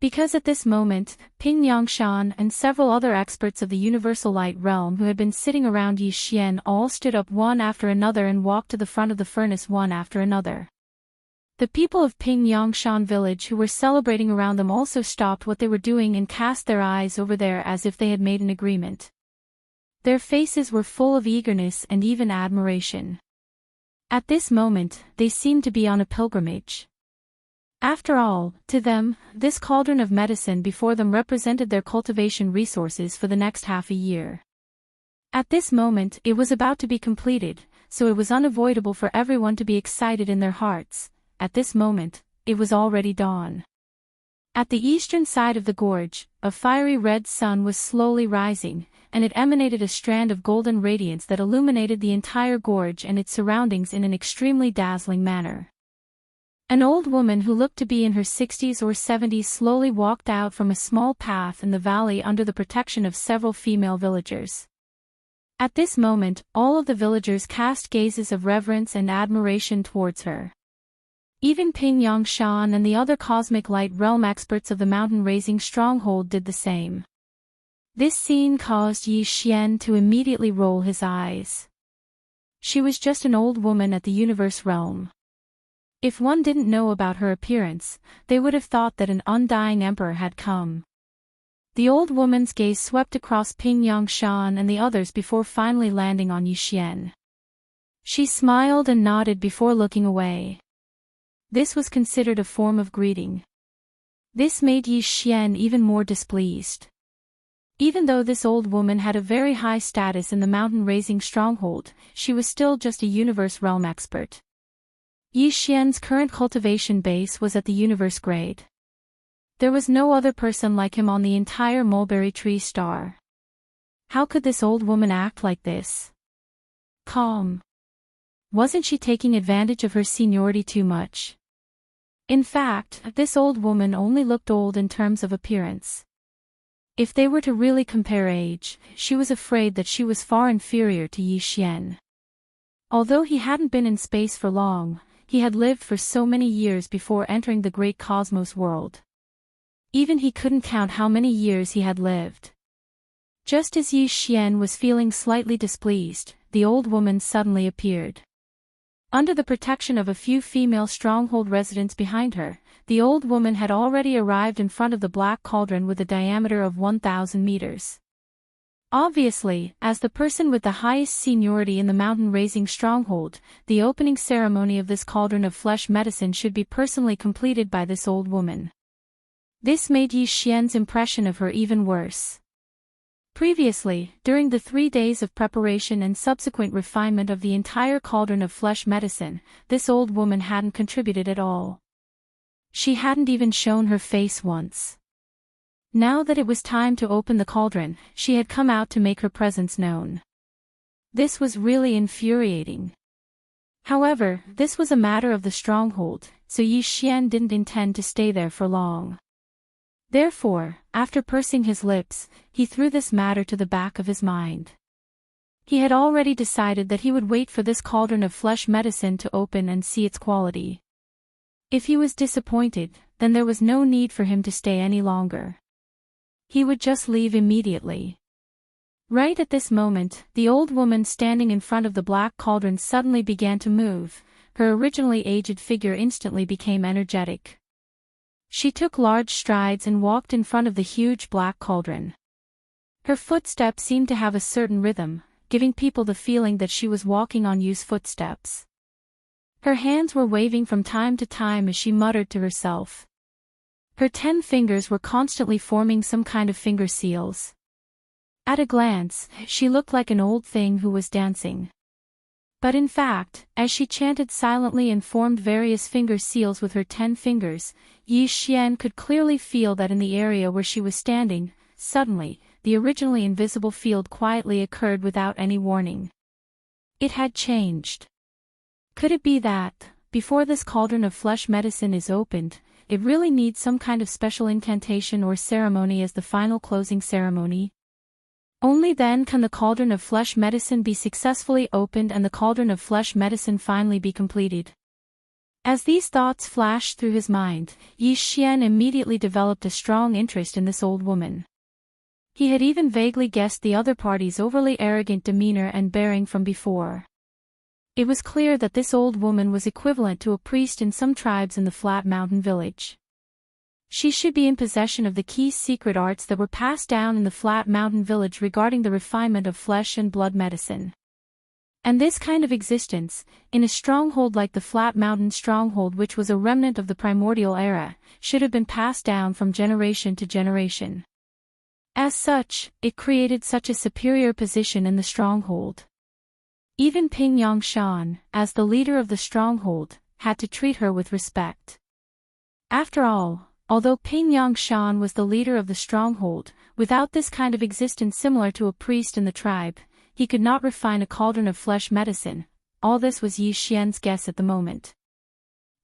Because at this moment, Ping Yangshan and several other experts of the Universal Light Realm who had been sitting around Yi Xian all stood up one after another and walked to the front of the furnace one after another. The people of Ping Yangshan village who were celebrating around them also stopped what they were doing and cast their eyes over there as if they had made an agreement. Their faces were full of eagerness and even admiration. At this moment, they seemed to be on a pilgrimage. After all, to them, this cauldron of medicine before them represented their cultivation resources for the next half a year. At this moment, it was about to be completed, so it was unavoidable for everyone to be excited in their hearts. At this moment, it was already dawn. At the eastern side of the gorge, a fiery red sun was slowly rising, and it emanated a strand of golden radiance that illuminated the entire gorge and its surroundings in an extremely dazzling manner. An old woman who looked to be in her 60s or 70s slowly walked out from a small path in the valley under the protection of several female villagers. At this moment, all of the villagers cast gazes of reverence and admiration towards her. Even Ping Yangshan and the other cosmic light realm experts of the mountain-raising stronghold did the same. This scene caused Yi Xian to immediately roll his eyes. She was just an old woman at the universe realm. If one didn't know about her appearance, they would have thought that an undying emperor had come. The old woman's gaze swept across Ping Yangshan and the others before finally landing on Yi Xian. She smiled and nodded before looking away. This was considered a form of greeting. This made Yi Xian even more displeased. Even though this old woman had a very high status in the mountain-raising stronghold, she was still just a universe realm expert. Yi Xian's current cultivation base was at the universe grade. There was no other person like him on the entire mulberry tree star. How could this old woman act like this? Calm. Wasn't she taking advantage of her seniority too much? In fact, this old woman only looked old in terms of appearance. If they were to really compare age, she was afraid that she was far inferior to Yi Xian. Although he hadn't been in space for long, he had lived for so many years before entering the great cosmos world. Even he couldn't count how many years he had lived. Just as Yi Xian was feeling slightly displeased, the old woman suddenly appeared. Under the protection of a few female stronghold residents behind her, the old woman had already arrived in front of the black cauldron with a diameter of 1,000 meters. Obviously, as the person with the highest seniority in the mountain-raising stronghold, the opening ceremony of this cauldron of flesh medicine should be personally completed by this old woman. This made Yi Xian's impression of her even worse. Previously, during the 3 days of preparation and subsequent refinement of the entire cauldron of flesh medicine, this old woman hadn't contributed at all. She hadn't even shown her face once. Now that it was time to open the cauldron, she had come out to make her presence known. This was really infuriating. However, this was a matter of the stronghold, so Yi Xian didn't intend to stay there for long. Therefore, after pursing his lips, he threw this matter to the back of his mind. He had already decided that he would wait for this cauldron of flesh medicine to open and see its quality. If he was disappointed, then there was no need for him to stay any longer. He would just leave immediately. Right at this moment, the old woman standing in front of the black cauldron suddenly began to move. Her originally aged figure instantly became energetic. She took large strides and walked in front of the huge black cauldron. Her footsteps seemed to have a certain rhythm, giving people the feeling that she was walking on Yu's footsteps. Her hands were waving from time to time as she muttered to herself. Her 10 fingers were constantly forming some kind of finger seals. At a glance, she looked like an old thing who was dancing. But in fact, as she chanted silently and formed various finger seals with her 10 fingers, Yi Xian could clearly feel that in the area where she was standing, suddenly, the originally invisible field quietly occurred without any warning. It had changed. Could it be that, before this cauldron of flesh medicine is opened, it really needs some kind of special incantation or ceremony as the final closing ceremony? Only then can the cauldron of flesh medicine be successfully opened and the cauldron of flesh medicine finally be completed. As these thoughts flashed through his mind, Yi Xian immediately developed a strong interest in this old woman. He had even vaguely guessed the other party's overly arrogant demeanor and bearing from before. It was clear that this old woman was equivalent to a priest in some tribes in the flat mountain village. She should be in possession of the key secret arts that were passed down in the flat mountain village regarding the refinement of flesh and blood medicine. And this kind of existence, in a stronghold like the flat mountain stronghold which was a remnant of the primordial era, should have been passed down from generation to generation. As such, it created such a superior position in the stronghold. Even Ping Yangshan, as the leader of the stronghold, had to treat her with respect. After all, although Ping Yangshan was the leader of the stronghold, without this kind of existence similar to a priest in the tribe, he could not refine a cauldron of flesh medicine. All this was Yi Xian's guess at the moment.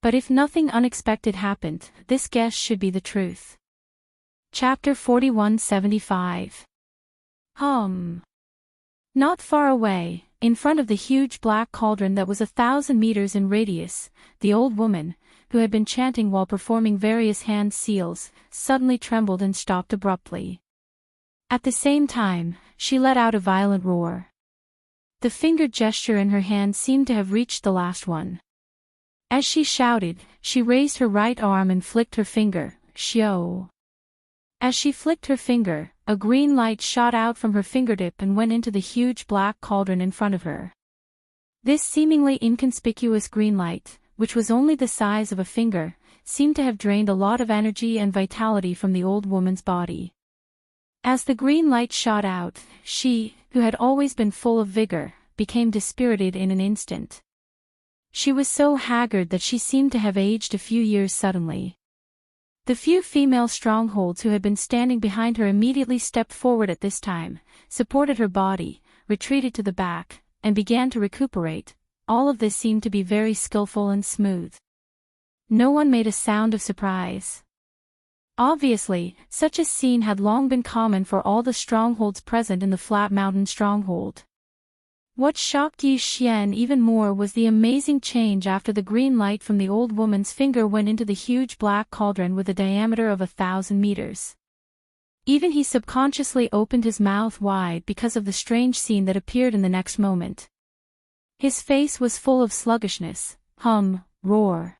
But if nothing unexpected happened, this guess should be the truth. Chapter 4175. Not far away, in front of the huge black cauldron that was 1,000 meters in radius, the old woman, who had been chanting while performing various hand seals, suddenly trembled and stopped abruptly. At the same time, she let out a violent roar. The finger gesture in her hand seemed to have reached the last one. As she shouted, she raised her right arm and flicked her finger, Xiao. As she flicked her finger, a green light shot out from her fingertip and went into the huge black cauldron in front of her. This seemingly inconspicuous green light, which was only the size of a finger, seemed to have drained a lot of energy and vitality from the old woman's body. As the green light shot out, she, who had always been full of vigor, became dispirited in an instant. She was so haggard that she seemed to have aged a few years suddenly. The few female strongholds who had been standing behind her immediately stepped forward at this time, supported her body, retreated to the back, and began to recuperate. All of this seemed to be very skillful and smooth. No one made a sound of surprise. Obviously, such a scene had long been common for all the strongholds present in the flat mountain stronghold. What shocked Yi Xian even more was the amazing change after the green light from the old woman's finger went into the huge black cauldron with a diameter of 1,000 meters. Even he subconsciously opened his mouth wide because of the strange scene that appeared in the next moment. His face was full of sluggishness, roar.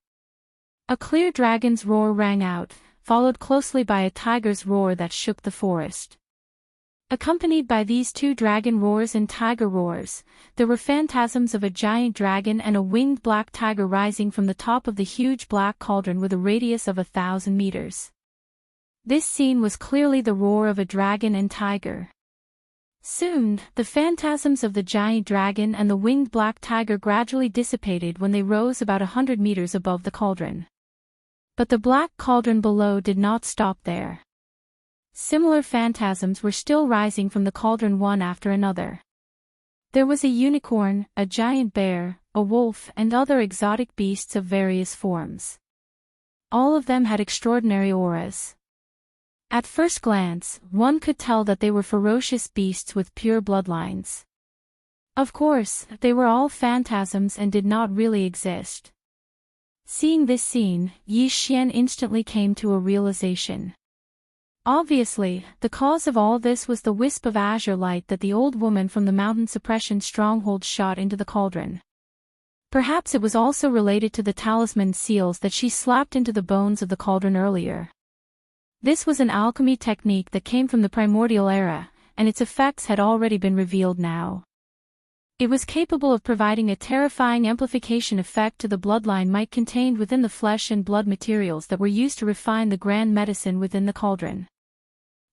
A clear dragon's roar rang out, followed closely by a tiger's roar that shook the forest. Accompanied by these two dragon roars and tiger roars, there were phantasms of a giant dragon and a winged black tiger rising from the top of the huge black cauldron with a radius of 1,000 meters. This scene was clearly the roar of a dragon and tiger. Soon, the phantasms of the giant dragon and the winged black tiger gradually dissipated when they rose about 100 meters above the cauldron. But the black cauldron below did not stop there. Similar phantasms were still rising from the cauldron one after another. There was a unicorn, a giant bear, a wolf, and other exotic beasts of various forms. All of them had extraordinary auras. At first glance, one could tell that they were ferocious beasts with pure bloodlines. Of course, they were all phantasms and did not really exist. Seeing this scene, Yi Xian instantly came to a realization. Obviously, the cause of all this was the wisp of azure light that the old woman from the mountain suppression stronghold shot into the cauldron. Perhaps it was also related to the talisman seals that she slapped into the bones of the cauldron earlier. This was an alchemy technique that came from the primordial era, and its effects had already been revealed now. It was capable of providing a terrifying amplification effect to the bloodline might contained within the flesh and blood materials that were used to refine the grand medicine within the cauldron.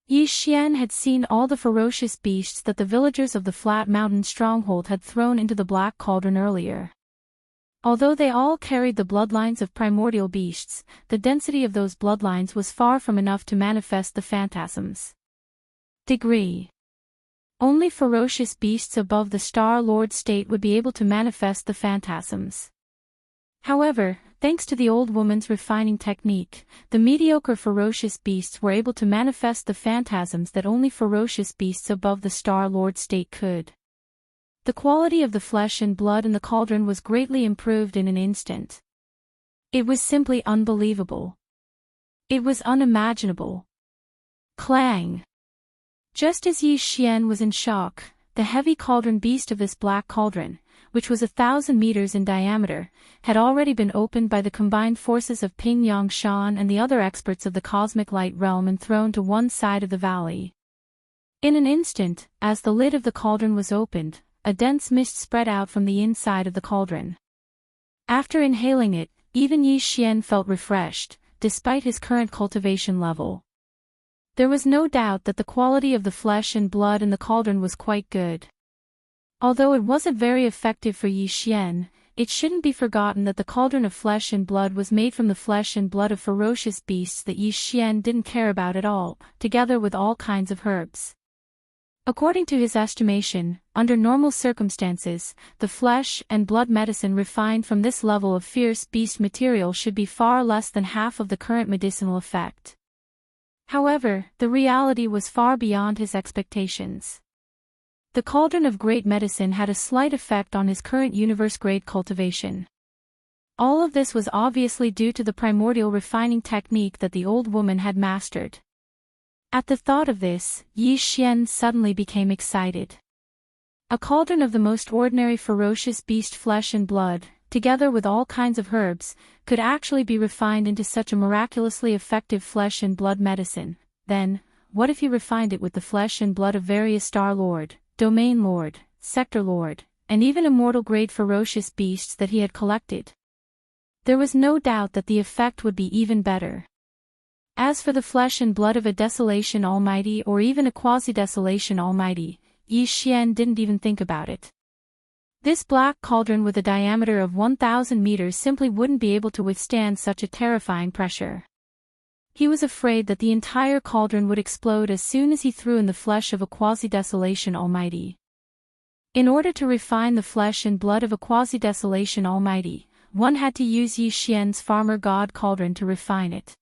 Yi Xian had seen all the ferocious beasts that the villagers of the flat mountain stronghold had thrown into the black cauldron earlier. Although they all carried the bloodlines of primordial beasts, the density of those bloodlines was far from enough to manifest the phantasms. Degree. Only ferocious beasts above the Star Lord state would be able to manifest the phantasms. However, thanks to the old woman's refining technique, the mediocre ferocious beasts were able to manifest the phantasms that only ferocious beasts above the Star Lord state could. The quality of the flesh and blood in the cauldron was greatly improved in an instant. It was simply unbelievable. It was unimaginable. Clang! Just as Yi Xian was in shock, the heavy cauldron beast of this black cauldron, which was 1,000 meters in diameter, had already been opened by the combined forces of Ping Yangshan and the other experts of the cosmic light realm and thrown to one side of the valley. In an instant, as the lid of the cauldron was opened, a dense mist spread out from the inside of the cauldron. After inhaling it, even Yi Xian felt refreshed, despite his current cultivation level. There was no doubt that the quality of the flesh and blood in the cauldron was quite good. Although it wasn't very effective for Yi Xian, it shouldn't be forgotten that the cauldron of flesh and blood was made from the flesh and blood of ferocious beasts that Yi Xian didn't care about at all, together with all kinds of herbs. According to his estimation, under normal circumstances, the flesh and blood medicine refined from this level of fierce beast material should be far less than half of the current medicinal effect. However, the reality was far beyond his expectations. The cauldron of great medicine had a slight effect on his current universe-grade cultivation. All of this was obviously due to the primordial refining technique that the old woman had mastered. At the thought of this, Yi Xian suddenly became excited. A cauldron of the most ordinary ferocious beast flesh and blood, together with all kinds of herbs, could actually be refined into such a miraculously effective flesh and blood medicine. Then, what if he refined it with the flesh and blood of various Star Lord, Domain Lord, Sector Lord, and even immortal-grade ferocious beasts that he had collected? There was no doubt that the effect would be even better. As for the flesh and blood of a Desolation Almighty or even a Quasi-Desolation Almighty, Yi Xian didn't even think about it. This black cauldron with a diameter of 1,000 meters simply wouldn't be able to withstand such a terrifying pressure. He was afraid that the entire cauldron would explode as soon as he threw in the flesh of a Quasi-Desolation Almighty. In order to refine the flesh and blood of a Quasi-Desolation Almighty, one had to use Yi Xian's Farmer God Cauldron to refine it.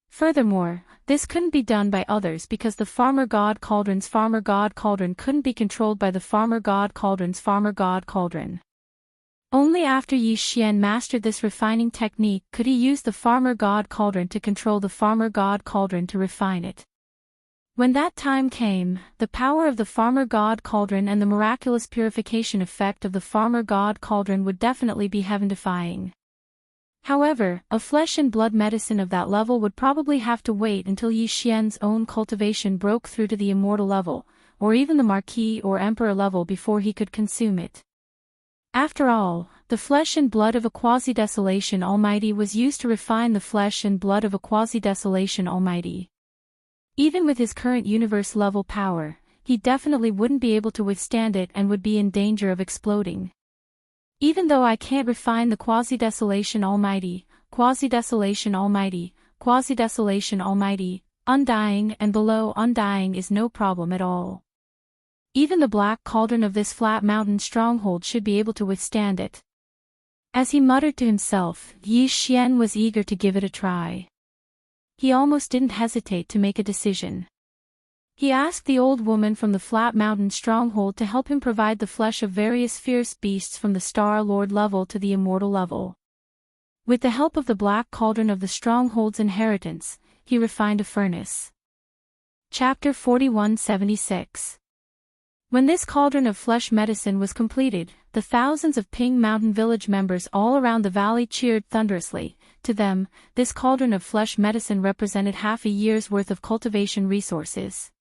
Furthermore, this couldn't be done by others because the Farmer God Cauldron's Farmer God Cauldron couldn't be controlled by the Farmer God Cauldron's Farmer God Cauldron. Only after Yi Xian mastered this refining technique could he use the Farmer God Cauldron to control the Farmer God Cauldron to refine it. When that time came, the power of the Farmer God Cauldron and the miraculous purification effect of the Farmer God Cauldron would definitely be heaven-defying. However, a flesh and blood medicine of that level would probably have to wait until Yi Xian's own cultivation broke through to the immortal level, or even the Marquis or Emperor level before he could consume it. After all, the flesh and blood of a quasi-desolation almighty was used to refine the flesh and blood of a quasi-desolation almighty. Even with his current universe-level power, he definitely wouldn't be able to withstand it and would be in danger of exploding. Even though I can't refine the quasi-desolation almighty, quasi-desolation almighty, quasi-desolation almighty, undying and below undying is no problem at all. Even the black cauldron of this flat mountain stronghold should be able to withstand it. As he muttered to himself, Yi Xian was eager to give it a try. He almost didn't hesitate to make a decision. He asked the old woman from the flat mountain stronghold to help him provide the flesh of various fierce beasts from the Star Lord level to the immortal level. With the help of the black cauldron of the stronghold's inheritance, he refined a furnace. Chapter 4176. When this cauldron of flesh medicine was completed, the thousands of Ping Mountain village members all around the valley cheered thunderously. To them, this cauldron of flesh medicine represented half a year's worth of cultivation resources.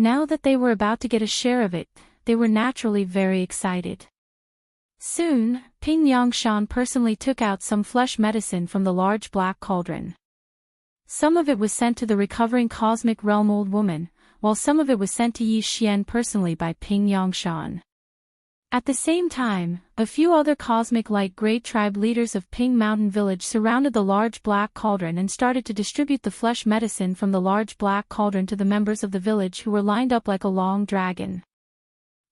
Now that they were about to get a share of it, they were naturally very excited. Soon, Ping Yangshan personally took out some flesh medicine from the large black cauldron. Some of it was sent to the recovering cosmic realm old woman, while some of it was sent to Yi Xian personally by Ping Yangshan. At the same time, a few other cosmic light great tribe leaders of Ping Mountain Village surrounded the large black cauldron and started to distribute the flesh medicine from the large black cauldron to the members of the village who were lined up like a long dragon.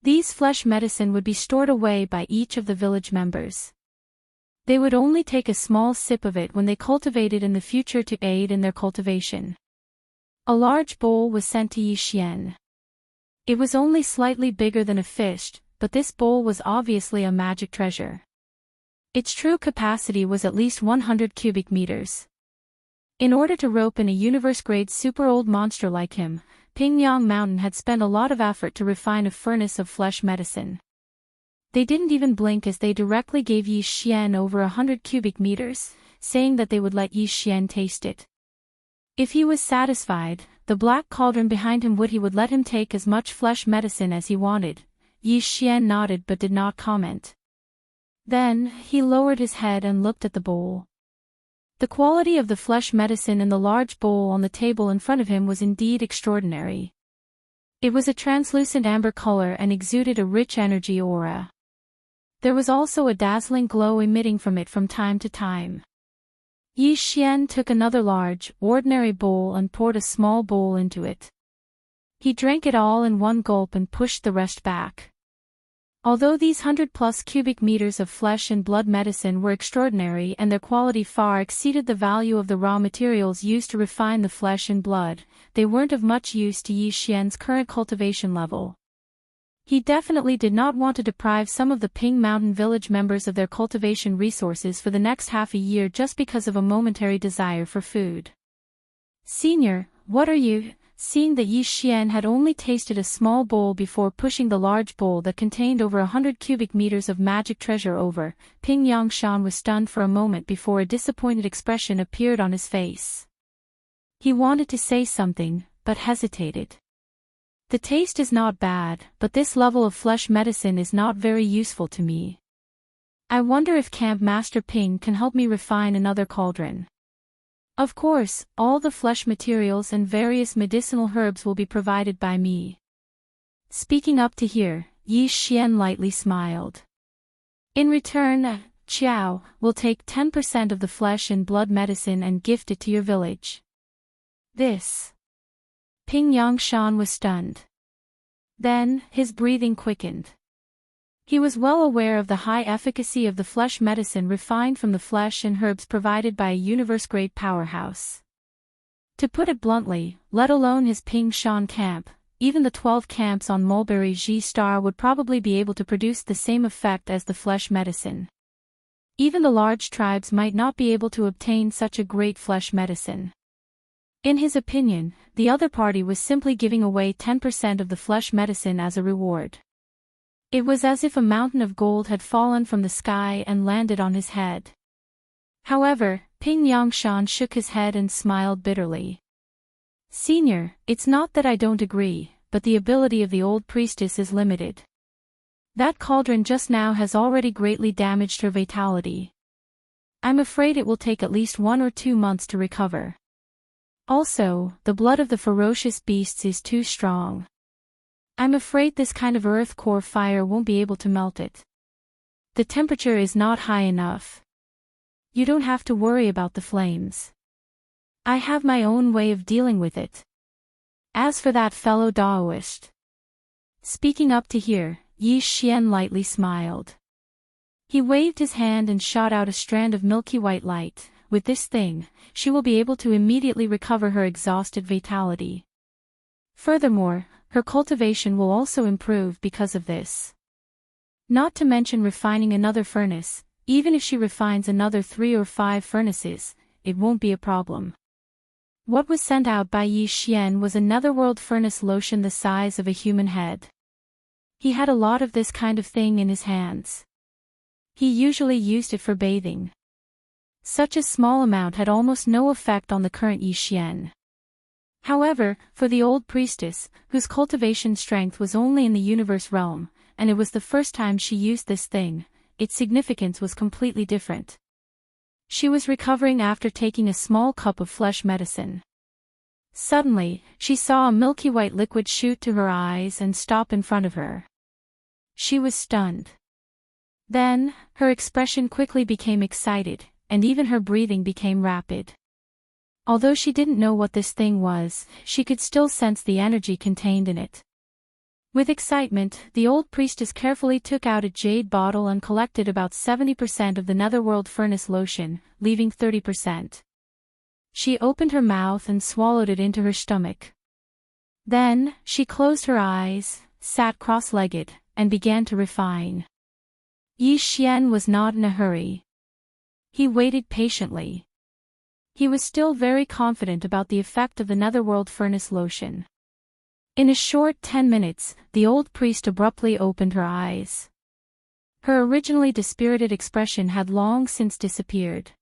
These flesh medicine would be stored away by each of the village members. They would only take a small sip of it when they cultivated in the future to aid in their cultivation. A large bowl was sent to Yi Xian. It was only slightly bigger than a fish, but this bowl was obviously a magic treasure. Its true capacity was at least 100 cubic meters. In order to rope in a universe-grade super-old monster like him, Pingyang Mountain had spent a lot of effort to refine a furnace of flesh medicine. They didn't even blink as they directly gave Yi Xian over 100 cubic meters, saying that they would let Yi Xian taste it. If he was satisfied, the black cauldron behind him would let him take as much flesh medicine as he wanted. Yi Xian nodded but did not comment. Then, he lowered his head and looked at the bowl. The quality of the flesh medicine in the large bowl on the table in front of him was indeed extraordinary. It was a translucent amber color and exuded a rich energy aura. There was also a dazzling glow emitting from it from time to time. Yi Xian took another large, ordinary bowl and poured a small bowl into it. He drank it all in one gulp and pushed the rest back. Although these 100+ cubic meters of flesh and blood medicine were extraordinary and their quality far exceeded the value of the raw materials used to refine the flesh and blood, they weren't of much use to Yi Xian's current cultivation level. He definitely did not want to deprive some of the Ping Mountain Village members of their cultivation resources for the next half a year just because of a momentary desire for food. "Senior, what are you?" Seeing that Yi Xian had only tasted a small bowl before pushing the large bowl that contained over 100 cubic meters of magic treasure over, Ping Yangshan was stunned for a moment before a disappointed expression appeared on his face. He wanted to say something, but hesitated. "The taste is not bad, but this level of flesh medicine is not very useful to me. I wonder if Camp Master Ping can help me refine another cauldron. Of course, all the flesh materials and various medicinal herbs will be provided by me." Speaking up to hear, Yi Xian lightly smiled. "In return, Qiao will take 10% of the flesh and blood medicine and gift it to your village." This. Ping Yangshan was stunned. Then, his breathing quickened. He was well aware of the high efficacy of the flesh medicine refined from the flesh and herbs provided by a universe-grade powerhouse. To put it bluntly, let alone his Ping Shan camp, even the 12 camps on Mulberry Ji Star would probably be able to produce the same effect as the flesh medicine. Even the large tribes might not be able to obtain such a great flesh medicine. In his opinion, the other party was simply giving away 10% of the flesh medicine as a reward. It was as if a mountain of gold had fallen from the sky and landed on his head. However, Ping Yangshan shook his head and smiled bitterly. Senior, it's not that I don't agree, but the ability of the old priestess is limited. That cauldron just now has already greatly damaged her vitality. I'm afraid it will take at least 1 or 2 months to recover. Also, the blood of the ferocious beasts is too strong. I'm afraid this kind of earth core fire won't be able to melt it. The temperature is not high enough. You don't have to worry about the flames. I have my own way of dealing with it. As for that fellow Daoist. Speaking up to here, Yi Xian lightly smiled. He waved his hand and shot out a strand of milky white light. With this thing, she will be able to immediately recover her exhausted vitality. Furthermore, her cultivation will also improve because of this. Not to mention refining another furnace. Even if she refines another 3 or 5 furnaces, it won't be a problem. What was sent out by Yi Xian was a netherworld furnace lotion the size of a human head. He had a lot of this kind of thing in his hands. He usually used it for bathing. Such a small amount had almost no effect on the current Yi Xian. However, for the old priestess, whose cultivation strength was only in the universe realm, and it was the first time she used this thing, its significance was completely different. She was recovering after taking a small cup of flesh medicine. Suddenly, she saw a milky white liquid shoot to her eyes and stop in front of her. She was stunned. Then, her expression quickly became excited, and even her breathing became rapid. Although she didn't know what this thing was, she could still sense the energy contained in it. With excitement, the old priestess carefully took out a jade bottle and collected about 70% of the netherworld furnace lotion, leaving 30%. She opened her mouth and swallowed it into her stomach. Then, she closed her eyes, sat cross-legged, and began to refine. Yi Xian was not in a hurry. He waited patiently. He was still very confident about the effect of the netherworld furnace lotion. In a short 10 minutes, the old priest abruptly opened her eyes. Her originally dispirited expression had long since disappeared.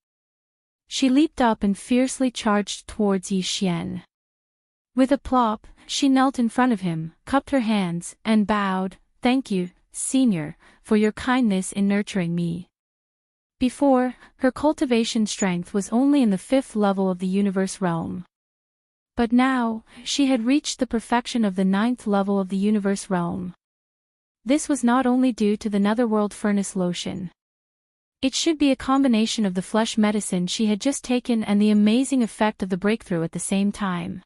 She leaped up and fiercely charged towards Yi Xian. With a plop, she knelt in front of him, cupped her hands, and bowed. Thank you, Senior, for your kindness in nurturing me. Before, her cultivation strength was only in the 5th level of the universe realm. But now, she had reached the perfection of the 9th level of the universe realm. This was not only due to the netherworld furnace lotion. It should be a combination of the flesh medicine she had just taken and the amazing effect of the breakthrough at the same time.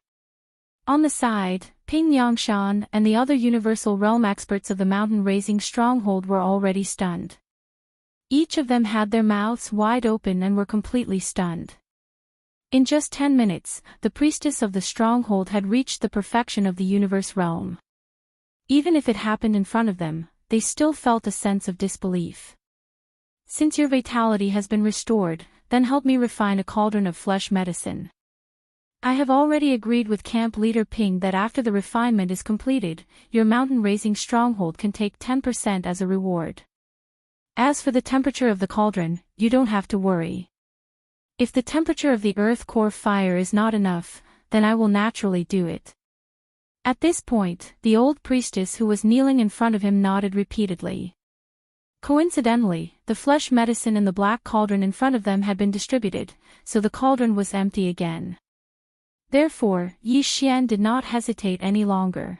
On the side, Ping Yangshan and the other universal realm experts of the mountain-raising stronghold were already stunned. Each of them had their mouths wide open and were completely stunned. In just 10 minutes, the priestess of the stronghold had reached the perfection of the universe realm. Even if it happened in front of them, they still felt a sense of disbelief. Since your vitality has been restored, then help me refine a cauldron of flesh medicine. I have already agreed with camp leader Ping that after the refinement is completed, your mountain-raising stronghold can take 10% as a reward. As for the temperature of the cauldron, you don't have to worry. If the temperature of the earth core fire is not enough, then I will naturally do it. At this point, the old priestess who was kneeling in front of him nodded repeatedly. Coincidentally, the flesh medicine in the black cauldron in front of them had been distributed, so the cauldron was empty again. Therefore, Yi Xian did not hesitate any longer.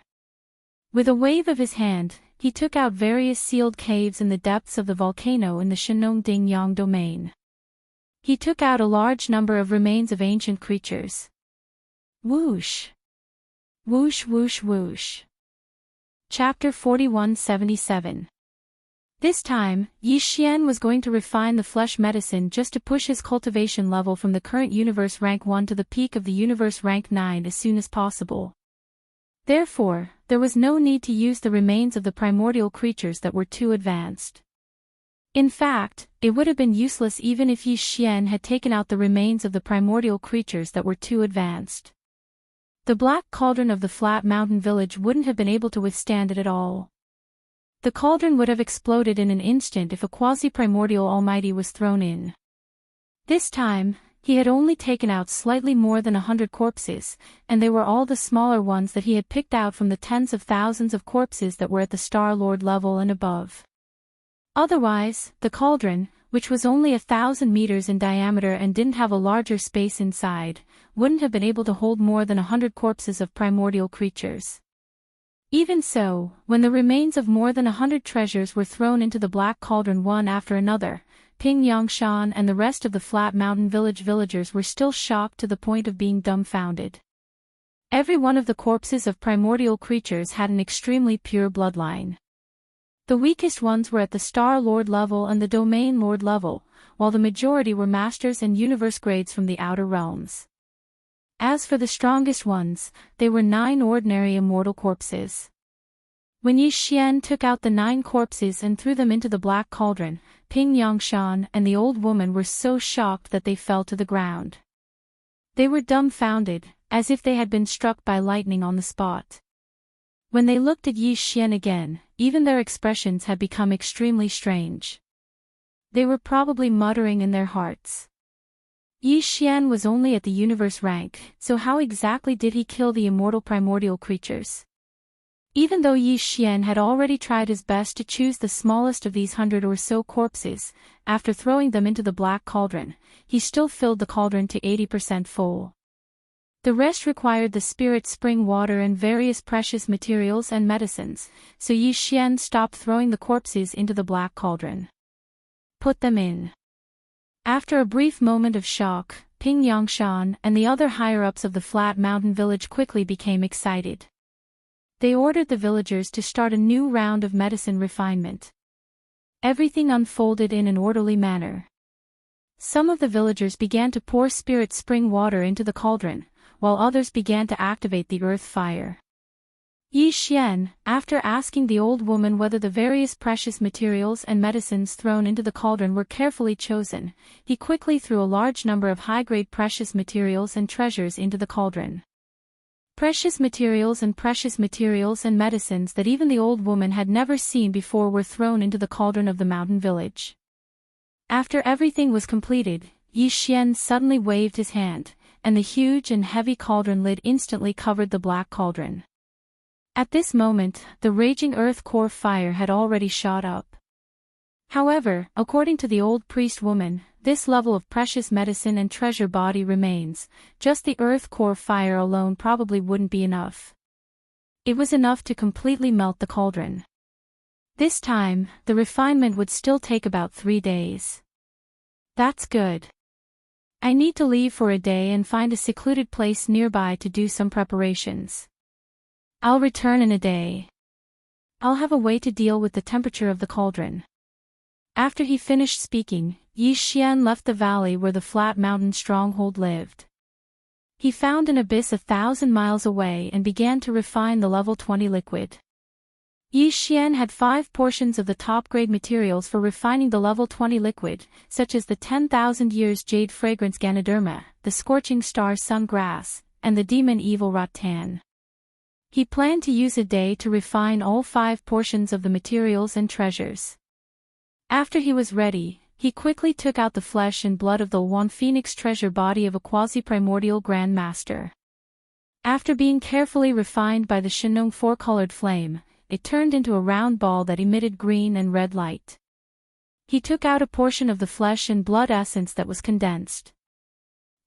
With a wave of his hand, he took out various sealed caves in the depths of the volcano in the Shenong Dingyang domain. He took out a large number of remains of ancient creatures. Whoosh! Whoosh whoosh whoosh. Chapter 4177. This time, Yi Xian was going to refine the flesh medicine just to push his cultivation level from the current universe rank 1 to the peak of the universe rank 9 as soon as possible. Therefore, there was no need to use the remains of the primordial creatures that were too advanced. In fact, it would have been useless even if Yi Xian had taken out the remains of the primordial creatures that were too advanced. The black cauldron of the flat mountain village wouldn't have been able to withstand it at all. The cauldron would have exploded in an instant if a quasi-primordial almighty was thrown in. This time, he had only taken out slightly more than 100 corpses, and they were all the smaller ones that he had picked out from the tens of thousands of corpses that were at the Star Lord level and above. Otherwise, the cauldron, which was only 1,000 meters in diameter and didn't have a larger space inside, wouldn't have been able to hold more than 100 corpses of primordial creatures. Even so, when the remains of more than 100 treasures were thrown into the black cauldron one after another, Ping Yangshan and the rest of the Flat Mountain Village villagers were still shocked to the point of being dumbfounded. Every one of the corpses of primordial creatures had an extremely pure bloodline. The weakest ones were at the Star Lord level and the Domain Lord level, while the majority were masters and universe grades from the outer realms. As for the strongest ones, they were 9 ordinary immortal corpses. When Yi Xian took out the 9 corpses and threw them into the black cauldron, Ping Yangshan and the old woman were so shocked that they fell to the ground. They were dumbfounded, as if they had been struck by lightning on the spot. When they looked at Yi Xian again, even their expressions had become extremely strange. They were probably muttering in their hearts. Yi Xian was only at the universe rank, so how exactly did he kill the immortal primordial creatures? Even though Yi Xian had already tried his best to choose the smallest of these 100 or so corpses, after throwing them into the black cauldron, he still filled the cauldron to 80% full. The rest required the spirit spring water and various precious materials and medicines, so Yi Xian stopped throwing the corpses into the black cauldron. Put them in. After a brief moment of shock, Ping Yangshan and the other higher-ups of the Flat Mountain Village quickly became excited. They ordered the villagers to start a new round of medicine refinement. Everything unfolded in an orderly manner. Some of the villagers began to pour spirit spring water into the cauldron, while others began to activate the earth fire. Yi Xian, after asking the old woman whether the various precious materials and medicines thrown into the cauldron were carefully chosen, he quickly threw a large number of high-grade precious materials and treasures into the cauldron. Precious materials and medicines that even the old woman had never seen before were thrown into the cauldron of the mountain village. After everything was completed, Yi Xian suddenly waved his hand, and the huge and heavy cauldron lid instantly covered the black cauldron. At this moment, the raging earth core fire had already shot up. However, according to the old priest woman, this level of precious medicine and treasure body remains, just the earth core fire alone probably wouldn't be enough. It was enough to completely melt the cauldron. This time, the refinement would still take about 3 days. That's good. I need to leave for a day and find a secluded place nearby to do some preparations. I'll return in a day. I'll have a way to deal with the temperature of the cauldron. After he finished speaking, Yi Xian left the valley where the Flat Mountain stronghold lived. He found an abyss 1,000 miles away and began to refine the level 20 liquid. Yi Xian had 5 portions of the top-grade materials for refining the level 20 liquid, such as the 10,000 years jade fragrance Ganoderma, the scorching star sun grass, and the demon evil rattan. He planned to use a day to refine all 5 portions of the materials and treasures. After he was ready, he quickly took out the flesh and blood of the One Phoenix treasure body of a quasi-primordial Grand Master. After being carefully refined by the Shenong 4-colored flame, it turned into a round ball that emitted green and red light. He took out a portion of the flesh and blood essence that was condensed.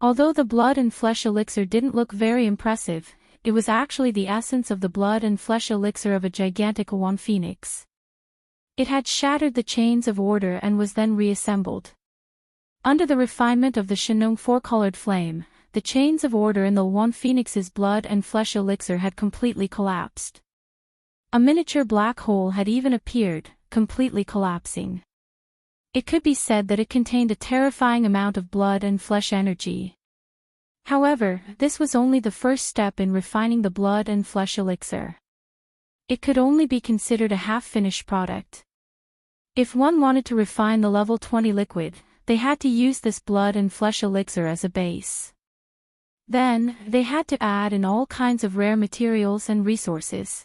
Although the blood and flesh elixir didn't look very impressive, it was actually the essence of the blood and flesh elixir of a gigantic One Phoenix. It had shattered the chains of order and was then reassembled. Under the refinement of the Shenong 4-colored flame, the chains of order in the One Phoenix's blood and flesh elixir had completely collapsed. A miniature black hole had even appeared, completely collapsing. It could be said that it contained a terrifying amount of blood and flesh energy. However, this was only the first step in refining the blood and flesh elixir. It could only be considered a half-finished product. If one wanted to refine the level 20 liquid, they had to use this blood and flesh elixir as a base. Then, they had to add in all kinds of rare materials and resources.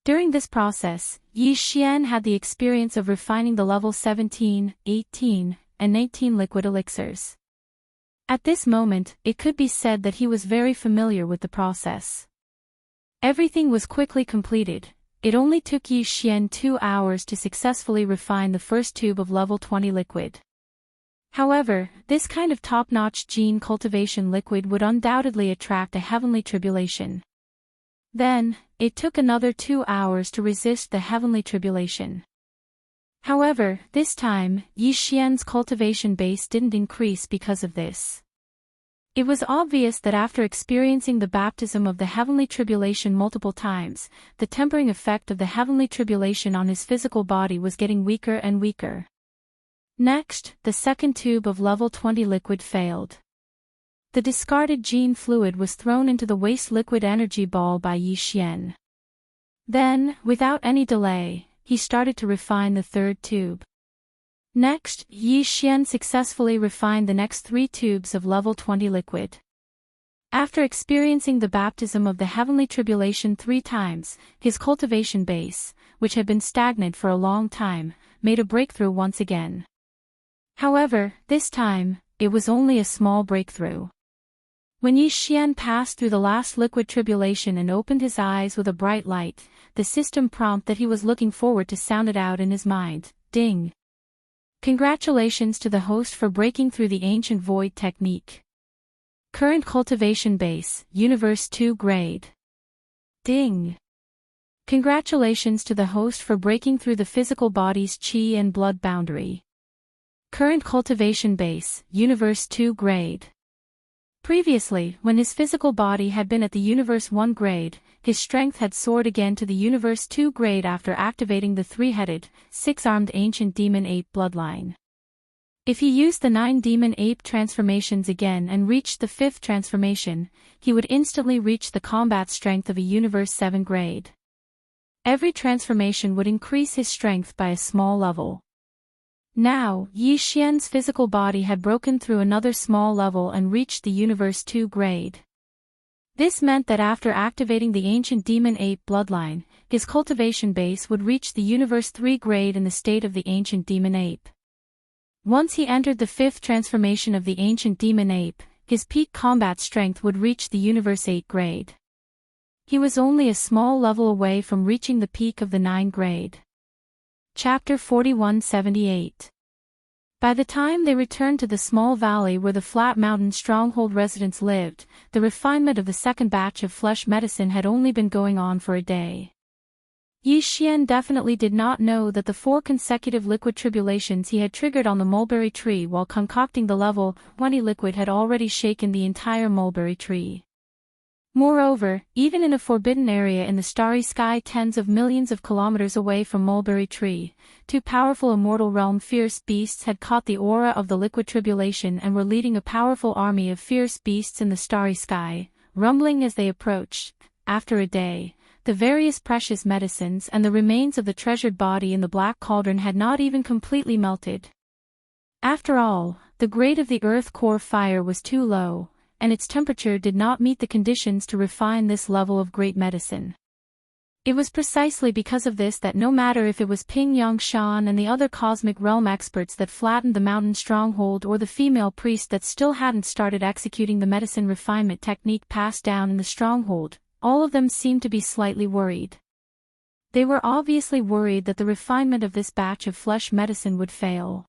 During this process, Yi Xian had the experience of refining the level 17, 18, and 19 liquid elixirs. At this moment, it could be said that he was very familiar with the process. Everything was quickly completed. It only took Yi Xian 2 hours to successfully refine the first tube of level 20 liquid. However, this kind of top-notch gene cultivation liquid would undoubtedly attract a heavenly tribulation. Then, it took another 2 hours to resist the heavenly tribulation. However, this time, Yi Xian's cultivation base didn't increase because of this. It was obvious that after experiencing the baptism of the heavenly tribulation multiple times, the tempering effect of the heavenly tribulation on his physical body was getting weaker and weaker. Next, the second tube of level 20 liquid failed. The discarded gene fluid was thrown into the waste liquid energy ball by Yi Xian. Then, without any delay, he started to refine the third tube. Next, Yi Xian successfully refined the next 3 tubes of level 20 liquid. After experiencing the baptism of the heavenly tribulation 3 times, his cultivation base, which had been stagnant for a long time, made a breakthrough once again. However, this time, it was only a small breakthrough. When Yi Xian passed through the last liquid tribulation and opened his eyes with a bright light, the system prompt that he was looking forward to sounded out in his mind, ding. Congratulations to the host for breaking through the ancient void technique. Current cultivation base, Universe 2 grade. Ding. Congratulations to the host for breaking through the physical body's qi and blood boundary. Current cultivation base, Universe 2 grade. Previously, when his physical body had been at the Universe 1 grade, his strength had soared again to the Universe 2 grade after activating the 3-headed, 6-armed ancient demon ape bloodline. If he used the 9 demon ape transformations again and reached the 5th transformation, he would instantly reach the combat strength of a Universe 7 grade. Every transformation would increase his strength by a small level. Now, Yi Xian's physical body had broken through another small level and reached the Universe 2 grade. This meant that after activating the ancient demon ape bloodline, his cultivation base would reach the Universe 3 grade in the state of the ancient demon ape. Once he entered the 5th transformation of the ancient demon ape, his peak combat strength would reach the Universe 8 grade. He was only a small level away from reaching the peak of the 9 grade. Chapter 4178. By the time they returned to the small valley where the flat mountain stronghold residents lived, the refinement of the second batch of flesh medicine had only been going on for a day. Yi Xian definitely did not know that the 4 consecutive liquid tribulations he had triggered on the mulberry tree while concocting the level 20 liquid had already shaken the entire mulberry tree. Moreover, even in a forbidden area in the starry sky tens of millions of kilometers away from Mulberry Tree, 2 powerful immortal realm fierce beasts had caught the aura of the liquid tribulation and were leading a powerful army of fierce beasts in the starry sky, rumbling as they approached. After a day, the various precious medicines and the remains of the treasured body in the black cauldron had not even completely melted. After all, the grade of the earth core fire was too low, and its temperature did not meet the conditions to refine this level of great medicine. It was precisely because of this that no matter if it was Ping Yangshan and the other cosmic realm experts that flattened the mountain stronghold or the female priest that still hadn't started executing the medicine refinement technique passed down in the stronghold, all of them seemed to be slightly worried. They were obviously worried that the refinement of this batch of flesh medicine would fail.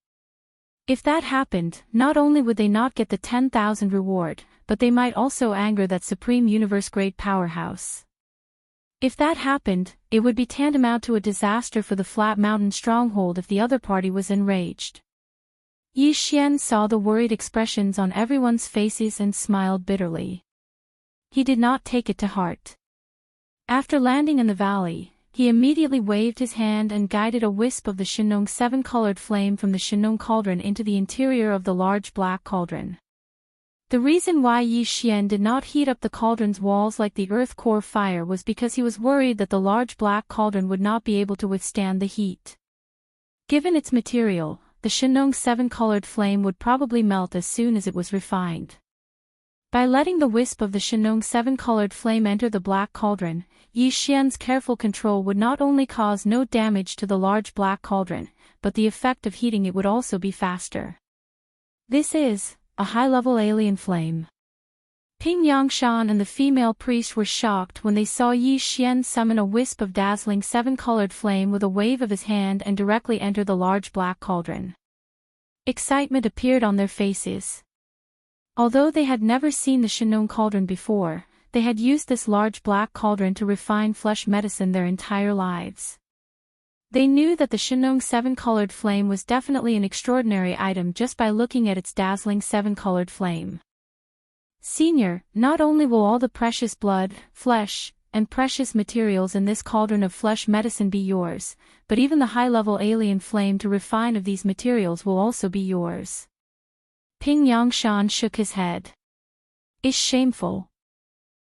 If that happened, not only would they not get the 10,000 reward, but they might also anger that supreme universe-grade powerhouse. If that happened, it would be tantamount to a disaster for the flat mountain stronghold if the other party was enraged. Yi Xian saw the worried expressions on everyone's faces and smiled bitterly. He did not take it to heart. After landing in the valley, he immediately waved his hand and guided a wisp of the Shinong 7-colored flame from the Shinong cauldron into the interior of the large black cauldron. The reason why Yi Xian did not heat up the cauldron's walls like the earth core fire was because he was worried that the large black cauldron would not be able to withstand the heat. Given its material, the Shinong 7-colored flame would probably melt as soon as it was refined. By letting the wisp of the Shinong 7-colored flame enter the black cauldron, Yi Xian's careful control would not only cause no damage to the large black cauldron, but the effect of heating it would also be faster. This is, a high-level alien flame. Ping Yangshan and the female priest were shocked when they saw Yi Xian summon a wisp of dazzling seven-colored flame with a wave of his hand and directly enter the large black cauldron. Excitement appeared on their faces. Although they had never seen the Shenong cauldron before, they had used this large black cauldron to refine flesh medicine their entire lives. They knew that the Shenong seven-colored flame was definitely an extraordinary item just by looking at its dazzling seven-colored flame. Senior, not only will all the precious blood, flesh, and precious materials in this cauldron of flesh medicine be yours, but even the high-level alien flame to refine of these materials will also be yours. Ping Yangshan shook his head. It's shameful.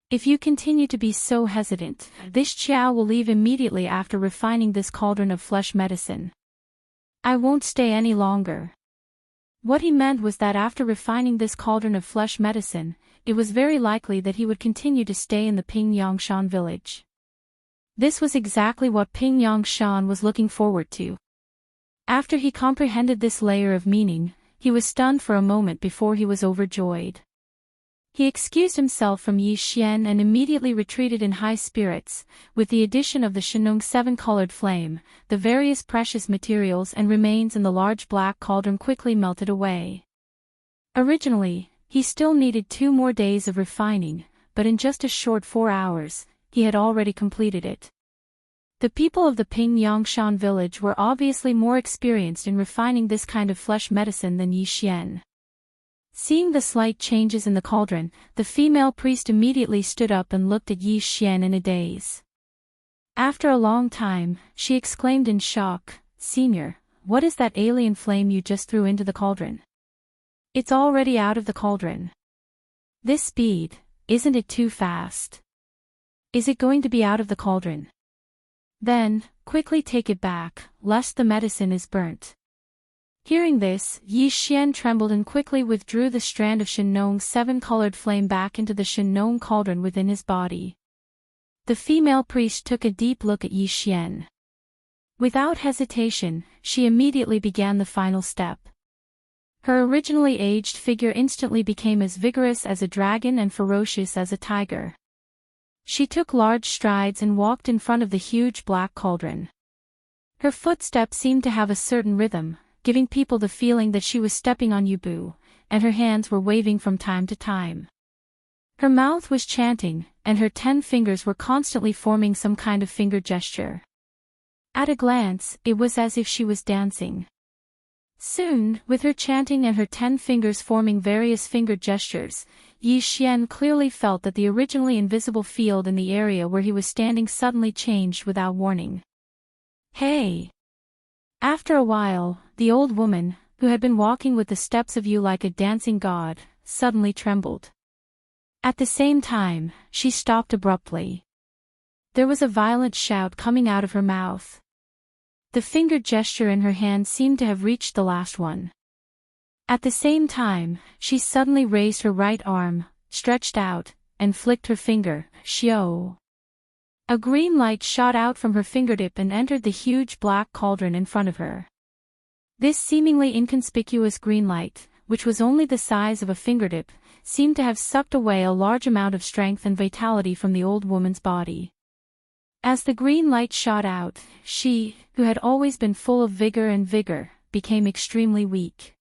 If you continue to be so hesitant, this Qiao will leave immediately after refining this cauldron of flesh medicine. I won't stay any longer. What he meant was that after refining this cauldron of flesh medicine, it was very likely that he would continue to stay in the Ping Yangshan village. This was exactly what Ping Yangshan was looking forward to. After he comprehended this layer of meaning, he was stunned for a moment before he was overjoyed. He excused himself from Yi Xian and immediately retreated in high spirits. With the addition of the Shenong seven-colored flame, the various precious materials and remains in the large black cauldron quickly melted away. Originally, he still needed 2 more days of refining, but in just a short 4 hours, he had already completed it. The people of the Ping Yangshan village were obviously more experienced in refining this kind of flesh medicine than Yi Xian. Seeing the slight changes in the cauldron, the female priest immediately stood up and looked at Yi Xian in a daze. After a long time, she exclaimed in shock, "Senior, what is that alien flame you just threw into the cauldron? It's already out of the cauldron. This speed, isn't it too fast? Is it going to be out of the cauldron? Then, quickly take it back, lest the medicine is burnt." Hearing this, Yi Xian trembled and quickly withdrew the strand of Shenong's seven-colored flame back into the Shenong cauldron within his body. The female priest took a deep look at Yi Xian. Without hesitation, she immediately began the final step. Her originally aged figure instantly became as vigorous as a dragon and ferocious as a tiger. She took large strides and walked in front of the huge black cauldron. Her footsteps seemed to have a certain rhythm, giving people the feeling that she was stepping on Yubu, and her hands were waving from time to time. Her mouth was chanting, and her 10 fingers were constantly forming some kind of finger gesture. At a glance, it was as if she was dancing. Soon, with her chanting and her 10 fingers forming various finger gestures, Yi Xian clearly felt that the originally invisible field in the area where he was standing suddenly changed without warning. Hey! After a while, the old woman, who had been walking with the steps of you like a dancing god, suddenly trembled. At the same time, she stopped abruptly. There was a violent shout coming out of her mouth. The finger gesture in her hand seemed to have reached the last one. At the same time, she suddenly raised her right arm, stretched out, and flicked her finger, Xiao. A green light shot out from her fingertip and entered the huge black cauldron in front of her. This seemingly inconspicuous green light, which was only the size of a fingertip, seemed to have sucked away a large amount of strength and vitality from the old woman's body. As the green light shot out, she, who had always been full of vigor, became extremely weak.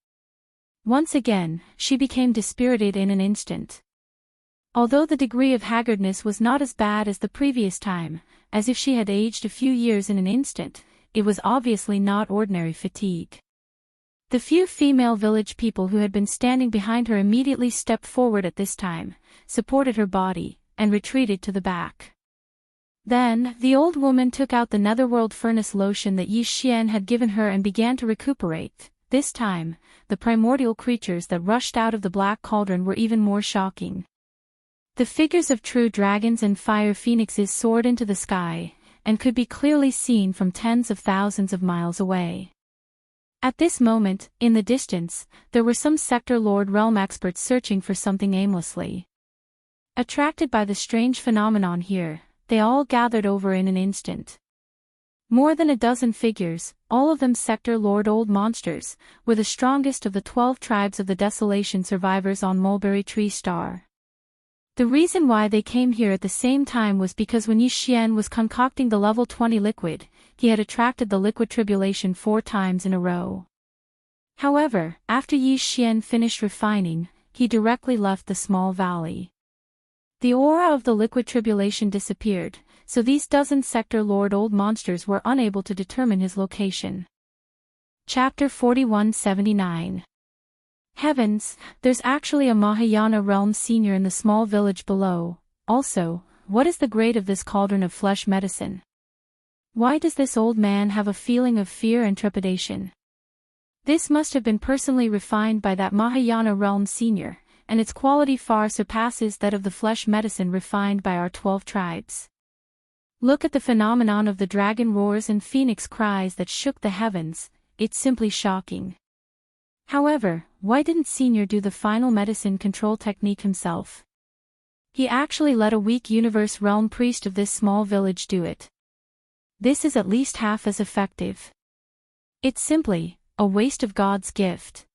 Once again, she became dispirited in an instant. Although the degree of haggardness was not as bad as the previous time, as if she had aged a few years in an instant, it was obviously not ordinary fatigue. The few female village people who had been standing behind her immediately stepped forward at this time, supported her body, and retreated to the back. Then, the old woman took out the netherworld furnace lotion that Yi Xian had given her and began to recuperate. This time, the primordial creatures that rushed out of the black cauldron were even more shocking. The figures of true dragons and fire phoenixes soared into the sky, and could be clearly seen from tens of thousands of miles away. At this moment, in the distance, there were some sector Lord Realm experts searching for something aimlessly. Attracted by the strange phenomenon here, they all gathered over in an instant. More than a dozen figures, all of them Sector Lord Old Monsters, were the strongest of the 12 tribes of the Desolation survivors on Mulberry Tree Star. The reason why they came here at the same time was because when Yi Xian was concocting the level 20 liquid, he had attracted the liquid tribulation 4 times in a row. However, after Yi Xian finished refining, he directly left the small valley. The aura of the liquid tribulation disappeared, so these dozen Sector Lord Old Monsters were unable to determine his location. Chapter 4179. Heavens, there's actually a Mahayana realm senior in the small village below. Also, what is the grade of this cauldron of flesh medicine? Why does this old man have a feeling of fear and trepidation? This must have been personally refined by that Mahayana realm senior, and its quality far surpasses that of the flesh medicine refined by our 12 tribes. Look at the phenomenon of the dragon roars and phoenix cries that shook the heavens, it's simply shocking. However, why didn't Senior do the final medicine control technique himself? He actually let a weak universe realm priest of this small village do it. This is at least half as effective. It's simply a waste of God's gift.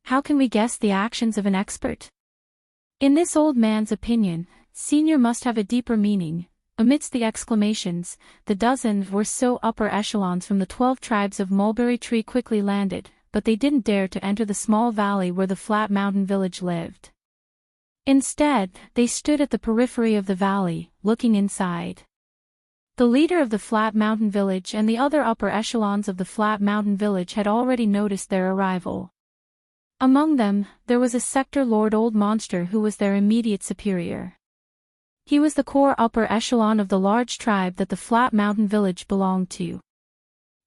How can we guess the actions of an expert? In this old man's opinion, Senior must have a deeper meaning. Amidst the exclamations, the dozen or so upper echelons from the 12 tribes of Mulberry Tree quickly landed, but they didn't dare to enter the small valley where the flat mountain village lived. Instead, they stood at the periphery of the valley, looking inside. The leader of the flat mountain village and the other upper echelons of the flat mountain village had already noticed their arrival. Among them, there was a Sector Lord Old Monster who was their immediate superior. He was the core upper echelon of the large tribe that the flat mountain village belonged to.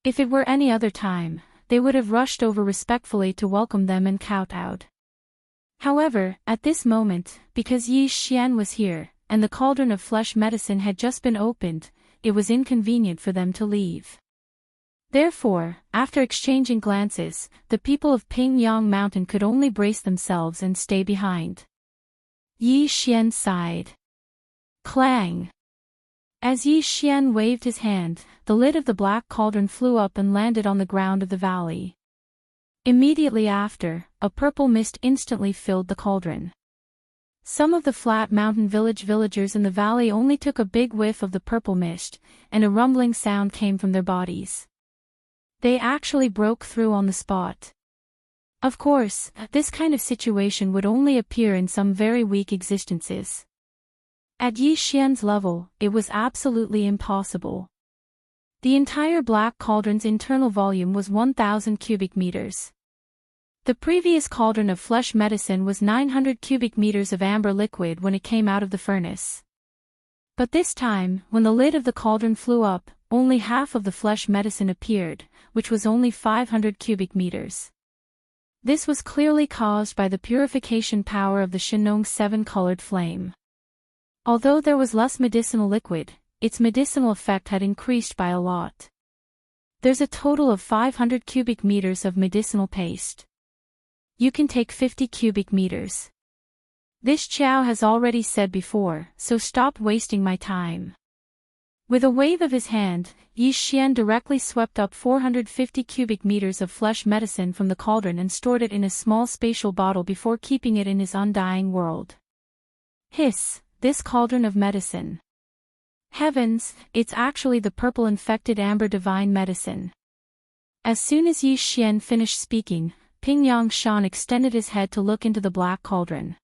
If it were any other time, they would have rushed over respectfully to welcome them and kowtowed. However, at this moment, because Yi Xian was here, and the cauldron of flesh medicine had just been opened, it was inconvenient for them to leave. Therefore, after exchanging glances, the people of Pingyang Mountain could only brace themselves and stay behind. Yi Xian sighed. Clang! As Yi Xian waved his hand, the lid of the black cauldron flew up and landed on the ground of the valley. Immediately after, a purple mist instantly filled the cauldron. Some of the flat mountain village villagers in the valley only took a big whiff of the purple mist, and a rumbling sound came from their bodies. They actually broke through on the spot. Of course, this kind of situation would only appear in some very weak existences. At Yi Xian's level, it was absolutely impossible. The entire black cauldron's internal volume was 1,000 cubic meters. The previous cauldron of flesh medicine was 900 cubic meters of amber liquid when it came out of the furnace. But this time, when the lid of the cauldron flew up, only half of the flesh medicine appeared, which was only 500 cubic meters. This was clearly caused by the purification power of the Shenong 7-colored flame. Although there was less medicinal liquid, its medicinal effect had increased by a lot. There's a total of 500 cubic meters of medicinal paste. You can take 50 cubic meters. This Qiao has already said before, so stop wasting my time. With a wave of his hand, Yi Xian directly swept up 450 cubic meters of flesh medicine from the cauldron and stored it in a small spatial bottle before keeping it in his undying world. Hiss, this cauldron of medicine. Heavens, it's actually the purple infected amber divine medicine. As soon as Yi Xian finished speaking, Pingyang Shan extended his head to look into the black cauldron.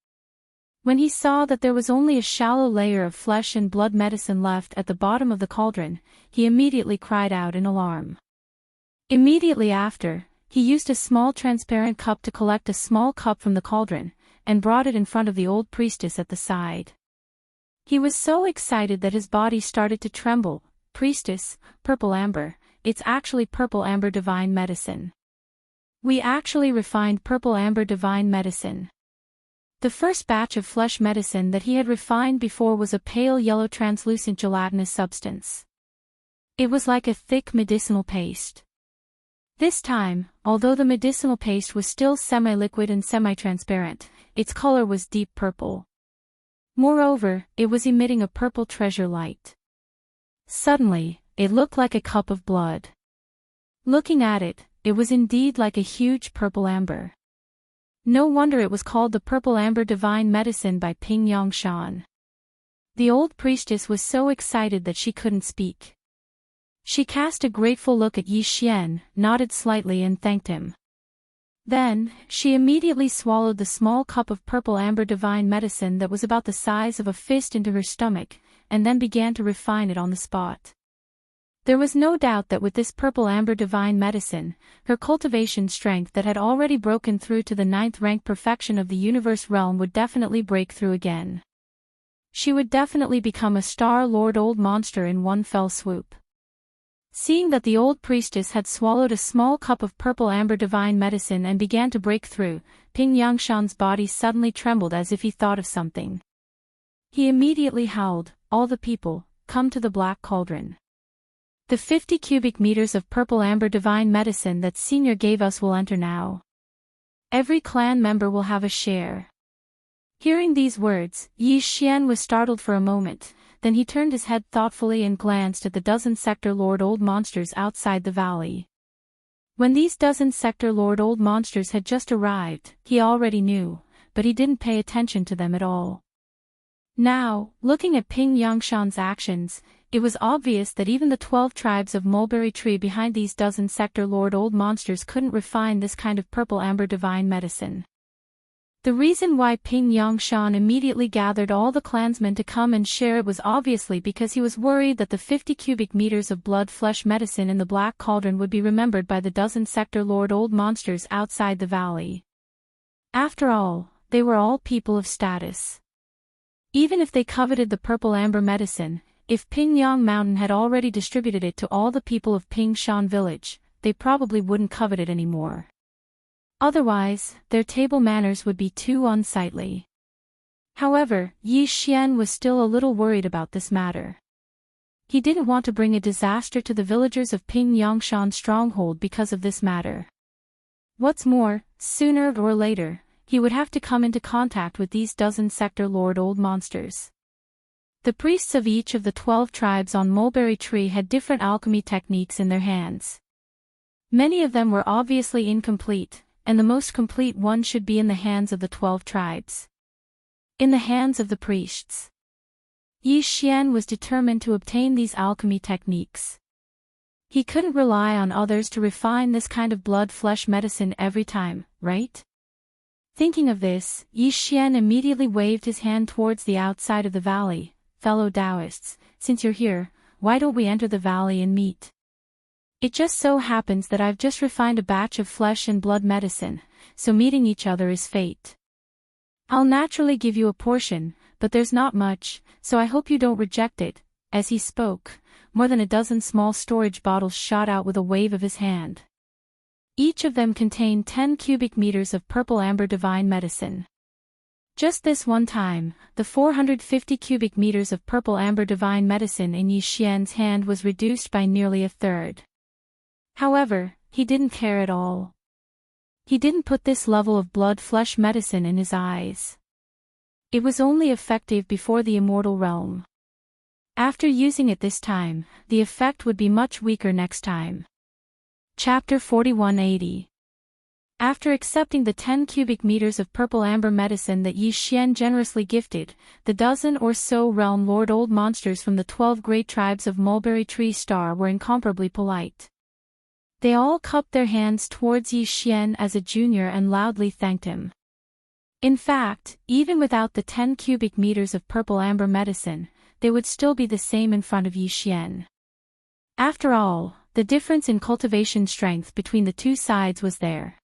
When he saw that there was only a shallow layer of flesh and blood medicine left at the bottom of the cauldron, he immediately cried out in alarm. Immediately after, he used a small transparent cup to collect a small cup from the cauldron, and brought it in front of the old priestess at the side. He was so excited that his body started to tremble. Priestess, purple amber, it's actually purple amber divine medicine. We actually refined purple amber divine medicine. The first batch of flesh medicine that he had refined before was a pale yellow translucent gelatinous substance. It was like a thick medicinal paste. This time, although the medicinal paste was still semi-liquid and semi-transparent, its color was deep purple. Moreover, it was emitting a purple treasure light. Suddenly, it looked like a cup of blood. Looking at it, it was indeed like a huge purple amber. No wonder it was called the Purple Amber Divine Medicine by Ping Yongshan. The old priestess was so excited that she couldn't speak. She cast a grateful look at Yi Xian, nodded slightly and thanked him. Then, she immediately swallowed the small cup of purple amber divine medicine that was about the size of a fist into her stomach, and then began to refine it on the spot. There was no doubt that with this purple amber divine medicine, her cultivation strength that had already broken through to the 9th rank perfection of the universe realm would definitely break through again. She would definitely become a Star Lord old monster in one fell swoop. Seeing that the old priestess had swallowed a small cup of purple amber divine medicine and began to break through, Ping Yangshan's body suddenly trembled as if he thought of something. He immediately howled, "All the people, come to the black cauldron. The 50 cubic meters of purple amber divine medicine that Senior gave us will enter now. Every clan member will have a share." Hearing these words, Yi Xian was startled for a moment. Then he turned his head thoughtfully and glanced at the dozen Sector Lord Old monsters outside the valley. When these dozen Sector Lord Old monsters had just arrived, he already knew, but he didn't pay attention to them at all. Now, looking at Ping Yangshan's actions, it was obvious that even the 12 tribes of Mulberry Tree behind these dozen Sector Lord Old monsters couldn't refine this kind of purple amber divine medicine. The reason why Ping Yangshan immediately gathered all the clansmen to come and share it was obviously because he was worried that the 50 cubic meters of blood-flesh medicine in the Black Cauldron would be remembered by the dozen Sector Lord Old monsters outside the valley. After all, they were all people of status. Even if they coveted the purple amber medicine, if Ping Yang Mountain had already distributed it to all the people of Ping Shan Village, they probably wouldn't covet it anymore. Otherwise, their table manners would be too unsightly. However, Yi Xian was still a little worried about this matter. He didn't want to bring a disaster to the villagers of Ping Yangshan stronghold because of this matter. What's more, sooner or later, he would have to come into contact with these dozen Sector Lord Old monsters. The priests of each of the 12 tribes on Mulberry Tree had different alchemy techniques in their hands. Many of them were obviously incomplete, and the most complete one should be in the hands of the 12 tribes. In the hands of the priests. Yi Xian was determined to obtain these alchemy techniques. He couldn't rely on others to refine this kind of blood-flesh medicine every time, right? Thinking of this, Yi Xian immediately waved his hand towards the outside of the valley. "Fellow Taoists, since you're here, why don't we enter the valley and meet? It just so happens that I've just refined a batch of flesh and blood medicine, so meeting each other is fate. I'll naturally give you a portion, but there's not much, so I hope you don't reject it." As he spoke, more than a dozen small storage bottles shot out with a wave of his hand. Each of them contained 10 cubic meters of purple amber divine medicine. Just this one time, the 450 cubic meters of purple amber divine medicine in Yi Xian's hand was reduced by nearly a third. However, he didn't care at all. He didn't put this level of blood-flesh medicine in his eyes. It was only effective before the immortal realm. After using it this time, the effect would be much weaker next time. Chapter 4180. After accepting the 10 cubic meters of purple amber medicine that Yi Xian generously gifted, the dozen or so realm lord old monsters from the 12 great tribes of Mulberry Tree Star were incomparably polite. They all cupped their hands towards Yi Xian as a junior and loudly thanked him. In fact, even without the 10 cubic meters of purple amber medicine, they would still be the same in front of Yi Xian. After all, the difference in cultivation strength between the two sides was there.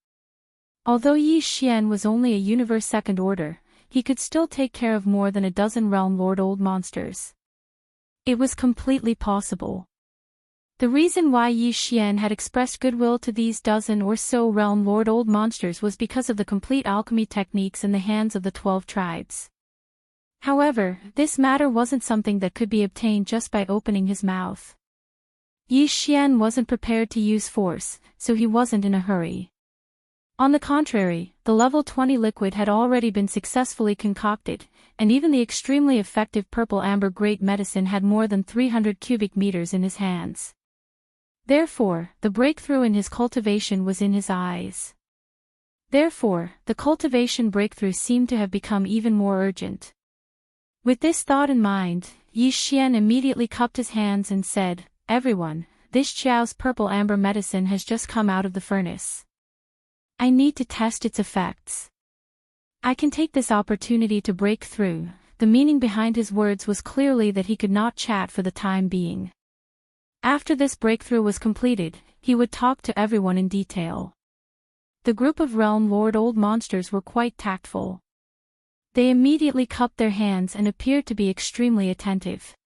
Although Yi Xian was only a universe second order, he could still take care of more than a dozen realm lord old monsters. It was completely possible. The reason why Yi Xian had expressed goodwill to these dozen or so realm lord old monsters was because of the complete alchemy techniques in the hands of the 12 tribes. However, this matter wasn't something that could be obtained just by opening his mouth. Yi Xian wasn't prepared to use force, so he wasn't in a hurry. On the contrary, the level 20 liquid had already been successfully concocted, and even the extremely effective purple amber great medicine had more than 300 cubic meters in his hands. Therefore, the breakthrough in his cultivation was in his eyes. Therefore, the cultivation breakthrough seemed to have become even more urgent. With this thought in mind, Yi Xian immediately cupped his hands and said, "Everyone, this Qiao's purple amber medicine has just come out of the furnace. I need to test its effects. I can take this opportunity to break through." The meaning behind his words was clearly that he could not chat for the time being. After this breakthrough was completed, he would talk to everyone in detail. The group of Realm Lord old monsters were quite tactful. They immediately cupped their hands and appeared to be extremely attentive.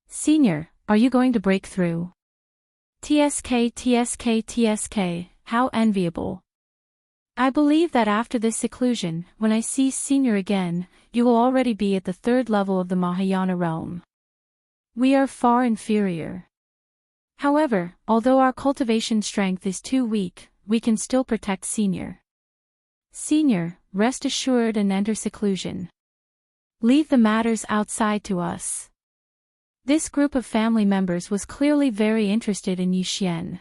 "Senior, are you going to break through?" TSK, how enviable. I believe that after this seclusion, when I see Senior again, you will already be at the 3rd level of the Mahayana realm. We are far inferior. However, although our cultivation strength is too weak, we can still protect Senior. Senior, rest assured and enter seclusion. Leave the matters outside to us. This group of family members was clearly very interested in Yi Xian.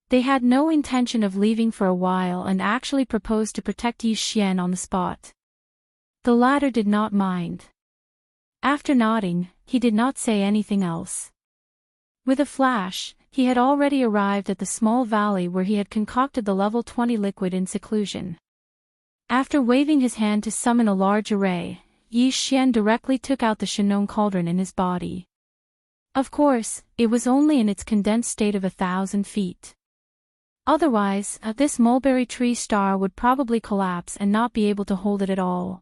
They had no intention of leaving for a while and actually proposed to protect Yi Xian on the spot. The latter did not mind. After nodding, he did not say anything else. With a flash, he had already arrived at the small valley where he had concocted the level 20 liquid in seclusion. After waving his hand to summon a large array, Yi Xian directly took out the Shenong cauldron in his body. Of course, it was only in its condensed state of 1,000 feet. Otherwise, this mulberry tree star would probably collapse and not be able to hold it at all.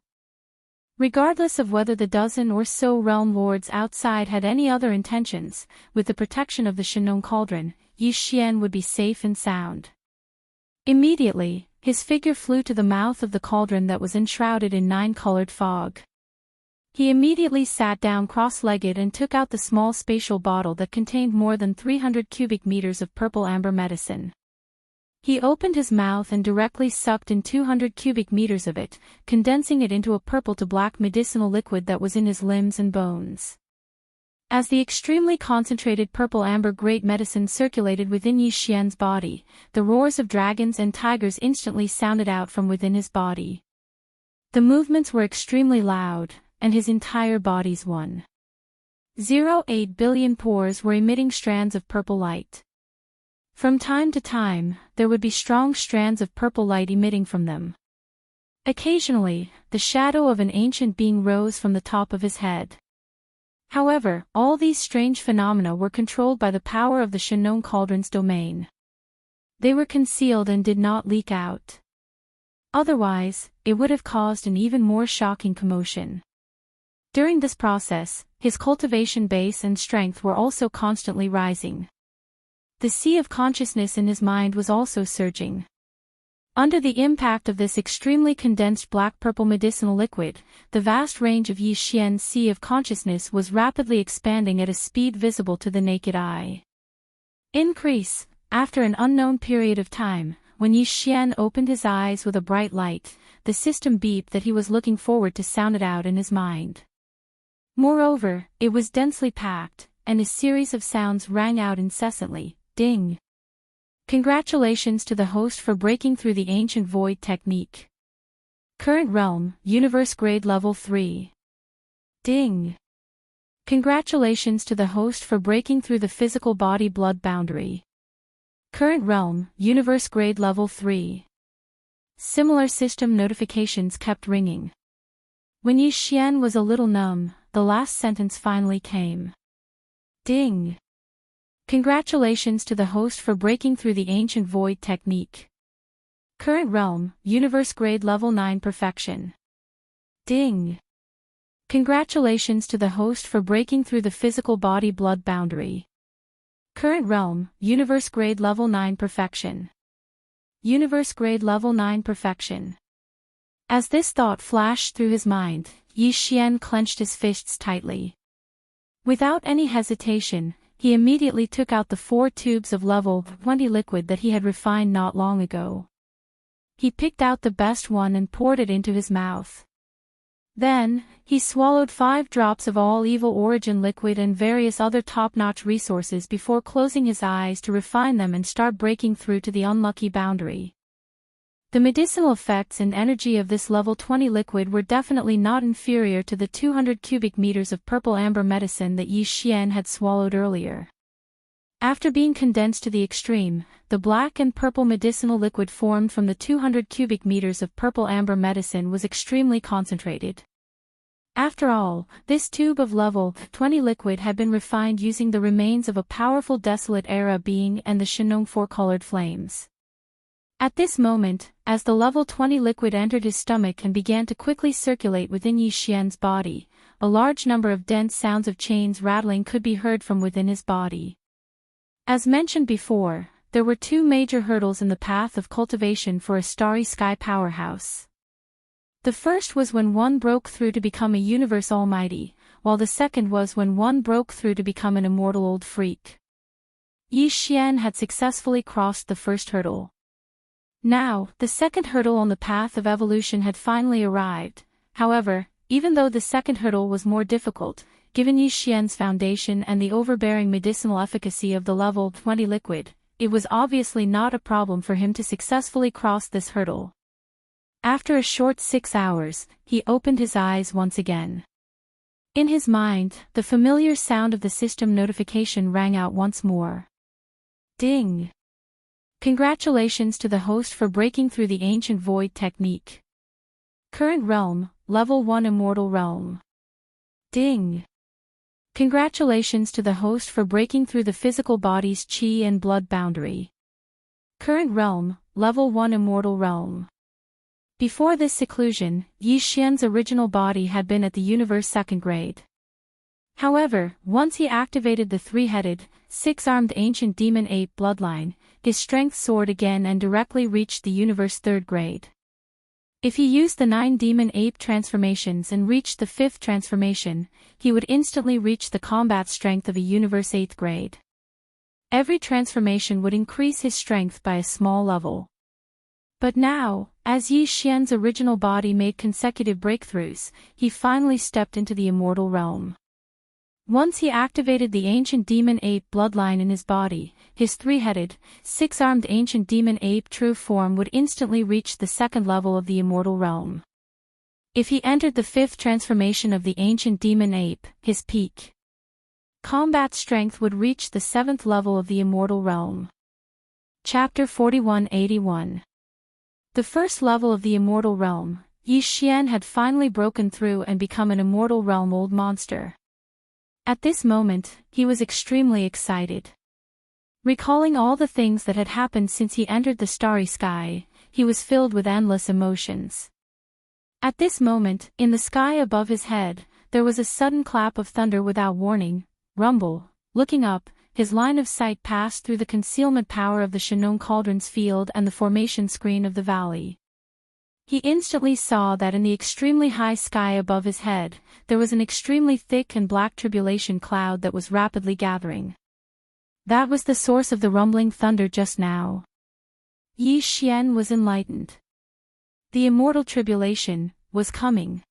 Regardless of whether the dozen or so realm lords outside had any other intentions, with the protection of the Shenong cauldron, Yi Xian would be safe and sound. Immediately, his figure flew to the mouth of the cauldron that was enshrouded in 9-colored fog. He immediately sat down cross-legged and took out the small spatial bottle that contained more than 300 cubic meters of purple amber medicine. He opened his mouth and directly sucked in 200 cubic meters of it, condensing it into a purple to black medicinal liquid that was in his limbs and bones. As the extremely concentrated purple amber great medicine circulated within Yi Xian's body, the roars of dragons and tigers instantly sounded out from within his body. The movements were extremely loud, and his entire body's 1.08 billion pores were emitting strands of purple light. From time to time, there would be strong strands of purple light emitting from them. Occasionally, the shadow of an ancient being rose from the top of his head. However, all these strange phenomena were controlled by the power of the Shenong cauldron's domain. They were concealed and did not leak out. Otherwise, it would have caused an even more shocking commotion. During this process, his cultivation base and strength were also constantly rising. The sea of consciousness in his mind was also surging. Under the impact of this extremely condensed black-purple medicinal liquid, the vast range of Yi Xian's sea of consciousness was rapidly expanding at a speed visible to the naked eye. Increase. After an unknown period of time, when Yi Xian opened his eyes with a bright light, the system beep that he was looking forward to sounded out in his mind. Moreover, it was densely packed, and a series of sounds rang out incessantly. Ding! Congratulations to the host for breaking through the ancient void technique. Current realm, universe grade level 3. Ding! Congratulations to the host for breaking through the physical body blood boundary. Current realm, universe grade level 3. Similar system notifications kept ringing. When Yi Xian was a little numb, the last sentence finally came. Ding! Congratulations to the host for breaking through the ancient void technique. Current realm, universe grade level 9 perfection. Ding! Congratulations to the host for breaking through the physical body blood boundary. Current realm, universe grade level 9 perfection. Universe grade level 9 perfection. As this thought flashed through his mind, Yi Xian clenched his fists tightly. Without any hesitation, he immediately took out the 4 tubes of level 20 liquid that he had refined not long ago. He picked out the best one and poured it into his mouth. Then, he swallowed 5 drops of all evil origin liquid and various other top-notch resources before closing his eyes to refine them and start breaking through to the unlucky boundary. The medicinal effects and energy of this level 20 liquid were definitely not inferior to the 200 cubic meters of purple amber medicine that Yi Xian had swallowed earlier. After being condensed to the extreme, the black and purple medicinal liquid formed from the 200 cubic meters of purple amber medicine was extremely concentrated. After all, this tube of level 20 liquid had been refined using the remains of a powerful desolate era being and the Shenong 4-colored flames. At this moment, as the level 20 liquid entered his stomach and began to quickly circulate within Yi Xian's body, a large number of dense sounds of chains rattling could be heard from within his body. As mentioned before, there were 2 major hurdles in the path of cultivation for a starry sky powerhouse. The first was when one broke through to become a universe almighty, while the second was when one broke through to become an immortal old freak. Yi Xian had successfully crossed the first hurdle. Now, the second hurdle on the path of evolution had finally arrived. However, even though the second hurdle was more difficult, given Yi Xian's foundation and the overbearing medicinal efficacy of the level 20 liquid, it was obviously not a problem for him to successfully cross this hurdle. After a short 6 hours, he opened his eyes once again. In his mind, the familiar sound of the system notification rang out once more. Ding! Congratulations to the host for breaking through the ancient void technique. Current realm, level 1 immortal realm. Ding! Congratulations to the host for breaking through the physical body's qi and blood boundary. Current realm, level 1 immortal realm. Before this seclusion, Yi Xian's original body had been at the universe 2nd grade. However, once he activated the 3-headed, 6-armed ancient demon ape bloodline, his strength soared again and directly reached the universe 3rd grade. If he used the 9 demon ape transformations and reached the 5th transformation, he would instantly reach the combat strength of a universe 8th grade. Every transformation would increase his strength by a small level. But now, as Yi Xian's original body made consecutive breakthroughs, he finally stepped into the immortal realm. Once he activated the ancient demon ape bloodline in his body, his 3-headed, 6-armed ancient demon ape true form would instantly reach the 2nd level of the immortal realm. If he entered the 5th transformation of the ancient demon ape, his peak combat strength would reach the 7th level of the immortal realm. Chapter 4181. The first level of the immortal realm, Yi Xian had finally broken through and become an immortal realm old monster. At this moment, he was extremely excited. Recalling all the things that had happened since he entered the starry sky, he was filled with endless emotions. At this moment, in the sky above his head, there was a sudden clap of thunder without warning, rumble. Looking up, his line of sight passed through the concealment power of the Shenong Cauldron's field and the formation screen of the valley. He instantly saw that in the extremely high sky above his head, there was an extremely thick and black tribulation cloud that was rapidly gathering. That was the source of the rumbling thunder just now. Yi Xian was enlightened. The immortal tribulation was coming.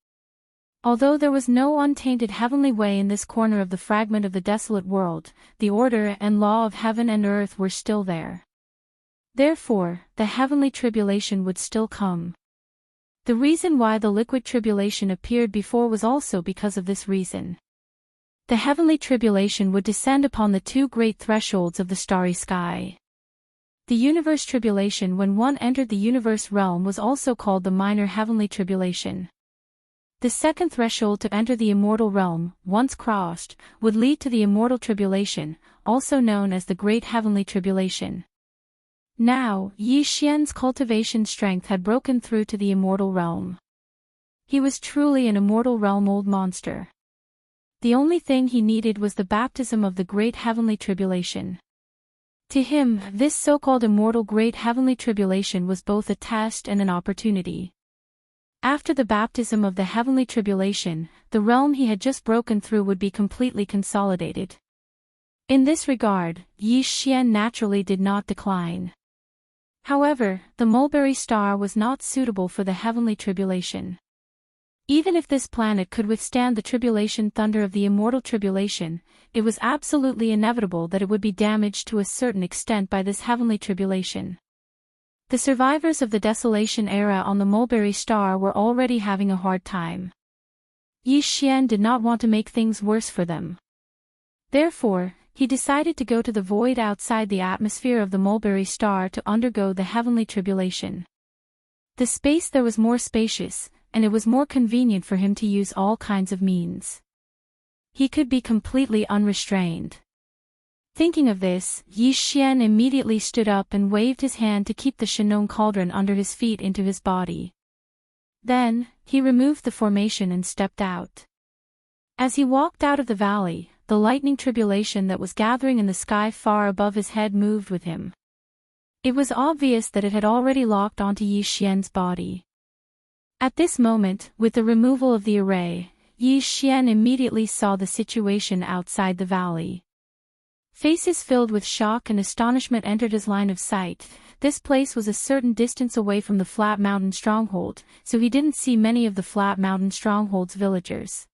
Although there was no untainted heavenly way in this corner of the fragment of the desolate world, the order and law of heaven and earth were still there. Therefore, the heavenly tribulation would still come. The reason why the liquid tribulation appeared before was also because of this reason. The heavenly tribulation would descend upon the 2 great thresholds of the starry sky. The universe tribulation when one entered the universe realm was also called the minor heavenly tribulation. The 2nd threshold to enter the immortal realm, once crossed, would lead to the immortal tribulation, also known as the great heavenly tribulation. Now, Yi Xian's cultivation strength had broken through to the immortal realm. He was truly an immortal realm old monster. The only thing he needed was the baptism of the great heavenly tribulation. To him, this so-called immortal great heavenly tribulation was both a test and an opportunity. After the baptism of the heavenly tribulation, the realm he had just broken through would be completely consolidated. In this regard, Yi Xian naturally did not decline. However, the mulberry star was not suitable for the heavenly tribulation. Even if this planet could withstand the tribulation thunder of the immortal tribulation, it was absolutely inevitable that it would be damaged to a certain extent by this heavenly tribulation. The survivors of the desolation era on the mulberry star were already having a hard time. Yi Xian did not want to make things worse for them. Therefore, he decided to go to the void outside the atmosphere of the mulberry star to undergo the heavenly tribulation. The space there was more spacious, and it was more convenient for him to use all kinds of means. He could be completely unrestrained. Thinking of this, Yi Xian immediately stood up and waved his hand to keep the Shenong cauldron under his feet into his body. Then, he removed the formation and stepped out. As he walked out of the valley, the lightning tribulation that was gathering in the sky far above his head moved with him. It was obvious that it had already locked onto Yi Xian's body. At this moment, with the removal of the array, Yi Xian immediately saw the situation outside the valley. Faces filled with shock and astonishment entered his line of sight. This place was a certain distance away from the Flat Mountain stronghold, so he didn't see many of the Flat Mountain stronghold's villagers.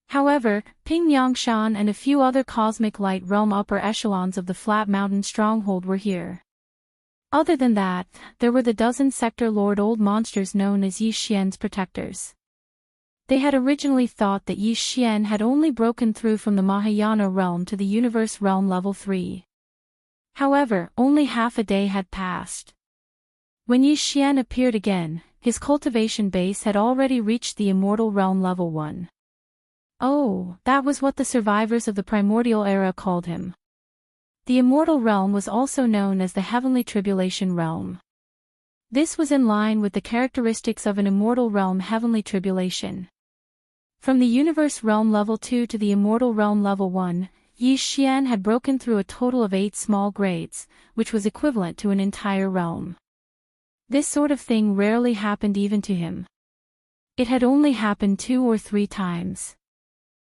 However, Ping Yangshan and a few other cosmic light realm upper echelons of the Flat Mountain stronghold were here. Other than that, there were the dozen sector lord old monsters known as Yi Xian's protectors. They had originally thought that Yi Xian had only broken through from the Mahayana realm to the universe realm level 3. However, only half a day had passed. When Yi Xian appeared again, his cultivation base had already reached the immortal realm level 1. Oh, that was what the survivors of the primordial era called him. The immortal realm was also known as the heavenly tribulation realm. This was in line with the characteristics of an immortal realm heavenly tribulation. From the universe realm level 2 to the immortal realm level 1, Yi Xian had broken through a total of 8 small grades, which was equivalent to an entire realm. This sort of thing rarely happened even to him. It had only happened 2 or 3 times.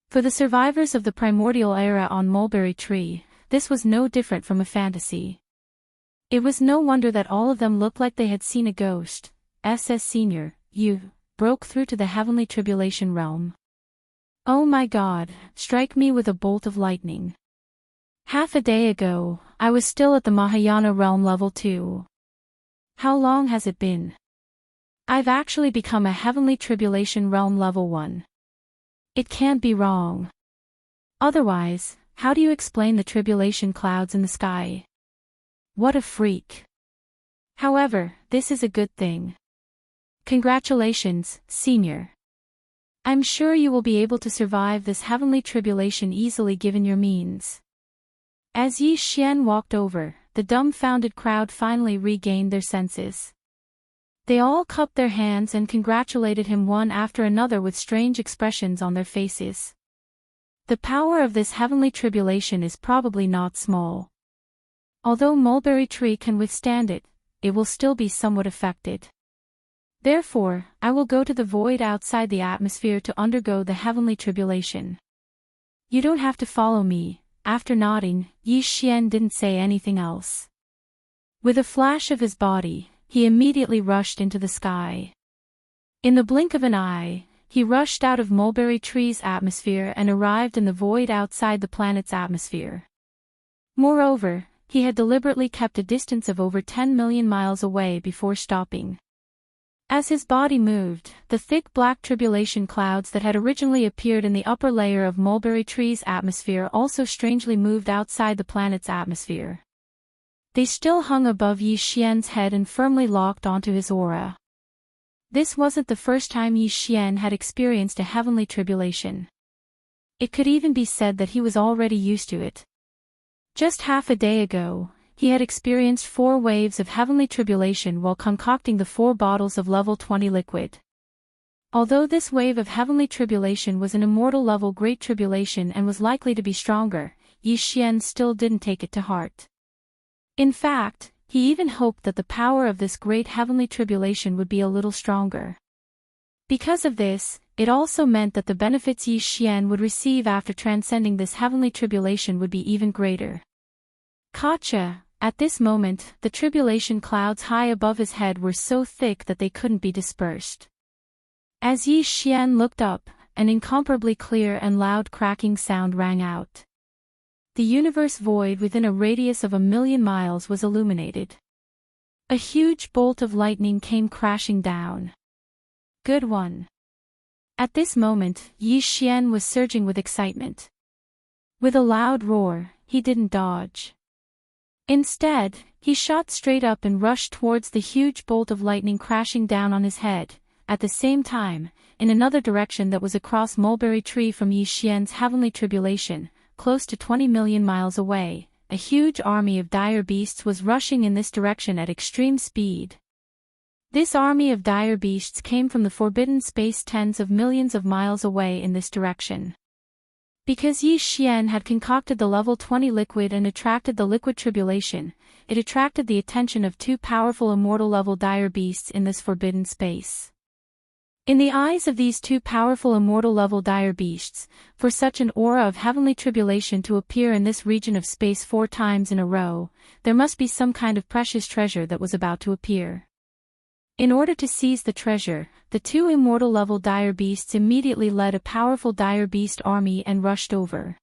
For the survivors of the primordial era on Mulberry Tree, this was no different from a fantasy. It was no wonder that all of them looked like they had seen a ghost. SS Senior, you broke through to the heavenly tribulation realm. Oh my God, strike me with a bolt of lightning. Half a day ago, I was still at the Mahayana realm level 2. How long has it been? I've actually become a heavenly tribulation realm level 1. It can't be wrong. Otherwise, how do you explain the tribulation clouds in the sky? What a freak. However, this is a good thing. Congratulations, Senior. I'm sure you will be able to survive this heavenly tribulation easily given your means. As Yi Xian walked over, the dumbfounded crowd finally regained their senses. They all cupped their hands and congratulated him one after another with strange expressions on their faces. The power of this heavenly tribulation is probably not small. Although Mulberry Tree can withstand it, it will still be somewhat affected. Therefore, I will go to the void outside the atmosphere to undergo the heavenly tribulation. You don't have to follow me. After nodding, Yi Xian didn't say anything else. With a flash of his body, he immediately rushed into the sky. In the blink of an eye, he rushed out of Mulberry Tree's atmosphere and arrived in the void outside the planet's atmosphere. Moreover, he had deliberately kept a distance of over 10 million miles away before stopping. As his body moved, the thick black tribulation clouds that had originally appeared in the upper layer of Mulberry Tree's atmosphere also strangely moved outside the planet's atmosphere. They still hung above Yi Xian's head and firmly locked onto his aura. This wasn't the first time Yi Xian had experienced a heavenly tribulation. It could even be said that he was already used to it. Just half a day ago, he had experienced 4 waves of heavenly tribulation while concocting the 4 bottles of level 20 liquid. Although this wave of heavenly tribulation was an immortal level great tribulation and was likely to be stronger, Yi Xian still didn't take it to heart. In fact, he even hoped that the power of this great heavenly tribulation would be a little stronger. Because of this, it also meant that the benefits Yi Xian would receive after transcending this heavenly tribulation would be even greater. Gotcha, At this moment, the tribulation clouds high above his head were so thick that they couldn't be dispersed. As Yi Xian looked up, an incomparably clear and loud cracking sound rang out. The universe void within a radius of 1,000,000 miles was illuminated. A huge bolt of lightning came crashing down. Good one. At this moment, Yi Xian was surging with excitement. With a loud roar, he didn't dodge. Instead, he shot straight up and rushed towards the huge bolt of lightning crashing down on his head. At the same time, in another direction that was across Mulberry Tree from Yi Xian's heavenly tribulation, close to 20,000,000 miles away, a huge army of dire beasts was rushing in this direction at extreme speed. This army of dire beasts came from the forbidden space tens of millions of miles away in this direction. Because Yi Xian had concocted the level 20 liquid and attracted the liquid tribulation, it attracted the attention of two powerful immortal level dire beasts in this forbidden space. In the eyes of these two powerful immortal level dire beasts, for such an aura of heavenly tribulation to appear in this region of space 4 times in a row, there must be some kind of precious treasure that was about to appear. In order to seize the treasure, the two immortal level dire beasts immediately led a powerful dire beast army and rushed over.